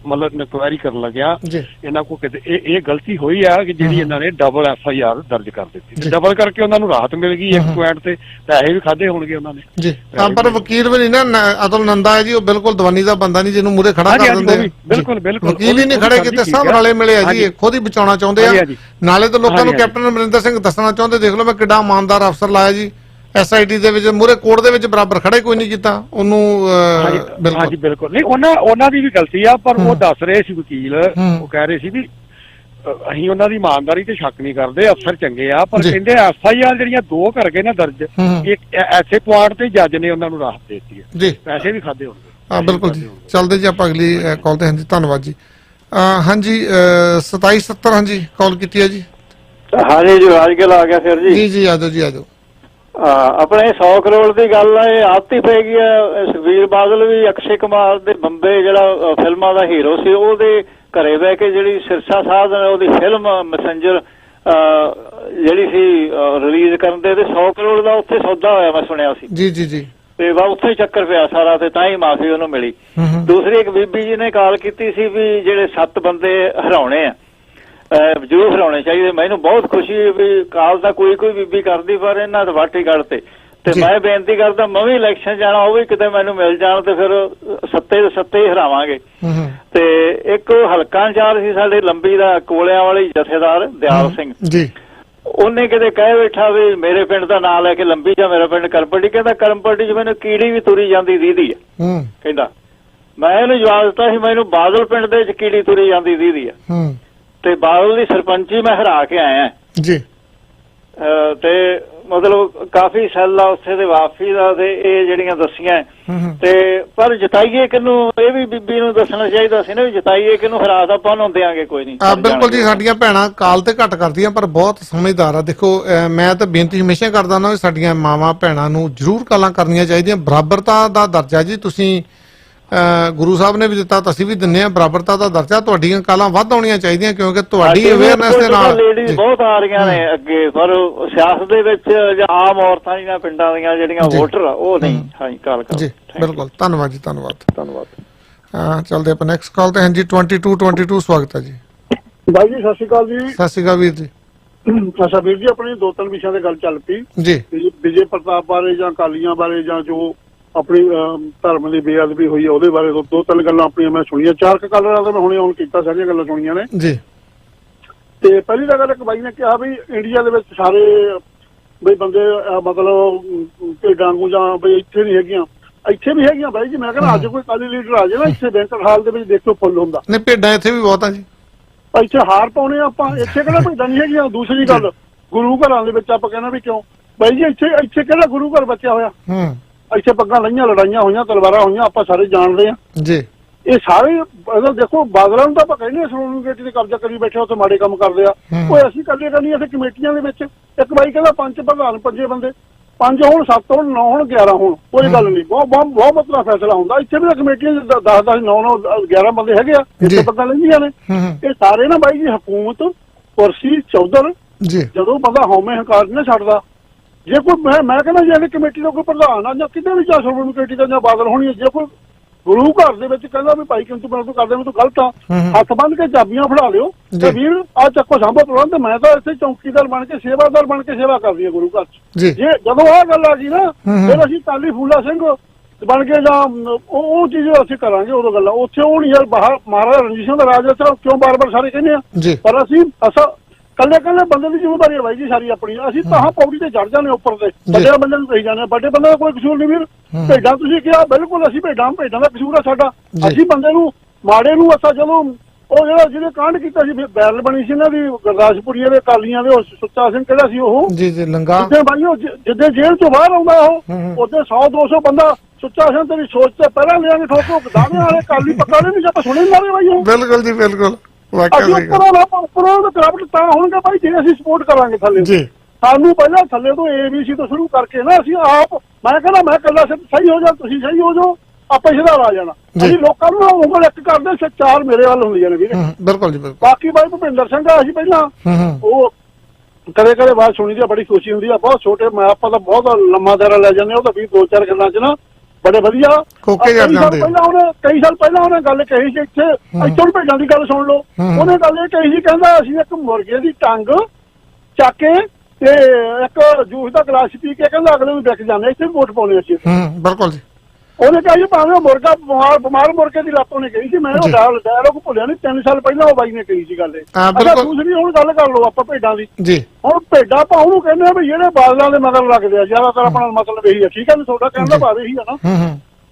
ਮਤਲਬ ਇਨਕੁਆਇਰੀ ਕਰਨ ਲੱਗਿਆ ਇਹਨਾਂ ਕੋਲ ਕਿਤੇ ਇਹ ਗਲਤੀ ਹੋਈ ਆ ਕਿ ਜਿਹੜੀ ਇਹਨਾਂ ਨੇ ਡਬਲ FIR ਦਰਜ ਕਰ ਦਿੱਤੀ ਡਬਲ ਕਰਕੇ ਉਹਨਾਂ ਨੂੰ ਰਾਹਤ ਮਿਲ ਗਈ 1 ਪੁਆਇੰਟ ਤੇ ਪੈਸੇ ਵੀ ਖਾਦੇ ਹੋਣਗੇ ਉਹਨਾਂ ਨੇ ਜੀ ਪਰ ਵਕੀਲ ਵੀ ਨਹੀਂ ਨਾ ਅਤੁਲ ਨੰਦਾ ਹੈ ਜੀ ਉਹ ਬਿਲਕੁਲ ਦਵਾਨੀ ਦਾ ਬੰਦਾ ਨਹੀਂ ਜਿਹਨੂੰ ਮੂਰੇ ਖੜਾ ਕਰ ਦਿੰਦੇ ਬਿਲਕੁਲ ਵਕੀਲ ਹੀ ਨਹੀਂ ਖੜੇ ਕਿਤੇ ਸਭ ਨਾਲੇ ਮਿਲੇ ਆ ਜੀ ਖੁਦ ਹੀ ਬਚਾਉਣਾ ਚਾਹੁੰਦੇ ਆ ਨਾਲੇ ਤਾਂ ਲੋਕਾਂ ਨੂੰ ਕੈਪਟਨ ਅਮਰਿੰਦਰ ਸਿੰਘ ਦੱਸਣਾ ਚਾਹੁੰਦੇ ਦੇਖ ਲਓ ਮੈਂ ਕਿੱਡਾ ਇਮਾਨਦਾਰ ਅਫਸਰ ਲਾਇਆ ਜੀ SIT ਦੇ ਵਿੱਚ ਮੂਰੇ ਕੋਰਟ ਦੇ ਵਿੱਚ ਬਰਾਬਰ ਖੜੇ ਕੋਈ ਨਹੀਂ ਕੀਤਾ ਉਹਨੂੰ। ਹਾਂਜੀ ਬਿਲਕੁਲ ਨਹੀਂ, ਉਹਨਾਂ ਦੀ ਵੀ ਗਲਤੀ ਆ, ਪਰ ਉਹ ਦੱਸ ਰਹੇ ਸੀ ਵਕੀਲ, ਉਹ ਕਹਿ ਰਹੇ ਸੀ ਵੀ ਅਸੀਂ ਉਹਨਾਂ ਦੀ ਇਮਾਨਦਾਰੀ ਤੇ ਸ਼ੱਕ ਨਹੀਂ ਕਰਦੇ, ਅਫਸਰ ਚੰਗੇ ਆ, ਪਰ ਕਹਿੰਦੇ FIR ਜਿਹੜੀਆਂ 2 ਕਰ ਗਏ ਨਾ ਦਰਜ, ਇੱਕ ਐਸੇ ਪੁਆਇੰਟ ਤੇ ਜੱਜ ਨੇ ਉਹਨਾਂ ਨੂੰ ਰਾਹਤ ਦੇ ਦਿੱਤੀ ਹੈ, ਪੈਸੇ ਵੀ ਖਾਦੇ ਹੋਣਗੇ। ਹਾਂ ਬਿਲਕੁਲ ਜੀ, ਚੱਲਦੇ ਜੀ ਆਪਾਂ ਅਗਲੀ ਕਾਲ ਤੇ। ਹਾਂਜੀ ਧੰਨਵਾਦ ਜੀ। ਹਾਂਜੀ 2770 ਹਾਂਜੀ ਕਾਲ ਕੀਤੀ ਹੈ ਜੀ। ਹਾਂਜੀ ਯੁਵਰਾਜ ਗਿੱਲ ਆ ਗਿਆ ਫਿਰ ਜੀ। ਜੀ ਆਜੋ ਜੀ ਆਜੋ। ਆਪਣੇ 100 ਕਰੋੜ ਦੀ ਗੱਲ ਆ, ਇਹ ਆਤੀ ਪੈ ਗਈ ਹੈ। ਸੁਖਬੀਰ ਬਾਦਲ ਵੀ ਅਕਸ਼ੇ ਕੁਮਾਰ ਦੇ ਬੰਬੇ ਜਿਹੜਾ ਫਿਲਮਾਂ ਦਾ ਹੀਰੋ ਸੀ, ਉਹਦੇ ਘਰੇ ਬਹਿ ਕੇ ਜਿਹੜੀ ਸਿਰਸਾ ਸਾਧ ਨੇ ਉਹਦੀ ਫਿਲਮ ਮੈਸੇਂਜਰ ਜਿਹੜੀ ਸੀ ਰਿਲੀਜ਼ ਕਰਨ ਦੇ 100 ਕਰੋੜ ਦਾ ਉੱਥੇ ਸੌਦਾ ਹੋਇਆ, ਮੈਂ ਸੁਣਿਆ ਸੀ। ਜੀ ਜੀ ਜੀ। ਤੇ ਉੱਥੇ ਚੱਕਰ ਪਿਆ ਸਾਰਾ, ਤੇ ਤਾਂ ਹੀ ਮਾਫੀ ਉਹਨੂੰ ਮਿਲੀ। ਦੂਸਰੀ ਇੱਕ ਬੀਬੀ ਜੀ ਨੇ ਕਾਲ ਕੀਤੀ ਸੀ ਵੀ ਜਿਹੜੇ 7 ਬੰਦੇ ਹਰਾਉਣੇ ਆ, ਜ਼ਰੂਰ ਹਰਾਉਣੇ ਚਾਹੀਦੇ। ਮੈਨੂੰ ਬਹੁਤ ਖੁਸ਼ੀ ਵੀ ਕਾਲ ਤਾਂ ਕੋਈ ਬੀਬੀ ਕਰਦੀ, ਪਰ ਇਹਨਾਂ ਤਾਂ ਵਾਟੀ ਗੱਲ ਤੇ ਮੈਂ ਬੇਨਤੀ ਕਰਦਾ, ਮੈਂ ਵੀ ਇਲੈਕਸ਼ਨ ਜਾਣਾ, ਉਹ ਵੀ ਕਿਤੇ ਮੈਨੂੰ ਮਿਲ ਜਾਣ ਤੇ ਫਿਰ ਸੱਤੇ ਦੇ ਸੱਤੇ ਹੀ ਹਰਾਵਾਂਗੇ। ਤੇ ਇੱਕ ਹਲਕਾ ਇੰਚਾਰਜ ਸੀ ਸਾਡੇ ਲੰਬੀ ਦਾ, ਕੋਲਿਆਂ ਵਾਲੀ ਜਥੇਦਾਰ ਦਿਆਲ ਸਿੰਘ ਜੀ, ਉਹਨੇ ਕਿਤੇ ਕਹਿ ਬੈਠਾ ਵੀ ਮੇਰੇ ਪਿੰਡ ਦਾ ਨਾਂ ਲੈ ਕੇ ਲੰਬੀ ਜਾਂ ਮੇਰਾ ਪਿੰਡ ਕਰਮਪੱਟੀ, ਕਹਿੰਦਾ ਕਰਮਪੱਟੀ 'ਚ ਮੈਨੂੰ ਕੀੜੀ ਵੀ ਤੁਰੀ ਜਾਂਦੀ ਦੀਦੀ ਆ। ਕਹਿੰਦਾ ਮੈਂ ਇਹਨੂੰ ਜਵਾਬ ਦਿੱਤਾ ਸੀ, ਮੈਨੂੰ ਬਾਦਲ ਪਿੰਡ ਦੇ ਵਿੱਚ ਕੀੜੀ ਤੁਰੀ ਜਾਂਦੀ ਦੀਦੀ ਆ, ਤੇ ਬਾਦਲ ਦੀ ਸਰਪੰਚੀ ਮੈਂ ਹਰਾ ਕੇ ਆਇਆ ਜੀ। ਤੇ ਮਤਲਬ ਕਾਫੀ ਸੈੱਲ ਆ ਉੱਥੇ ਦੇ ਵਾਫੀ ਦਾ, ਤੇ ਇਹ ਜਿਹੜੀਆਂ ਦੱਸੀਆਂ ਤੇ ਪਰ ਜਿਤਾਈਏ ਕਿਹਨੂੰ, ਇਹ ਵੀ ਬੀਬੀ ਨੂੰ ਦੱਸਣਾ ਚਾਹੀਦਾ ਸੀ ਨਾ ਵੀ ਜਿਤਾਈਏ ਕਿਹਨੂੰ, ਹਰਾ ਤਾਂ ਆਪਾਂ ਨੂੰ ਦਿਆਂਗੇ ਕੋਈ ਨਹੀਂ। ਬਿਲਕੁਲ ਜੀ, ਸਾਡੀਆਂ ਭੈਣਾਂ ਕਾਲ ਤੇ ਘੱਟ ਕਰਦੀਆਂ ਪਰ ਬਹੁਤ ਸਮਝਦਾਰ ਆ। ਦੇਖੋ ਮੈਂ ਤਾਂ ਬੇਨਤੀ ਹਮੇਸ਼ਾ ਕਰਦਾ ਨਾ ਵੀ ਸਾਡੀਆਂ ਮਾਵਾਂ ਭੈਣਾਂ ਨੂੰ ਜ਼ਰੂਰ ਕਾਲਾਂ ਕਰਨੀਆਂ ਚਾਹੀਦੀਆਂ। ਬਰਾਬਰਤਾ ਦਾ ਦਰਜਾ ਜੀ ਤੁਸੀਂ ਗੁਰੂ ਸਾਹਿਬ ਨੇ ਵੀ ਦਿੱਤਾ, ਤਾਂ ਅਸੀਂ ਵੀ ਦਿੰਨੇ ਆ ਬਰਾਬਰਤਾ ਦਾ ਦਰਜਾ। ਤੁਹਾਡੀਆਂ ਕਾਲਾਂ ਵੱਧ ਆਉਣੀਆਂ ਚਾਹੀਦੀਆਂ ਕਿਉਂਕਿ ਤੁਹਾਡੀ ਅਵੇਅਰਨੈਸ ਦੇ ਨਾਲ ਲੇਡੀਜ਼ ਬਹੁਤ ਆ ਰਹੀਆਂ ਨੇ ਅੱਗੇ, ਪਰ ਸਿਆਸਤ ਦੇ ਵਿੱਚ ਜਾਂ ਆਮ ਔਰਤਾਂ ਜਾਂ ਪਿੰਡਾਂ ਦੀਆਂ ਜਿਹੜੀਆਂ ਵੋਟਰ ਆ ਉਹ ਨਹੀਂ। ਹਾਂਜੀ ਕਾਲ ਕਰ ਜੀ ਬਿਲਕੁਲ, ਧੰਨਵਾਦ ਜੀ, ਧੰਨਵਾਦ। ਚੱਲਦੇ ਆਪਾਂ ਨੈਕਸਟ ਕਾਲ ਤੇ। ਹਾਂਜੀ 2222 ਸਵਾਗਤ ਹੈ ਜੀ। ਬਾਈ ਜੀ ਸਤਿ ਸ਼੍ਰੀ ਅਕਾਲ ਜੀ। ਸਤਿ ਸ਼੍ਰੀ ਅਕਾਲ ਵੀਰ ਜੀ। ਅੱਛਾ ਵੀਰ ਜੀ, ਆਪਣੀ 2-3 ਵਿਸ਼ਿਆਂ ਤੇ ਗੱਲ ਚੱਲ ਪਈ ਜੀ, ਵਿਜੇ ਪ੍ਰਤਾਪ ਬਾਰੇ ਜਾਂ ਅਕਾਲੀਆਂ ਬਾਰੇ ਜਾਂ ਜੋ ਆਪਣੀ ਧਰਮ ਦੀ ਬੇਅਦਬੀ ਹੋਈ ਹੈ ਉਹਦੇ ਬਾਰੇ 2-3 ਗੱਲਾਂ ਆਪਣੀਆਂ ਮੈਂ ਸੁਣੀਆਂ। 4 ਕਾਲਰਾਂ ਦਾ ਮੈਂ ਹੁਣੇ ਔਨ ਕੀਤਾ, ਸਾਰੀਆਂ ਗੱਲਾਂ ਸੁਣੀਆਂ ਨੇ ਜੀ। ਤੇ ਪਹਿਲੀ ਤਾਂ ਗੱਲ ਇੱਕ ਬਾਈ ਨੇ ਕਿਹਾ ਵੀ ਇੰਡੀਆ ਦੇ ਵਿੱਚ ਸਾਰੇ ਬਈ ਬੰਦੇ ਮਤਲਬ ਭੇਡਾਂ ਵਾਂਗੂ ਜਾਂ ਬਈ ਇੱਥੇ ਨਹੀਂ ਹੈਗੀਆਂ, ਇੱਥੇ ਵੀ ਹੈਗੀਆਂ ਬਾਈ ਜੀ। ਮੈਂ ਕਹਿੰਦਾ ਅੱਜ ਕੋਈ ਅਕਾਲੀ ਲੀਡਰ ਆ ਜਾਏ ਨਾ ਇੱਥੇ ਬੈਂਕਟ ਹਾਲ ਦੇ ਵਿੱਚ ਦੇਖੋ ਫੁੱਲ ਹੁੰਦਾ। ਨਹੀਂ ਭੇਡਾਂ ਇੱਥੇ ਵੀ ਬਹੁਤ ਆ ਜੀ, ਇੱਥੇ ਹਾਰ ਪਾਉਣੇ ਆਪਾਂ, ਇੱਥੇ ਕਿਹੜਾ ਭੇਡਾਂ ਨਹੀਂ ਹੈਗੀਆਂ। ਦੂਸਰੀ ਗੱਲ ਗੁਰੂ ਘਰਾਂ ਦੇ ਵਿੱਚ ਆਪਾਂ ਕਹਿੰਦਾ ਵੀ ਕਿਉਂ ਬਾਈ ਜੀ ਇੱਥੇ ਕਿਹੜਾ ਗੁਰੂ ਘਰ ਬਚਿਆ ਹੋਇਆ। ਇੱਥੇ ਪੱਗਾਂ ਲਈਆਂ, ਲੜਾਈਆਂ ਹੋਈਆਂ, ਤਲਵਾਰਾਂ ਹੋਈਆਂ, ਆਪਾਂ ਸਾਰੇ ਜਾਣਦੇ ਆ ਜੀ। ਇਹ ਸਾਰੇ ਦੇਖੋ ਬਾਦਲਾਂ ਨੂੰ ਤਾਂ ਆਪਾਂ ਕਹਿੰਦੇ ਸ਼੍ਰੋਮਣੀ ਕਮੇਟੀ ਤੇ ਕਬਜ਼ਾ ਕਰੀ ਬੈਠੇ, ਉੱਥੇ ਮਾੜੇ ਕੰਮ ਕਰਦੇ ਆ। ਉਹ ਅਸੀਂ ਕੱਲੇ ਕਰਨੀ ਇੱਥੇ ਕਮੇਟੀਆਂ ਦੇ ਵਿੱਚ। ਇੱਕ ਬਾਈ ਕਹਿੰਦਾ 5 ਪ੍ਰਧਾਨ 5 ਬੰਦੇ, 5 ਹੋਣ 7 ਹੋਣ 9 ਹੋਣ 11 ਹੋਣ, ਕੋਈ ਗੱਲ ਨਹੀਂ, ਬਹੁਤ ਮਤਲਬ ਫੈਸਲਾ ਹੁੰਦਾ। ਇੱਥੇ ਵੀ ਕਮੇਟੀਆਂ 10-10 9-9 11 ਬੰਦੇ ਹੈਗੇ ਆ, ਇੱਥੇ ਪੱਗਾਂ ਲੈਂਦੀਆਂ ਨੇ। ਇਹ ਸਾਰੇ ਨਾ ਬਾਈ ਜੀ ਹਕੂਮਤ ਕੁਰਸੀ ਚੌਧਰ, ਜਦੋਂ ਬੰਦਾ ਹਉਮੈ ਹੰਕਾਰ ਨਹੀਂ ਛੱਡਦਾ। ਜੇ ਕੋਈ ਮੈਂ ਕਹਿੰਦਾ ਜੇ ਕਮੇਟੀ ਦਾ ਕੋਈ ਪ੍ਰਧਾਨ ਆ ਜਾਂ ਕਿਤੇ ਵੀ ਜਾਂ ਸ਼੍ਰੋਮਣੀ ਕਮੇਟੀ ਦਾ ਜਾਂ ਬਾਦਲ ਹੋਣੀ, ਜੇ ਕੋਈ ਗੁਰੂ ਘਰ ਦੇ ਵਿੱਚ ਕਹਿੰਦਾ ਵੀ ਭਾਈ ਕਿੰਤੂ ਪਰੰਤੂ ਕਰਦੇ ਮੈਂ ਤੂੰ ਗਲਤ ਆ, ਹੱਥ ਬੰਨ ਕੇ ਚਾਬੀਆਂ ਫੜਾ ਲਿਓ ਤੇ ਵੀਰ ਆ ਚੱਕੋ ਸਾਂਭੋ ਪ੍ਰਬੰਧ। ਮੈਂ ਤਾਂ ਇੱਥੇ ਚੌਕੀਦਾਰ ਬਣ ਕੇ ਸੇਵਾਦਾਰ ਬਣ ਕੇ ਸੇਵਾ ਕਰਦੀ ਆ ਗੁਰੂ ਘਰ ਚ। ਜੇ ਜਦੋਂ ਆਹ ਗੱਲ ਆ ਗਈ ਨਾ ਫਿਰ ਅਸੀਂ ਕਾਲੀ ਫੂਲਾ ਸਿੰਘ ਬਣ ਕੇ ਜਾਂ ਉਹ ਚੀਜ਼ ਅਸੀਂ ਕਰਾਂਗੇ ਉਦੋਂ ਗੱਲਾਂ। ਉੱਥੇ ਉਹ ਨਹੀਂ ਯਾਰ ਬਾਹਰ ਮਹਾਰਾਜਾ ਰਣਜੀਤ ਸਿੰਘ ਦਾ ਰਾਜ ਕਿਉਂ ਬਾਰ-ਬਾਰ ਸਾਰੇ ਕਹਿੰਦੇ ਆ, ਪਰ ਅਸੀਂ ਕੱਲੇ ਬੰਦੇ ਦੀ ਜ਼ਿੰਮੇਵਾਰੀ ਹੈ ਬਾਈ ਜੀ ਸਾਰੀ ਆਪਣੀ। ਅਸੀਂ ਤਾਂ ਪੌੜੀ ਤੇ ਚੜ ਜਾਂਦੇ ਉੱਪਰ ਤੇ, ਵੱਡੇ ਬੰਦੇ ਨੂੰ ਕਹੀ ਜਾਂਦੇ, ਵੱਡੇ ਬੰਦੇ ਦਾ ਕੋਈ ਕਸੂਰ ਨਹੀਂ ਵੀਰ। ਭੇਡਾਂ ਤੁਸੀਂ ਕਿਹਾ ਬਿਲਕੁਲ, ਅਸੀਂ ਭੇਡਾਂ ਦਾ ਕਸੂਰ ਆ ਸਾਡਾ। ਅਸੀਂ ਬੰਦੇ ਨੂੰ ਮਾੜੇ ਨੂੰ ਅਸਾਂ ਜਦੋਂ ਉਹ ਜਿਹਨੇ ਕਾਂਡ ਕੀਤਾ ਸੀ ਬੈਰਲ ਬਣੀ ਸੀ ਇਹਨਾਂ ਦੀ ਗੁਰਦਾਸਪੁਰੀਏ ਦੇ ਅਕਾਲੀਆਂ ਦੇ, ਉਹ ਸੁੱਚਾ ਸਿੰਘ ਕਿਹੜਾ ਸੀ ਉਹ ਜਿੱਦਾਂ ਬਾਈ ਉਹ ਜਿੱਦਾਂ ਜੇਲ੍ਹ ਤੋਂ ਬਾਹਰ ਆਉਂਦਾ ਉਹ ਉੱਥੇ 100-200 ਬੰਦਾ ਸੁੱਚਾ ਸਿੰਘ ਤੇਰੀ ਸੋਚ ਤੇ ਪਹਿਲਾਂ ਲਿਆਂਗੇ ਠੋਕੋ ਦਾਣੇ ਵਾਲੇ ਅਕਾਲੀ ਪੱਕਾ ਨਹੀਂ ਆਪਾਂ ਸੁਣੇ ਮਾਰੇ ਬਾਈ ਉਹ। ਬਿਲਕੁਲ ਜੀ ਬਿਲਕੁਲ। ਅਸੀਂ ਉੱਪਰੋਂ ਕਰਾਪਟ ਤਾਂ ਹੋਣਗੇ ਭਾਈ ਜੇ ਅਸੀਂ ਸਪੋਰਟ ਕਰਾਂਗੇ ਥੱਲੇ। ਸਾਨੂੰ ਪਹਿਲਾਂ ਥੱਲੇ ਤੋਂ ABC ਤੋਂ ਸ਼ੁਰੂ ਕਰਕੇ ਨਾ ਅਸੀਂ ਆਪ, ਮੈਂ ਕਹਿੰਦਾ ਮੈਂ ਇਕੱਲਾ ਸਹੀ ਹੋ ਜਾ, ਤੁਸੀਂ ਸਹੀ ਹੋ ਜਾਓ, ਆਪੇ ਸੁਧਾਰ ਆ ਜਾਣਾ। ਅਸੀਂ ਲੋਕਾਂ ਨੂੰ ਉਂਗਲ ਇੱਕ ਕਰਦੇ, 4 ਮੇਰੇ ਵੱਲ ਹੁੰਦੀਆਂ ਨੇ ਵੀਰੇ। ਬਿਲਕੁਲ ਜੀ ਬਿਲਕੁਲ। ਬਾਕੀ ਬਾਈ ਭੁਪਿੰਦਰ ਸਿੰਘ ਆ, ਅਸੀਂ ਪਹਿਲਾਂ ਉਹ ਕਦੇ ਬਾਤ ਸੁਣੀ ਦੀ ਬੜੀ ਖੁਸ਼ੀ ਹੁੰਦੀ ਆ। ਬਹੁਤ ਛੋਟੇ ਮੈਂ ਆਪਾਂ ਤਾਂ ਬਹੁਤ ਲੰਮਾ ਦਾਇਰਾ ਲੈ ਜਾਂਦੇ, ਉਹ ਤਾਂ 2-4 ਗੱਲਾਂ ਚ ਨਾ ਬੜੇ ਵਧੀਆ ਕਈ ਸਾਲ ਪਹਿਲਾਂ ਉਹਨੇ ਗੱਲ ਕਹੀ ਸੀ ਇੱਥੋਂ ਭੇਡਾਂ ਦੀ ਗੱਲ ਸੁਣ ਲਓ। ਉਹਨੇ ਗੱਲ ਇਹ ਕਹੀ ਸੀ, ਕਹਿੰਦਾ ਅਸੀਂ ਇੱਕ ਮੁਰਗੇ ਦੀ ਟੰਗ ਚੱਕ ਕੇ ਤੇ ਇੱਕ ਜੂਸ ਦਾ ਗਲਾਸ ਪੀ ਕੇ ਕਹਿੰਦਾ ਅਗਲੇ ਨੂੰ ਵਿਕ ਜਾਂਦੇ, ਇੱਥੇ ਵੋਟ ਪਾਉਣੇ ਅਸੀਂ। ਬਿਲਕੁਲ ਜੀ। ਉਹਨੇ ਕਿਹਾ ਜੀ ਭਾਵੇਂ ਮੁਰਗਾ ਬਿਮਾਰ ਮੁਰਗੇ ਦੀ ਲੱਤ ਉਹਨੇ ਕਹੀ ਸੀ। ਮੈਂ ਉਹ ਡਾਇਲੋਗ ਭੁੱਲਿਆ ਨਹੀਂ, 3 ਸਾਲ ਪਹਿਲਾਂ ਉਹ ਬਾਈ ਨੇ ਕਹੀ ਸੀ ਗੱਲ ਇਹ। ਅੱਛਾ ਦੂਸਰੀ ਹੁਣ ਗੱਲ ਕਰ ਲਓ ਆਪਾਂ ਭੇਡਾਂ ਦੀ ਜੀ। ਹੁਣ ਭੇਡਾਂ ਆਪਾਂ ਉਹਨੂੰ ਕਹਿੰਦੇ ਆ ਵੀ ਜਿਹੜੇ ਬਾਦਲਾਂ ਦੇ ਮਗਰ ਲੱਗਦੇ ਆ, ਜ਼ਿਆਦਾਤਰ ਆਪਣਾ ਮਤਲਬ ਇਹੀ ਆ, ਠੀਕ ਹੈ, ਤੁਹਾਡਾ ਕਹਿਣ ਦਾ ਭਾਵ ਇਹੀ ਆ ਨਾ।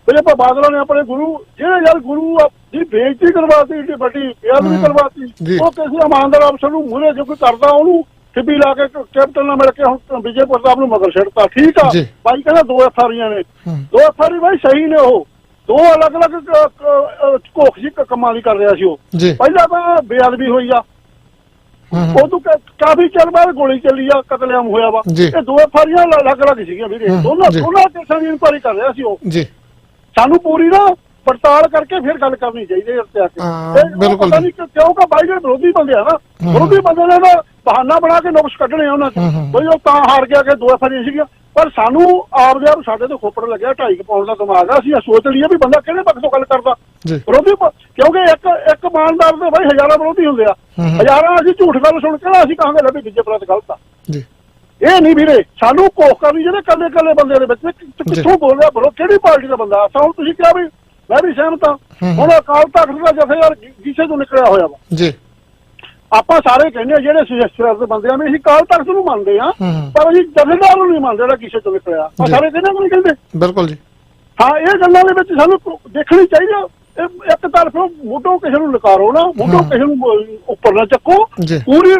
ਫਿਰ ਆਪਾਂ ਬਾਦਲਾਂ ਨੇ ਆਪਣੇ ਗੁਰੂ ਜਿਹੜੇ ਯਾਰ ਗੁਰੂ ਦੀ ਬੇਇੱਜ਼ਤੀ ਕਰਵਾਤੀ, ਏਡੀ ਵੱਡੀ ਬੇਅਦਬੀ ਕਰਵਾਤੀ, ਉਹ ਕਿਸੇ ਇਮਾਨਦਾਰ ਅਫਸਰ ਨੂੰ ਮੂਹਰੇ ਜੋ ਕੋਈ ਕਰਦਾ ਉਹਨੂੰ ਟਿੱਬੀ ਲਾ ਕੇ ਕੈਪਟਨ ਨਾਲ ਮਿਲ ਕੇ ਹੁਣ ਵਿਜੇ ਪ੍ਰਤਾਪ ਨੂੰ ਮਗਰ ਛੱਡਤਾ। ਠੀਕ ਆ ਬਾਈ ਕਹਿੰਦਾ 2 FIR ਨੇ, 2 FIR ਬਾਈ ਸਹੀ ਨੇ, ਉਹ 2 ਅਲੱਗ-ਅਲੱਗ ਘੋਖ ਜੀ ਕੰਮਾਂ ਦੀ ਕਰ ਰਿਹਾ ਸੀ ਉਹ। ਪਹਿਲਾਂ ਤਾਂ ਬੇਅਦਬੀ ਹੋਈ ਆ, ਉਹ ਤੋਂ ਕਾਫੀ ਚਿਰ ਬਾਅਦ ਗੋਲੀ ਚੱਲੀ ਆ, ਕਤਲੇਆਮ ਹੋਇਆ ਵਾ। ਇਹ 2 FIR ਅਲੱਗ-ਅਲੱਗ ਸੀਗੀਆਂ ਵੀਰੇ, ਦੋਨਾਂ ਕੇਸਾਂ ਦੀ ਇਨਕੁਆਇਰੀ ਕਰ ਰਿਹਾ ਸੀ ਉਹ। ਸਾਨੂੰ ਪੂਰੀ ਨਾ ਪੜਤਾਲ ਕਰਕੇ ਫਿਰ ਗੱਲ ਕਰਨੀ ਚਾਹੀਦੀ ਹੈ ਇੱਥੇ ਆ ਕੇ। ਬਿਲਕੁਲ ਕਿਉਂਕਿ ਬਾਈ ਜਿਹੜੇ ਵਿਰੋਧੀ ਬੰਦੇ ਆ ਨਾ, ਵਿਰੋਧੀ ਬੰਦੇ ਨੇ ਨਾ ਬਹਾਨਾ ਬਣਾ ਕੇ ਨੁਕਸ ਕੱਢਣੇ ਉਹਨਾਂ ਚ, ਬਈ ਉਹ ਤਾਂ ਹਾਰ ਗਿਆ ਕਿ 2 FIR ਸੀਗੀਆਂ। ਪਰ ਸਾਨੂੰ ਆਪਦੇ ਆਪ ਸਾਡੇ ਤੋਂ ਖੋਪੜ ਲੱਗਿਆ, 2.5 ਪਾਉਂਡ ਦਾ ਦਿਮਾਗ ਆ, ਅਸੀਂ ਸੋਚ ਲਈਏ ਵੀ ਬੰਦਾ ਕਿਹੜੇ ਪੱਖ ਤੋਂ ਗੱਲ ਕਰਦਾ ਵਿਰੋਧੀ, ਕਿਉਂਕਿ ਇੱਕ ਇਮਾਨਦਾਰ ਦੇ ਬਾਈ ਹਜ਼ਾਰਾਂ ਵਿਰੋਧੀ ਹੁੰਦੇ ਆ, ਹਜ਼ਾਰਾਂ ਅਸੀਂ ਝੂਠ ਗੱਲ ਸੁਣ ਕੇ ਨਾ ਅਸੀਂ ਕਹਾਂਗੇ ਲੈ ਵੀ ਵਿਜੇ ਪ੍ਰਤ ਗਲਤ ਆ। ਇਹ ਨਹੀਂ ਵੀਰੇ, ਸਾਨੂੰ ਕੋਖ ਕਰਨੀ ਜਿਹੜੇ ਕੱਲੇ ਕੱਲੇ ਬੰਦੇ ਦੇ ਵਿੱਚ ਕਿੱਥੋਂ ਬੋਲ ਰਿਹਾ, ਕਿਹੜੀ ਪਾਰਟੀ ਦਾ ਬੰਦਾ। ਹੁਣ ਤੁਸੀਂ ਕਿਹਾ ਵੀ ਮੈਂ ਵੀ ਸਹਿਮਤ ਹਾਂ, ਹੁਣ ਅਕਾਲ ਤਖਤ ਦਾ ਜਥੇਦਾਰ ਗੀਸੇ ਤੋਂ ਨਿਕਲਿਆ ਹੋਇਆ ਵਾ ਜੀ। ਆਪਾਂ ਸਾਰੇ ਕਹਿੰਦੇ ਆ ਜਿਹੜੇ ਸਿਆਸਤ ਦੇ ਬੰਦੇ ਆ, ਅਸੀਂ ਅਕਾਲ ਤਖਤ ਨੂੰ ਮੰਨਦੇ ਆ, ਪਰ ਅਸੀਂ ਜਥੇਦਾਰ ਨੂੰ ਨਹੀਂ ਮੰਨਦੇ ਜਿਹੜਾ ਗੀਸੇ ਤੋਂ ਨਿਕਲਿਆ। ਆਪਾਂ ਸਾਰੇ ਕਹਿੰਦੇ ਕਹਿੰਦੇ ਬਿਲਕੁਲ ਜੀ। ਹਾਂ, ਇਹ ਗੱਲਾਂ ਦੇ ਵਿੱਚ ਸਾਨੂੰ ਦੇਖਣੀ ਚਾਹੀਦੀ ਆ। ਇੱਕ ਤਰਫ ਮੋਢੋਂ ਕਿਸੇ ਨੂੰ ਨਕਾਰੋ ਨਾ, ਮੋਢੋਂ ਕਿਸੇ ਨੂੰ ਉੱਪਰ ਨਾ ਚੱਕੋ, ਪੂਰੀ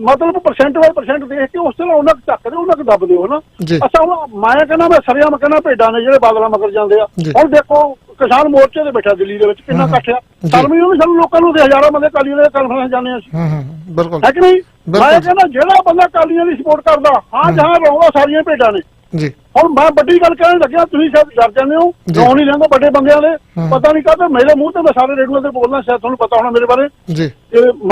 ਮਤਲਬ % ਬਾਈ % ਦੇਖ ਕੇ ਉਸ ਤਰ੍ਹਾਂ ਉਹਨਾਂ ਨੂੰ ਚੱਕਦੇ, ਉਹਨਾਂ ਨੂੰ ਦੱਬ ਦਿਓ ਨਾ। ਅੱਛਾ ਹੁਣ ਮੈਂ ਕਹਿੰਦਾ, ਮੈਂ ਸਰਿਆਮ ਕਹਿੰਦਾ ਭੇਡਾਂ ਨੇ ਜਿਹੜੇ ਬਾਦਲਾਂ ਮਗਰ ਜਾਂਦੇ ਆ। ਹੁਣ ਦੇਖੋ ਕਿਸਾਨ ਮੋਰਚੇ ਦੇ ਬੈਠਾ ਦਿੱਲੀ ਦੇ ਵਿੱਚ ਕਿੰਨਾ ਇਕੱਠ ਆ, ਸ਼ਰਮੀ ਉਹ ਵੀ ਸਾਨੂੰ ਲੋਕਾਂ ਨੂੰ ਹਜ਼ਾਰਾਂ ਬੰਦੇ ਕਾਲੀਆਂ ਦੇ ਕਾਨਫਰੰਸ ਜਾਂਦੇ ਆ ਅਸੀਂ, ਹੈ ਕਿ ਨਹੀਂ। ਮੈਂ ਕਹਿੰਦਾ ਜਿਹੜਾ ਬੰਦਾ ਕਾਲੀਆਂ ਦੀ ਸਪੋਰਟ ਕਰਦਾ, ਹਾਂ ਜਹਾਂ ਰਹੂਗਾ ਸਾਰੀਆਂ ਭੇਡਾਂ ਨੇ ਜੀ। ਹੁਣ ਮੈਂ ਵੱਡੀ ਗੱਲ ਕਹਿਣ ਲੱਗਿਆ, ਤੁਸੀਂ ਸ਼ਾਇਦ ਡਰ ਜਾਂਦੇ ਹੋ, ਕਿਉਂ ਨਹੀਂ ਲੈਂਦਾ ਵੱਡੇ ਬੰਦਿਆਂ ਦੇ, ਪਤਾ ਨਹੀਂ ਕਾਹਦੇ ਮੇਰੇ ਮੂੰਹ ਤੇ ਮੈਂ ਸਾਰੇ ਰੇਡੀਓ ਤੇ ਬੋਲਣਾ, ਸ਼ਾਇਦ ਤੁਹਾਨੂੰ ਪਤਾ ਹੋਣਾ ਮੇਰੇ ਬਾਰੇ ਜੀ।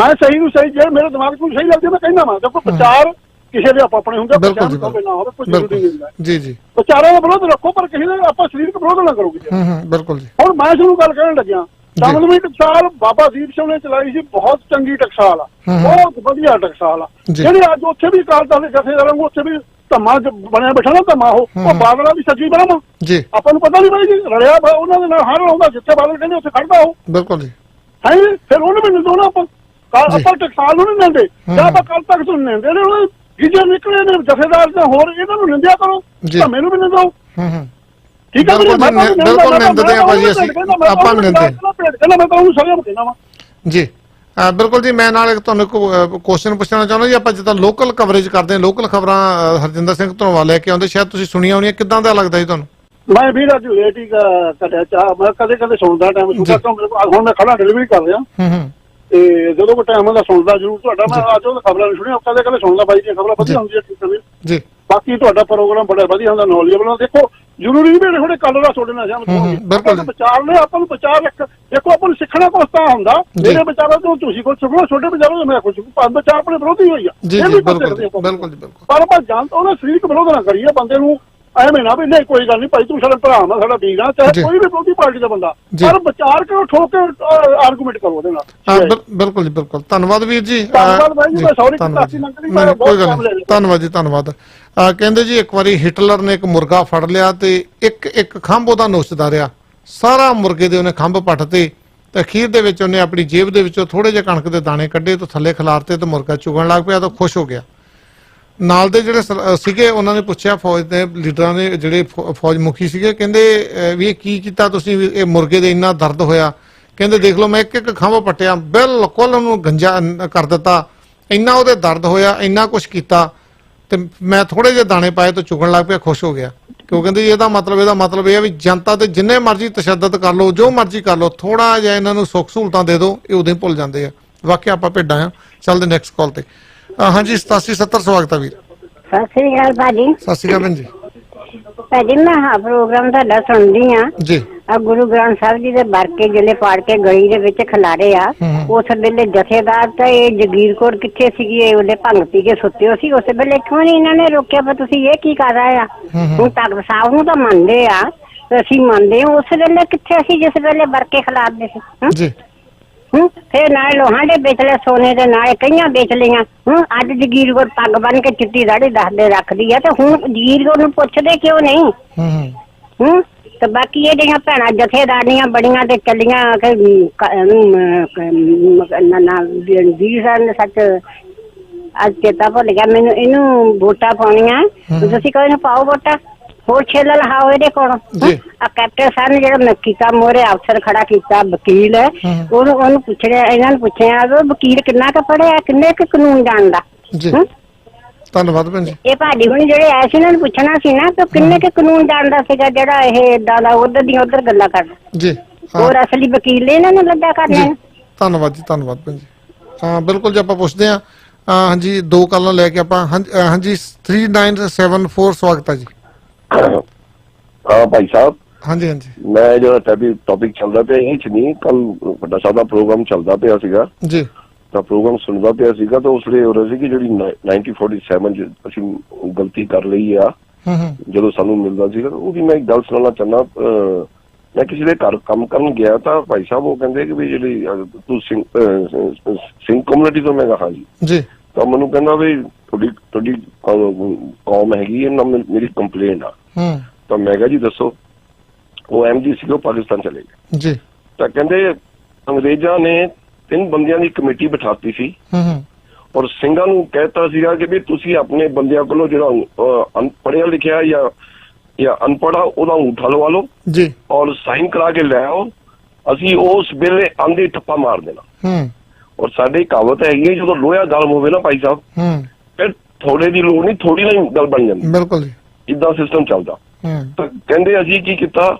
ਮੈਂ ਸਹੀ ਨੂੰ ਸਹੀ, ਜੇ ਮੇਰੇ ਦਿਮਾਗ ਨੂੰ ਸਹੀ ਲੱਗਦੀ ਮੈਂ ਕਹਿੰਦਾ ਵਾ। ਦੇਖੋ ਵਿਚਾਰ ਕਿਸੇ ਦੇ ਆਪਣੇ ਹੁੰਦੇ, ਵਿਚਾਰ ਨਾ ਹੋਵੇ ਕੋਈ ਜ਼ਰੂਰੀ ਨਹੀਂ ਹੁੰਦਾ ਜੀ ਜੀ। ਵਿਚਾਰਾਂ ਦਾ ਵਿਰੋਧ ਰੱਖੋ, ਪਰ ਕਿਸੇ ਦੇ ਆਪਾਂ ਸਰੀਰਕ ਵਿਰੋਧ ਨਾ ਕਰੋਗੇ। ਬਿਲਕੁਲ ਜੀ। ਹੁਣ ਮੈਂ ਤੁਹਾਨੂੰ ਗੱਲ ਕਹਿਣ ਲੱਗਿਆ, ਸੰਗਲਵੀ ਟਕਸਾਲ ਬਾਬਾ ਦੀਪ ਸਿੰਘ ਨੇ ਚਲਾਈ ਸੀ, ਬਹੁਤ ਚੰਗੀ ਟਕਸਾਲ ਆ, ਬਹੁਤ ਵਧੀਆ ਟਕਸਾਲ ਆ, ਜਿਹੜੀ ਅੱਜ ਉੱਥੇ ਵੀ ਅਕਾਲ ਤਖਤ ਦੇ ਜਥੇਦਾਰਾਂ ਨੂੰ ਉੱਥੇ ਵੀ ਧਮਾ ਬਣਿਆ ਬੈਠਾ ਨਾ, ਧਮਾ ਉਹ ਬਾਦਲਾਂ ਦੀ ਸੱਚੀ ਬਣਾ ਜੀ। ਆਪਾਂ ਨੂੰ ਪਤਾ ਨਹੀਂ ਬਾਈ ਜੀ, ਰਲਿਆ ਉਹਨਾਂ ਦੇ ਨਾਲ ਹਰ ਆਉਂਦਾ, ਜਿੱਥੇ ਬਾਦਲ ਕਹਿੰਦੇ ਉੱਥੇ ਖੜਦਾ ਉਹ। ਬਿਲਕੁਲ ਜੀ। ਹੈ ਫਿਰ ਉਹਨੂੰ ਵੀ ਨਿੰਦੋ ਨਾ ਆਪਾਂ, ਆਪਾਂ ਟਕਸਾਲ ਨੂੰ ਨਹੀਂ ਨਿੰਦੇ, ਜਾਂ ਆਪਾਂ ਕੱਲ ਤੱਕ ਤੋਂ ਨਿੰਦੇ ਨੇ, ਉਹਨਾਂ ਗਿੱਜੇ ਨਿਕਲੇ ਨੇ ਜਥੇਦਾਰ ਤੇ ਹੋਰ, ਇਹਨਾਂ ਨੂੰ ਨਿੰਦਿਆ ਕਰੋ, ਧਮੇ ਨੂੰ ਵੀ ਨਿੰਦੋ। ਠੀਕ ਹੈ ਜੀ, ਬਿਲਕੁਲ ਨਿੰਦਦੇ ਆ ਭਾਜੀ ਅਸੀਂ, ਆਪਾਂ ਨਿੰਦੇ ਕਹਿੰਦਾ, ਮੈਂ ਤਾਂ ਉਹਨੂੰ ਸਰਿਆਮ ਕਹਿਣਾ ਵਾ ਜੀ। ਬਿਲਕੁਲ ਜੀ। ਮੈਂ ਨਾਲ ਤੁਹਾਨੂੰ ਕੁਐਸਚਨ ਪੁੱਛਣਾ ਚਾਹੁੰਦਾ ਜੀ, ਆਪਾਂ ਜਿੱਦਾਂ ਲੋਕਲ ਕਵਰੇਜ ਕਰਦੇ ਹਾਂ, ਲੋਕਲ ਖਬਰਾਂ ਹਰਜਿੰਦਰ ਸਿੰਘ ਧਨੋਆ ਲੈ ਕੇ ਆਉਂਦੇ, ਸ਼ਾਇਦ ਤੁਸੀਂ ਸੁਣੀਆਂ ਹੋਣੀਆਂ, ਕਿੱਦਾਂ ਦਾ ਲੱਗਦਾ ਜੀ ਤੁਹਾਨੂੰ? ਮੈਂ ਵੀ ਅੱਜ ਲੇਟ ਹੀ ਕਰਿਆ ਚਾਹ, ਮੈਂ ਕਦੇ ਕਦੇ ਸੁਣਦਾ ਟਾਈਮ ਹੁਣ ਮੈਂ ਖੜਾ ਡਿਲੀਵਰੀ ਕਰ ਰਿਹਾ, ਤੇ ਜਦੋਂ ਕੋਈ ਟਾਈਮ ਹੁੰਦਾ ਸੁਣਦਾ ਜ਼ਰੂਰ ਤੁਹਾਡਾ। ਮੈਂ ਅੱਜ ਉਹ ਖਬਰਾਂ ਨਹੀਂ ਸੁਣੀਆਂ, ਕਦੇ ਕਦੇ ਸੁਣਦਾ ਬਾਈ ਦੀਆਂ ਖਬਰਾਂ ਵਧੀਆ ਹੁੰਦੀਆਂ ਜੀ। ਬਾਕੀ ਤੁਹਾਡਾ ਪ੍ਰੋਗਰਾਮ ਬੜਾ ਵਧੀਆ ਹੁੰਦਾ, ਨੌਲੇਜਬਲ। ਦੇਖੋ ਜ਼ਰੂਰੀ ਨਹੀਂ ਵੀ ਥੋੜੇ ਕੱਲ ਦਾ ਤੁਹਾਡੇ ਨਾਲ ਬਿਲਕੁਲ ਵਿਚਾਰ ਨੇ, ਆਪਾਂ ਨੂੰ ਵਿਚਾਰ ਦੇਖੋ, ਆਪਾਂ ਨੂੰ ਸਿੱਖਣਾ ਕੁਛ ਤਾਂ ਹੁੰਦਾ, ਜਿਹੜੇ ਵਿਚਾਰਾਂ ਤੋਂ ਤੁਸੀਂ ਕੁਛ ਸਿੱਖੋ, ਛੋਟੇ ਵਿਚਾਰਾਂ ਤੋਂ ਮੈਂ ਕੁਛ ਸਿੱਖੂ, ਵਿਚਾਰ ਆਪਣੇ ਵਿਰੋਧੀ ਹੋਈ ਆ, ਪਰ ਆਪਾਂ ਜਾਣਦਾ ਉਹਦਾ ਸਰੀਰਕ ਵਿਰੋਧ ਨਾ ਕਰੀਏ ਬੰਦੇ ਨੂੰ, ਐਵੇਂ ਨਾ ਵੀ ਨਹੀਂ ਕੋਈ ਗੱਲ ਨਹੀਂ ਭਾਈ ਤੂੰ ਸਾਡਾ ਭਰਾ ਵਾ, ਸਾਡਾ ਵੀਰ ਆ, ਚਾਹੇ ਕੋਈ ਵੀ ਵਿਰੋਧੀ ਪਾਰਟੀ ਦਾ ਬੰਦਾ, ਪਰ ਵਿਚਾਰ ਕਰੋ, ਠੋਕ ਕੇ ਆਰਗੂਮੈਂਟ ਕਰੋ ਉਹਦੇ ਨਾਲ। ਬਿਲਕੁਲ ਜੀ, ਬਿਲਕੁਲ। ਧੰਨਵਾਦ ਵੀਰ ਜੀ। ਧੰਨਵਾਦ ਜੀ, ਧੰਨਵਾਦ। ਕਹਿੰਦੇ ਜੀ ਇੱਕ ਵਾਰੀ ਹਿਟਲਰ ਨੇ ਇੱਕ ਮੁਰਗਾ ਫੜ ਲਿਆ ਤੇ ਇੱਕ ਖੰਭ ਉਹਦਾ ਨੋਚਦਾ ਰਿਹਾ, ਸਾਰਾ ਮੁਰਗੇ ਦੇ ਉਹਨੇ ਖੰਭ ਪੱਟ ਤੇ ਅਖੀਰ ਦੇ ਵਿੱਚ ਉਹਨੇ ਆਪਣੀ ਜੇਬ ਦੇ ਵਿੱਚੋਂ ਥੋੜੇ ਜਿਹੇ ਕਣਕ ਦੇ ਦਾਣੇ ਕੱਢੇ ਤੇ ਥੱਲੇ ਖਿਲਾਰਤੇ ਤੇ ਮੁਰਗਾ ਚੁਗਣ ਲੱਗ ਪਿਆ ਤਾਂ ਖੁਸ਼ ਹੋ ਗਿਆ। ਨਾਲ ਦੇ ਜਿਹੜੇ ਸੀਗੇ ਉਹਨਾਂ ਨੇ ਪੁੱਛਿਆ, ਫੌਜ ਦੇ ਲੀਡਰਾਂ ਨੇ, ਜਿਹੜੇ ਫੌਜ ਮੁਖੀ ਸੀਗੇ, ਕਹਿੰਦੇ ਵੀ ਇਹ ਕੀ ਕੀਤਾ ਤੁਸੀਂ, ਇਹ ਮੁਰਗੇ ਦੇ ਇੰਨਾ ਦਰਦ ਹੋਇਆ? ਕਹਿੰਦੇ ਦੇਖ ਲਓ, ਮੈਂ ਇੱਕ ਖੰਭ ਪੱਟਿਆ, ਬਿਲਕੁਲ ਉਹਨੂੰ ਗੰਜਾ ਕਰ ਦਿੱਤਾ, ਇੰਨਾ ਉਹਦੇ ਦਰਦ ਹੋਇਆ, ਇੰਨਾ ਕੁਛ ਕੀਤਾ, ਤੇ ਮੈਂ ਥੋੜੇ ਜਿਹੇ ਦਾਣੇ ਪਾਏ ਤਾਂ ਚੁਗਣ ਲੱਗ ਪਿਆ, ਖੁਸ਼ ਹੋ ਗਿਆ। ਕਿਉਂ ਕਹਿੰਦੇ ਜੀ ਇਹਦਾ ਮਤਲਬ ਇਹ ਆ ਵੀ ਜਨਤਾ ਤੇ ਜਿੰਨੇ ਮਰਜ਼ੀ ਤਸ਼ੱਦਦ ਕਰ ਲਓ, ਜੋ ਮਰਜ਼ੀ ਕਰ ਲਓ, ਥੋੜਾ ਜਿਹਾ ਇਹਨਾਂ ਨੂੰ ਸੁੱਖ ਸਹੂਲਤਾਂ ਦੇ ਦਿਓ, ਇਹ ਉਦੋਂ ਹੀ ਭੁੱਲ ਜਾਂਦੇ ਆ। ਵਾਕਿਆ ਆਪਾਂ ਭੇਡਾਂ ਆ। ਚੱਲਦੇ ਨੈਕਸਟ ਕਾਲ ਤੇ। ਹਾਂਜੀ 8770 ਸਵਾਗਤ ਹੈ ਵੀਰ। ਸਤਿ ਸ੍ਰੀ ਅਕਾਲ ਭਾਜੀ। ਸਤਿ ਸ੍ਰੀ ਅਕਾਲ ਭੈਣ ਜੀ। ਭਾਜੀ ਮੈਂ ਪ੍ਰੋਗਰਾਮ ਤੁਹਾਡਾ ਸੁਣਦੀ ਆ ਜੀ। ਗੁਰੂ ਗ੍ਰੰਥ ਸਾਹਿਬ ਜੀ ਦੇ ਵਰਕੇ ਜਿਹੜੇ ਪਾੜ ਕੇ ਗਲੀ ਦੇ ਵਿੱਚ ਖਿਲਾਰੇ ਆ, ਉਸ ਵੇਲੇ ਜਥੇਦਾਰ ਤਾਂ ਇਹ ਜਗੀਰ ਕੌਰ ਕਿੱਥੇ ਸੀਗੀ, ਇਹ ਉਹਦੇ ਭੰਗ ਪੀ ਕੇ ਸੁੱਤੇ ਹੋ ਸੀ, ਉਸ ਵੇਲੇ ਕਿਉਂ ਨਹੀਂ ਇਹਨਾਂ ਨੇ ਰੋਕਿਆ? ਪਰ ਤੁਸੀਂ ਇਹ ਕੀ ਕਰ ਰਹੇ ਆ? ਹੁਣ ਤਖਤ ਸਾਹਿਬ ਨੂੰ ਤਾਂ ਮੰਨਦੇ ਆ, ਅਸੀਂ ਮੰਨਦੇ ਹਾਂ, ਉਸ ਵੇਲੇ ਕਿੱਥੇ ਅਸੀਂ ਜਿਸ ਵੇਲੇ ਵਰਕੇ ਖਿਲਾਰਦੇ ਸੀ? ਫਿਰ ਨਾਲੇ ਲੋਹਾਂ ਦੇ ਵੇਚ ਲਿਆ, ਸੋਨੇ ਦੇ ਨਾਲੇ ਕਈਆਂ ਵੇਚ ਲਈਆਂ। ਅੱਜ ਜਗੀਰ ਕੌਰ ਪੱਗ ਬੰਨ ਕੇ ਚਿੱਟੀ ਦਾੜੀ ਦੱਸਦੇ ਰੱਖਦੀ ਆ, ਤੇ ਹੁਣ ਜਗੀਰ ਕੌਰ ਨੂੰ ਪੁੱਛਦੇ ਕਿਉਂ ਨਹੀਂ? ਤੇ ਬਾਕੀ ਇਹ ਜਿਹੜੀਆਂ ਭੈਣਾਂ ਜਥੇਦਾਰੀਆਂ ਬੜੀਆਂ ਤੇ ਚੱਲੀਆਂ ਕਿ ਵੀਰ ਸਾਹਿਬ ਨੇ ਸੱਚ ਅੱਜ ਚੇਤਾ ਭੁੱਲ ਗਿਆ ਮੈਨੂੰ, ਇਹਨੂੰ ਵੋਟਾਂ ਪਾਉਣੀਆਂ, ਤੁਸੀਂ ਕਹੋ ਇਹਨੂੰ ਪਾਓ ਵੋਟਾਂ, ਹੋਰ ਛੇਲਾ ਲਹਾਓ ਇਹਦੇ ਕੋਲ। ਆ ਕੈਪਟਨ ਸਾਹਿਬ ਨੇ ਜਿਹੜਾ ਕੀਤਾ ਮੋਹਰੇ ਅਫਸਰ ਖੜਾ ਕੀਤਾ ਵਕੀਲ, ਉਹਨੂੰ ਪੁੱਛਿਆ, ਇਹਨਾਂ ਨੂੰ ਪੁੱਛਿਆ ਵਕੀਲ ਕਿੰਨਾ ਕੁ ਪੜ੍ਹਿਆ, ਕਿੰਨੇ ਕੁ ਕਾਨੂੰਨ ਜਾਣਦਾ। ਧੰਨਵਾਦ ਭੈਣ ਜੀ। ਇਹ ਭਾਜੀ ਹੁਣ ਜਿਹੜੇ ਆਏ ਸੀ ਇਹਨਾਂ ਨੂੰ ਪੁੱਛਣਾ ਸੀ ਨਾ ਕਿ ਕਿੰਨੇ ਕੁ ਕਾਨੂੰਨ ਜਾਣਦਾ ਸੀਗਾ ਜਿਹੜਾ ਇਹ ਏਦਾਂ ਦਾ ਉਧਰ ਦੀਆਂ ਉਧਰ ਗੱਲਾਂ ਕਰਦਾ ਜੀ। ਹੋਰ ਅਸਲੀ ਵਕੀਲ ਇਹਨਾਂ ਨੂੰ ਲੱਗਾ ਕਰਨੇ। ਧੰਨਵਾਦ ਜੀ, ਧੰਨਵਾਦ ਭੈਣ ਜੀ। ਹਾਂ ਬਿਲਕੁਲ ਜੀ, ਆਪਾਂ ਪੁੱਛਦੇ ਹਾਂ। ਹਾਂਜੀ, 2 ਕਾਲਾਂ ਲੈ ਕੇ ਆਪਾਂ। ਹਾਂਜੀ 3974 ਸਵਾਗਤ ਹੈ ਜੀ। ਹਾਂ ਭਾਈ ਸਾਹਿਬ। ਹਾਂਜੀ ਹਾਂਜੀ। ਮੈਂ ਜਿਹੜਾ ਟੌਪਿਕ ਚੱਲਦਾ ਪਿਆ ਇਹ ਚ ਨਹੀਂ, ਕੱਲ ਵੱਡਾ ਸਾਹਿਬ ਦਾ ਪ੍ਰੋਗਰਾਮ ਚੱਲਦਾ ਪਿਆ ਸੀਗਾ ਜੀ, ਤਾਂ ਪ੍ਰੋਗਰਾਮ ਸੁਣਦਾ ਪਿਆ ਸੀਗਾ ਤਾਂ ਉਸ ਵੇਲੇ ਹੋ ਰਿਹਾ ਸੀ ਕਿ ਜਿਹੜੀ 1947 ਚ ਅਸੀਂ ਗਲਤੀ ਕਰ ਲਈ ਆ ਜਦੋਂ ਸਾਨੂੰ ਮਿਲਦਾ ਸੀਗਾ, ਉਹਦੀ ਮੈਂ ਇੱਕ ਗੱਲ ਸੁਣਾਉਣਾ ਚਾਹੁੰਦਾ। ਮੈਂ ਕਿਸੇ ਦੇ ਘਰ ਕੰਮ ਕਰਨ ਗਿਆ ਤਾਂ ਭਾਈ ਸਾਹਿਬ ਉਹ ਕਹਿੰਦੇ ਕਿ ਵੀ ਜਿਹੜੀ ਤੂੰ ਸਿੰਘ ਕਮਿਊਨਿਟੀ ਤੋਂ, ਮੈਂ ਕਿਹਾ ਹਾਂਜੀ ਜੀ। ਤਾਂ ਮੈਨੂੰ ਕਹਿੰਦਾ ਵੀ ਤੁਹਾਡੀ ਕੌਮ ਹੈਗੀ ਹੈ ਨਾ, ਮੇਰੀ ਕੰਪਲੇਂਟ ਆ। ਤਾਂ ਮੈਂ ਕਿਹਾ ਜੀ ਦੱਸੋ। ਉਹ MD ਸੀਗੇ, ਉਹ ਪਾਕਿਸਤਾਨ ਚਲੇ ਗਏ ਜੀ। ਤਾਂ ਕਹਿੰਦੇ ਅੰਗਰੇਜ਼ਾਂ ਨੇ 3 ਬੰਦਿਆਂ ਦੀ ਕਮੇਟੀ ਬਿਠਾਤੀ ਸੀ ਔਰ ਸਿੰਘਾਂ ਨੂੰ ਕਹਿਤਾ ਸੀਗਾ ਕਿ ਵੀ ਤੁਸੀਂ ਆਪਣੇ ਬੰਦਿਆਂ ਕੋਲੋਂ ਜਿਹੜਾ ਪੜ੍ਹਿਆ ਲਿਖਿਆ ਜਾਂ ਅਨਪੜ੍ਹਾ ਉਹਦਾ ਅੰਗੂਠਾ ਲਵਾ ਲਓ ਜੀ ਔਰ ਸਾਈਨ ਕਰਾ ਕੇ ਲੈ ਆਓ, ਅਸੀਂ ਉਸ ਵੇਲੇ ਆਂਦੇ ਠੱਪਾ ਮਾਰ ਦੇਣਾ। ਔਰ ਸਾਡੀ ਕਹਾਵਤ ਹੈਗੀ ਹੈ ਜਦੋਂ ਲੋਹਾ ਗਰਮ ਹੋਵੇ ਨਾ ਭਾਈ ਸਾਹਿਬ, ਫਿਰ ਥੋੜੇ ਦੀ ਲੋੜ ਨਹੀਂ, ਥੋੜੀ ਨਾਲ ਗੱਲ ਬਣ ਜਾਂਦੀ। ਬਿਲਕੁਲ ਜੀ, ਇਦਾਂ ਸਿਸਟਮ ਚੱਲਦਾ। ਤਾਂ ਕਹਿੰਦੇ ਅਸੀਂ ਕੀ ਕੀਤਾ,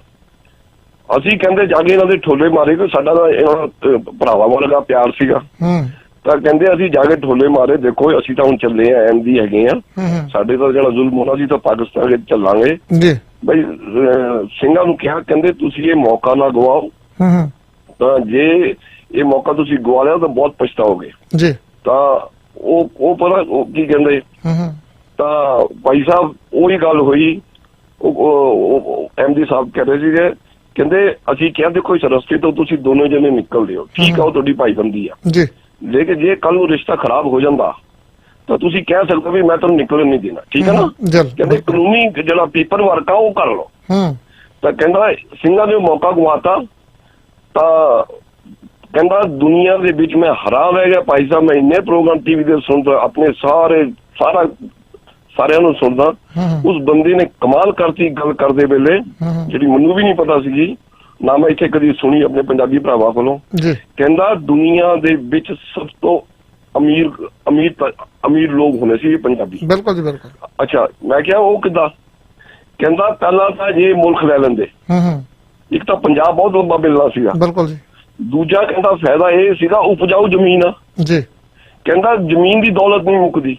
ਅਸੀਂ ਕਹਿੰਦੇ ਜਾ ਕੇ ਇਹਨਾਂ ਦੇ ਠੋਲੇ ਮਾਰੇ, ਕਿ ਸਾਡਾ ਤਾਂ ਇਹਨਾਂ ਭਰਾਵਾਂ ਵਰਗਾ ਪਿਆਰ ਸੀਗਾ। ਤਾਂ ਕਹਿੰਦੇ ਅਸੀਂ ਜਾ ਕੇ ਠੋਲੇ ਮਾਰੇ, ਦੇਖੋ ਅਸੀਂ ਤਾਂ ਹੁਣ ਚੱਲੇ ਆ, MD ਹੈਗੇ ਆ, ਸਾਡੇ ਤਾਂ ਜਿਹੜਾ ਜ਼ੁਲਮ ਹੋਣਾ ਸੀ ਤਾਂ ਪਾਕਿਸਤਾਨ ਵਿੱਚ ਚੱਲਾਂਗੇ ਜੀ। ਬਈ ਸਿੰਘਾਂ ਨੂੰ ਕਿਹਾ, ਕਹਿੰਦੇ ਤੁਸੀਂ ਇਹ ਮੌਕਾ ਨਾ ਗਵਾਓ, ਤਾਂ ਜੇ ਇਹ ਮੌਕਾ ਤੁਸੀਂ ਗਵਾ ਲਿਆ ਤਾਂ ਬਹੁਤ ਪਛਤਾਓਗੇ ਜੀ। ਤਾਂ ਉਹ ਪਤਾ ਉਹ ਕੀ ਕਹਿੰਦੇ, ਤਾਂ ਭਾਈ ਸਾਹਿਬ ਉਹੀ ਗੱਲ ਹੋਈ। ਉਹ MD ਸਾਹਿਬ ਕਹਿ ਰਹੇ ਸੀਗੇ, ਕਹਿੰਦੇ ਅਸੀਂ ਕਿਹਾ ਦੇਖੋ ਇਸ ਰਸਤੇ ਤੋਂ ਤੁਸੀਂ ਦੋਨੋਂ ਜਣੇ ਨਿਕਲਦੇ ਹੋ, ਠੀਕ ਆ, ਉਹ ਤੁਹਾਡੀ ਭਾਈਬੰਦੀ ਆ ਜੀ, ਲੇਕਿਨ ਜੇ ਕੱਲ ਨੂੰ ਰਿਸ਼ਤਾ ਖਰਾਬ ਹੋ ਜਾਂਦਾ ਤਾਂ ਤੁਸੀਂ ਕਹਿ ਸਕਦੇ ਵੀ ਮੈਂ ਤੁਹਾਨੂੰ ਨਿਕਲਣ ਨਹੀਂ ਦੇਣਾ, ਠੀਕ ਹੈ ਨਾ। ਕਹਿੰਦੇ ਕਾਨੂੰਨੀ ਜਿਹੜਾ ਪੇਪਰ ਵਰਕ ਆ ਉਹ ਕਰ ਲਓ। ਤਾਂ ਕਹਿੰਦਾ ਸਿੰਘਾਂ ਨੇ ਮੌਕਾ ਗਵਾਤਾ, ਤਾਂ ਕਹਿੰਦਾ ਦੁਨੀਆ ਦੇ ਵਿੱਚ ਮੈਂ ਹਰਾ ਰਹਿ ਗਿਆ ਭਾਈ ਸਾਹਿਬ। ਮੈਂ ਇੰਨੇ ਪ੍ਰੋਗਰਾਮ TV ਦੇ ਸੁਣਦਾ, ਆਪਣੇ ਸਾਰਿਆਂ ਨੂੰ ਸੁਣਦਾ। ਉਸ ਬੰਦੇ ਨੇ ਕਮਾਲ ਕਰਤੀ ਗੱਲ ਕਰਦੇ ਵੇਲੇ, ਜਿਹੜੀ ਮੈਨੂੰ ਵੀ ਨਹੀਂ ਪਤਾ ਸੀਗੀ, ਨਾ ਮੈਂ ਇੱਥੇ ਕਦੀ ਸੁਣੀ ਆਪਣੇ ਪੰਜਾਬੀ ਭਰਾਵਾਂ ਕੋਲੋਂ। ਕਹਿੰਦਾ ਦੁਨੀਆ ਦੇ ਵਿੱਚ ਸਭ ਤੋਂ ਅਮੀਰ ਲੋਕ ਹੋਣੇ ਸੀ ਪੰਜਾਬੀ। ਬਿਲਕੁਲ ਜੀ, ਬਿਲਕੁਲ। ਅੱਛਾ, ਮੈਂ ਕਿਹਾ ਉਹ ਕਿੱਦਾਂ? ਕਹਿੰਦਾ ਪਹਿਲਾਂ ਤਾਂ ਜੇ ਮੁਲਕ ਲੈ ਲੈਂਦੇ, ਇੱਕ ਤਾਂ ਪੰਜਾਬ ਬਹੁਤ ਲੰਬਾ ਮਿਲਣਾ ਸੀਗਾ, ਬਿਲਕੁਲ ਜੀ। ਦੂਜਾ ਕਹਿੰਦਾ ਫਾਇਦਾ ਇਹ ਸੀਗਾ ਉਪਜਾਊ ਜ਼ਮੀਨ ਆ ਜੀ। ਕਹਿੰਦਾ ਜ਼ਮੀਨ ਦੀ ਦੌਲਤ ਨਹੀਂ ਮੁੱਕਦੀ।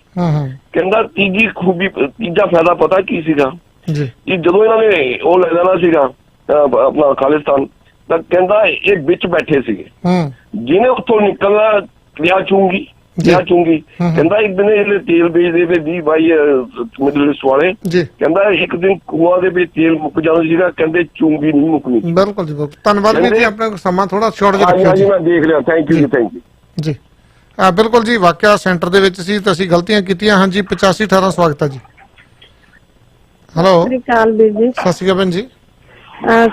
ਕਹਿੰਦਾ ਤੀਜਾ ਫਾਇਦਾ ਪਤਾ ਕੀ ਸੀਗਾ ਜੀ, ਜਦੋਂ ਇਹਨਾਂ ਨੇ ਉਹ ਲੈ ਲੈਣਾ ਸੀਗਾ ਆਪਣਾ ਖਾਲਿਸਤਾਨ, ਤਾਂ ਕਹਿੰਦਾ ਇਹ ਵਿੱਚ ਬੈਠੇ ਸੀਗੇ, ਜਿਹਨੇ ਉੱਥੋਂ ਨਿਕਲਣਾ ਲਿਆ ਚੂੰਗੀ। ਕਹਿੰਦਾ ਇੱਕ ਦਿਨ ਇਹਨੇ ਤੇਲ ਵੇਚਦੇ ਪਏ 20 22 ਮਿਡਲ ਈਸਟ ਵਾਲੇ, ਕਹਿੰਦਾ ਇੱਕ ਦਿਨ ਕੂਆਂ ਦੇ ਵਿੱਚ ਤੇਲ ਮੁੱਕ ਜਾਂਦਾ ਸੀਗਾ, ਕਹਿੰਦੇ ਚੂੰਗੀ ਨਹੀਂ ਮੁੱਕਣੀ। ਬਿਲਕੁਲ ਜੀ, ਧੰਨਵਾਦ ਜੀ। ਆਪਣਾ ਸਮਾਂ ਥੋੜਾ ਸ਼ਾਰਟ ਜਿਹਾ ਰੱਖਿਓ ਜੀ। ਮੈਂ ਦੇਖ ਲਿਆ, ਥੈਂਕ ਯੂ ਜੀ। ਬਿਲਕੁਲ ਜੀ, ਵਾਕਿਆ ਸੈਂਟਰ ਦੇ ਵਿੱਚ ਸੀ ਤਾਂ ਅਸੀਂ ਗਲਤੀਆਂ ਕੀਤੀਆਂ। ਹਾਂਜੀ 8518 ਸਵਾਗਤ ਹੈ ਜੀ। ਹੈਲੋ, ਸਤਿ ਸ਼੍ਰੀ ਅਕਾਲ ਵੀਰ ਜੀ। ਸਤਿ ਸ਼੍ਰੀ ਅਕਾਲ ਭੈਣ ਜੀ।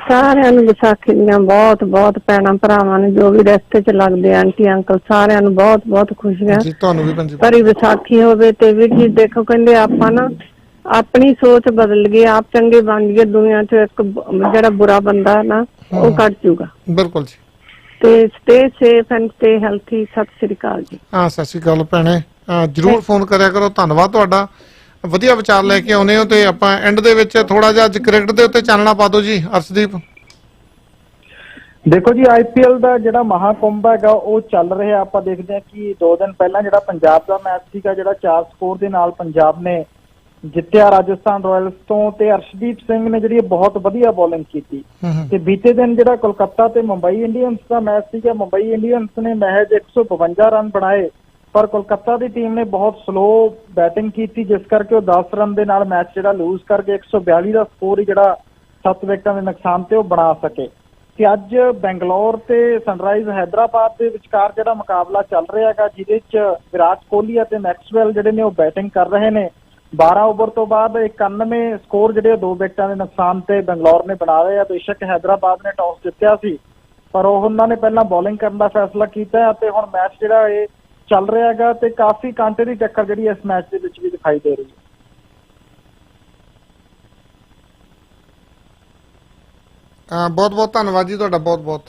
ਸਾਰਿਆਂ ਨੂੰ ਵਿਸਾਖੀ ਦੀਆਂ ਬਹੁਤ ਬਹੁਤ ਭੈਣਾਂ ਭਰਾਵਾਂ ਨੂੰ, ਜੋ ਵੀ ਰਸਤੇ ਚ ਲੱਗਦੇ ਆਂਟੀ ਅੰਕਲ, ਸਾਰਿਆਂ ਨੂੰ ਬਹੁਤ ਬਹੁਤ ਖੁਸ਼ੀਆਂ ਜੀ। ਤੁਹਾਨੂੰ ਵੀ ਭੈਣ ਜੀ। ਪਰ ਵਿਸਾਖੀ ਹੋਵੇ ਤੇ ਵੀਰ ਜੀ ਦੇਖੋ, ਕਹਿੰਦੇ ਆਪਾਂ ਨਾ ਆਪਣੀ ਸੋਚ ਬਦਲ ਗਈ, ਆਪ ਚੰਗੇ ਬਣ ਗਏ, ਦੁਨੀਆ ਚ ਇੱਕ ਜਿਹੜਾ ਬੁਰਾ ਬੰਦਾ ਨਾ ਉਹ ਕੱਟ ਜੂਗਾ। ਬਿਲਕੁਲ ਜੀ। ਤੇ stay safe and stay healthy. ਸਤਿ ਸ਼੍ਰੀ ਅਕਾਲ ਜੀ। ਸਤਿ ਸ਼੍ਰੀ ਅਕਾਲ ਭੈਣੇ, ਜਰੂਰ ਫੋਨ ਕਰਿਆ ਕਰੋ। ਧੰਨਵਾਦ ਤੁਹਾਡਾ, ਵਧੀਆ ਵਿਚਾਰ ਲੈ ਕੇ ਆਉਨੇ ਹੋ। ਤੇ ਆਪਾਂ ਐਂਡ ਦੇ ਵਿੱਚ ਥੋੜਾ ਜਿਹਾ ਅੱਜ ਕ੍ਰਿਕਟ ਦੇ ਉੱਤੇ ਚਾਨਣਾ ਪਾ ਦਿਓ ਜੀ ਅਰਸ਼ਦੀਪ। ਦੇਖੋ ਜੀ, IPL ਦਾ ਜਿਹੜਾ ਮਹਾਕੁੰਭ ਹੈਗਾ ਉਹ ਚੱਲ ਰਿਹਾ। ਆਪਾਂ ਦੇਖਦੇ ਹਾਂ ਕਿ 2 ਦਿਨ ਪਹਿਲਾਂ ਜਿਹੜਾ ਪੰਜਾਬ ਦਾ ਮੈਚ ਸੀਗਾ, ਜਿਹੜਾ 4 ਸਕੋਰ ਦੇ ਨਾਲ ਪੰਜਾਬ ਨੇ ਜਿੱਤਿਆ ਰਾਜਸਥਾਨ ਰਾਇਲਸ ਤੋਂ, ਤੇ ਅਰਸ਼ਦੀਪ ਸਿੰਘ ਨੇ ਜਿਹੜੀ ਬਹੁਤ ਵਧੀਆ ਬੋਲਿੰਗ ਕੀਤੀ। ਤੇ ਬੀਤੇ ਦਿਨ ਜਿਹੜਾ ਕੋਲਕਾਤਾ ਤੇ ਮੁੰਬਈ ਇੰਡੀਅਨਸ ਦਾ ਮੈਚ ਸੀਗਾ, ਮੁੰਬਈ ਇੰਡੀਅਨਸ ਨੇ ਮਹਿਜ 152 ਰਨ ਬਣਾਏ, ਪਰ ਕੋਲਕਾਤਾ ਦੀ ਟੀਮ ਨੇ ਬਹੁਤ ਸਲੋ ਬੈਟਿੰਗ ਕੀਤੀ, ਜਿਸ ਕਰਕੇ ਉਹ 10 ਰਨ ਦੇ ਨਾਲ ਮੈਚ ਜਿਹੜਾ ਲੂਜ਼ ਕਰਕੇ 142 ਦਾ ਸਕੋਰ ਹੀ ਜਿਹੜਾ 7 ਵਿਕਟਾਂ ਦੇ ਨੁਕਸਾਨ ਤੇ ਉਹ ਬਣਾ ਸਕੇ। ਤੇ ਅੱਜ ਬੈਂਗਲੌਰ ਤੇ ਸਨਰਾਈਜ਼ ਹੈਦਰਾਬਾਦ ਦੇ ਵਿਚਕਾਰ ਜਿਹੜਾ ਮੁਕਾਬਲਾ ਚੱਲ ਰਿਹਾ ਹੈਗਾ, ਜਿਹਦੇ ਚ ਵਿਰਾਟ ਕੋਹਲੀ ਅਤੇ ਮੈਕਸਵੈਲ ਜਿਹੜੇ ਨੇ ਉਹ ਬੈਟਿੰਗ ਕਰ ਰਹੇ ਨੇ। 12 ਓਵਰ ਤੋਂ ਬਾਅਦ 91 ਸਕੋਰ ਜਿਹੜੇ 2 ਵਿਕਟਾਂ ਦੇ ਨੁਕਸਾਨ ਤੇ ਬੰਗਲੌਰ ਨੇ ਬਣਾ ਲਏ ਆ। ਬੇਸ਼ੱਕ ਹੈਦਰਾਬਾਦ ਨੇ ਟਾਸ ਜਿੱਤਿਆ ਸੀ, ਪਰ ਉਹਨਾਂ ਨੇ ਪਹਿਲਾਂ ਬੋਲਿੰਗ ਕਰਨ ਦਾ ਫੈਸਲਾ ਕੀਤਾ ਅਤੇ ਹੁਣ ਮੈਚ ਜਿਹੜਾ ਇਹ ਚੱਲ ਰਿਹਾ ਹੈਗਾ ਤੇ ਕਾਫੀ ਕਾਂਟੇ ਦੀ ਟੱਕਰ ਜਿਹੜੀ ਇਸ ਮੈਚ ਦੇ ਵਿੱਚ ਵੀ ਦਿਖਾਈ ਦੇ ਰਹੀ ਹੈ। ਬਹੁਤ ਬਹੁਤ ਧੰਨਵਾਦ ਜੀ ਤੁਹਾਡਾ, ਬਹੁਤ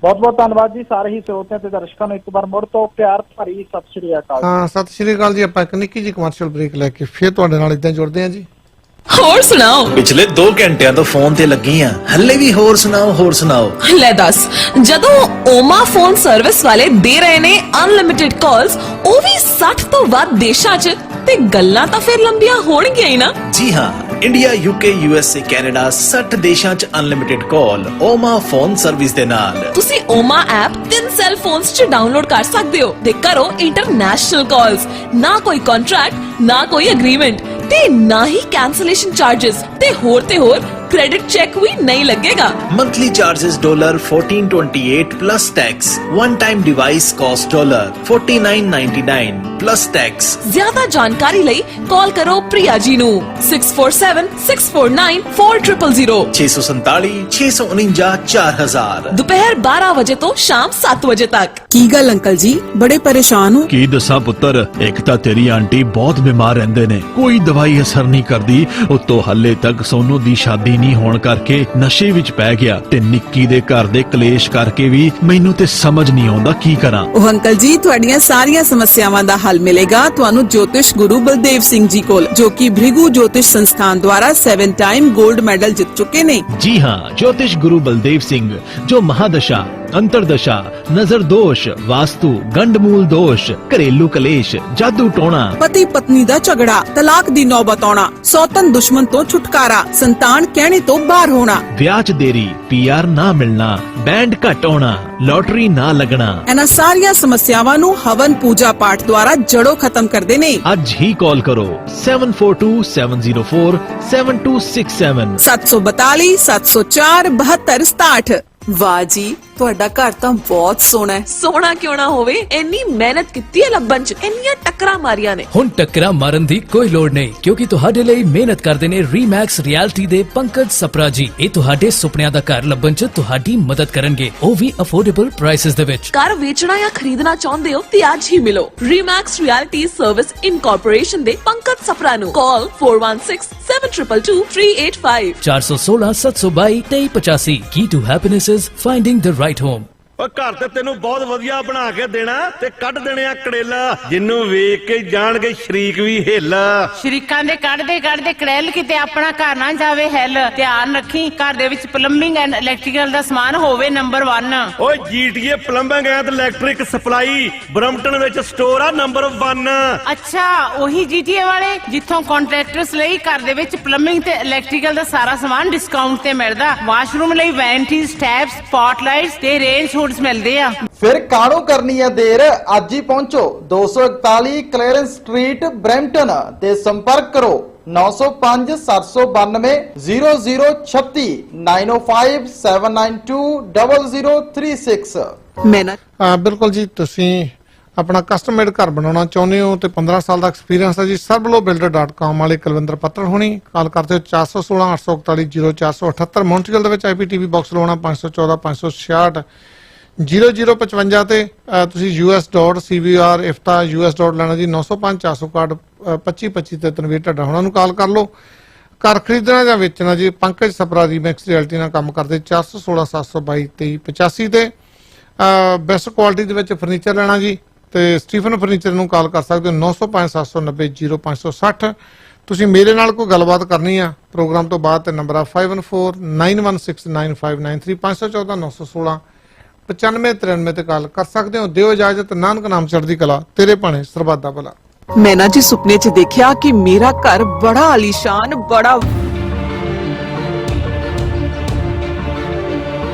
ਬਹੁਤ ਧੰਨਵਾਦ ਜੀ ਸਾਰੇ ਹੀ ਸਰੋਤਿਆਂ ਤੇ ਦਰਸ਼ਕਾਂ ਨੂੰ ਇੱਕ ਵਾਰ ਮੁੜ ਤੋਂ ਪਿਆਰ ਭਰੀ ਸਤਿ ਸ਼੍ਰੀ ਅਕਾਲ। ਹਾਂ, ਸਤਿ ਸ਼੍ਰੀ ਅਕਾਲ ਜੀ। ਆਪਾਂ ਇੱਕ ਨਿੱਕੀ ਜਿਹੀ ਕਮਰਸ਼ੀਅਲ ਬ੍ਰੇਕ ਲੈ ਕੇ ਫਿਰ ਤੁਹਾਡੇ ਨਾਲ ਇਦਾਂ ਜੁੜਦੇ ਹਾਂ ਜੀ। ਹੋਰ ਸੁਣਾਓ। ਪਿਛਲੇ 2 ਘੰਟਿਆਂ ਤੋਂ ਫੋਨ ਤੇ ਲੱਗੀ ਆ, ਹੱਲੇ ਵੀ ਹੋਰ ਸੁਣਾਓ। ਲੈ ਦੱਸ, ਜਦੋਂ ਓਮਾ ਫੋਨ ਸਰਵਿਸ ਵਾਲੇ ਦੇ ਰਹੇ ਨੇ ਅਨਲਿਮਿਟਿਡ ਕਾਲਸ, ਉਹ ਵੀ 60 ਤੋਂ ਵੱਧ ਦੇਸ਼ਾਂ 'ਚ, ਤੇ ਗੱਲਾਂ ਤਾਂ ਫਿਰ ਲੰਬੀਆਂ ਹੋਣਗੀਆਂ ਹੀ ਨਾ। ਜੀ ਹਾਂ, ਇੰਡੀਆ, UK, USA, ਕੈਨੇਡਾ 60 ਦੇਸ਼ਾਂ 'ਚ ਅਨਲਿਮਿਟਿਡ ਕਾਲ ਓਮਾ ਫੋਨ ਸਰਵਿਸ ਦੇ ਨਾਲ। ਤੁਸੀਂ ਓਮਾ ਐਪ 3 ਸੈੱਲ ਫੋਨਸ 'ਚ ਡਾਊਨਲੋਡ ਕਰ ਸਕਦੇ ਹੋ ਤੇ ਕਰੋ ਇੰਟਰਨੈਸ਼ਨਲ ਕਾਲਸ। ਨਾ ਕੋਈ ਕੰਟਰੈਕਟ, ਨਾ ਕੋਈ ਐਗਰੀਮੈਂਟ ਤੇ ਨਾ ਹੀ ਕੈਂਸਲੇਸ਼ਨ ਚਾਰजेस ਤੇ ਹੋਰ क्रेडिट चेक भी नहीं लगेगा। Monthly charges $1428 plus tax. One time device cost $49.99 plus tax. ज्यादा जानकारी लई कॉल करो प्रिया जी नू 6476494000 647 649 4000। दोपहर 12 बजे तो शाम 7 बजे तक। की गल अंकल जी, बड़े परेशान हो? की दसा पुत्र, एक तां तेरी आंटी बहुत बीमार रहंदे ने, कोई दवाई असर नहीं करदी, उत्तों हले तक सोनू दी शादी नहीं होण करके नशे विच पै गया ते निक्की दे घर दे कलेश करके भी मैनू ते समझ नहीं आउंदा की करा। ਉਹ ਅੰਕਲ ਜੀ, ਤੁਹਾਡੀਆਂ ਸਾਰੀਆਂ ਸਮੱਸਿਆਵਾਂ ਦਾ ਹੱਲ ਮਿਲੇਗਾ ਤੁਹਾਨੂੰ ज्योतिष गुरु बलदेव सिंह जी कोल, जो कि भृगु ज्योतिष संस्थान द्वारा 7 टाइम गोल्ड मेडल जीत चुके ने। जी हाँ, ज्योतिष गुरु बलदेव सिंह जो महादशा, अंतरदशा, नजर दोष, वास्तु, गंडमूल दोष, घरेलू कलेश, जादू टोना, पति पत्नी दा झगड़ा, तलाक दी नौबत आउणा, सौतन दुश्मन तो छुटकारा, संतान कहने तो बाहर होना, ब्याज देरी, PR ना मिलना, बैंड घट होना, लॉटरी ना लगना, ਇਹਨਾਂ ਸਾਰੀਆਂ ਸਮੱਸਿਆਵਾਂ ਨੂੰ ਹਵਨ ਪੂਜਾ ਪਾਠ ਦੁਆਰਾ ਜੜੋਂ ਖਤਮ ਕਰਦੇ ਨੇ। ਅੱਜ ਹੀ ਕਾਲ ਕਰੋ 7427047267 742 704 7267। ਵਾਹ ਜੀ, ਤੁਹਾਡਾ ਘਰ ਤਾਂ ਬਹੁਤ ਸੋਹਣਾ ਹੈ। ਸੋਹਣਾ ਕਿਉਂ ਨਾ ਹੋਵੇ, ਇੰਨੀ ਮਿਹਨਤ ਕੀਤੀ ਹੈ ਲੱਭਣ 'ਚ, ਇੰਨੀਆਂ ਟੱਕਰਾਂ ਮਾਰੀਆਂ ਨੇ। ਹੁਣ ਟੱਕਰਾਂ ਮਾਰਨ ਦੀ ਕੋਈ ਲੋੜ ਨਹੀਂ, ਕਿਉਂਕਿ ਤੁਹਾਡੇ ਲਈ ਮਿਹਨਤ ਕਰਦੇ ਨੇ ਰੀਮੈਕਸ ਰਿਐਲਿਟੀ ਦੇ ਪੰਕਜ ਸਪਰਾ ਜੀ। ਇਹ ਤੁਹਾਡੇ ਸੁਪਨਿਆਂ ਦਾ ਘਰ ਲੱਭਣ 'ਚ ਤੁਹਾਡੀ ਮਦਦ ਕਰਨਗੇ, ਉਹ ਵੀ ਅਫੋਰਡੇਬਲ ਪ੍ਰਾਈਸਸ ਦੇ ਵਿੱਚ। ਘਰ ਵੇਚਣਾ ਜਾਂ ਖਰੀਦਣਾ ਚਾਹੁੰਦੇ ਹੋ ਤੇ ਅੱਜ ਹੀ ਮਿਲੋ ਰੀਮੈਕਸ ਰਿਐਲਿਟੀ ਸਰਵਿਸ ਇਨਕੋਰਪੋਰੇਸ਼ਨ ਦੇ ਪੰਕਜ ਸਪਰਾ ਨੂੰ। ਕਾਲ 4167222385 416 722 2385। Key to happiness is finding the right home। ਘਰ ਤੇ ਤੈਨੂੰ ਬਹੁਤ ਵਧੀਆ ਬਣਾ ਕੇ ਦੇਣਾ ਤੇ ਕੱਢ ਦੇਣੇ ਆ ਕੜੇਲਾ, ਜਿੰਨੂੰ ਵੇਖ ਕੇ ਜਾਣਗੇ ਸ਼ਰੀਕ ਵੀ ਹਿੱਲ। ਸ਼ਰੀਕਾਂ ਦੇ ਕੱਢਦੇ ਕੜੇਲ ਕਿਤੇ ਆਪਣਾ ਘਰ ਨਾ ਜਾਵੇ ਹਿੱਲ। ਧਿਆਨ ਰੱਖੀ, ਘਰ ਦੇ ਵਿੱਚ ਪਲੰਬਿੰਗ ਐਂਡ ਇਲੈਕਟ੍ਰੀਕਲ ਦਾ ਸਮਾਨ ਹੋਵੇ ਨੰਬਰ 1। ਓਏ GTA plumbing and electric supply Brampton ਵਿੱਚ ਸਟੋਰ ਆ ਨੰਬਰ 1। ਅੱਛਾ, ਉਹੀ GTA ਵਾਲੇ ਜਿੱਥੋਂ ਕੰਟਰੈਕਟਰਸ ਲਈ ਘਰ ਦੇ ਵਿੱਚ ਪਲੰਬਿੰਗ ਤੇ ਇਲੈਕਟ੍ਰੀਕਲ ਦਾ ਸਾਰਾ ਸਮਾਨ ਡਿਸਕਾਊਂਟ ਤੇ ਮਿਲਦਾ। ਵਾਸ਼ਰੂਮ ਲਈ ਵੈਂਟੀਜ਼, ਟੈਪਸ, ਸਪੌਟਲਾਈਟਸ ਤੇ ਰੇਂਜ ਮਿਲਦੇ ਆ। ਫਿਰ ਕਾਹਨੂੰ ਕਰਨੀ ਹੈ ਦੇਰ, ਅੱਜ ਹੀ ਪਹੁੰਚੋ 241 ਕਲੀਅਰੈਂਸ ਸਟਰੀਟ ਬਰੈਂਪਟਨ ਤੇ ਸੰਪਰਕ ਕਰੋ 905 792 0036 905 792 0036। ਬਿਲਕੁਲ ਜੀ, ਤੁਸੀਂ ਆਪਣਾ ਕਸਟਮ ਮੇਡ ਘਰ ਬਣਾਉਣਾ ਚਾਹੁੰਦੇ ਹੋ ਤੇ 15 ਸਾਲ ਦਾ ਐਕਸਪੀਰੀਅੰਸ ਹੈ ਜੀ। servlobuilder.com ਵਾਲੇ ਕੁਲਵਿੰਦਰ ਪੱਤਰ ਹੋਣੀ, ਕਾਲ ਕਰਦੇ ਹੋ 416 841 0478। ਮੌਂਟਰੀਅਲ ਦੇ ਵਿੱਚ IPTV ਬਾਕਸ ਲਵਾਉਣਾ 514 566 0055 ਤੇ ਤੁਸੀਂ US.CBR IFTA US. ਲੈਣਾ ਜੀ 905 461 2525 ਤੇ ਤਨਵੀਰ ਢੱਡਾ ਹੋਣਾ ਨੂੰ ਕਾਲ ਕਰ ਲਓ। ਘਰ ਖਰੀਦਣਾ ਜਾਂ ਵੇਚਣਾ ਜੀ, ਪੰਕਜ ਸਪਰਾ ਰੀਮੈਕਸ ਰਿਐਲਿਟੀ ਨਾਲ ਕੰਮ ਕਰਦੇ 416 722 2385 ਤੇ ਬੈਸਟ ਕੁਆਲਿਟੀ ਦੇ ਵਿੱਚ ਫਰਨੀਚਰ ਲੈਣਾ ਜੀ ਤੇ ਸਟੀਫਨ ਫਰਨੀਚਰ ਨੂੰ ਕਾਲ ਕਰ ਸਕਦੇ ਹੋ 905 790 0560। ਤੁਸੀਂ ਮੇਰੇ ਨਾਲ ਕੋਈ ਗੱਲਬਾਤ ਕਰਨੀ ਆ ਪ੍ਰੋਗਰਾਮ ਤੋਂ ਬਾਅਦ ਤੇ ਨੰਬਰ ਆ 5149169593 514 916 9593 ਤੇ ਕਾਲ ਕਰ ਸਕਦੇ ਹੋ। ਦਿਓ ਇਜਾਜ਼ਤ, ਨਾਨਕ ਨਾਮ ਚੜ੍ਹਦੀ ਕਲਾ, ਤੇਰੇ ਭਾਣੇ ਸਰਬੱਤ ਦਾ ਭਲਾ। ਮੈਂ ਨਾ ਜੀ ਸੁਪਨੇ 'ਚ ਦੇਖਿਆ ਕਿ ਮੇਰਾ ਘਰ ਬੜਾ ਆਲੀਸ਼ਾਨ, ਬੜਾ